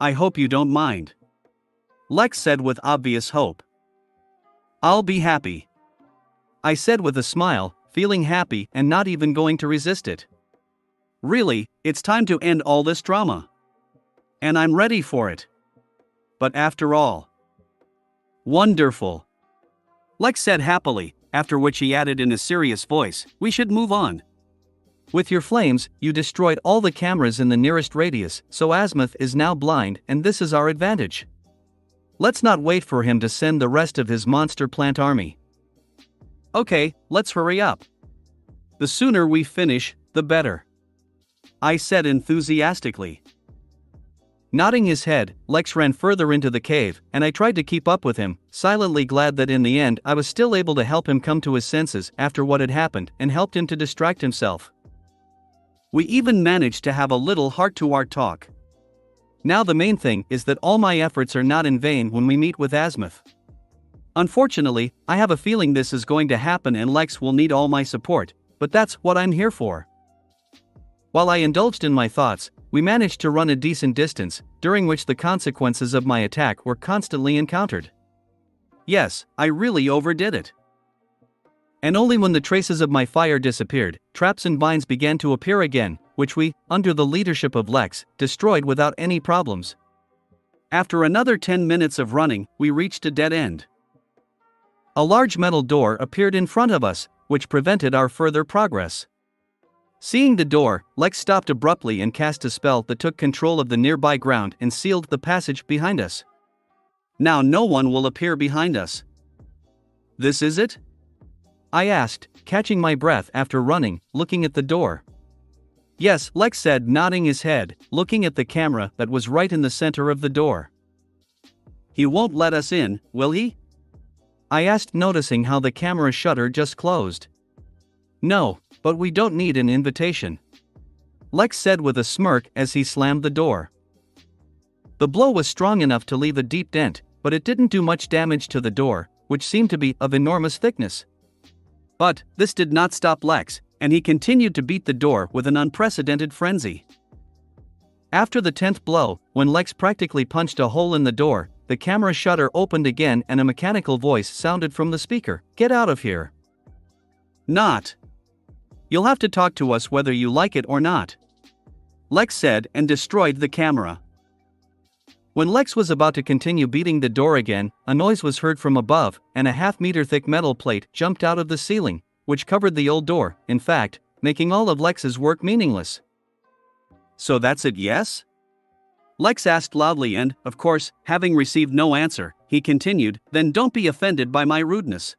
I hope you don't mind. Lex said with obvious hope. I'll be happy. I said with a smile, feeling happy and not even going to resist it. Really, it's time to end all this drama. And I'm ready for it. But after all. Wonderful. Lex said happily, after which he added in a serious voice, we should move on. With your flames, you destroyed all the cameras in the nearest radius, so Azimuth is now blind and this is our advantage. Let's not wait for him to send the rest of his monster plant army. Okay, let's hurry up. The sooner we finish, the better. I said enthusiastically. Nodding his head, Lex ran further into the cave, and I tried to keep up with him, silently glad that in the end I was still able to help him come to his senses after what had happened and helped him to distract himself. We even managed to have a little heart-to-heart talk. Now the main thing is that all my efforts are not in vain when we meet with Azimuth. Unfortunately, I have a feeling this is going to happen and Lex will need all my support, but that's what I'm here for. While I indulged in my thoughts, we managed to run a decent distance, during which the consequences of my attack were constantly encountered. Yes, I really overdid it. And only when the traces of my fire disappeared, traps and vines began to appear again, which we, under the leadership of Lex, destroyed without any problems. After another 10 minutes of running, we reached a dead end. A large metal door appeared in front of us, which prevented our further progress. Seeing the door, Lex stopped abruptly and cast a spell that took control of the nearby ground and sealed the passage behind us. Now no one will appear behind us. This is it? I asked, catching my breath after running, looking at the door. Yes, Lex said, nodding his head, looking at the camera that was right in the center of the door. He won't let us in, will he? I asked, noticing how the camera shutter just closed. No, but we don't need an invitation, Lex said with a smirk as he slammed the door. The blow was strong enough to leave a deep dent, but it didn't do much damage to the door, which seemed to be of enormous thickness. But this did not stop Lex, and he continued to beat the door with an unprecedented frenzy. After the 10th blow, when Lex practically punched a hole in the door, the camera shutter opened again and a mechanical voice sounded from the speaker. Get out of here. Not. You'll have to talk to us whether you like it or not, Lex said and destroyed the camera. When Lex was about to continue beating the door again, a noise was heard from above, and a half-meter thick metal plate jumped out of the ceiling, which covered the old door, in fact, making all of Lex's work meaningless. So that's it, yes? Lex asked loudly and, of course, having received no answer, he continued, then don't be offended by my rudeness.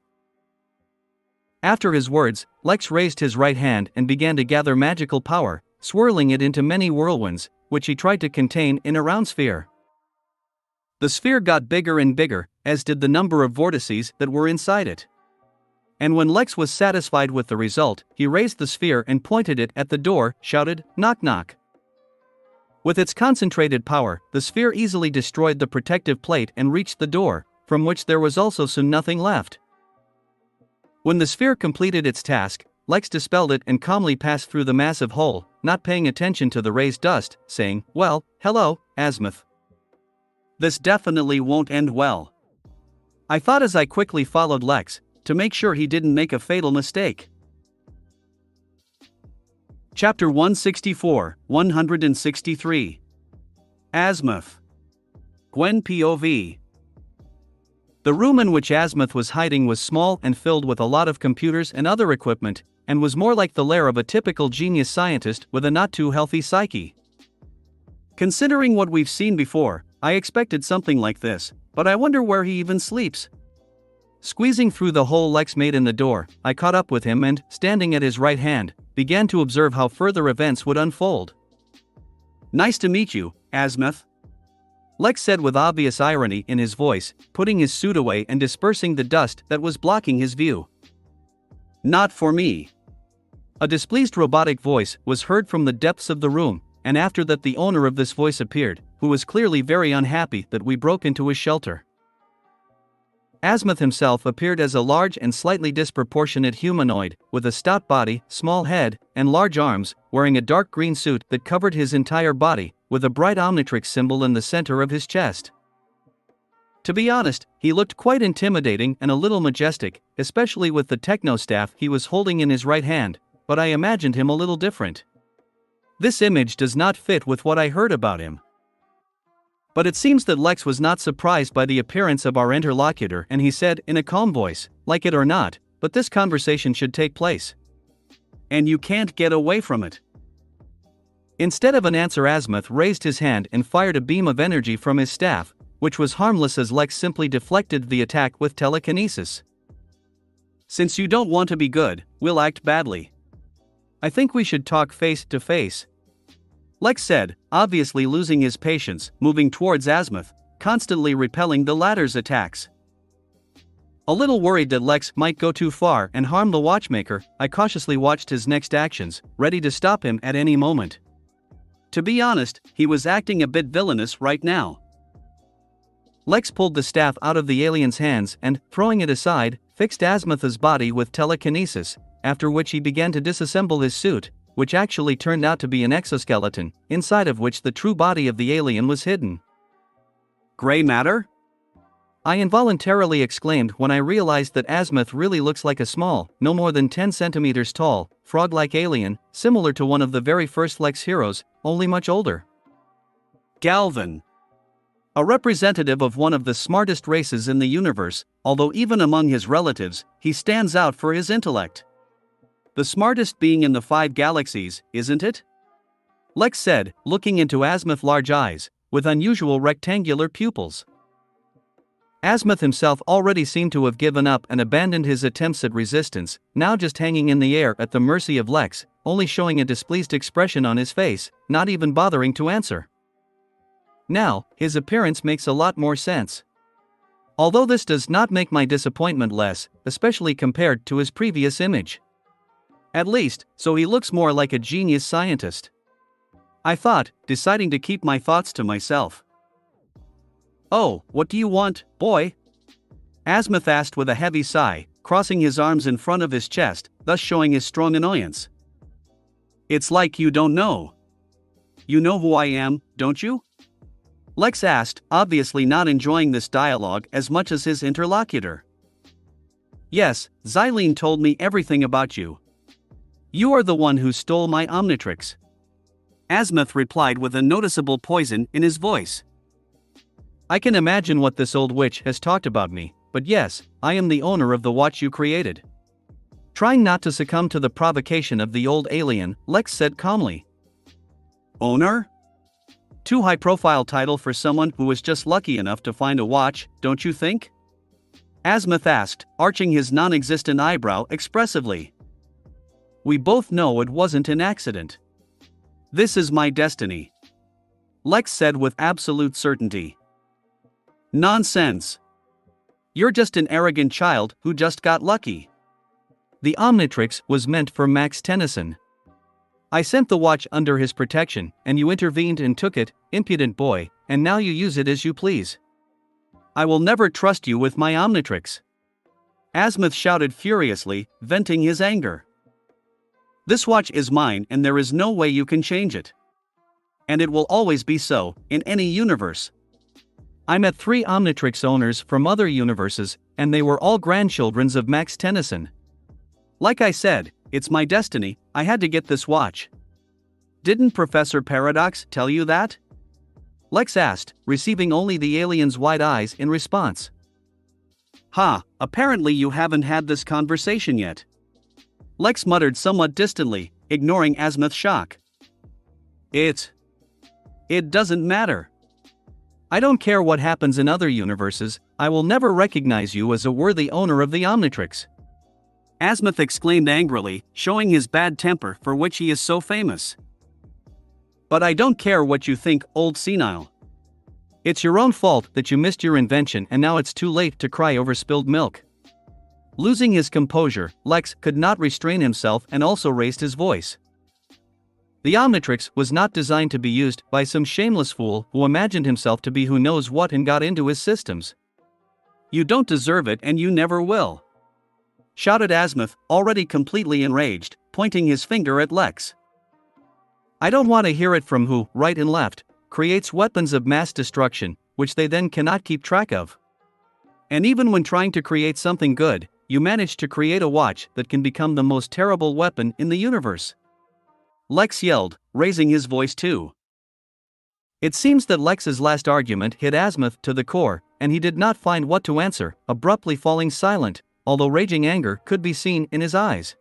After his words, Lex raised his right hand and began to gather magical power, swirling it into many whirlwinds, which he tried to contain in a round sphere. The sphere got bigger and bigger, as did the number of vortices that were inside it. And when Lex was satisfied with the result, he raised the sphere and pointed it at the door, shouted, "Knock knock." With its concentrated power, the sphere easily destroyed the protective plate and reached the door, from which there was also soon nothing left. When the sphere completed its task, Lex dispelled it and calmly passed through the massive hole, not paying attention to the raised dust, saying, "Well, hello, Azimuth. This definitely won't end well." I thought as I quickly followed Lex, to make sure he didn't make a fatal mistake. Chapter 164, 163. Azimuth. Gwen POV. The room in which Azimuth was hiding was small and filled with a lot of computers and other equipment, and was more like the lair of a typical genius scientist with a not-too-healthy psyche. Considering what we've seen before, I expected something like this, but I wonder where he even sleeps. Squeezing through the hole Lex made in the door, I caught up with him and, standing at his right hand, began to observe how further events would unfold. "Nice to meet you, Azimuth," Lex said with obvious irony in his voice, putting his suit away and dispersing the dust that was blocking his view. "Not for me." A displeased robotic voice was heard from the depths of the room, and after that the owner of this voice appeared, who was clearly very unhappy that we broke into his shelter. Azimuth himself appeared as a large and slightly disproportionate humanoid, with a stout body, small head, and large arms, wearing a dark green suit that covered his entire body, with a bright Omnitrix symbol in the center of his chest. To be honest, he looked quite intimidating and a little majestic, especially with the techno-staff he was holding in his right hand, but I imagined him a little different. This image does not fit with what I heard about him. But it seems that Lex was not surprised by the appearance of our interlocutor, and he said in a calm voice, "Like it or not, but this conversation should take place. And you can't get away from it." Instead of an answer, Azimuth raised his hand and fired a beam of energy from his staff, which was harmless as Lex simply deflected the attack with telekinesis. "Since you don't want to be good, we'll act badly. I think we should talk face to face." Lex said, obviously losing his patience, moving towards Azimuth, constantly repelling the latter's attacks. A little worried that Lex might go too far and harm the watchmaker, I cautiously watched his next actions, ready to stop him at any moment. To be honest, he was acting a bit villainous right now. Lex pulled the staff out of the alien's hands and, throwing it aside, fixed Azimuth's body with telekinesis, after which he began to disassemble his suit, which actually turned out to be an exoskeleton, inside of which the true body of the alien was hidden. Gray matter? I involuntarily exclaimed when I realized that Azimuth really looks like a small, no more than 10 centimeters tall, frog-like alien, similar to one of the very first Lex heroes, only much older. Galvan. A representative of one of the smartest races in the universe, although even among his relatives, he stands out for his intellect. The smartest being in the 5 galaxies, isn't it? Lex said, looking into Azimuth's large eyes, with unusual rectangular pupils. Azimuth himself already seemed to have given up and abandoned his attempts at resistance, now just hanging in the air at the mercy of Lex, only showing a displeased expression on his face, not even bothering to answer. Now, his appearance makes a lot more sense. Although this does not make my disappointment less, especially compared to his previous image. At least, so he looks more like a genius scientist. I thought, deciding to keep my thoughts to myself. Oh, what do you want, boy? Azimuth asked with a heavy sigh, crossing his arms in front of his chest, thus showing his strong annoyance. It's like you don't know. You know who I am, don't you? Lex asked, obviously not enjoying this dialogue as much as his interlocutor. Yes, Xylene told me everything about you. You are the one who stole my Omnitrix. Azimuth replied with a noticeable poison in his voice. I can imagine what this old witch has talked about me, but yes, I am the owner of the watch you created. Trying not to succumb to the provocation of the old alien, Lex said calmly. Owner? Too high-profile title for someone who was just lucky enough to find a watch, don't you think? Azimuth asked, arching his non-existent eyebrow expressively. We both know it wasn't an accident. This is my destiny. Lex said with absolute certainty. Nonsense. You're just an arrogant child who just got lucky. The Omnitrix was meant for Max Tennyson. I sent the watch under his protection, and you intervened and took it, impudent boy, and now you use it as you please. I will never trust you with my Omnitrix. Azimuth shouted furiously, venting his anger. This watch is mine and there is no way you can change it. And it will always be so, in any universe. I met 3 Omnitrix owners from other universes, and they were all grandchildren of Max Tennyson. Like I said, it's my destiny, I had to get this watch. Didn't Professor Paradox tell you that? Lex asked, receiving only the alien's wide eyes in response. Ha, apparently you haven't had this conversation yet. Lex muttered somewhat distantly, ignoring Azimuth's shock. It doesn't matter. I don't care what happens in other universes, I will never recognize you as a worthy owner of the Omnitrix. Azimuth exclaimed angrily, showing his bad temper for which he is so famous. But I don't care what you think, old senile. It's your own fault that you missed your invention and now it's too late to cry over spilled milk. Losing his composure, Lex could not restrain himself and also raised his voice. The Omnitrix was not designed to be used by some shameless fool who imagined himself to be who knows what and got into his systems. You don't deserve it and you never will. Shouted Azimuth, already completely enraged, pointing his finger at Lex. I don't want to hear it from who, right and left, creates weapons of mass destruction, which they then cannot keep track of. And even when trying to create something good, you manage to create a watch that can become the most terrible weapon in the universe. Lex yelled, raising his voice too. It seems that Lex's last argument hit Azimuth to the core, and he did not find what to answer, abruptly falling silent, although raging anger could be seen in his eyes.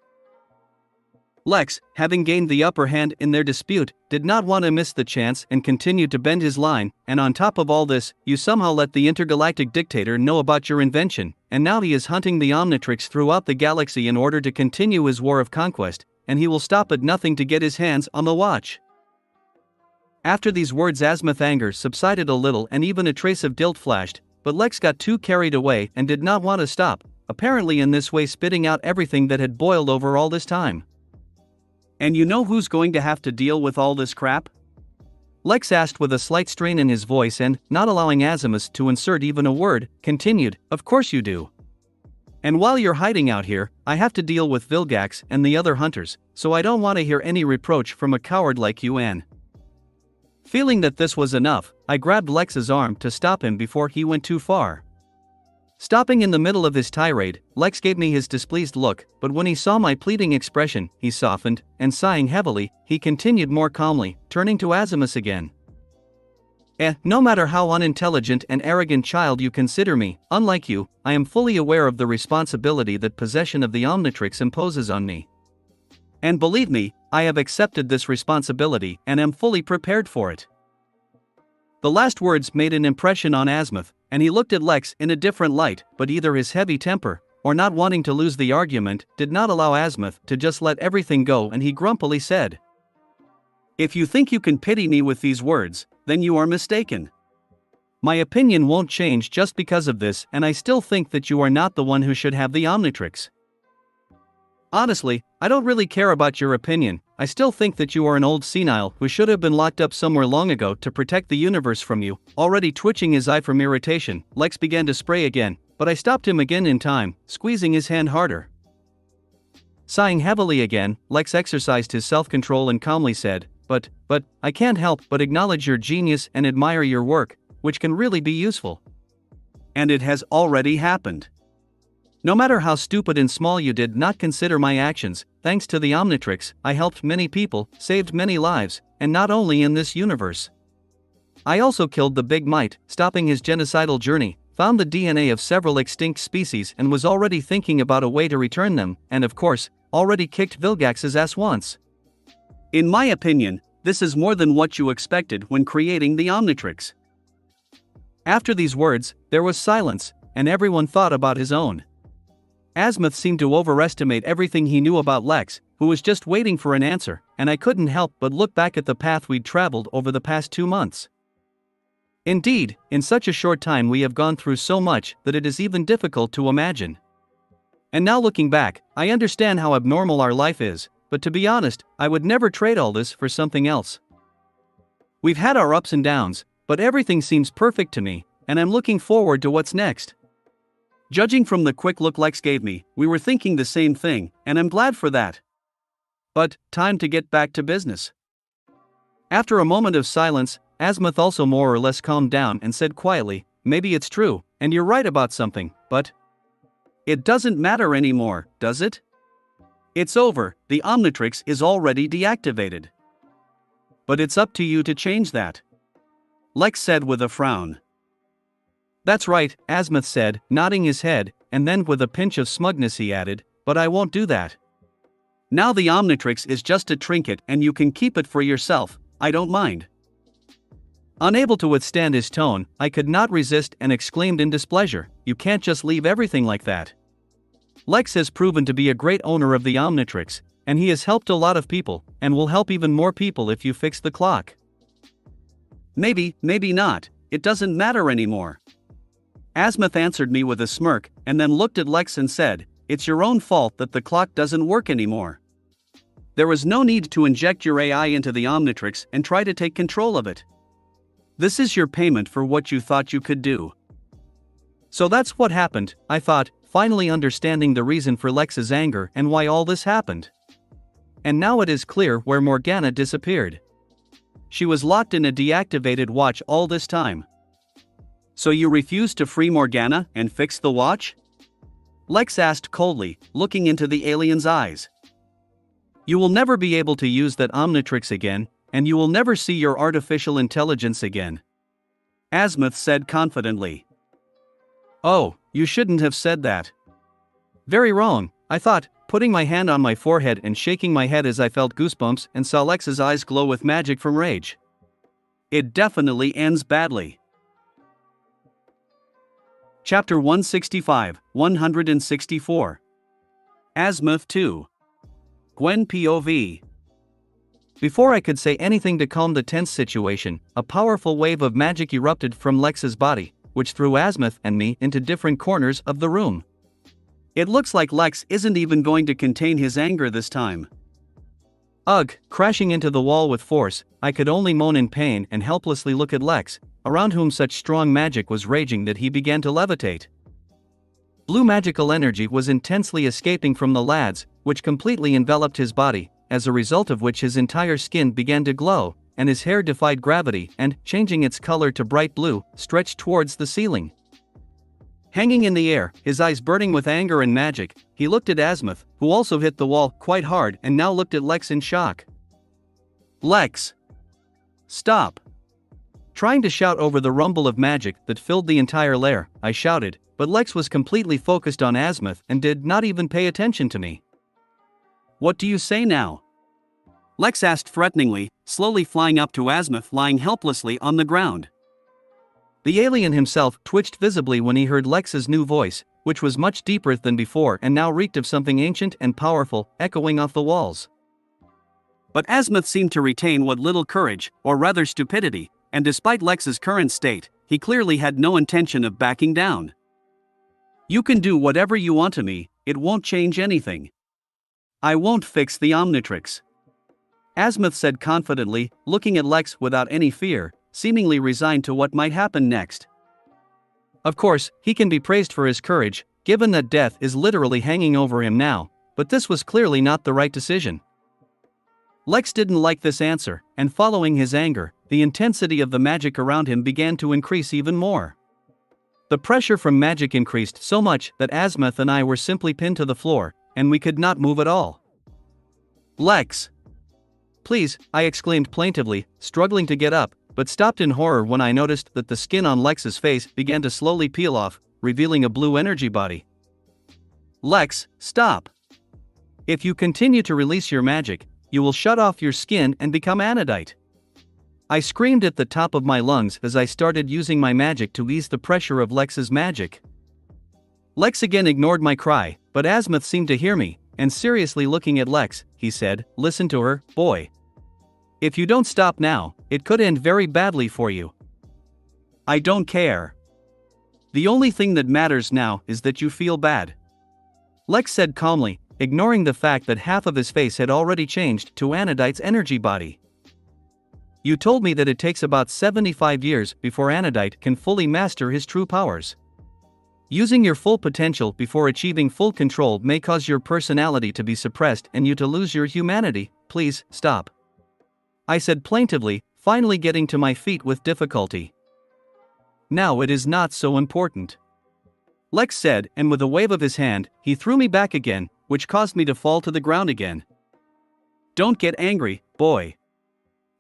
Lex, having gained the upper hand in their dispute, did not want to miss the chance and continued to bend his line, and on top of all this, you somehow let the intergalactic dictator know about your invention, and now he is hunting the Omnitrix throughout the galaxy in order to continue his war of conquest, and he will stop at nothing to get his hands on the watch. After these words, Azimuth's anger subsided a little and even a trace of guilt flashed, but Lex got too carried away and did not want to stop, apparently in this way spitting out everything that had boiled over all this time. "And you know who's going to have to deal with all this crap?" Lex asked with a slight strain in his voice and, not allowing Azimuth to insert even a word, continued, "Of course you do. And while you're hiding out here, I have to deal with Vilgax and the other hunters, so I don't want to hear any reproach from a coward like you, Anne." Feeling that this was enough, I grabbed Lex's arm to stop him before he went too far. Stopping in the middle of his tirade, Lex gave me his displeased look, but when he saw my pleading expression, he softened, and sighing heavily, he continued more calmly, turning to Azimuth again. No matter how unintelligent and arrogant child you consider me, unlike you, I am fully aware of the responsibility that possession of the Omnitrix imposes on me. And believe me, I have accepted this responsibility and am fully prepared for it." The last words made an impression on Azimuth, and he looked at Lex in a different light, but either his heavy temper, or not wanting to lose the argument, did not allow Azimuth to just let everything go, and he grumpily said, "If you think you can pity me with these words, then you are mistaken. My opinion won't change just because of this, and I still think that you are not the one who should have the Omnitrix. Honestly, I don't really care about your opinion. I still think that you are an old senile who should have been locked up somewhere long ago to protect the universe from you." Already twitching his eye from irritation, Lex began to spray again, but I stopped him again in time, squeezing his hand harder. Sighing heavily again, Lex exercised his self-control and calmly said, but, I can't help but acknowledge your genius and admire your work, which can really be useful. And it has already happened. No matter how stupid and small you did not consider my actions, thanks to the Omnitrix, I helped many people, saved many lives, and not only in this universe. I also killed the Big Might, stopping his genocidal journey, found the DNA of several extinct species and was already thinking about a way to return them, and of course, already kicked Vilgax's ass once. In my opinion, this is more than what you expected when creating the Omnitrix." After these words, there was silence, and everyone thought about his own. Azimuth seemed to overestimate everything he knew about Lex, who was just waiting for an answer, and I couldn't help but look back at the path we'd traveled over the past 2 months. Indeed, in such a short time we have gone through so much that it is even difficult to imagine. And now looking back, I understand how abnormal our life is, but to be honest, I would never trade all this for something else. We've had our ups and downs, but everything seems perfect to me, and I'm looking forward to what's next. Judging from the quick look Lex gave me, we were thinking the same thing, and I'm glad for that. But, time to get back to business. After a moment of silence, Azimuth also more or less calmed down and said quietly, "Maybe it's true, and you're right about something, but it doesn't matter anymore, does it? It's over, the Omnitrix is already deactivated. But it's up to you to change that," Lex said with a frown. "That's right," Azimuth said, nodding his head, and then with a pinch of smugness he added, "But I won't do that. Now the Omnitrix is just a trinket and you can keep it for yourself, I don't mind." Unable to withstand his tone, I could not resist and exclaimed in displeasure, "You can't just leave everything like that. Lex has proven to be a great owner of the Omnitrix, and he has helped a lot of people, and will help even more people if you fix the clock." Maybe not, it doesn't matter anymore." Azimuth answered me with a smirk, and then looked at Lex and said, "It's your own fault that the clock doesn't work anymore. There is no need to inject your AI into the Omnitrix and try to take control of it. This is your payment for what you thought you could do." So that's what happened, I thought, finally understanding the reason for Lex's anger and why all this happened. And now it is clear where Morgana disappeared. She was locked in a deactivated watch all this time. "So you refuse to free Morgana and fix the watch?" Lex asked coldly, looking into the alien's eyes. "You will never be able to use that Omnitrix again, and you will never see your artificial intelligence again," Azimuth said confidently. "Oh, you shouldn't have said that." "Very wrong," I thought, putting my hand on my forehead and shaking my head as I felt goosebumps and saw Lex's eyes glow with magic from rage. "It definitely ends badly." Chapter 165, 164. Azimuth 2. Gwen POV. Before I could say anything to calm the tense situation, a powerful wave of magic erupted from Lex's body, which threw Azimuth and me into different corners of the room. It looks like Lex isn't even going to contain his anger this time. Ugh, crashing into the wall with force, I could only moan in pain and helplessly look at Lex, around whom such strong magic was raging that he began to levitate. Blue magical energy was intensely escaping from the lad's, which completely enveloped his body, as a result of which his entire skin began to glow, and his hair defied gravity and, changing its color to bright blue, stretched towards the ceiling. Hanging in the air, his eyes burning with anger and magic, he looked at Azimuth, who also hit the wall quite hard and now looked at Lex in shock. "Lex! Stop!" Trying to shout over the rumble of magic that filled the entire lair, I shouted, but Lex was completely focused on Azimuth and did not even pay attention to me. "What do you say now?" Lex asked threateningly, slowly flying up to Azimuth lying helplessly on the ground. The alien himself twitched visibly when he heard Lex's new voice, which was much deeper than before and now reeked of something ancient and powerful, echoing off the walls. But Azimuth seemed to retain what little courage, or rather stupidity, and despite Lex's current state, he clearly had no intention of backing down. "You can do whatever you want to me, it won't change anything. I won't fix the Omnitrix," Azimuth said confidently, looking at Lex without any fear, seemingly resigned to what might happen next. Of course, he can be praised for his courage, given that death is literally hanging over him now, but this was clearly not the right decision. Lex didn't like this answer, and following his anger, the intensity of the magic around him began to increase even more. The pressure from magic increased so much that Azimuth and I were simply pinned to the floor, and we could not move at all. "Lex! Please," I exclaimed plaintively, struggling to get up, but stopped in horror when I noticed that the skin on Lex's face began to slowly peel off, revealing a blue energy body. "Lex, stop! If you continue to release your magic, you will shut off your skin and become anodite," I screamed at the top of my lungs as I started using my magic to ease the pressure of Lex's magic. Lex again ignored my cry, but Azimuth seemed to hear me, and seriously looking at Lex, he said, "Listen to her, boy. If you don't stop now, it could end very badly for you." "I don't care. The only thing that matters now is that you feel bad," Lex said calmly, ignoring the fact that half of his face had already changed to Anodite's energy body. "You told me that it takes about 75 years before Anodite can fully master his true powers. Using your full potential before achieving full control may cause your personality to be suppressed and you to lose your humanity. Please, stop," I said plaintively, finally getting to my feet with difficulty. "Now it is not so important," Lex said, and with a wave of his hand, he threw me back again, which caused me to fall to the ground again. "Don't get angry, boy.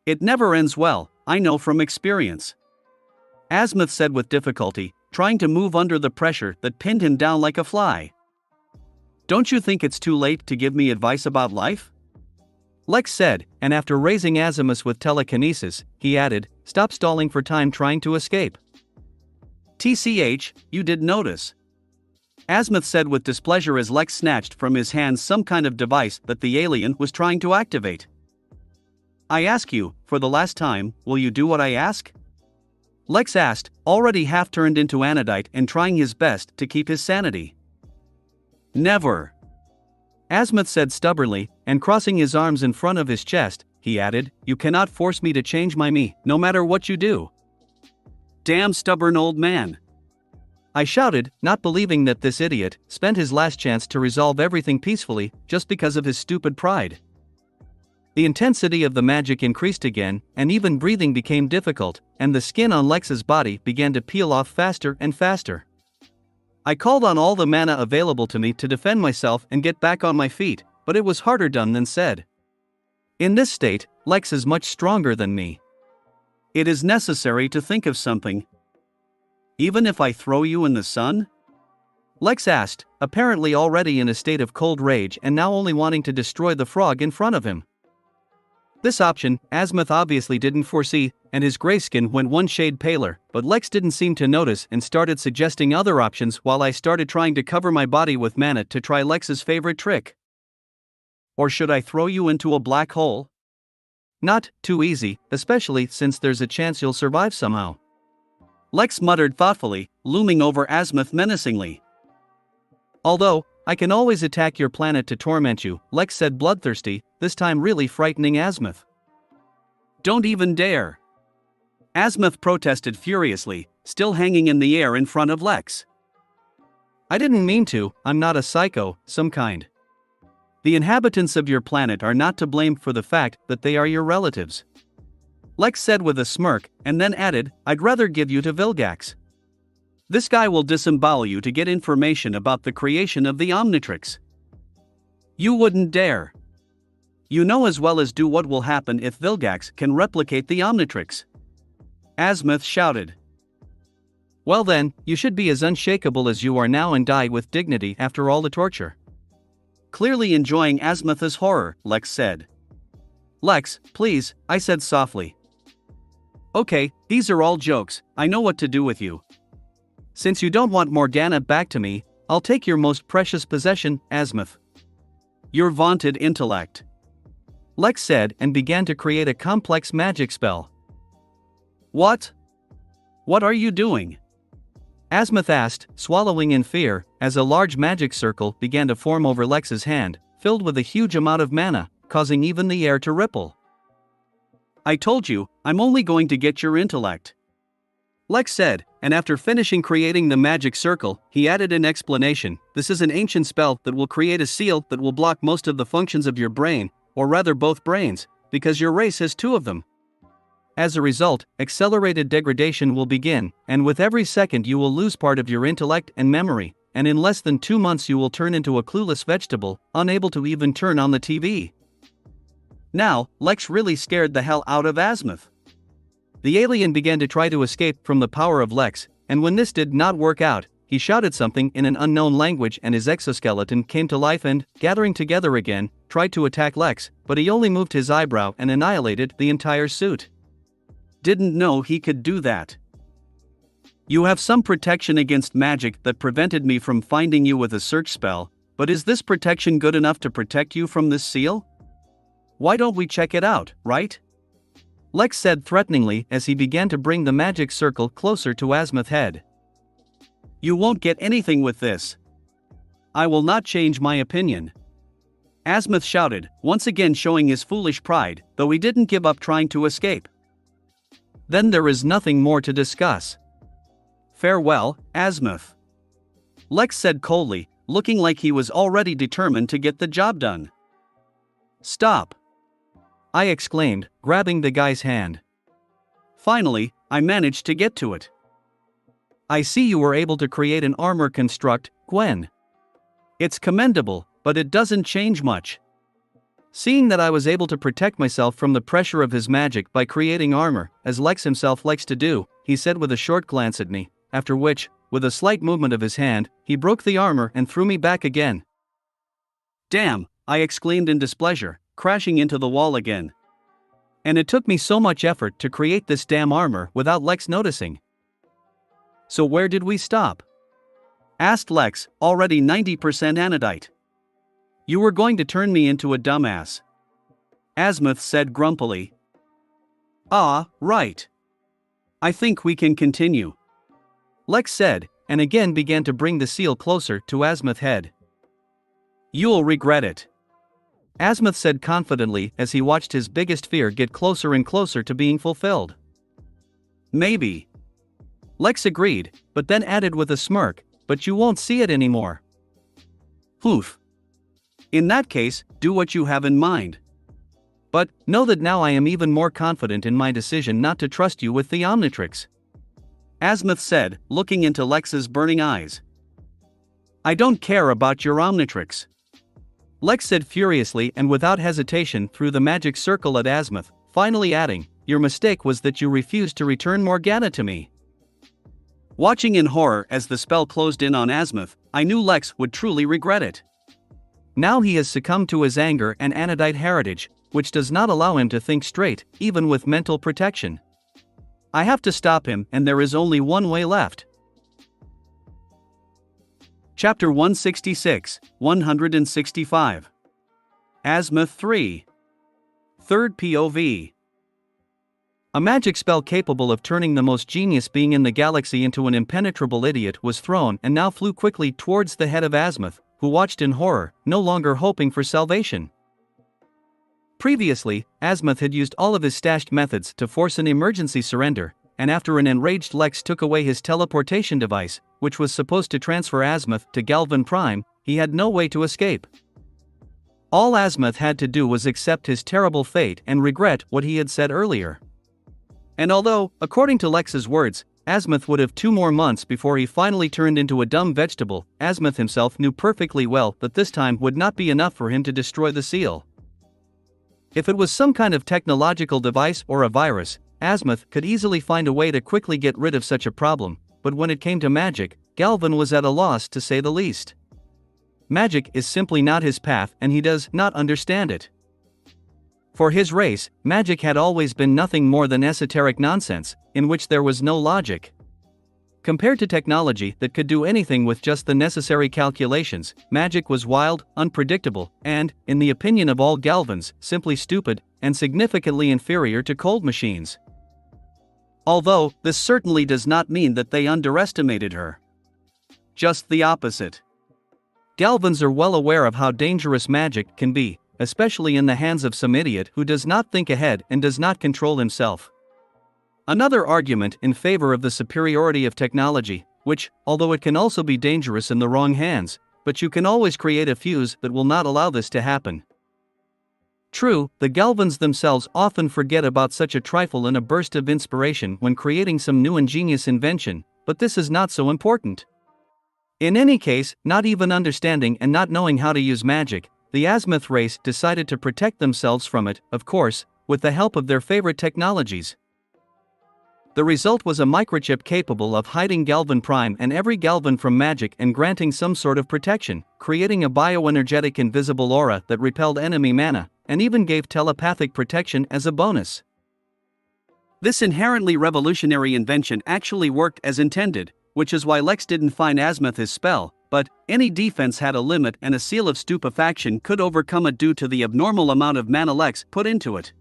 It never ends well, I know from experience," Azimuth said with difficulty, trying to move under the pressure that pinned him down like a fly. "Don't you think it's too late to give me advice about life?" Lex said, and after raising Azimuth with telekinesis, he added, "Stop stalling for time trying to escape." "TCH, you did notice," Azimuth said with displeasure as Lex snatched from his hands some kind of device that the alien was trying to activate. "I ask you, for the last time, will you do what I ask?" Lex asked, already half turned into Anodite and trying his best to keep his sanity. "Never," Azimuth said stubbornly, and crossing his arms in front of his chest, he added, "You cannot force me to change my me, no matter what you do." "Damn stubborn old man," I shouted, not believing that this idiot spent his last chance to resolve everything peacefully just because of his stupid pride. The intensity of the magic increased again, and even breathing became difficult, and the skin on Lex's body began to peel off faster and faster. I called on all the mana available to me to defend myself and get back on my feet, but it was harder done than said. In this state, Lex is much stronger than me. "It is necessary to think of something. Even if I throw you in the sun?" Lex asked, apparently already in a state of cold rage and now only wanting to destroy the frog in front of him. This option, Azimuth obviously didn't foresee, and his gray skin went one shade paler, but Lex didn't seem to notice and started suggesting other options while I started trying to cover my body with mana to try Lex's favorite trick. "Or should I throw you into a black hole?" Not too easy, especially since there's a chance you'll survive somehow. Lex muttered thoughtfully, looming over Azimuth menacingly. Although, I can always attack your planet to torment you, Lex said bloodthirsty, this time really frightening Azimuth. Don't even dare. Azimuth protested furiously, still hanging in the air in front of Lex. I didn't mean to, I'm not a psycho, some kind. The inhabitants of your planet are not to blame for the fact that they are your relatives. Lex said with a smirk, and then added, I'd rather give you to Vilgax. This guy will disembowel you to get information about the creation of the Omnitrix. You wouldn't dare. You know as well as do what will happen if Vilgax can replicate the Omnitrix. Azimuth shouted. Well then, you should be as unshakable as you are now and die with dignity after all the torture. Clearly enjoying Azimuth's horror, Lex said. Lex, please, I said softly. Okay, these are all jokes, I know what to do with you. Since you don't want Morgana back to me, I'll take your most precious possession, Azimuth. Your vaunted intellect. Lex said and began to create a complex magic spell. What? What are you doing? Azimuth asked, swallowing in fear, as a large magic circle began to form over Lex's hand, filled with a huge amount of mana, causing even the air to ripple. I told you, I'm only going to get your intellect. Lex said, and after finishing creating the magic circle, he added an explanation. This is an ancient spell that will create a seal that will block most of the functions of your brain, or rather both brains, because your race has two of them. As a result, accelerated degradation will begin, and with every second you will lose part of your intellect and memory, and in less than 2 months you will turn into a clueless vegetable, unable to even turn on the TV. Now, Lex really scared the hell out of Azimuth. The alien began to try to escape from the power of Lex, and when this did not work out, he shouted something in an unknown language and his exoskeleton came to life and, gathering together again, tried to attack Lex, but he only moved his eyebrow and annihilated the entire suit. Didn't know he could do that. You have some protection against magic that prevented me from finding you with a search spell, but is this protection good enough to protect you from this seal? Why don't we check it out, right? Lex said threateningly as he began to bring the magic circle closer to Azimuth's head. You won't get anything with this. I will not change my opinion. Azimuth shouted, once again showing his foolish pride, though he didn't give up trying to escape. Then there is nothing more to discuss. Farewell, Azimuth. Lex said coldly, looking like he was already determined to get the job done. Stop! I exclaimed, grabbing the guy's hand. Finally, I managed to get to it. I see you were able to create an armor construct, Gwen. It's commendable, but it doesn't change much. Seeing that I was able to protect myself from the pressure of his magic by creating armor, as Lex himself likes to do, he said with a short glance at me, after which, with a slight movement of his hand, he broke the armor and threw me back again. Damn, I exclaimed in displeasure, crashing into the wall again. And it took me so much effort to create this damn armor without Lex noticing. So where did we stop? Asked Lex, already 90% anodite. You were going to turn me into a dumbass. Azimuth said grumpily. Ah, right. I think we can continue. Lex said, and again began to bring the seal closer to Azimuth's head. You'll regret it. Azimuth said confidently as he watched his biggest fear get closer and closer to being fulfilled. Maybe. Lex agreed, but then added with a smirk, but you won't see it anymore. Oof. In that case, do what you have in mind. But, know that now I am even more confident in my decision not to trust you with the Omnitrix. Azimuth said, looking into Lex's burning eyes. I don't care about your Omnitrix. Lex said furiously and without hesitation threw the magic circle at Azimuth, finally adding, your mistake was that you refused to return Morgana to me. Watching in horror as the spell closed in on Azimuth, I knew Lex would truly regret it. Now he has succumbed to his anger and anodite heritage, which does not allow him to think straight, even with mental protection. I have to stop him, and there is only one way left. Chapter 166, 165. Azimuth 3. Third POV. A magic spell capable of turning the most genius being in the galaxy into an impenetrable idiot was thrown and now flew quickly towards the head of Azimuth, who watched in horror, no longer hoping for salvation. Previously, Azimuth had used all of his stashed methods to force an emergency surrender, and after an enraged Lex took away his teleportation device, which was supposed to transfer Azimuth to Galvan Prime, he had no way to escape. All Azimuth had to do was accept his terrible fate and regret what he had said earlier. And although, according to Lex's words, Azimuth would have 2 more months before he finally turned into a dumb vegetable, Azimuth himself knew perfectly well that this time would not be enough for him to destroy the seal. If it was some kind of technological device or a virus, Azimuth could easily find a way to quickly get rid of such a problem, but when it came to magic, Galvan was at a loss to say the least. Magic is simply not his path and he does not understand it. For his race, magic had always been nothing more than esoteric nonsense, in which there was no logic. Compared to technology that could do anything with just the necessary calculations, magic was wild, unpredictable, and, in the opinion of all Galvans, simply stupid, and significantly inferior to cold machines. Although, this certainly does not mean that they underestimated her. Just the opposite. Galvans are well aware of how dangerous magic can be, especially in the hands of some idiot who does not think ahead and does not control himself. Another argument in favor of the superiority of technology, which, although it can also be dangerous in the wrong hands, but you can always create a fuse that will not allow this to happen. True, the Galvans themselves often forget about such a trifle in a burst of inspiration when creating some new ingenious invention, but this is not so important. In any case, not even understanding and not knowing how to use magic, the Azimuth race decided to protect themselves from it, of course, with the help of their favorite technologies. The result was a microchip capable of hiding Galvan Prime and every Galvan from magic and granting some sort of protection, creating a bioenergetic invisible aura that repelled enemy mana, and even gave telepathic protection as a bonus. This inherently revolutionary invention actually worked as intended, which is why Lex didn't find Azimuth his spell, but any defense had a limit and a seal of stupefaction could overcome it due to the abnormal amount of mana Lex put into it.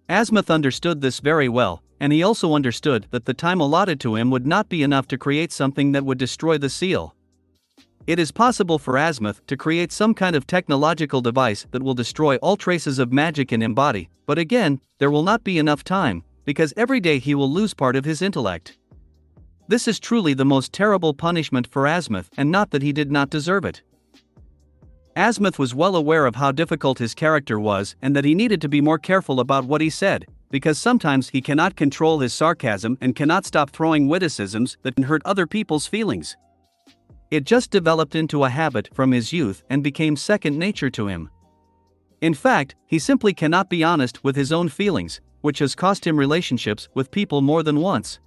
Azimuth understood this very well, and he also understood that the time allotted to him would not be enough to create something that would destroy the seal. It is possible for Azimuth to create some kind of technological device that will destroy all traces of magic in his body, but again, there will not be enough time, because every day he will lose part of his intellect. This is truly the most terrible punishment for Azimuth, and not that he did not deserve it. Azimuth was well aware of how difficult his character was and that he needed to be more careful about what he said, because sometimes he cannot control his sarcasm and cannot stop throwing witticisms that can hurt other people's feelings. It just developed into a habit from his youth and became second nature to him. In fact, he simply cannot be honest with his own feelings, which has cost him relationships with people more than once.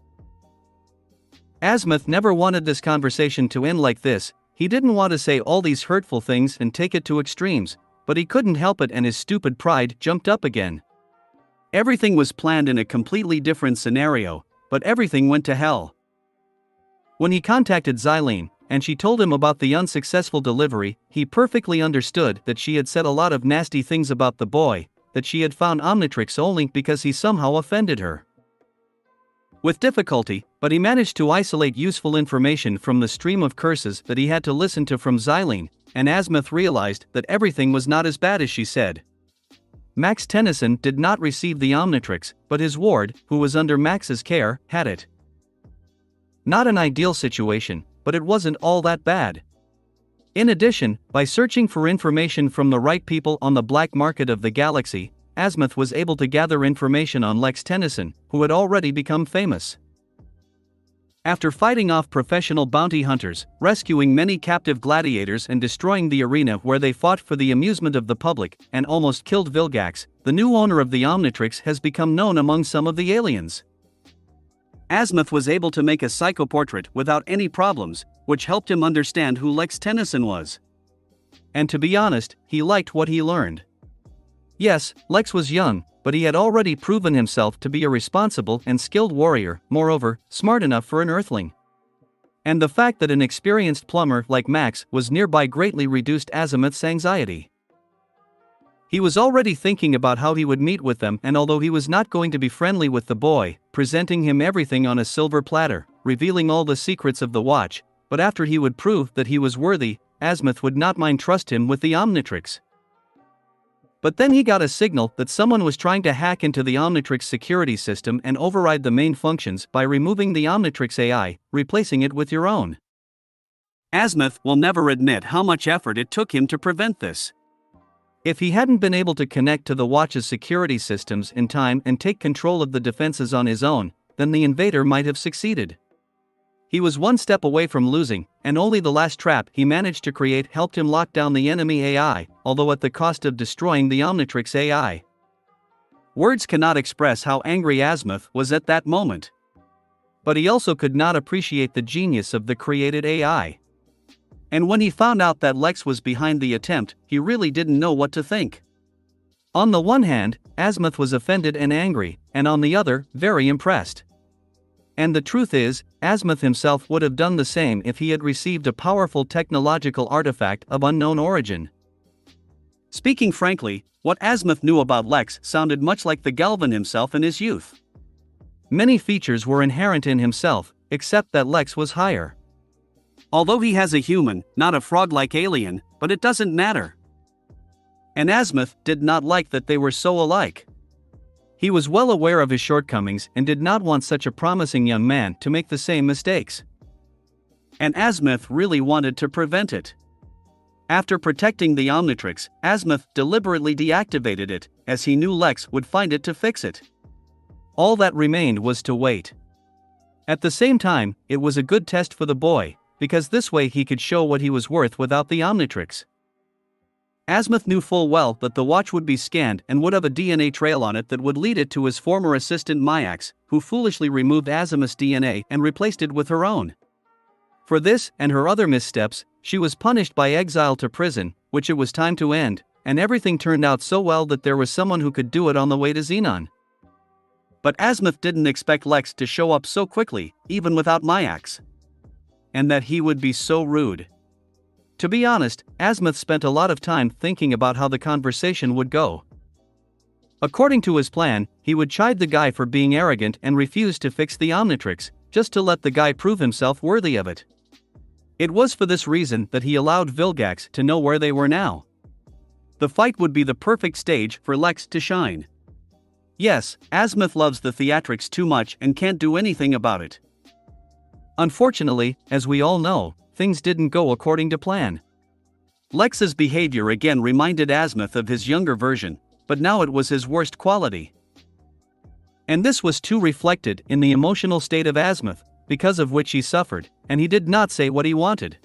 Azimuth never wanted this conversation to end like this. He didn't want to say all these hurtful things and take it to extremes, but he couldn't help it and his stupid pride jumped up again. Everything was planned in a completely different scenario, but everything went to hell. When he contacted Xylene, and she told him about the unsuccessful delivery, he perfectly understood that she had said a lot of nasty things about the boy, that she had found Omnitrix only because he somehow offended her. With difficulty, but he managed to isolate useful information from the stream of curses that he had to listen to from Xylene, and Azimuth realized that everything was not as bad as she said. Max Tennyson did not receive the Omnitrix, but his ward, who was under Max's care, had it. Not an ideal situation, but it wasn't all that bad. In addition, by searching for information from the right people on the black market of the galaxy, Azimuth was able to gather information on Lex Tennyson, who had already become famous. After fighting off professional bounty hunters, rescuing many captive gladiators and destroying the arena where they fought for the amusement of the public, and almost killed Vilgax, the new owner of the Omnitrix has become known among some of the aliens. Azimuth was able to make a psychoportrait without any problems, which helped him understand who Lex Tennyson was. And to be honest, he liked what he learned. Yes, Lex was young, but he had already proven himself to be a responsible and skilled warrior, moreover, smart enough for an Earthling. And the fact that an experienced plumber like Max was nearby greatly reduced Azimuth's anxiety. He was already thinking about how he would meet with them, and although he was not going to be friendly with the boy, presenting him everything on a silver platter, revealing all the secrets of the watch, but after he would prove that he was worthy, Azimuth would not mind trust him with the Omnitrix. But then he got a signal that someone was trying to hack into the Omnitrix security system and override the main functions by removing the Omnitrix AI, replacing it with your own. Azimuth will never admit how much effort it took him to prevent this. If he hadn't been able to connect to the watch's security systems in time and take control of the defenses on his own, then the invader might have succeeded. He was one step away from losing, and only the last trap he managed to create helped him lock down the enemy AI, although at the cost of destroying the Omnitrix AI. Words cannot express how angry Azimuth was at that moment. But he also could not appreciate the genius of the created AI. And when he found out that Lex was behind the attempt, he really didn't know what to think. On the one hand, Azimuth was offended and angry, and on the other, very impressed. And the truth is, Azimuth himself would have done the same if he had received a powerful technological artifact of unknown origin. Speaking frankly, what Azimuth knew about Lex sounded much like the Galvan himself in his youth. Many features were inherent in himself, except that Lex was higher. Although he has a human, not a frog-like alien, but it doesn't matter. And Azimuth did not like that they were so alike. He was well aware of his shortcomings and did not want such a promising young man to make the same mistakes. And Azimuth really wanted to prevent it. After protecting the Omnitrix, Azimuth deliberately deactivated it, as he knew Lex would find it to fix it. All that remained was to wait. At the same time, it was a good test for the boy, because this way he could show what he was worth without the Omnitrix. Azimuth knew full well that the watch would be scanned and would have a DNA trail on it that would lead it to his former assistant Myax, who foolishly removed Azimuth's DNA and replaced it with her own. For this and her other missteps, she was punished by exile to prison, which it was time to end, and everything turned out so well that there was someone who could do it on the way to Xenon. But Azimuth didn't expect Lex to show up so quickly, even without Myax. And that he would be so rude. To be honest, Azimuth spent a lot of time thinking about how the conversation would go. According to his plan, he would chide the guy for being arrogant and refuse to fix the Omnitrix, just to let the guy prove himself worthy of it. It was for this reason that he allowed Vilgax to know where they were now. The fight would be the perfect stage for Lex to shine. Yes, Azimuth loves the theatrics too much and can't do anything about it. Unfortunately, as we all know, things didn't go according to plan. Lex's behavior again reminded Azimuth of his younger version, but now it was his worst quality. And this was too reflected in the emotional state of Azimuth, because of which he suffered, and he did not say what he wanted.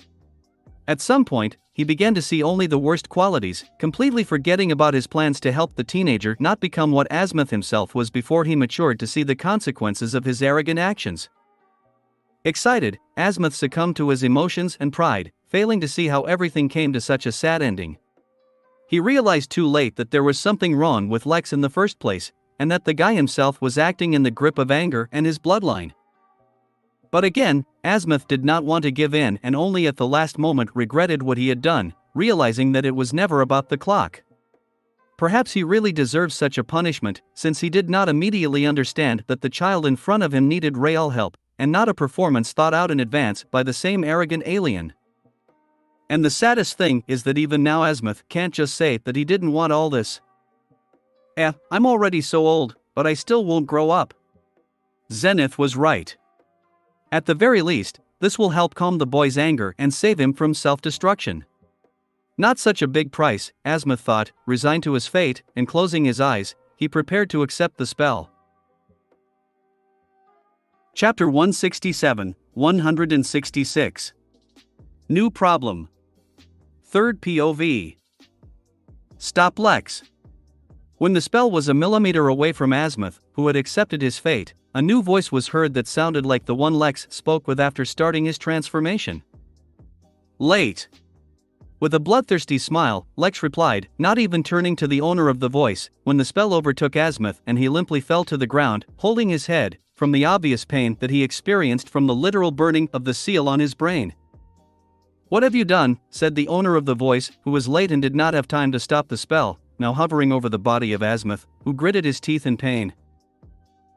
At some point, he began to see only the worst qualities, completely forgetting about his plans to help the teenager not become what Azimuth himself was before he matured to see the consequences of his arrogant actions. Excited, Azimuth succumbed to his emotions and pride, failing to see how everything came to such a sad ending. He realized too late that there was something wrong with Lex in the first place, and that the guy himself was acting in the grip of anger and his bloodline. But again, Azimuth did not want to give in and only at the last moment regretted what he had done, realizing that it was never about the clock. Perhaps he really deserved such a punishment, since he did not immediately understand that the child in front of him needed real help, and not a performance thought out in advance by the same arrogant alien. And the saddest thing is that even now Azimuth can't just say that he didn't want all this. I'm already so old, but I still won't grow up. Zenith was right. At the very least, this will help calm the boy's anger and save him from self-destruction. Not such a big price, Azimuth thought, resigned to his fate, and closing his eyes, he prepared to accept the spell. Chapter 167, 166. New problem. Third POV. Stop Lex. When the spell was a millimeter away from Azimuth, who had accepted his fate, a new voice was heard that sounded like the one Lex spoke with after starting his transformation. Late. With a bloodthirsty smile, Lex replied, not even turning to the owner of the voice, when the spell overtook Azimuth and he limply fell to the ground, holding his head, from the obvious pain that he experienced from the literal burning of the seal on his brain. What have you done? Said the owner of the voice, who was late and did not have time to stop the spell, now hovering over the body of Azimuth, who gritted his teeth in pain.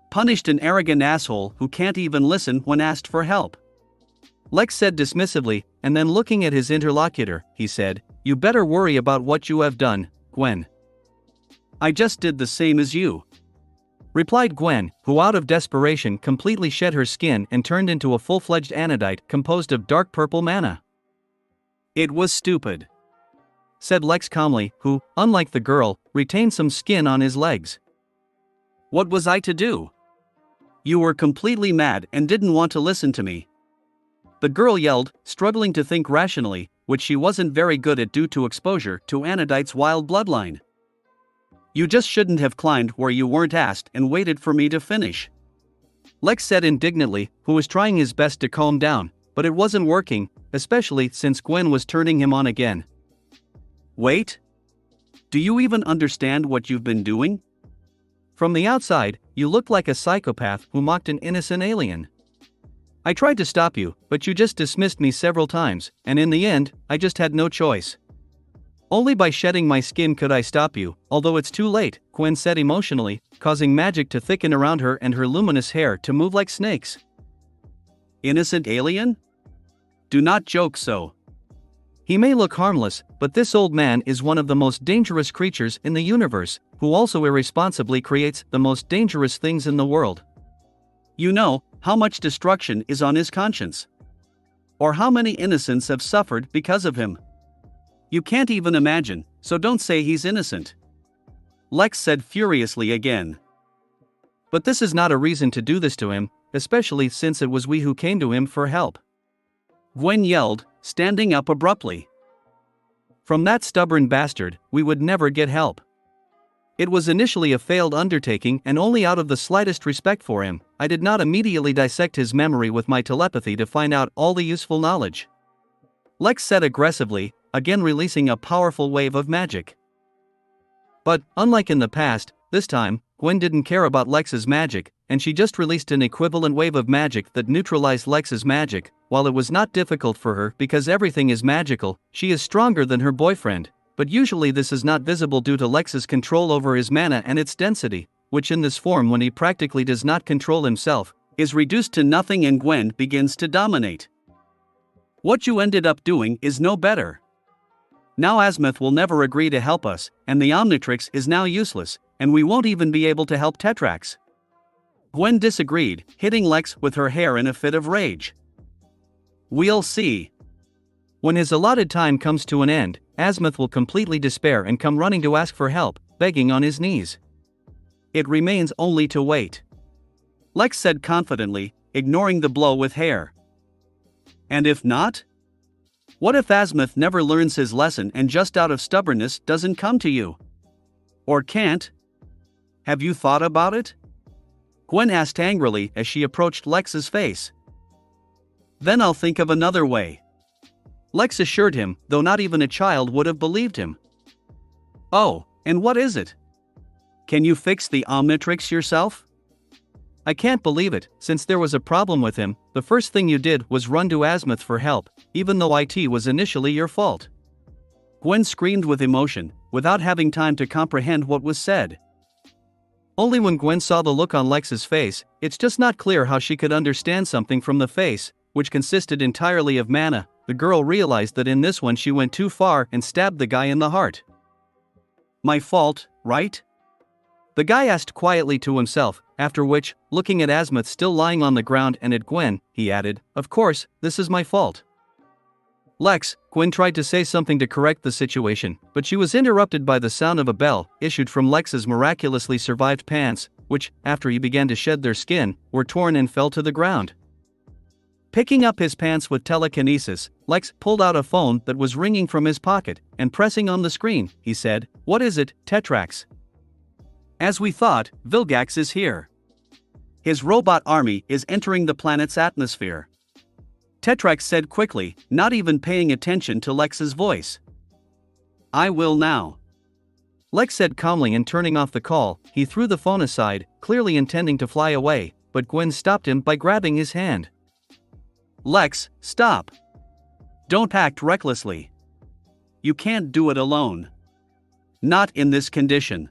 Punished an arrogant asshole who can't even listen when asked for help. Lex said dismissively, and then looking at his interlocutor, he said, "You better worry about what you have done, Gwen." "I just did the same as you," replied Gwen, who out of desperation completely shed her skin and turned into a full-fledged anodite composed of dark purple mana. "It was stupid," said Lex calmly, who, unlike the girl, retained some skin on his legs. "What was I to do? You were completely mad and didn't want to listen to me," the girl yelled, struggling to think rationally, which she wasn't very good at due to exposure to Anodite's wild bloodline. "You just shouldn't have climbed where you weren't asked and waited for me to finish," Lex said indignantly, who was trying his best to calm down, but it wasn't working, especially since Gwen was turning him on again. "Wait? Do you even understand what you've been doing? From the outside, you look like a psychopath who mocked an innocent alien. I tried to stop you, but you just dismissed me several times, and in the end, I just had no choice. Only by shedding my skin could I stop you, although it's too late," Gwen said emotionally, causing magic to thicken around her and her luminous hair to move like snakes. "Innocent alien? Do not joke so. He may look harmless, but this old man is one of the most dangerous creatures in the universe, who also irresponsibly creates the most dangerous things in the world. You know how much destruction is on his conscience? Or how many innocents have suffered because of him? You can't even imagine, so don't say he's innocent," Lex said furiously again. "But this is not a reason to do this to him, especially since it was we who came to him for help," Gwen yelled, standing up abruptly. "From that stubborn bastard, we would never get help. It was initially a failed undertaking, and only out of the slightest respect for him, I did not immediately dissect his memory with my telepathy to find out all the useful knowledge," Lex said aggressively, again releasing a powerful wave of magic. But, unlike in the past, this time, Gwen didn't care about Lex's magic, and she just released an equivalent wave of magic that neutralized Lex's magic. While it was not difficult for her because everything is magical, she is stronger than her boyfriend, but usually this is not visible due to Lex's control over his mana and its density, which in this form, when he practically does not control himself, is reduced to nothing and Gwen begins to dominate. "What you ended up doing is no better. Now Azimuth will never agree to help us, and the Omnitrix is now useless, and we won't even be able to help Tetrax." Gwen disagreed, hitting Lex with her hair in a fit of rage. "We'll see. When his allotted time comes to an end, Azimuth will completely despair and come running to ask for help, begging on his knees. It remains only to wait," Lex said confidently, ignoring the blow with hair. "And if not? What if Azimuth never learns his lesson and just out of stubbornness doesn't come to you? Or can't? Have you thought about it?" Gwen asked angrily as she approached Lex's face. "Then I'll think of another way," Lex assured him, though not even a child would have believed him. "Oh, and what is it? Can you fix the Omnitrix yourself?" "I can't believe it, since there was a problem with him, the first thing you did was run to Azimuth for help, even though it was initially your fault," Gwen screamed with emotion, without having time to comprehend what was said. Only when Gwen saw the look on Lex's face, it's just not clear how she could understand something from the face, which consisted entirely of mana, the girl realized that in this one she went too far and stabbed the guy in the heart. "My fault, right?" the guy asked quietly to himself, after which, looking at Azimuth still lying on the ground and at Gwen, he added, "Of course, this is my fault." "Lex," Gwen tried to say something to correct the situation, but she was interrupted by the sound of a bell, issued from Lex's miraculously survived pants, which, after he began to shed their skin, were torn and fell to the ground. Picking up his pants with telekinesis, Lex pulled out a phone that was ringing from his pocket, and pressing on the screen, he said, "What is it, Tetrax?" "As we thought, Vilgax is here. His robot army is entering the planet's atmosphere," Tetrax said quickly, not even paying attention to Lex's voice. "I will now," Lex said calmly, and turning off the call, he threw the phone aside, clearly intending to fly away, but Gwen stopped him by grabbing his hand. "Lex, stop. Don't act recklessly. You can't do it alone. Not in this condition.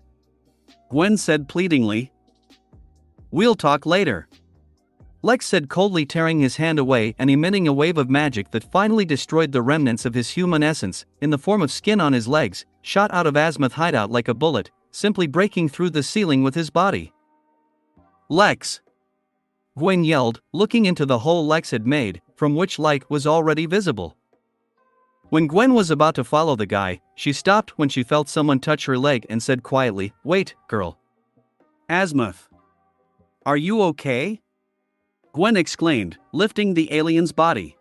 Gwen said pleadingly. We'll talk later. Lex said coldly, tearing his hand away and emitting a wave of magic that finally destroyed the remnants of his human essence, in the form of skin on his legs, shot out of Azimuth's hideout like a bullet, simply breaking through the ceiling with his body. Lex! Gwen yelled, looking into the hole Lex had made, from which light was already visible. When Gwen was about to follow the guy, she stopped when she felt someone touch her leg and said quietly, "Wait, girl." "Azimuth. Are you okay?" Gwen exclaimed, lifting the alien's body.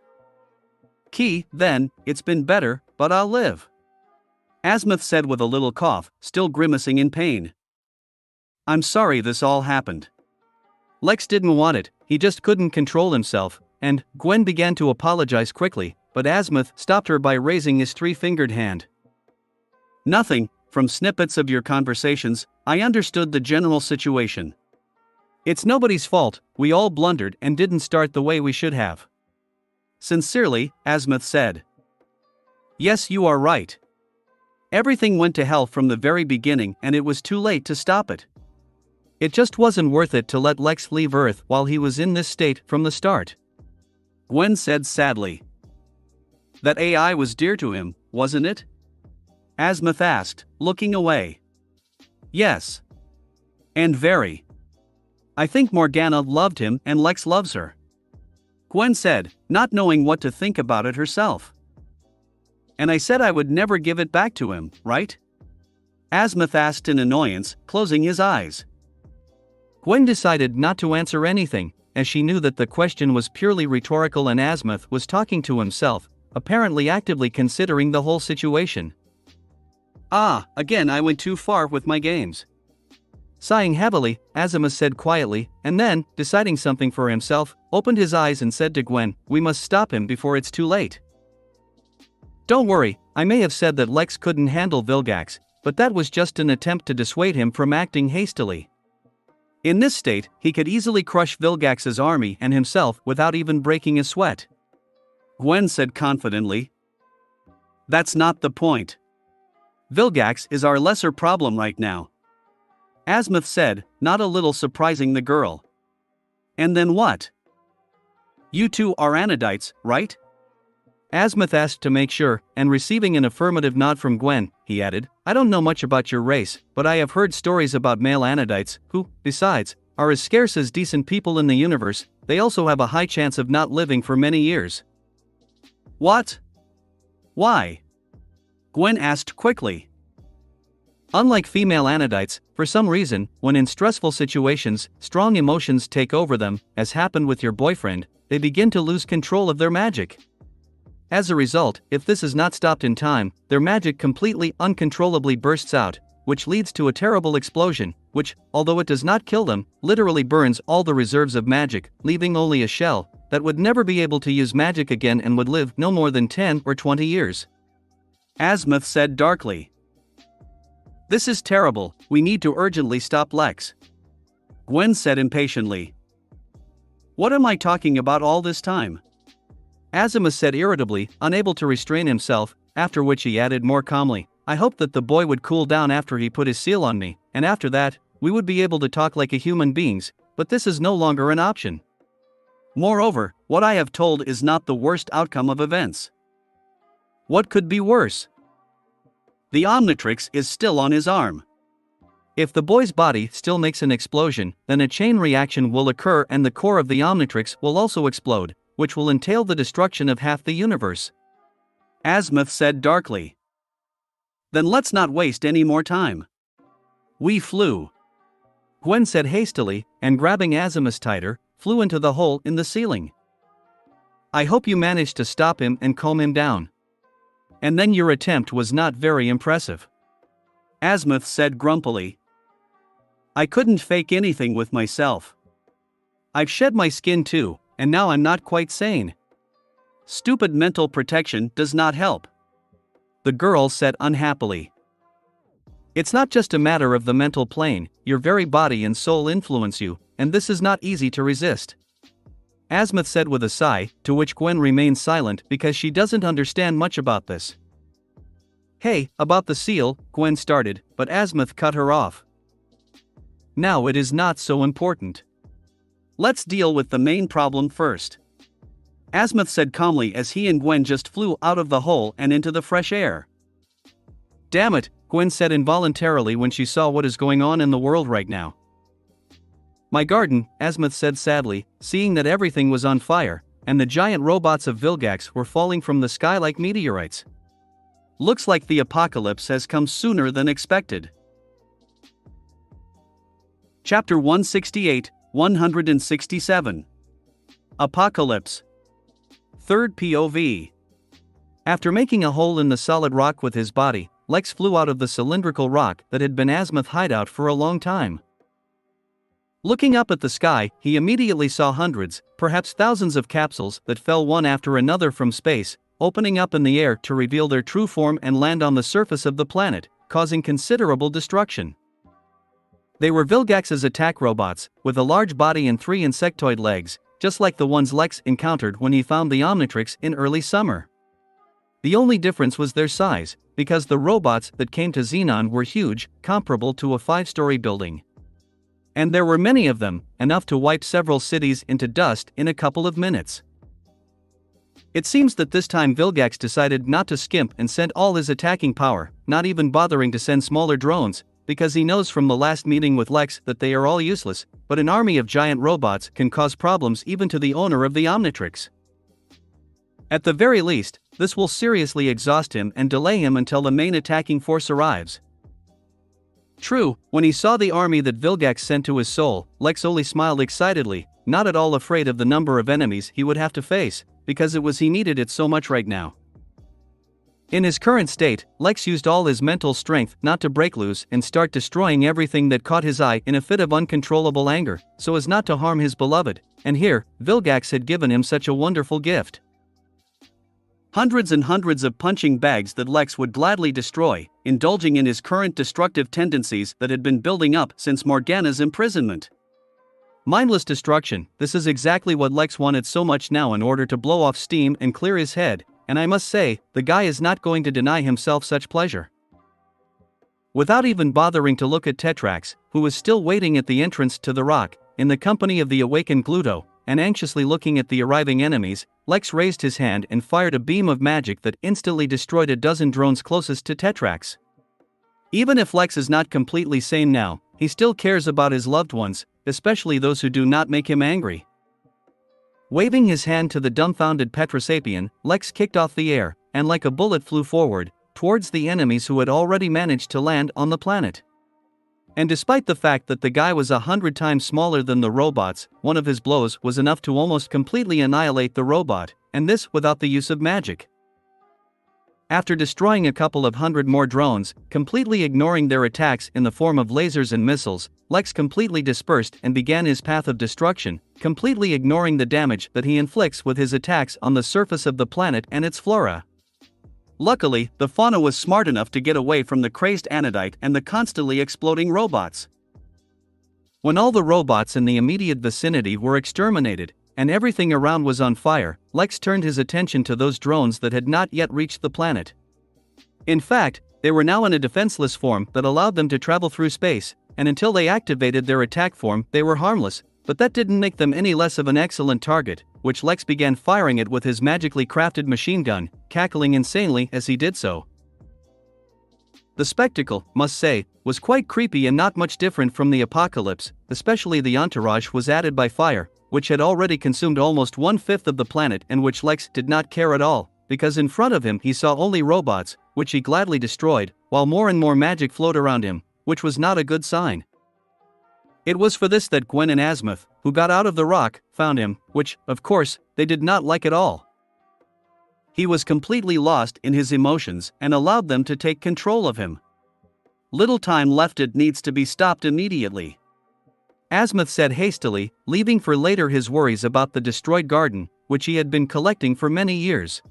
"Key, then, it's been better, but I'll live," Azimuth said with a little cough, still grimacing in pain. "I'm sorry this all happened." Lex didn't want it, he just couldn't control himself, and Gwen began to apologize quickly, but Azimuth stopped her by raising his three-fingered hand. "Nothing, from snippets of your conversations, I understood the general situation. It's nobody's fault, we all blundered and didn't start the way we should have." Sincerely, Azimuth said. "Yes, you are right. Everything went to hell from the very beginning and it was too late to stop it. It just wasn't worth it to let Lex leave Earth while he was in this state from the start," Gwen said sadly. "That AI was dear to him, wasn't it?" Azimuth asked, looking away. "Yes. And very. I think Morgana loved him and Lex loves her," Gwen said, not knowing what to think about it herself. "And I said I would never give it back to him, right?" Azimuth asked in annoyance, closing his eyes. Gwen decided not to answer anything, as she knew that the question was purely rhetorical and Azimuth was talking to himself, apparently actively considering the whole situation. Again I went too far with my games." Sighing heavily, Azimuth said quietly, and then, deciding something for himself, opened his eyes and said to Gwen, "We must stop him before it's too late." "Don't worry, I may have said that Lex couldn't handle Vilgax, but that was just an attempt to dissuade him from acting hastily. In this state, he could easily crush Vilgax's army and himself without even breaking a sweat," Gwen said confidently. "That's not the point. Vilgax is our lesser problem right now," Azimuth said, not a little surprising the girl. "And then what? You two are Anodites, right?" Azimuth asked to make sure, and receiving an affirmative nod from Gwen, he added, "I don't know much about your race, but I have heard stories about male Anodites, who, besides, are as scarce as decent people in the universe. They also have a high chance of not living for many years." "What? Why?" Gwen asked quickly. "Unlike female Anodites, for some reason, when in stressful situations, strong emotions take over them, as happened with your boyfriend, they begin to lose control of their magic. As a result, if this is not stopped in time, their magic completely uncontrollably bursts out, which leads to a terrible explosion, which, although it does not kill them, literally burns all the reserves of magic, leaving only a shell that would never be able to use magic again and would live no more than 10 or 20 years. Azimuth said darkly. "This is terrible, we need to urgently stop Lex," Gwen said impatiently. "What am I talking about all this time?" Azimuth said irritably, unable to restrain himself, after which he added more calmly, "I hoped that the boy would cool down after he put his seal on me, and after that, we would be able to talk like a human beings, but this is no longer an option. Moreover, what I have told is not the worst outcome of events. What could be worse? The Omnitrix is still on his arm. If the boy's body still makes an explosion, then a chain reaction will occur and the core of the Omnitrix will also explode, which will entail the destruction of half the universe," Azimuth said darkly. "Then let's not waste any more time. We flew," Gwen said hastily, and grabbing Azimuth tighter, flew into the hole in the ceiling. "I hope you managed to stop him and calm him down. And then your attempt was not very impressive," Azimuth said grumpily. "I couldn't fake anything with myself. I've shed my skin too, and now I'm not quite sane. Stupid mental protection does not help," the girl said unhappily. "It's not just a matter of the mental plane, your very body and soul influence you, and this is not easy to resist," Azimuth said with a sigh, to which Gwen remained silent because she doesn't understand much about this. Hey, about the seal, Gwen started, but Azimuth cut her off. Now it is not so important. Let's deal with the main problem first. Azimuth said calmly as he and Gwen just flew out of the hole and into the fresh air. Damn it, Gwen said involuntarily when she saw what is going on in the world right now. My garden, Azimuth said sadly, seeing that everything was on fire, and the giant robots of Vilgax were falling from the sky like meteorites. Looks like the apocalypse has come sooner than expected. Chapter 168, 167. Apocalypse. Third POV. After making a hole in the solid rock with his body, Lex flew out of the cylindrical rock that had been Azimuth's hideout for a long time. Looking up at the sky, he immediately saw hundreds, perhaps thousands of capsules that fell one after another from space, opening up in the air to reveal their true form and land on the surface of the planet, causing considerable destruction. They were Vilgax's attack robots, with a large body and 3 insectoid legs, just like the ones Lex encountered when he found the Omnitrix in early summer. The only difference was their size, because the robots that came to Xenon were huge, comparable to a 5-story building. And there were many of them, enough to wipe several cities into dust in a couple of minutes. It seems that this time Vilgax decided not to skimp and sent all his attacking power, not even bothering to send smaller drones, because he knows from the last meeting with Lex that they are all useless, but an army of giant robots can cause problems even to the owner of the Omnitrix. At the very least, this will seriously exhaust him and delay him until the main attacking force arrives. True, when he saw the army that Vilgax sent to his soul, Lex only smiled excitedly, not at all afraid of the number of enemies he would have to face, because he needed it so much right now. In his current state, Lex used all his mental strength not to break loose and start destroying everything that caught his eye in a fit of uncontrollable anger, so as not to harm his beloved, and here, Vilgax had given him such a wonderful gift. Hundreds and hundreds of punching bags that Lex would gladly destroy, indulging in his current destructive tendencies that had been building up since Morgana's imprisonment. Mindless destruction, this is exactly what Lex wanted so much now in order to blow off steam and clear his head, and I must say, the guy is not going to deny himself such pleasure. Without even bothering to look at Tetrax, who was still waiting at the entrance to the rock, in the company of the awakened Gluto, and anxiously looking at the arriving enemies, Lex raised his hand and fired a beam of magic that instantly destroyed a dozen drones closest to Tetrax. Even if Lex is not completely sane now, he still cares about his loved ones, especially those who do not make him angry. Waving his hand to the dumbfounded Petrosapian, Lex kicked off the air, and like a bullet flew forward, towards the enemies who had already managed to land on the planet. And despite the fact that the guy was 100 times smaller than the robots, one of his blows was enough to almost completely annihilate the robot, and this without the use of magic. After destroying a couple of hundred more drones, completely ignoring their attacks in the form of lasers and missiles, Lex completely dispersed and began his path of destruction, completely ignoring the damage that he inflicts with his attacks on the surface of the planet and its flora. Luckily, the fauna was smart enough to get away from the crazed Anodite and the constantly exploding robots. When all the robots in the immediate vicinity were exterminated, and everything around was on fire, Lex turned his attention to those drones that had not yet reached the planet. In fact, they were now in a defenseless form that allowed them to travel through space, and until they activated their attack form, they were harmless, but that didn't make them any less of an excellent target, which Lex began firing at with his magically crafted machine gun, cackling insanely as he did so. The spectacle, must say, was quite creepy and not much different from the apocalypse, especially the entourage was added by fire, which had already consumed almost 1/5 of the planet and which Lex did not care at all, because in front of him he saw only robots, which he gladly destroyed, while more and more magic flowed around him, which was not a good sign. It was for this that Gwen and Azimuth, who got out of the rock, found him, which, of course, they did not like at all. He was completely lost in his emotions and allowed them to take control of him. Little time left, it needs to be stopped immediately. Azimuth said hastily, leaving for later his worries about the destroyed garden, which he had been collecting for many years.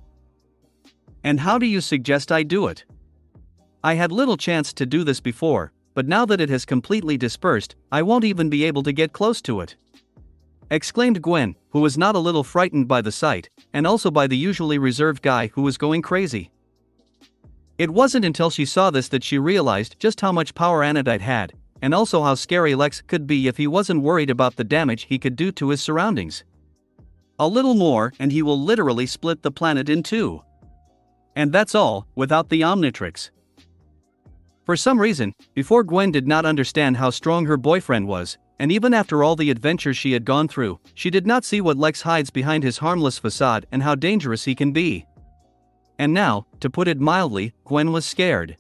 And how do you suggest I do it? I had little chance to do this before, but now that it has completely dispersed, I won't even be able to get close to it. Exclaimed Gwen, who was not a little frightened by the sight, and also by the usually reserved guy who was going crazy. It wasn't until she saw this that she realized just how much power Anodite had, and also how scary Lex could be if he wasn't worried about the damage he could do to his surroundings. A little more and he will literally split the planet in two. And that's all, without the Omnitrix. For some reason, before Gwen did not understand how strong her boyfriend was, and even after all the adventures she had gone through, she did not see what Lex hides behind his harmless facade and how dangerous he can be. And now, to put it mildly, Gwen was scared.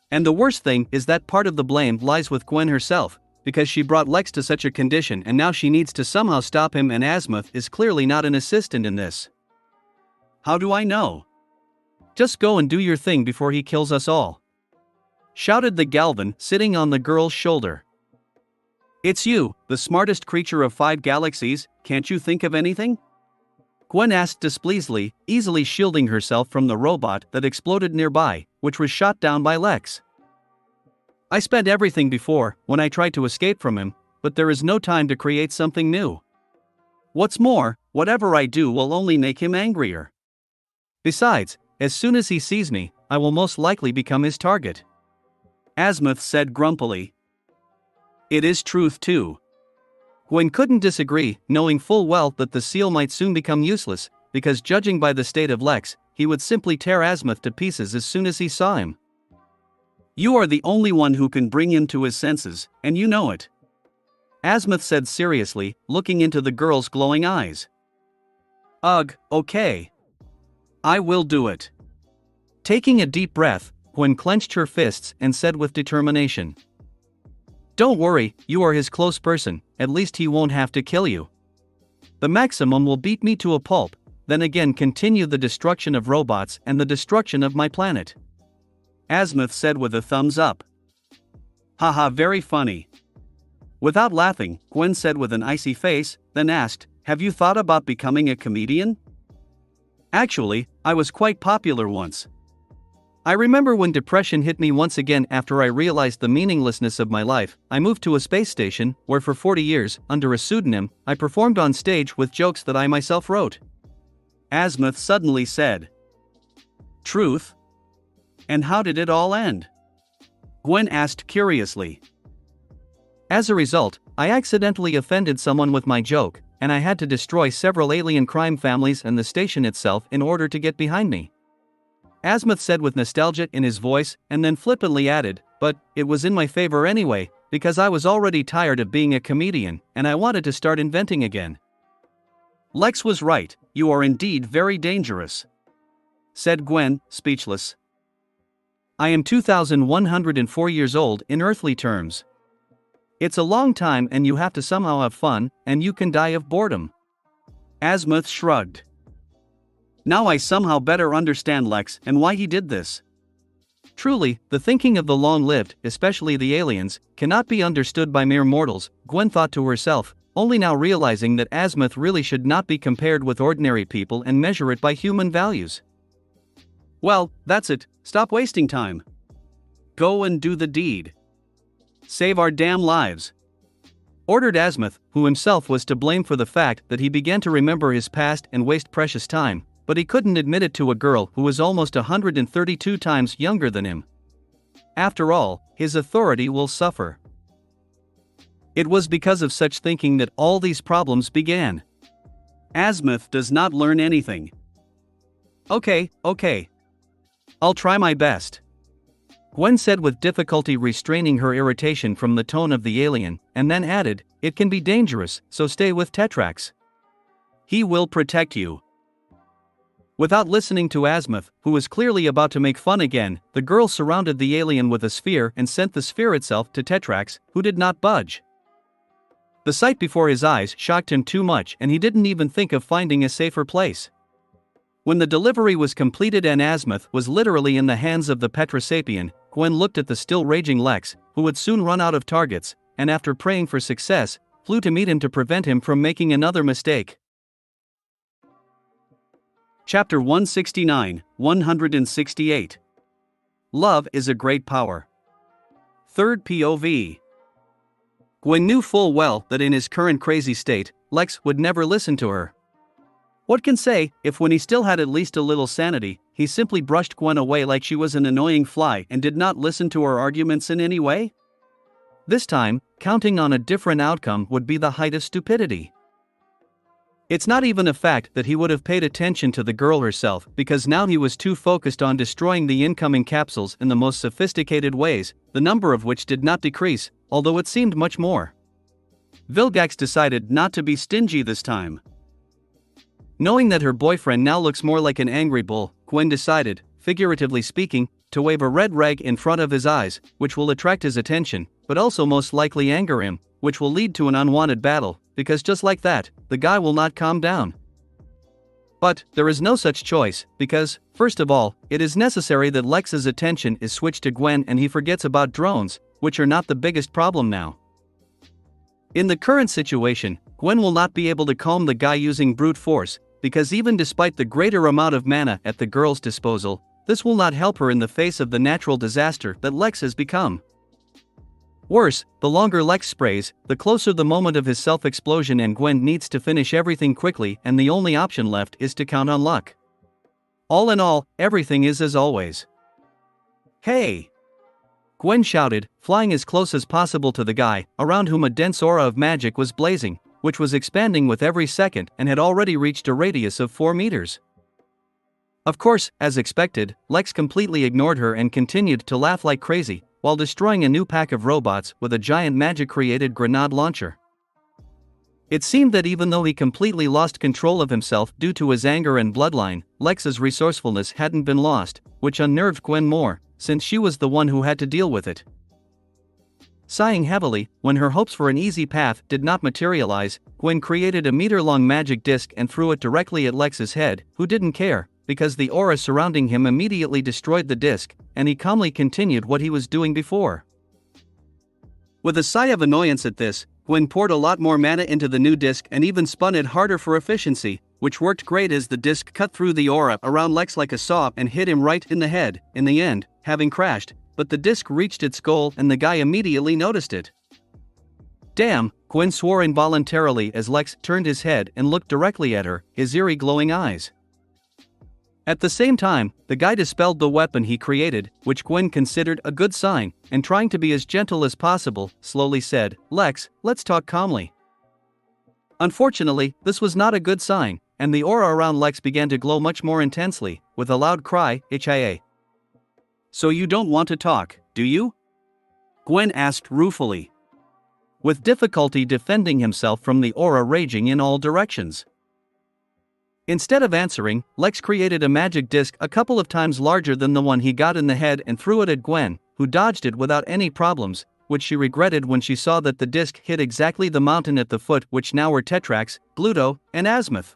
And the worst thing is that part of the blame lies with Gwen herself, because she brought Lex to such a condition and now she needs to somehow stop him, and Azimuth is clearly not an assistant in this. How do I know? Just go and do your thing before he kills us all, shouted the Galvan, sitting on the girl's shoulder. It's you, the smartest creature of 5 galaxies, can't you think of anything? Gwen asked displeasedly, easily shielding herself from the robot that exploded nearby, which was shot down by Lex. I spent everything before, when I tried to escape from him, but there is no time to create something new. What's more, whatever I do will only make him angrier. Besides, as soon as he sees me, I will most likely become his target. Azimuth said grumpily. It is truth too. Gwen couldn't disagree, knowing full well that the seal might soon become useless, because judging by the state of Lex, he would simply tear Azimuth to pieces as soon as he saw him. You are the only one who can bring him to his senses, and you know it. Azimuth said seriously, looking into the girl's glowing eyes. Ugh, okay. I will do it. Taking a deep breath, Gwen clenched her fists and said with determination. Don't worry, you are his close person, at least he won't have to kill you. The maximum will beat me to a pulp, then again continue the destruction of robots and the destruction of my planet. Azimuth said with a thumbs up. Haha, very funny. Without laughing, Gwen said with an icy face, then asked, have you thought about becoming a comedian? Actually, I was quite popular once. I remember when depression hit me once again after I realized the meaninglessness of my life. I moved to a space station, where for 40 years, under a pseudonym, I performed on stage with jokes that I myself wrote. Azimuth suddenly said. Truth? And how did it all end? Gwen asked curiously. As a result, I accidentally offended someone with my joke, and I had to destroy several alien crime families and the station itself in order to get behind me. Azimuth said with nostalgia in his voice, and then flippantly added, but it was in my favor anyway, because I was already tired of being a comedian, and I wanted to start inventing again. Lex was right, you are indeed very dangerous, said Gwen, speechless. I am 2,104 years old in earthly terms. It's a long time and you have to somehow have fun, and you can die of boredom. Azimuth shrugged. Now I somehow better understand Lex and why he did this. Truly, the thinking of the long-lived, especially the aliens, cannot be understood by mere mortals, Gwen thought to herself, only now realizing that Azimuth really should not be compared with ordinary people and measure it by human values. Well, that's it, stop wasting time. Go and do the deed. Save our damn lives. Ordered Azimuth, who himself was to blame for the fact that he began to remember his past and waste precious time, but he couldn't admit it to a girl who was almost 132 times younger than him. After all, his authority will suffer. It was because of such thinking that all these problems began. Azimuth does not learn anything. Okay. I'll try my best. Gwen said with difficulty, restraining her irritation from the tone of the alien, and then added, it can be dangerous, so stay with Tetrax. He will protect you. Without listening to Azimuth, who was clearly about to make fun again, the girl surrounded the alien with a sphere and sent the sphere itself to Tetrax, who did not budge. The sight before his eyes shocked him too much, and he didn't even think of finding a safer place. When the delivery was completed and Azimuth was literally in the hands of the Petrosapien, Gwen looked at the still raging Lex, who would soon run out of targets, and after praying for success, flew to meet him to prevent him from making another mistake. Chapter 169, 168. Love is a great power. Third POV. Gwen knew full well that in his current crazy state, Lex would never listen to her. What can say, if when he still had at least a little sanity, he simply brushed Gwen away like she was an annoying fly and did not listen to her arguments in any way? This time, counting on a different outcome would be the height of stupidity. It's not even a fact that he would have paid attention to the girl herself, because now he was too focused on destroying the incoming capsules in the most sophisticated ways, the number of which did not decrease, although it seemed much more. Vilgax decided not to be stingy this time. Knowing that her boyfriend now looks more like an angry bull, Gwen decided, figuratively speaking, to wave a red rag in front of his eyes, which will attract his attention, but also most likely anger him, which will lead to an unwanted battle, because just like that, the guy will not calm down. But there is no such choice, because, first of all, it is necessary that Lex's attention is switched to Gwen and he forgets about drones, which are not the biggest problem now. In the current situation, Gwen will not be able to calm the guy using brute force, because even despite the greater amount of mana at the girl's disposal, this will not help her in the face of the natural disaster that Lex has become. Worse, the longer Lex sprays, the closer the moment of his self-explosion, and Gwen needs to finish everything quickly, and the only option left is to count on luck. All in all, everything is as always. "Hey!" Gwen shouted, flying as close as possible to the guy, around whom a dense aura of magic was blazing, which was expanding with every second and had already reached a radius of 4 meters. Of course, as expected, Lex completely ignored her and continued to laugh like crazy, while destroying a new pack of robots with a giant magic-created grenade launcher. It seemed that even though he completely lost control of himself due to his anger and bloodline, Lex's resourcefulness hadn't been lost, which unnerved Gwen more, since she was the one who had to deal with it. Sighing heavily, when her hopes for an easy path did not materialize, Gwen created a meter-long magic disc and threw it directly at Lex's head, who didn't care, because the aura surrounding him immediately destroyed the disc, and he calmly continued what he was doing before. With a sigh of annoyance at this, Gwen poured a lot more mana into the new disc and even spun it harder for efficiency, which worked great as the disc cut through the aura around Lex like a saw and hit him right in the head, in the end, having crashed, but the disc reached its goal and the guy immediately noticed it. "Damn," Gwen swore involuntarily as Lex turned his head and looked directly at her, his eerie glowing eyes. At the same time, the guy dispelled the weapon he created, which Gwen considered a good sign, and trying to be as gentle as possible, slowly said, "Lex, let's talk calmly." Unfortunately, this was not a good sign, and the aura around Lex began to glow much more intensely, with a loud cry, "HIA. So you don't want to talk, do you?" Gwen asked ruefully, with difficulty defending himself from the aura raging in all directions. Instead of answering, Lex created a magic disc a couple of times larger than the one he got in the head and threw it at Gwen, who dodged it without any problems, which she regretted when she saw that the disc hit exactly the mountain at the foot, which now were Tetrax, Gluto, and Azimuth.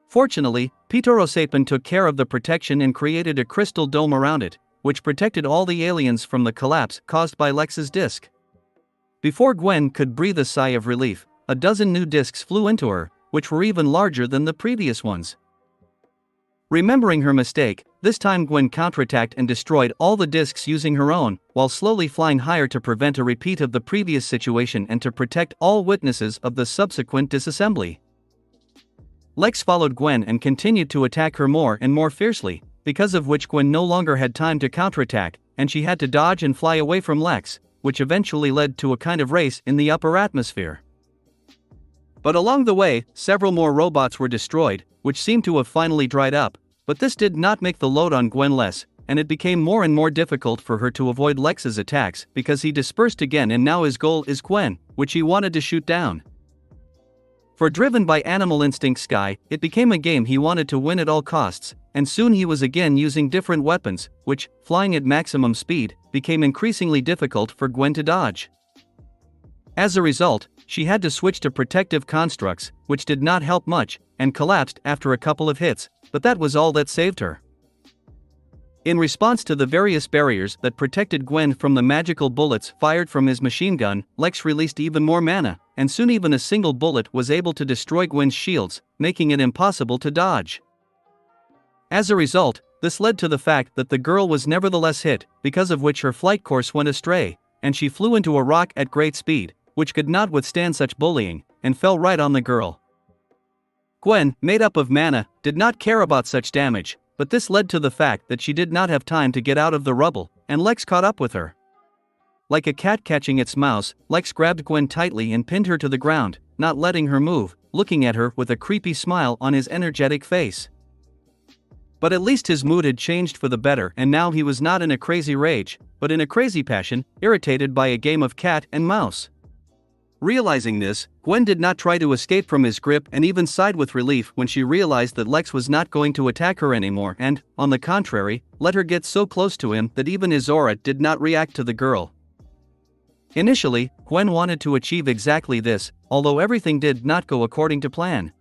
Fortunately, Pitorosapen took care of the protection and created a crystal dome around it, which protected all the aliens from the collapse caused by Lex's disc. Before Gwen could breathe a sigh of relief, a dozen new discs flew into her, which were even larger than the previous ones. Remembering her mistake, this time Gwen counterattacked and destroyed all the discs using her own, while slowly flying higher to prevent a repeat of the previous situation and to protect all witnesses of the subsequent disassembly. Lex followed Gwen and continued to attack her more and more fiercely, because of which Gwen no longer had time to counterattack, and she had to dodge and fly away from Lex, which eventually led to a kind of race in the upper atmosphere. But along the way, several more robots were destroyed, which seemed to have finally dried up, but this did not make the load on Gwen less, and it became more and more difficult for her to avoid Lex's attacks because he dispersed again, and now his goal is Gwen, which he wanted to shoot down. For driven by animal instinct Sky, it became a game he wanted to win at all costs, and soon he was again using different weapons, which, flying at maximum speed, became increasingly difficult for Gwen to dodge. As a result, she had to switch to protective constructs, which did not help much, and collapsed after a couple of hits, but that was all that saved her. In response to the various barriers that protected Gwen from the magical bullets fired from his machine gun, Lex released even more mana, and soon even a single bullet was able to destroy Gwen's shields, making it impossible to dodge. As a result, this led to the fact that the girl was nevertheless hit, because of which her flight course went astray, and she flew into a rock at great speed, which could not withstand such bullying, and fell right on the girl. Gwen, made up of mana, did not care about such damage, but this led to the fact that she did not have time to get out of the rubble, and Lex caught up with her. Like a cat catching its mouse, Lex grabbed Gwen tightly and pinned her to the ground, not letting her move, looking at her with a creepy smile on his energetic face. But at least his mood had changed for the better, and now he was not in a crazy rage, but in a crazy passion, irritated by a game of cat and mouse. Realizing this, Gwen did not try to escape from his grip and even sighed with relief when she realized that Lex was not going to attack her anymore and, on the contrary, let her get so close to him that even his aura did not react to the girl. Initially, Gwen wanted to achieve exactly this, although everything did not go according to plan.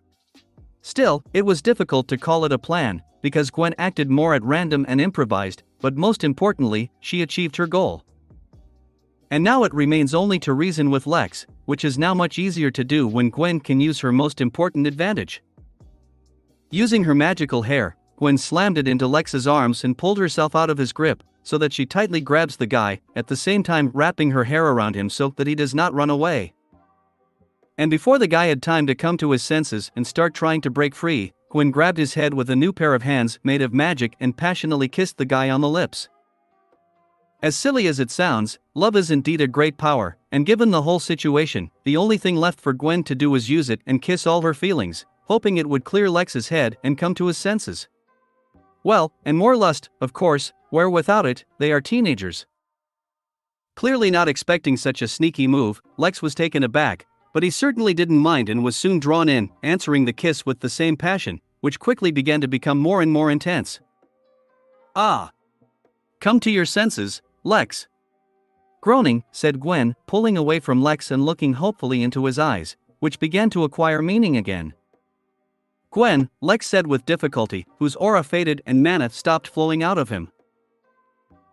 Still, it was difficult to call it a plan, because Gwen acted more at random and improvised, but most importantly, she achieved her goal. And now it remains only to reason with Lex, which is now much easier to do when Gwen can use her most important advantage. Using her magical hair, Gwen slammed it into Lex's arms and pulled herself out of his grip, so that she tightly grabs the guy, at the same time wrapping her hair around him so that he does not run away. And before the guy had time to come to his senses and start trying to break free, Gwen grabbed his head with a new pair of hands made of magic and passionately kissed the guy on the lips. As silly as it sounds, love is indeed a great power, and given the whole situation, the only thing left for Gwen to do was use it and kiss all her feelings, hoping it would clear Lex's head and come to his senses. Well, and more lust, of course, where without it, they are teenagers. Clearly not expecting such a sneaky move, Lex was taken aback, but he certainly didn't mind and was soon drawn in, answering the kiss with the same passion, which quickly began to become more and more intense. Ah! Come to your senses, Lex. Groaning, said Gwen, pulling away from Lex and looking hopefully into his eyes, which began to acquire meaning again. Gwen, Lex said with difficulty, whose aura faded and mana stopped flowing out of him.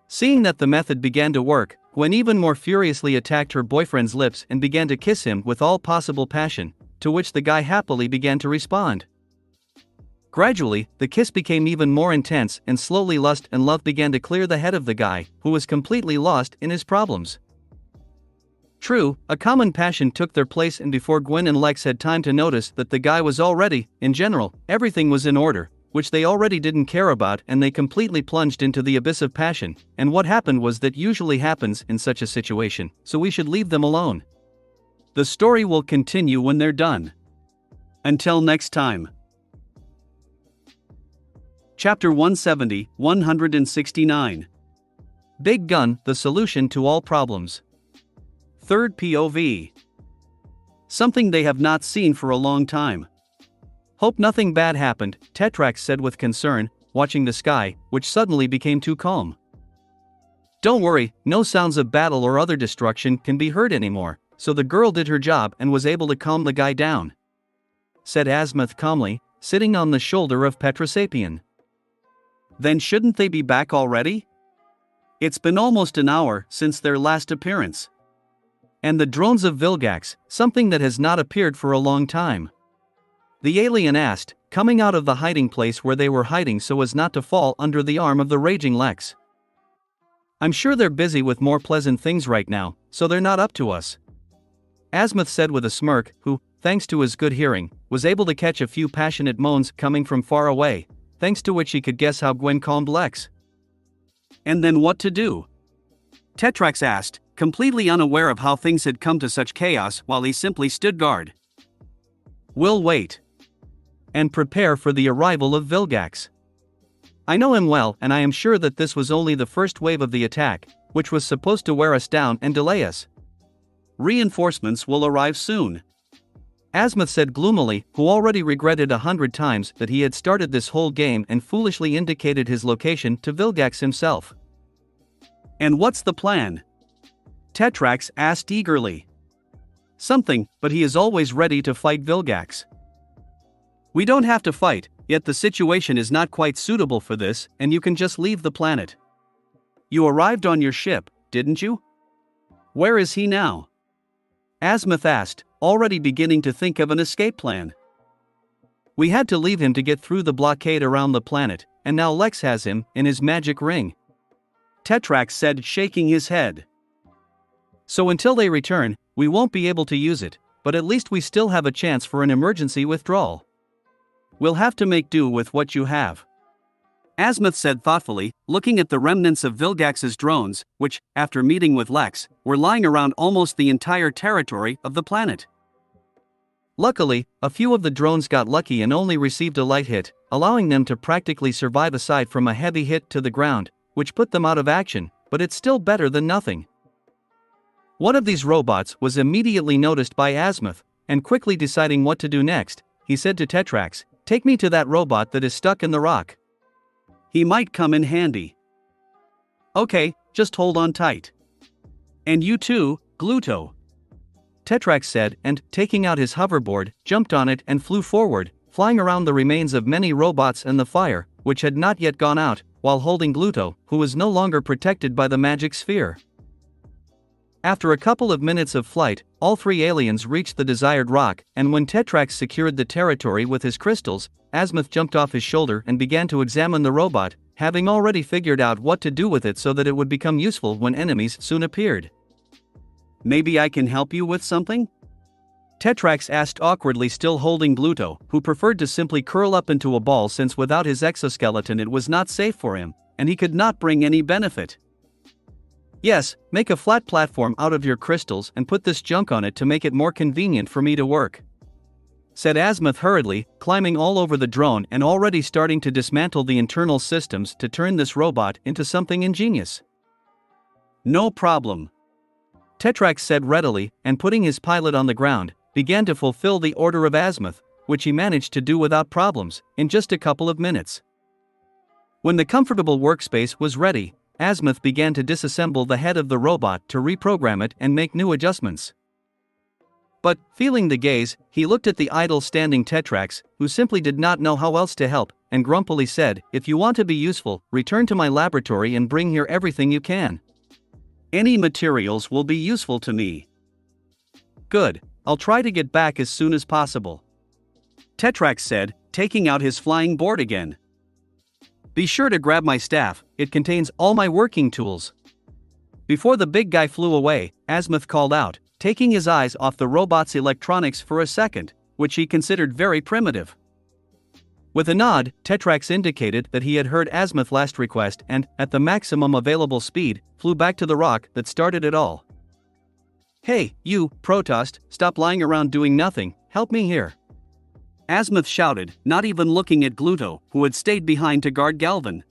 Seeing that the method began to work, Gwen even more furiously attacked her boyfriend's lips and began to kiss him with all possible passion, to which the guy happily began to respond. Gradually, the kiss became even more intense and slowly lust and love began to clear the head of the guy, who was completely lost in his problems. True, a common passion took their place, and before Gwen and Lex had time to notice that the guy was already, in general, everything was in order, which they already didn't care about, and they completely plunged into the abyss of passion, and what happened was that usually happens in such a situation, so we should leave them alone. The story will continue when they're done. Until next time. Chapter 170-169. Big Gun, the solution to all problems. Third POV. Something they have not seen for a long time. Hope nothing bad happened, Tetrax said with concern, watching the sky, which suddenly became too calm. Don't worry, no sounds of battle or other destruction can be heard anymore, so the girl did her job and was able to calm the guy down, said Azimuth calmly, sitting on the shoulder of Petrosapien. Then shouldn't they be back already? It's been almost an hour since their last appearance. And the drones of Vilgax, something that has not appeared for a long time. The alien asked, coming out of the hiding place where they were hiding so as not to fall under the arm of the raging Lex. I'm sure they're busy with more pleasant things right now, so they're not up to us, Azimuth said with a smirk, who, thanks to his good hearing, was able to catch a few passionate moans coming from far away, thanks to which he could guess how Gwen calmed Lex. And then what to do? Tetrax asked, completely unaware of how things had come to such chaos while he simply stood guard. We'll wait. And prepare for the arrival of Vilgax. I know him well, and I am sure that this was only the first wave of the attack, which was supposed to wear us down and delay us. Reinforcements will arrive soon, Azimuth said gloomily, who already regretted 100 times that he had started this whole game and foolishly indicated his location to Vilgax himself. And what's the plan? Tetrax asked eagerly. Something, but he is always ready to fight Vilgax. We don't have to fight, yet the situation is not quite suitable for this, and you can just leave the planet. You arrived on your ship, didn't you? Where is he now? Azimuth asked, already beginning to think of an escape plan. We had to leave him to get through the blockade around the planet, and now Lex has him in his magic ring, Tetrax said, shaking his head. So until they return, we won't be able to use it, but at least we still have a chance for an emergency withdrawal. we'll have to make do with what you have. Azimuth said thoughtfully, looking at the remnants of Vilgax's drones, which, after meeting with Lex, were lying around almost the entire territory of the planet. Luckily, a few of the drones got lucky and only received a light hit, allowing them to practically survive aside from a heavy hit to the ground, which put them out of action, but it's still better than nothing. One of these robots was immediately noticed by Azimuth, and quickly deciding what to do next, he said to Tetrax, "Take me to that robot that is stuck in the rock. He might come in handy." "Okay, just hold on tight. And you too, Gluto," Tetrax said, and, taking out his hoverboard, jumped on it and flew forward, flying around the remains of many robots and the fire, which had not yet gone out, while holding Gluto, who was no longer protected by the magic sphere. After a couple of minutes of flight, all three aliens reached the desired rock, and when Tetrax secured the territory with his crystals, Azimuth jumped off his shoulder and began to examine the robot, having already figured out what to do with it so that it would become useful when enemies soon appeared. "Maybe I can help you with something?" Tetrax asked awkwardly, still holding Gluto, who preferred to simply curl up into a ball since without his exoskeleton it was not safe for him, and he could not bring any benefit. "Yes, make a flat platform out of your crystals and put this junk on it to make it more convenient for me to work," said Azimuth hurriedly, climbing all over the drone and already starting to dismantle the internal systems to turn this robot into something ingenious. "No problem," Tetrax said readily, and putting his pilot on the ground, began to fulfill the order of Azimuth, which he managed to do without problems, in just a couple of minutes. When the comfortable workspace was ready, Azimuth began to disassemble the head of the robot to reprogram it and make new adjustments. But, feeling the gaze, he looked at the idle standing Tetrax, who simply did not know how else to help, and grumpily said, "If you want to be useful, return to my laboratory and bring here everything you can. Any materials will be useful to me." "Good, I'll try to get back as soon as possible," Tetrax said, taking out his flying board again. "Be sure to grab my staff, it contains all my working tools." Before the big guy flew away, Azimuth called out, taking his eyes off the robot's electronics for a second, which he considered very primitive. With a nod, Tetrax indicated that he had heard Azimuth's last request and, at the maximum available speed, flew back to the rock that started it all. "Hey, you, Protoss, stop lying around doing nothing, help me here," Azimuth shouted, not even looking at Gluto, who had stayed behind to guard Galvan.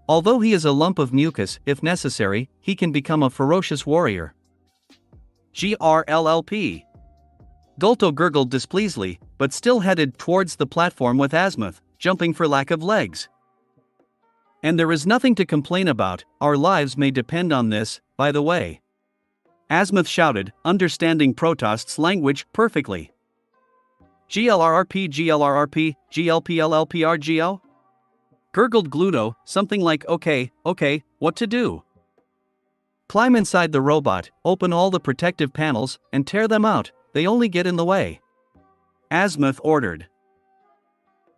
Although he is a lump of mucus, if necessary, he can become a ferocious warrior. "GRLLP. Gulto gurgled displeasedly, but still headed towards the platform with Azimuth, jumping for lack of legs. "And there is nothing to complain about, our lives may depend on this, by the way," Azimuth shouted, understanding Protoss's language perfectly. "GLRRP GLRRP, GLPLLPRGL?" gurgled Gluto, something like okay, what to do? "Climb inside the robot, open all the protective panels, and tear them out, they only get in the way," Azimuth ordered.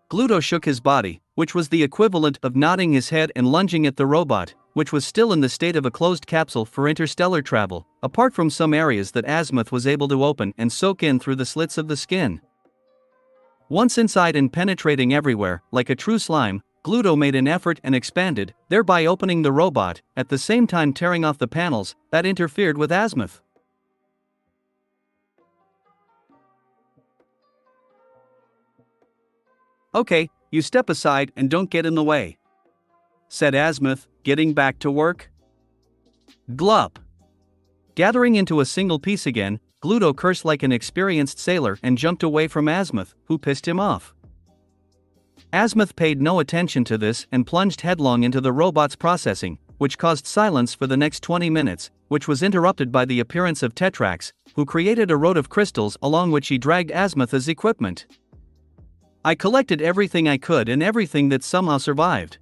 Gluto shook his body, which was the equivalent of nodding his head and lunging at the robot, which was still in the state of a closed capsule for interstellar travel, apart from some areas that Azimuth was able to open and soak in through the slits of the skin. Once inside and penetrating everywhere, like a true slime, Gluto made an effort and expanded, thereby opening the robot, at the same time tearing off the panels that interfered with Azimuth. "Okay, you step aside and don't get in the way," said Azimuth, getting back to work. Glup. Gathering into a single piece again, Gluto cursed like an experienced sailor and jumped away from Azimuth, who pissed him off. Azimuth paid no attention to this and plunged headlong into the robot's processing, which caused silence for the next 20 minutes, which was interrupted by the appearance of Tetrax, who created a road of crystals along which he dragged Azimuth's equipment. "I collected everything I could and everything that somehow survived,"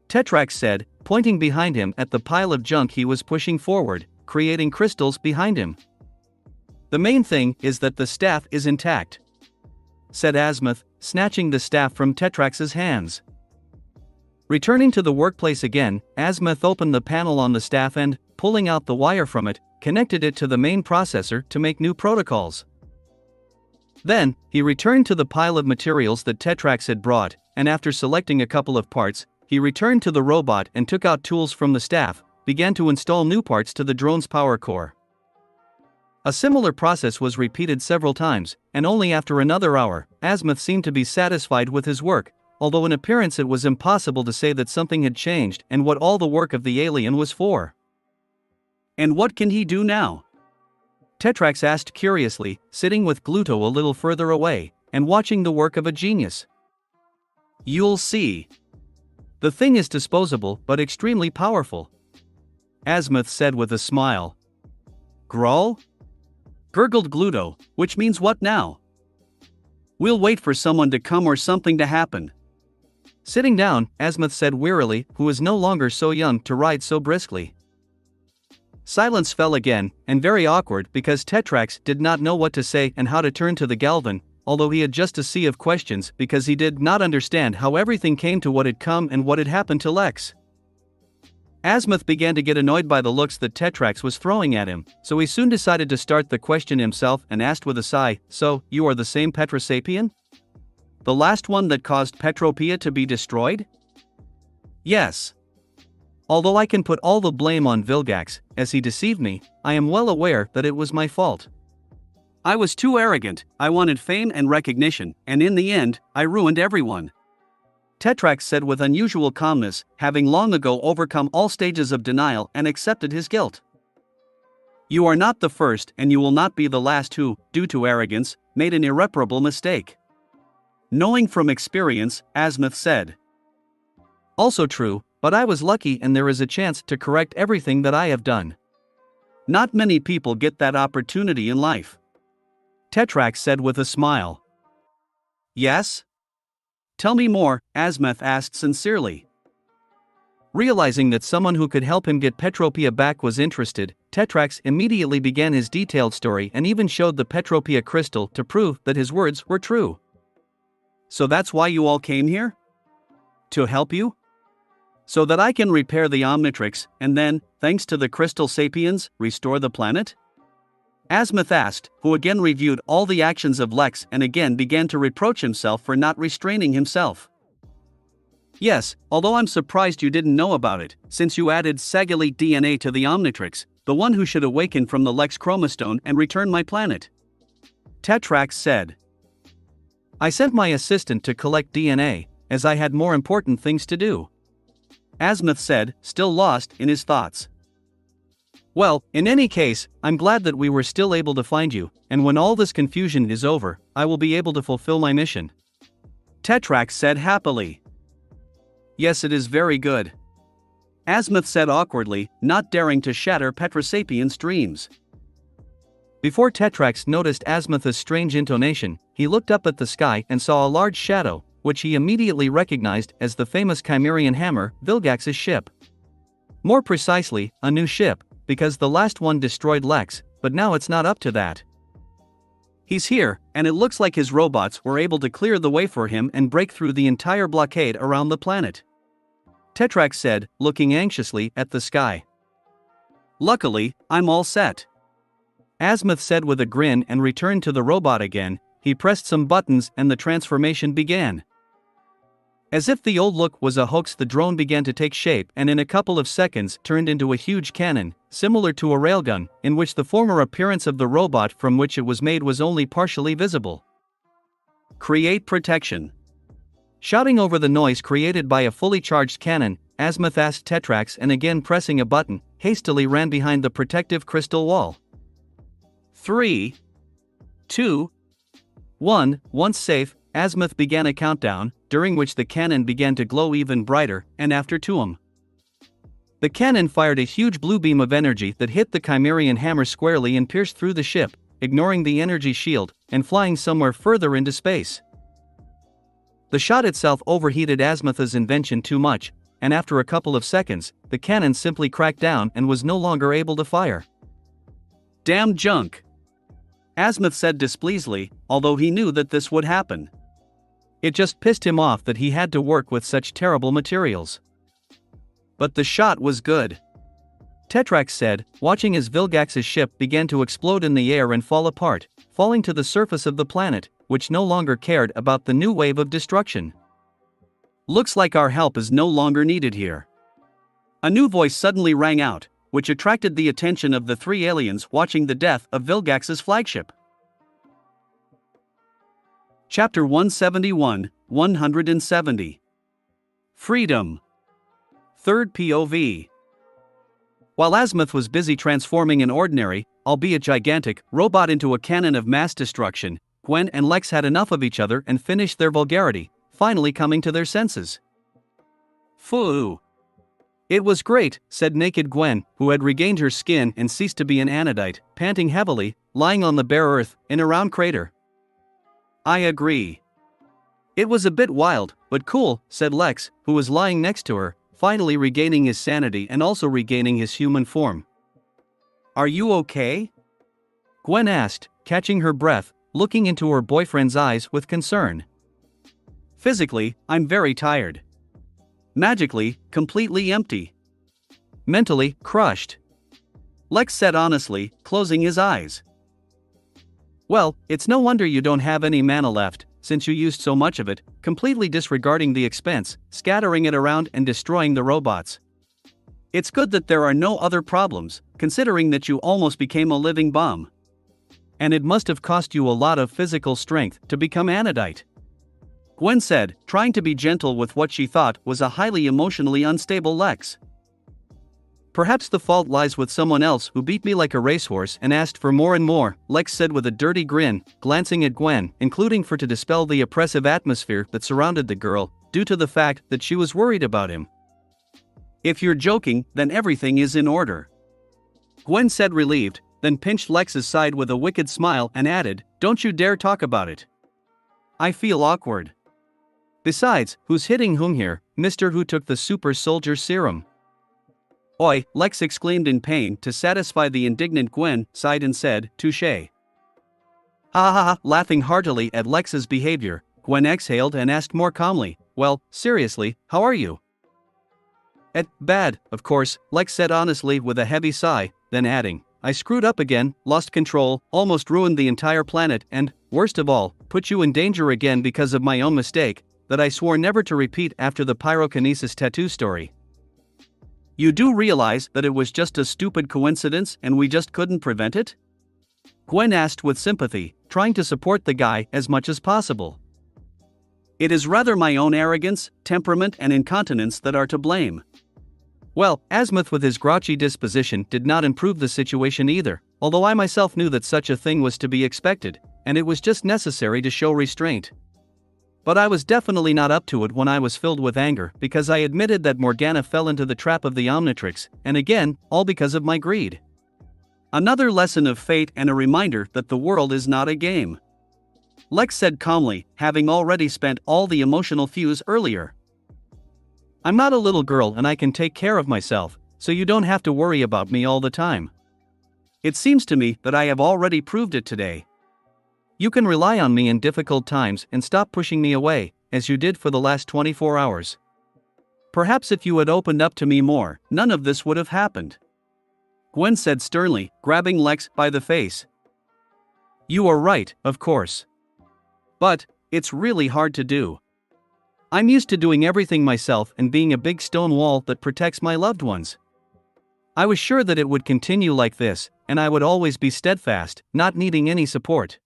Tetrax said, pointing behind him at the pile of junk he was pushing forward, creating crystals behind him. "The main thing is that the staff is intact," said Azimuth, snatching the staff from Tetrax's hands. Returning to the workplace again, Azimuth opened the panel on the staff and, pulling out the wire from it, connected it to the main processor to make new protocols. Then, he returned to the pile of materials that Tetrax had brought, and after selecting a couple of parts, he returned to the robot and took out tools from the staff, began to install new parts to the drone's power core. A similar process was repeated several times, and only after another hour, Azimuth seemed to be satisfied with his work, although in appearance it was impossible to say that something had changed and what all the work of the alien was for. "And what can he do now?" Tetrax asked curiously, sitting with Gluto a little further away, and watching the work of a genius. "You'll see. The thing is disposable but extremely powerful," Azimuth said with a smile. "Growl?" gurgled Gluto, "which means what now?" "We'll wait for someone to come or something to happen." Sitting down, Azimuth said wearily, who was no longer so young to ride so briskly. Silence fell again, and very awkward because Tetrax did not know what to say and how to turn to the Galvan, although he had just a sea of questions because he did not understand how everything came to what had come and what had happened to Lex. Azimuth began to get annoyed by the looks that Tetrax was throwing at him, so he soon decided to start the question himself and asked with a sigh, "So, you are the same Petrosapien? The last one that caused Petropia to be destroyed?" "Yes. Although I can put all the blame on Vilgax, as he deceived me, I am well aware that it was my fault. I was too arrogant, I wanted fame and recognition, and in the end, I ruined everyone," Tetrax said with unusual calmness, having long ago overcome all stages of denial and accepted his guilt. "You are not the first and you will not be the last who, due to arrogance, made an irreparable mistake." "Knowing from experience," Azimuth said. "Also true, but I was lucky and there is a chance to correct everything that I have done. Not many people get that opportunity in life," Tetrax said with a smile. "Yes? Tell me more," Azimuth asked sincerely. Realizing that someone who could help him get Petropia back was interested, Tetrax immediately began his detailed story and even showed the Petropia crystal to prove that his words were true. "So that's why you all came here? To help you? So that I can repair the Omnitrix, and then, thanks to the Crystal Sapiens, restore the planet?" Azimuth asked, who again reviewed all the actions of Lex and again began to reproach himself for not restraining himself. "Yes, although I'm surprised you didn't know about it, since you added Sagilite DNA to the Omnitrix, the one who should awaken from the Lex Chromostone and return my planet," Tetrax said. "I sent my assistant to collect DNA, as I had more important things to do," Azimuth said, still lost in his thoughts. "Well, in any case, I'm glad that we were still able to find you, and when all this confusion is over, I will be able to fulfill my mission," Tetrax said happily. "Yes, it is very good," Azimuth said awkwardly, not daring to shatter Petrosapien's dreams. Before Tetrax noticed Azimuth's strange intonation, he looked up at the sky and saw a large shadow, which he immediately recognized as the famous Chimerian hammer, Vilgax's ship. More precisely, a new ship, because the last one destroyed Lex, but now it's not up to that. He's here, and it looks like his robots were able to clear the way for him and break through the entire blockade around the planet," Tetrax said, looking anxiously at the sky. "Luckily, I'm all set," Azimuth said with a grin and returned to the robot again. He pressed some buttons and the transformation began. As if the old look was a hoax, the drone began to take shape and in a couple of seconds turned into a huge cannon, similar to a railgun, in which the former appearance of the robot from which it was made was only partially visible. "Create protection." Shouting over the noise created by a fully charged cannon, Azimuth asked Tetrax and again pressing a button, hastily ran behind the protective crystal wall. 3, 2, 1, once safe, Azimuth began a countdown, during which the cannon began to glow even brighter, and after 2. The cannon fired a huge blue beam of energy that hit the Chimerian hammer squarely and pierced through the ship, ignoring the energy shield, and flying somewhere further into space. The shot itself overheated Azimuth's invention too much, and after a couple of seconds, the cannon simply cracked down and was no longer able to fire. "Damn junk," Azimuth said displeasedly, although he knew that this would happen. It just pissed him off that he had to work with such terrible materials. "But the shot was good," Tetrax said, watching as Vilgax's ship began to explode in the air and fall apart, falling to the surface of the planet, which no longer cared about the new wave of destruction. Looks like our help is no longer needed here. A new voice suddenly rang out, which attracted the attention of the three aliens watching the death of Vilgax's flagship. Chapter 171, 170. Freedom. Third POV. While Azimuth was busy transforming an ordinary, albeit gigantic, robot into a cannon of mass destruction, Gwen and Lex had enough of each other and finished their vulgarity, finally coming to their senses. Phoo. It was great, said naked Gwen, who had regained her skin and ceased to be an anodite, panting heavily, lying on the bare earth, in a round crater. I agree. It was a bit wild, but cool, said Lex, who was lying next to her, finally regaining his sanity and also regaining his human form. Are you okay? Gwen asked, catching her breath, looking into her boyfriend's eyes with concern. Physically, I'm very tired. Magically, completely empty. Mentally, crushed. Lex said honestly, closing his eyes. Well, it's no wonder you don't have any mana left, since you used so much of it, completely disregarding the expense, scattering it around and destroying the robots. It's good that there are no other problems, considering that you almost became a living bomb. And it must have cost you a lot of physical strength to become anodite. Gwen said, trying to be gentle with what she thought was a highly emotionally unstable Lex. Perhaps the fault lies with someone else who beat me like a racehorse and asked for more and more, Lex said with a dirty grin, glancing at Gwen, including for to dispel the oppressive atmosphere that surrounded the girl, due to the fact that she was worried about him. If you're joking, then everything is in order. Gwen said relieved, then pinched Lex's side with a wicked smile and added, don't you dare talk about it. I feel awkward. Besides, who's hitting whom here, Mr. Who took the super soldier serum? Oi, Lex exclaimed in pain to satisfy the indignant Gwen, sighed and said, touché. Ha ha ha, laughing heartily at Lex's behavior, Gwen exhaled and asked more calmly, well, seriously, how are you? Bad, of course, Lex said honestly with a heavy sigh, then adding, I screwed up again, lost control, almost ruined the entire planet and, worst of all, put you in danger again because of my own mistake, that I swore never to repeat after the pyrokinesis tattoo story. You do realize that it was just a stupid coincidence and we just couldn't prevent it? Gwen asked with sympathy, trying to support the guy as much as possible. It is rather my own arrogance, temperament and incontinence that are to blame. Well, Azimuth with his grouchy disposition did not improve the situation either, although I myself knew that such a thing was to be expected, and it was just necessary to show restraint. But I was definitely not up to it when I was filled with anger because I admitted that Morgana fell into the trap of the Omnitrix, and again, all because of my greed. Another lesson of fate and a reminder that the world is not a game. Lex said calmly, having already spent all the emotional fuse earlier. I'm not a little girl and I can take care of myself, so you don't have to worry about me all the time. It seems to me that I have already proved it today. You can rely on me in difficult times and stop pushing me away, as you did for the last 24 hours. Perhaps if you had opened up to me more, none of this would have happened. Gwen said sternly, grabbing Lex by the face. You are right, of course. But, it's really hard to do. I'm used to doing everything myself and being a big stone wall that protects my loved ones. I was sure that it would continue like this, and I would always be steadfast, not needing any support.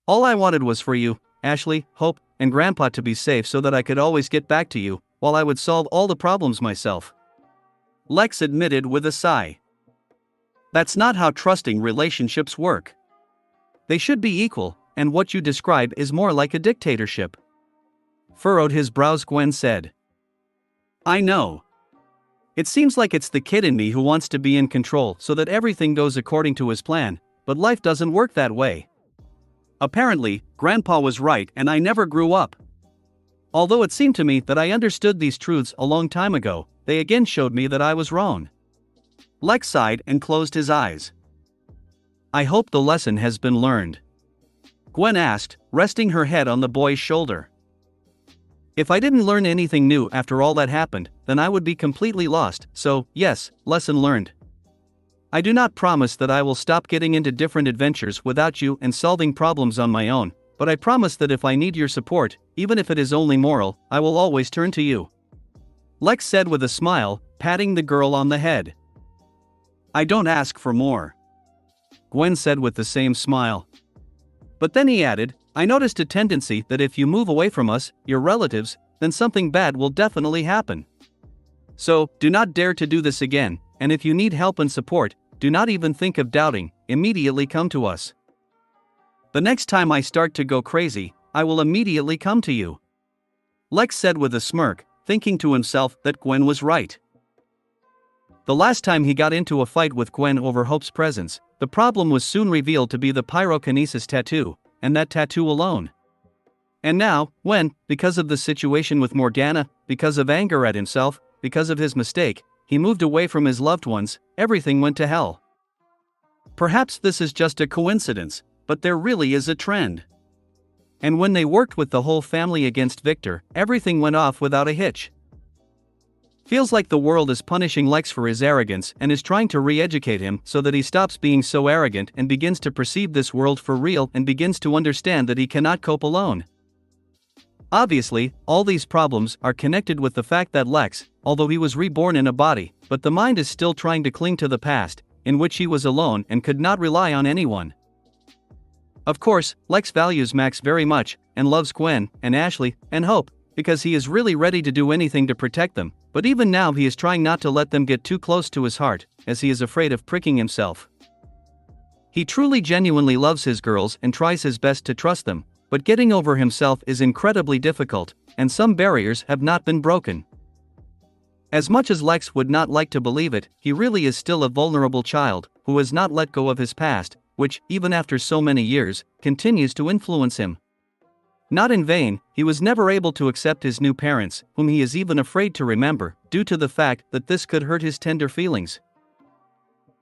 All I wanted was for you, Ashley, Hope, and Grandpa to be safe so that I could always get back to you, while I would solve all the problems myself. Lex admitted with a sigh. That's not how trusting relationships work. They should be equal, and what you describe is more like a dictatorship. Furrowed his brows, Gwen said. I know. It seems like it's the kid in me who wants to be in control so that everything goes according to his plan, but life doesn't work that way. Apparently, Grandpa was right and I never grew up. Although it seemed to me that I understood these truths a long time ago, they again showed me that I was wrong. Lex sighed and closed his eyes. I hope the lesson has been learned. Gwen asked, resting her head on the boy's shoulder. If I didn't learn anything new after all that happened, then I would be completely lost, so, yes, lesson learned. I do not promise that I will stop getting into different adventures without you and solving problems on my own, but I promise that if I need your support, even if it is only moral, I will always turn to you," Lex said with a smile, patting the girl on the head. "I don't ask for more," Gwen said with the same smile. But then he added, "I noticed a tendency that if you move away from us, your relatives, then something bad will definitely happen. So, do not dare to do this again, and if you need help and support, do not even think of doubting, immediately come to us. The next time I start to go crazy, I will immediately come to you," Lex said with a smirk, thinking to himself that Gwen was right. The last time he got into a fight with Gwen over Hope's presence, the problem was soon revealed to be the pyrokinesis tattoo, and that tattoo alone. And now, when, because of the situation with Morgana, because of anger at himself, because of his mistake, he moved away from his loved ones, everything went to hell. Perhaps this is just a coincidence, but there really is a trend. And when they worked with the whole family against Victor, everything went off without a hitch. Feels like the world is punishing Lex for his arrogance and is trying to re-educate him so that he stops being so arrogant and begins to perceive this world for real and begins to understand that he cannot cope alone. Obviously, all these problems are connected with the fact that Lex, although he was reborn in a body, but the mind is still trying to cling to the past, in which he was alone and could not rely on anyone. Of course, Lex values Max very much, and loves Gwen, and Ashley, and Hope, because he is really ready to do anything to protect them, but even now he is trying not to let them get too close to his heart, as he is afraid of pricking himself. He truly genuinely loves his girls and tries his best to trust them, but getting over himself is incredibly difficult, and some barriers have not been broken. As much as Lex would not like to believe it, he really is still a vulnerable child, who has not let go of his past, which, even after so many years, continues to influence him. Not in vain, he was never able to accept his new parents, whom he is even afraid to remember, due to the fact that this could hurt his tender feelings.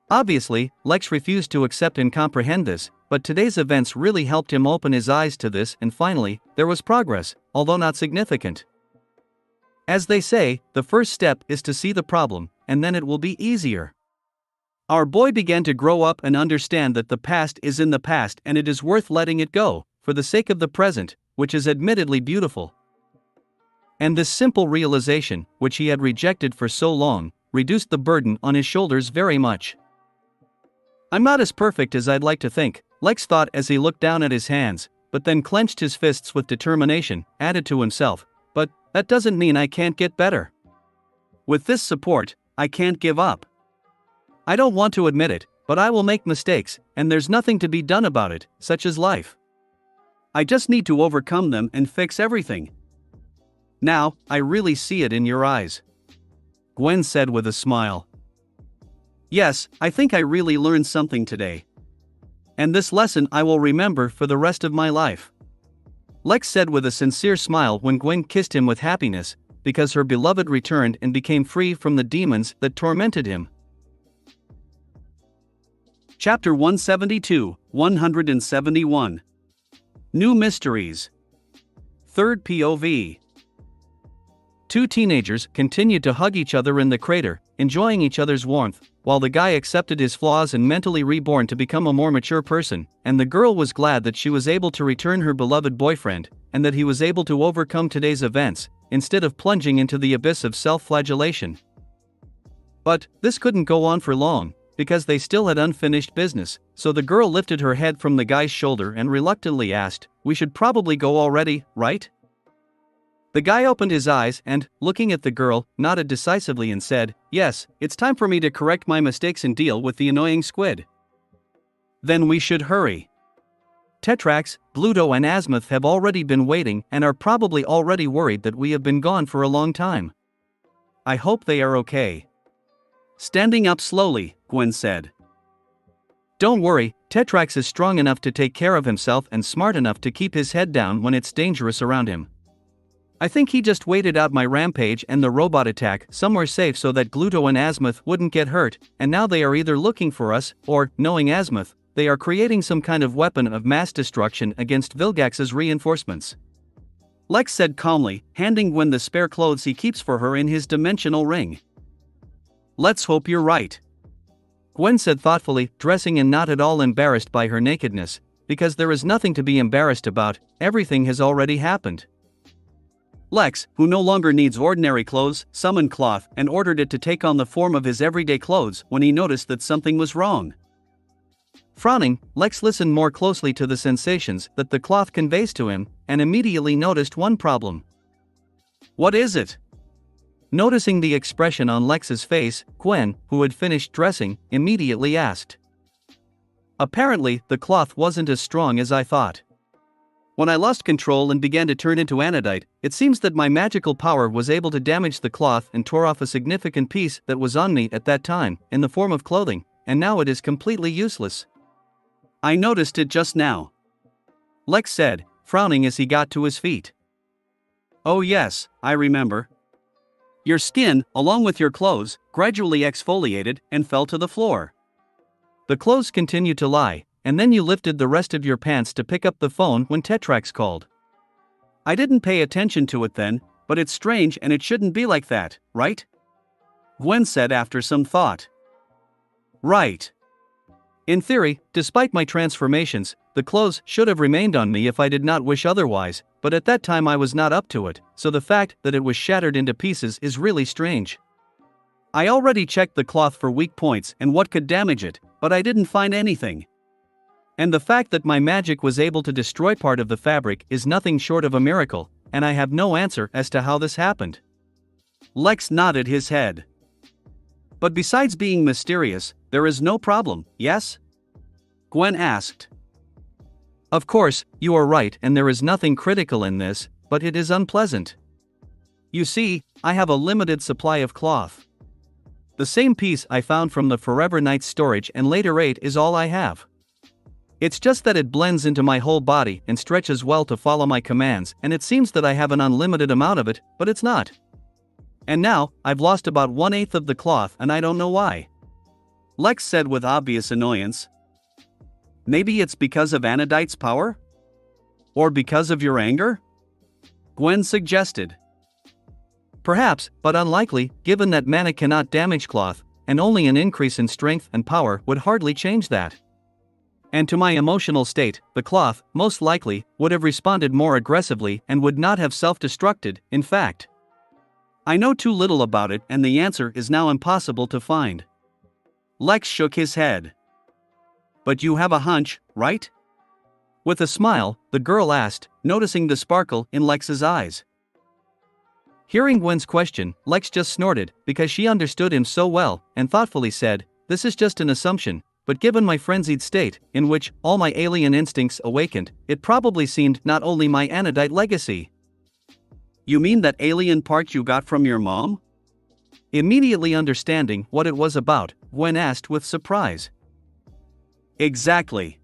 Obviously, Lex refused to accept and comprehend this, but today's events really helped him open his eyes to this, and finally, there was progress, although not significant. As they say, the first step is to see the problem, and then it will be easier. Our boy began to grow up and understand that the past is in the past and it is worth letting it go, for the sake of the present, which is admittedly beautiful. And this simple realization, which he had rejected for so long, reduced the burden on his shoulders very much. "I'm not as perfect as I'd like to think," Lex thought as he looked down at his hands, but then clenched his fists with determination, added to himself, "But that doesn't mean I can't get better. With this support, I can't give up. I don't want to admit it, but I will make mistakes, and there's nothing to be done about it, such as life. I just need to overcome them and fix everything." "Now, I really see it in your eyes," Gwen said with a smile. "Yes, I think I really learned something today. And this lesson I will remember for the rest of my life," Lex said with a sincere smile when Gwen kissed him with happiness, because her beloved returned and became free from the demons that tormented him. Chapter 172, 171. New Mysteries. Third POV. Two teenagers continued to hug each other in the crater, enjoying each other's warmth, while the guy accepted his flaws and mentally reborn to become a more mature person, and the girl was glad that she was able to return her beloved boyfriend, and that he was able to overcome today's events, instead of plunging into the abyss of self-flagellation. But this couldn't go on for long, because they still had unfinished business, so the girl lifted her head from the guy's shoulder and reluctantly asked, "We should probably go already, right?" The guy opened his eyes and, looking at the girl, nodded decisively and said, "Yes, it's time for me to correct my mistakes and deal with the annoying squid." "Then we should hurry. Tetrax, Bluto and Azimuth have already been waiting and are probably already worried that we have been gone for a long time. I hope they are okay." Standing up slowly, Gwen said. "Don't worry, Tetrax is strong enough to take care of himself and smart enough to keep his head down when it's dangerous around him. I think he just waited out my rampage and the robot attack somewhere safe so that Gluto and Azimuth wouldn't get hurt, and now they are either looking for us, or, knowing Azimuth, they are creating some kind of weapon of mass destruction against Vilgax's reinforcements," Lex said calmly, handing Gwen the spare clothes he keeps for her in his dimensional ring. "Let's hope you're right," Gwen said thoughtfully, dressing and not at all embarrassed by her nakedness, because there is nothing to be embarrassed about, everything has already happened. Lex, who no longer needs ordinary clothes, summoned cloth and ordered it to take on the form of his everyday clothes when he noticed that something was wrong. Frowning, Lex listened more closely to the sensations that the cloth conveys to him, and immediately noticed one problem. What is it? Noticing the expression on Lex's face, Gwen, who had finished dressing, immediately asked. Apparently, the cloth wasn't as strong as I thought. When I lost control and began to turn into anodite, it seems that my magical power was able to damage the cloth and tore off a significant piece that was on me at that time, in the form of clothing, and now it is completely useless. I noticed it just now. Lex said, frowning as he got to his feet. Oh yes, I remember. Your skin, along with your clothes, gradually exfoliated and fell to the floor. The clothes continued to lie, and then you lifted the rest of your pants to pick up the phone when Tetrax called. I didn't pay attention to it then, but it's strange and it shouldn't be like that, right? Gwen said after some thought. Right. In theory, despite my transformations, the clothes should have remained on me if I did not wish otherwise, but at that time I was not up to it, so the fact that it was shattered into pieces is really strange. I already checked the cloth for weak points and what could damage it, but I didn't find anything. And the fact that my magic was able to destroy part of the fabric is nothing short of a miracle, and I have no answer as to how this happened. Lex nodded his head. But besides being mysterious, there is no problem, yes? Gwen asked. Of course, you are right and there is nothing critical in this, but it is unpleasant. You see, I have a limited supply of cloth. The same piece I found from the Forever Night's storage and later ate is all I have. It's just that it blends into my whole body and stretches well to follow my commands, and it seems that I have an unlimited amount of it, but it's not. And now, I've lost about 1/8 of the cloth and I don't know why. Lex said with obvious annoyance. Maybe it's because of Anodite's power? Or because of your anger? Gwen suggested. Perhaps, but unlikely, given that mana cannot damage cloth, and only an increase in strength and power would hardly change that. And to my emotional state, the cloth, most likely, would have responded more aggressively and would not have self-destructed, in fact. I know too little about it and the answer is now impossible to find. Lex shook his head. But you have a hunch, right? With a smile, the girl asked, noticing the sparkle in Lex's eyes. Hearing Gwen's question, Lex just snorted, because she understood him so well, and thoughtfully said, this is just an assumption, but given my frenzied state, in which all my alien instincts awakened, it probably seemed not only my anodite legacy. You mean that alien part you got from your mom? Immediately understanding what it was about, Gwen asked with surprise. Exactly.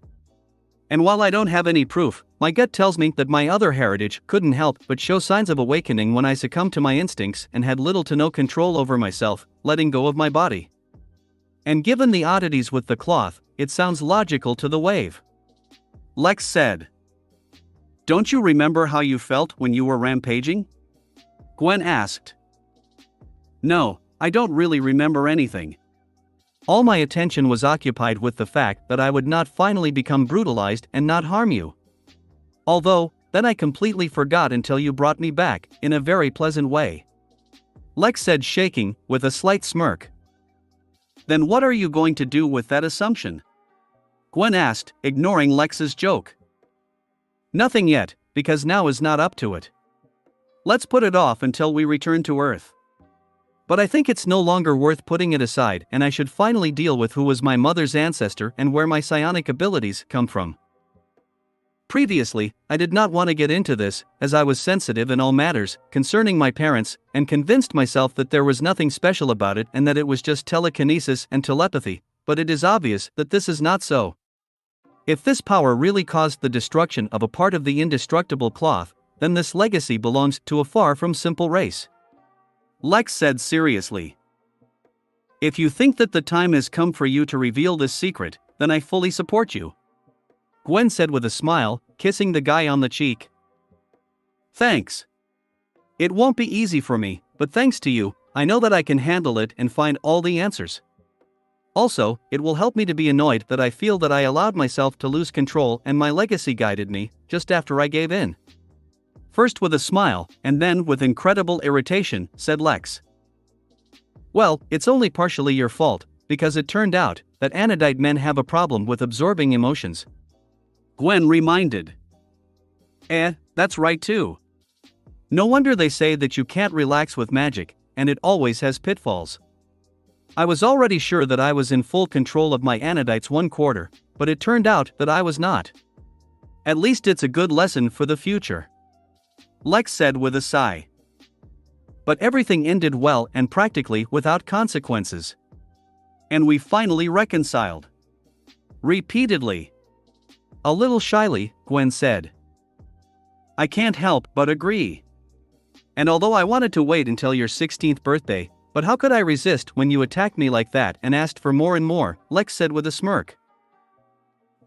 And while I don't have any proof, my gut tells me that my other heritage couldn't help but show signs of awakening when I succumbed to my instincts and had little to no control over myself, letting go of my body. And given the oddities with the cloth, it sounds logical to the wave. Lex said. Don't you remember how you felt when you were rampaging? Gwen asked. No, I don't really remember anything. All my attention was occupied with the fact that I would not finally become brutalized and not harm you. Although, then I completely forgot until you brought me back, in a very pleasant way. Lex said, shaking, with a slight smirk. Then what are you going to do with that assumption? Gwen asked, ignoring Lex's joke. Nothing yet, because now is not up to it. Let's put it off until we return to Earth. But I think it's no longer worth putting it aside and I should finally deal with who was my mother's ancestor and where my psionic abilities come from. Previously, I did not want to get into this, as I was sensitive in all matters concerning my parents, and convinced myself that there was nothing special about it and that it was just telekinesis and telepathy, but it is obvious that this is not so. If this power really caused the destruction of a part of the indestructible cloth, then this legacy belongs to a far from simple race. Lex said seriously. If you think that the time has come for you to reveal this secret, then I fully support you. Gwen said with a smile, kissing the guy on the cheek. Thanks. It won't be easy for me, but thanks to you, I know that I can handle it and find all the answers. Also, it will help me to be annoyed that I feel that I allowed myself to lose control and my legacy guided me, just after I gave in. First with a smile, and then with incredible irritation, said Lex. Well, it's only partially your fault, because it turned out that anodite men have a problem with absorbing emotions. Gwen reminded. That's right too. No wonder they say that you can't relax with magic, and it always has pitfalls. I was already sure that I was in full control of my anodites 1/4, but it turned out that I was not. At least it's a good lesson for the future. Lex said with a sigh. But everything ended well and practically without consequences. And we finally reconciled. Repeatedly. A little shyly, Gwen said. I can't help but agree. And although I wanted to wait until your 16th birthday, but how could I resist when you attacked me like that and asked for more and more, Lex said with a smirk.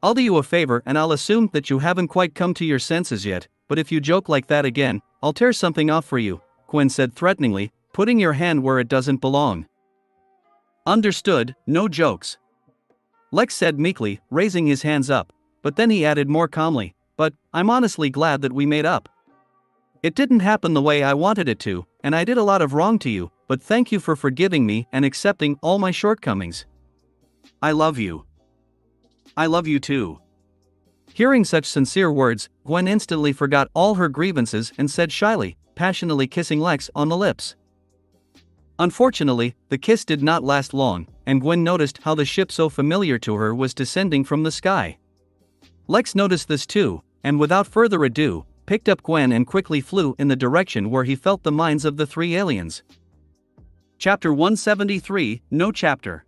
I'll do you a favor and I'll assume that you haven't quite come to your senses yet, but if you joke like that again, I'll tear something off for you, Gwen said threateningly, putting your hand where it doesn't belong. Understood, no jokes. Lex said meekly, raising his hands up, but then he added more calmly, but I'm honestly glad that we made up. It didn't happen the way I wanted it to, and I did a lot of wrong to you, but thank you for forgiving me and accepting all my shortcomings. I love you. I love you too. Hearing such sincere words, Gwen instantly forgot all her grievances and said shyly, passionately kissing Lex on the lips. Unfortunately, the kiss did not last long, and Gwen noticed how the ship so familiar to her was descending from the sky. Lex noticed this too, and without further ado, picked up Gwen and quickly flew in the direction where he felt the minds of the 3 aliens. Chapter 173, No Chapter.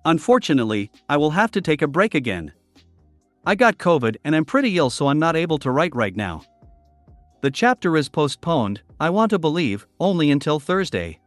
Unfortunately, I will have to take a break again. I got COVID and I'm pretty ill, so I'm not able to write right now. The chapter is postponed, I want to believe, only until Thursday.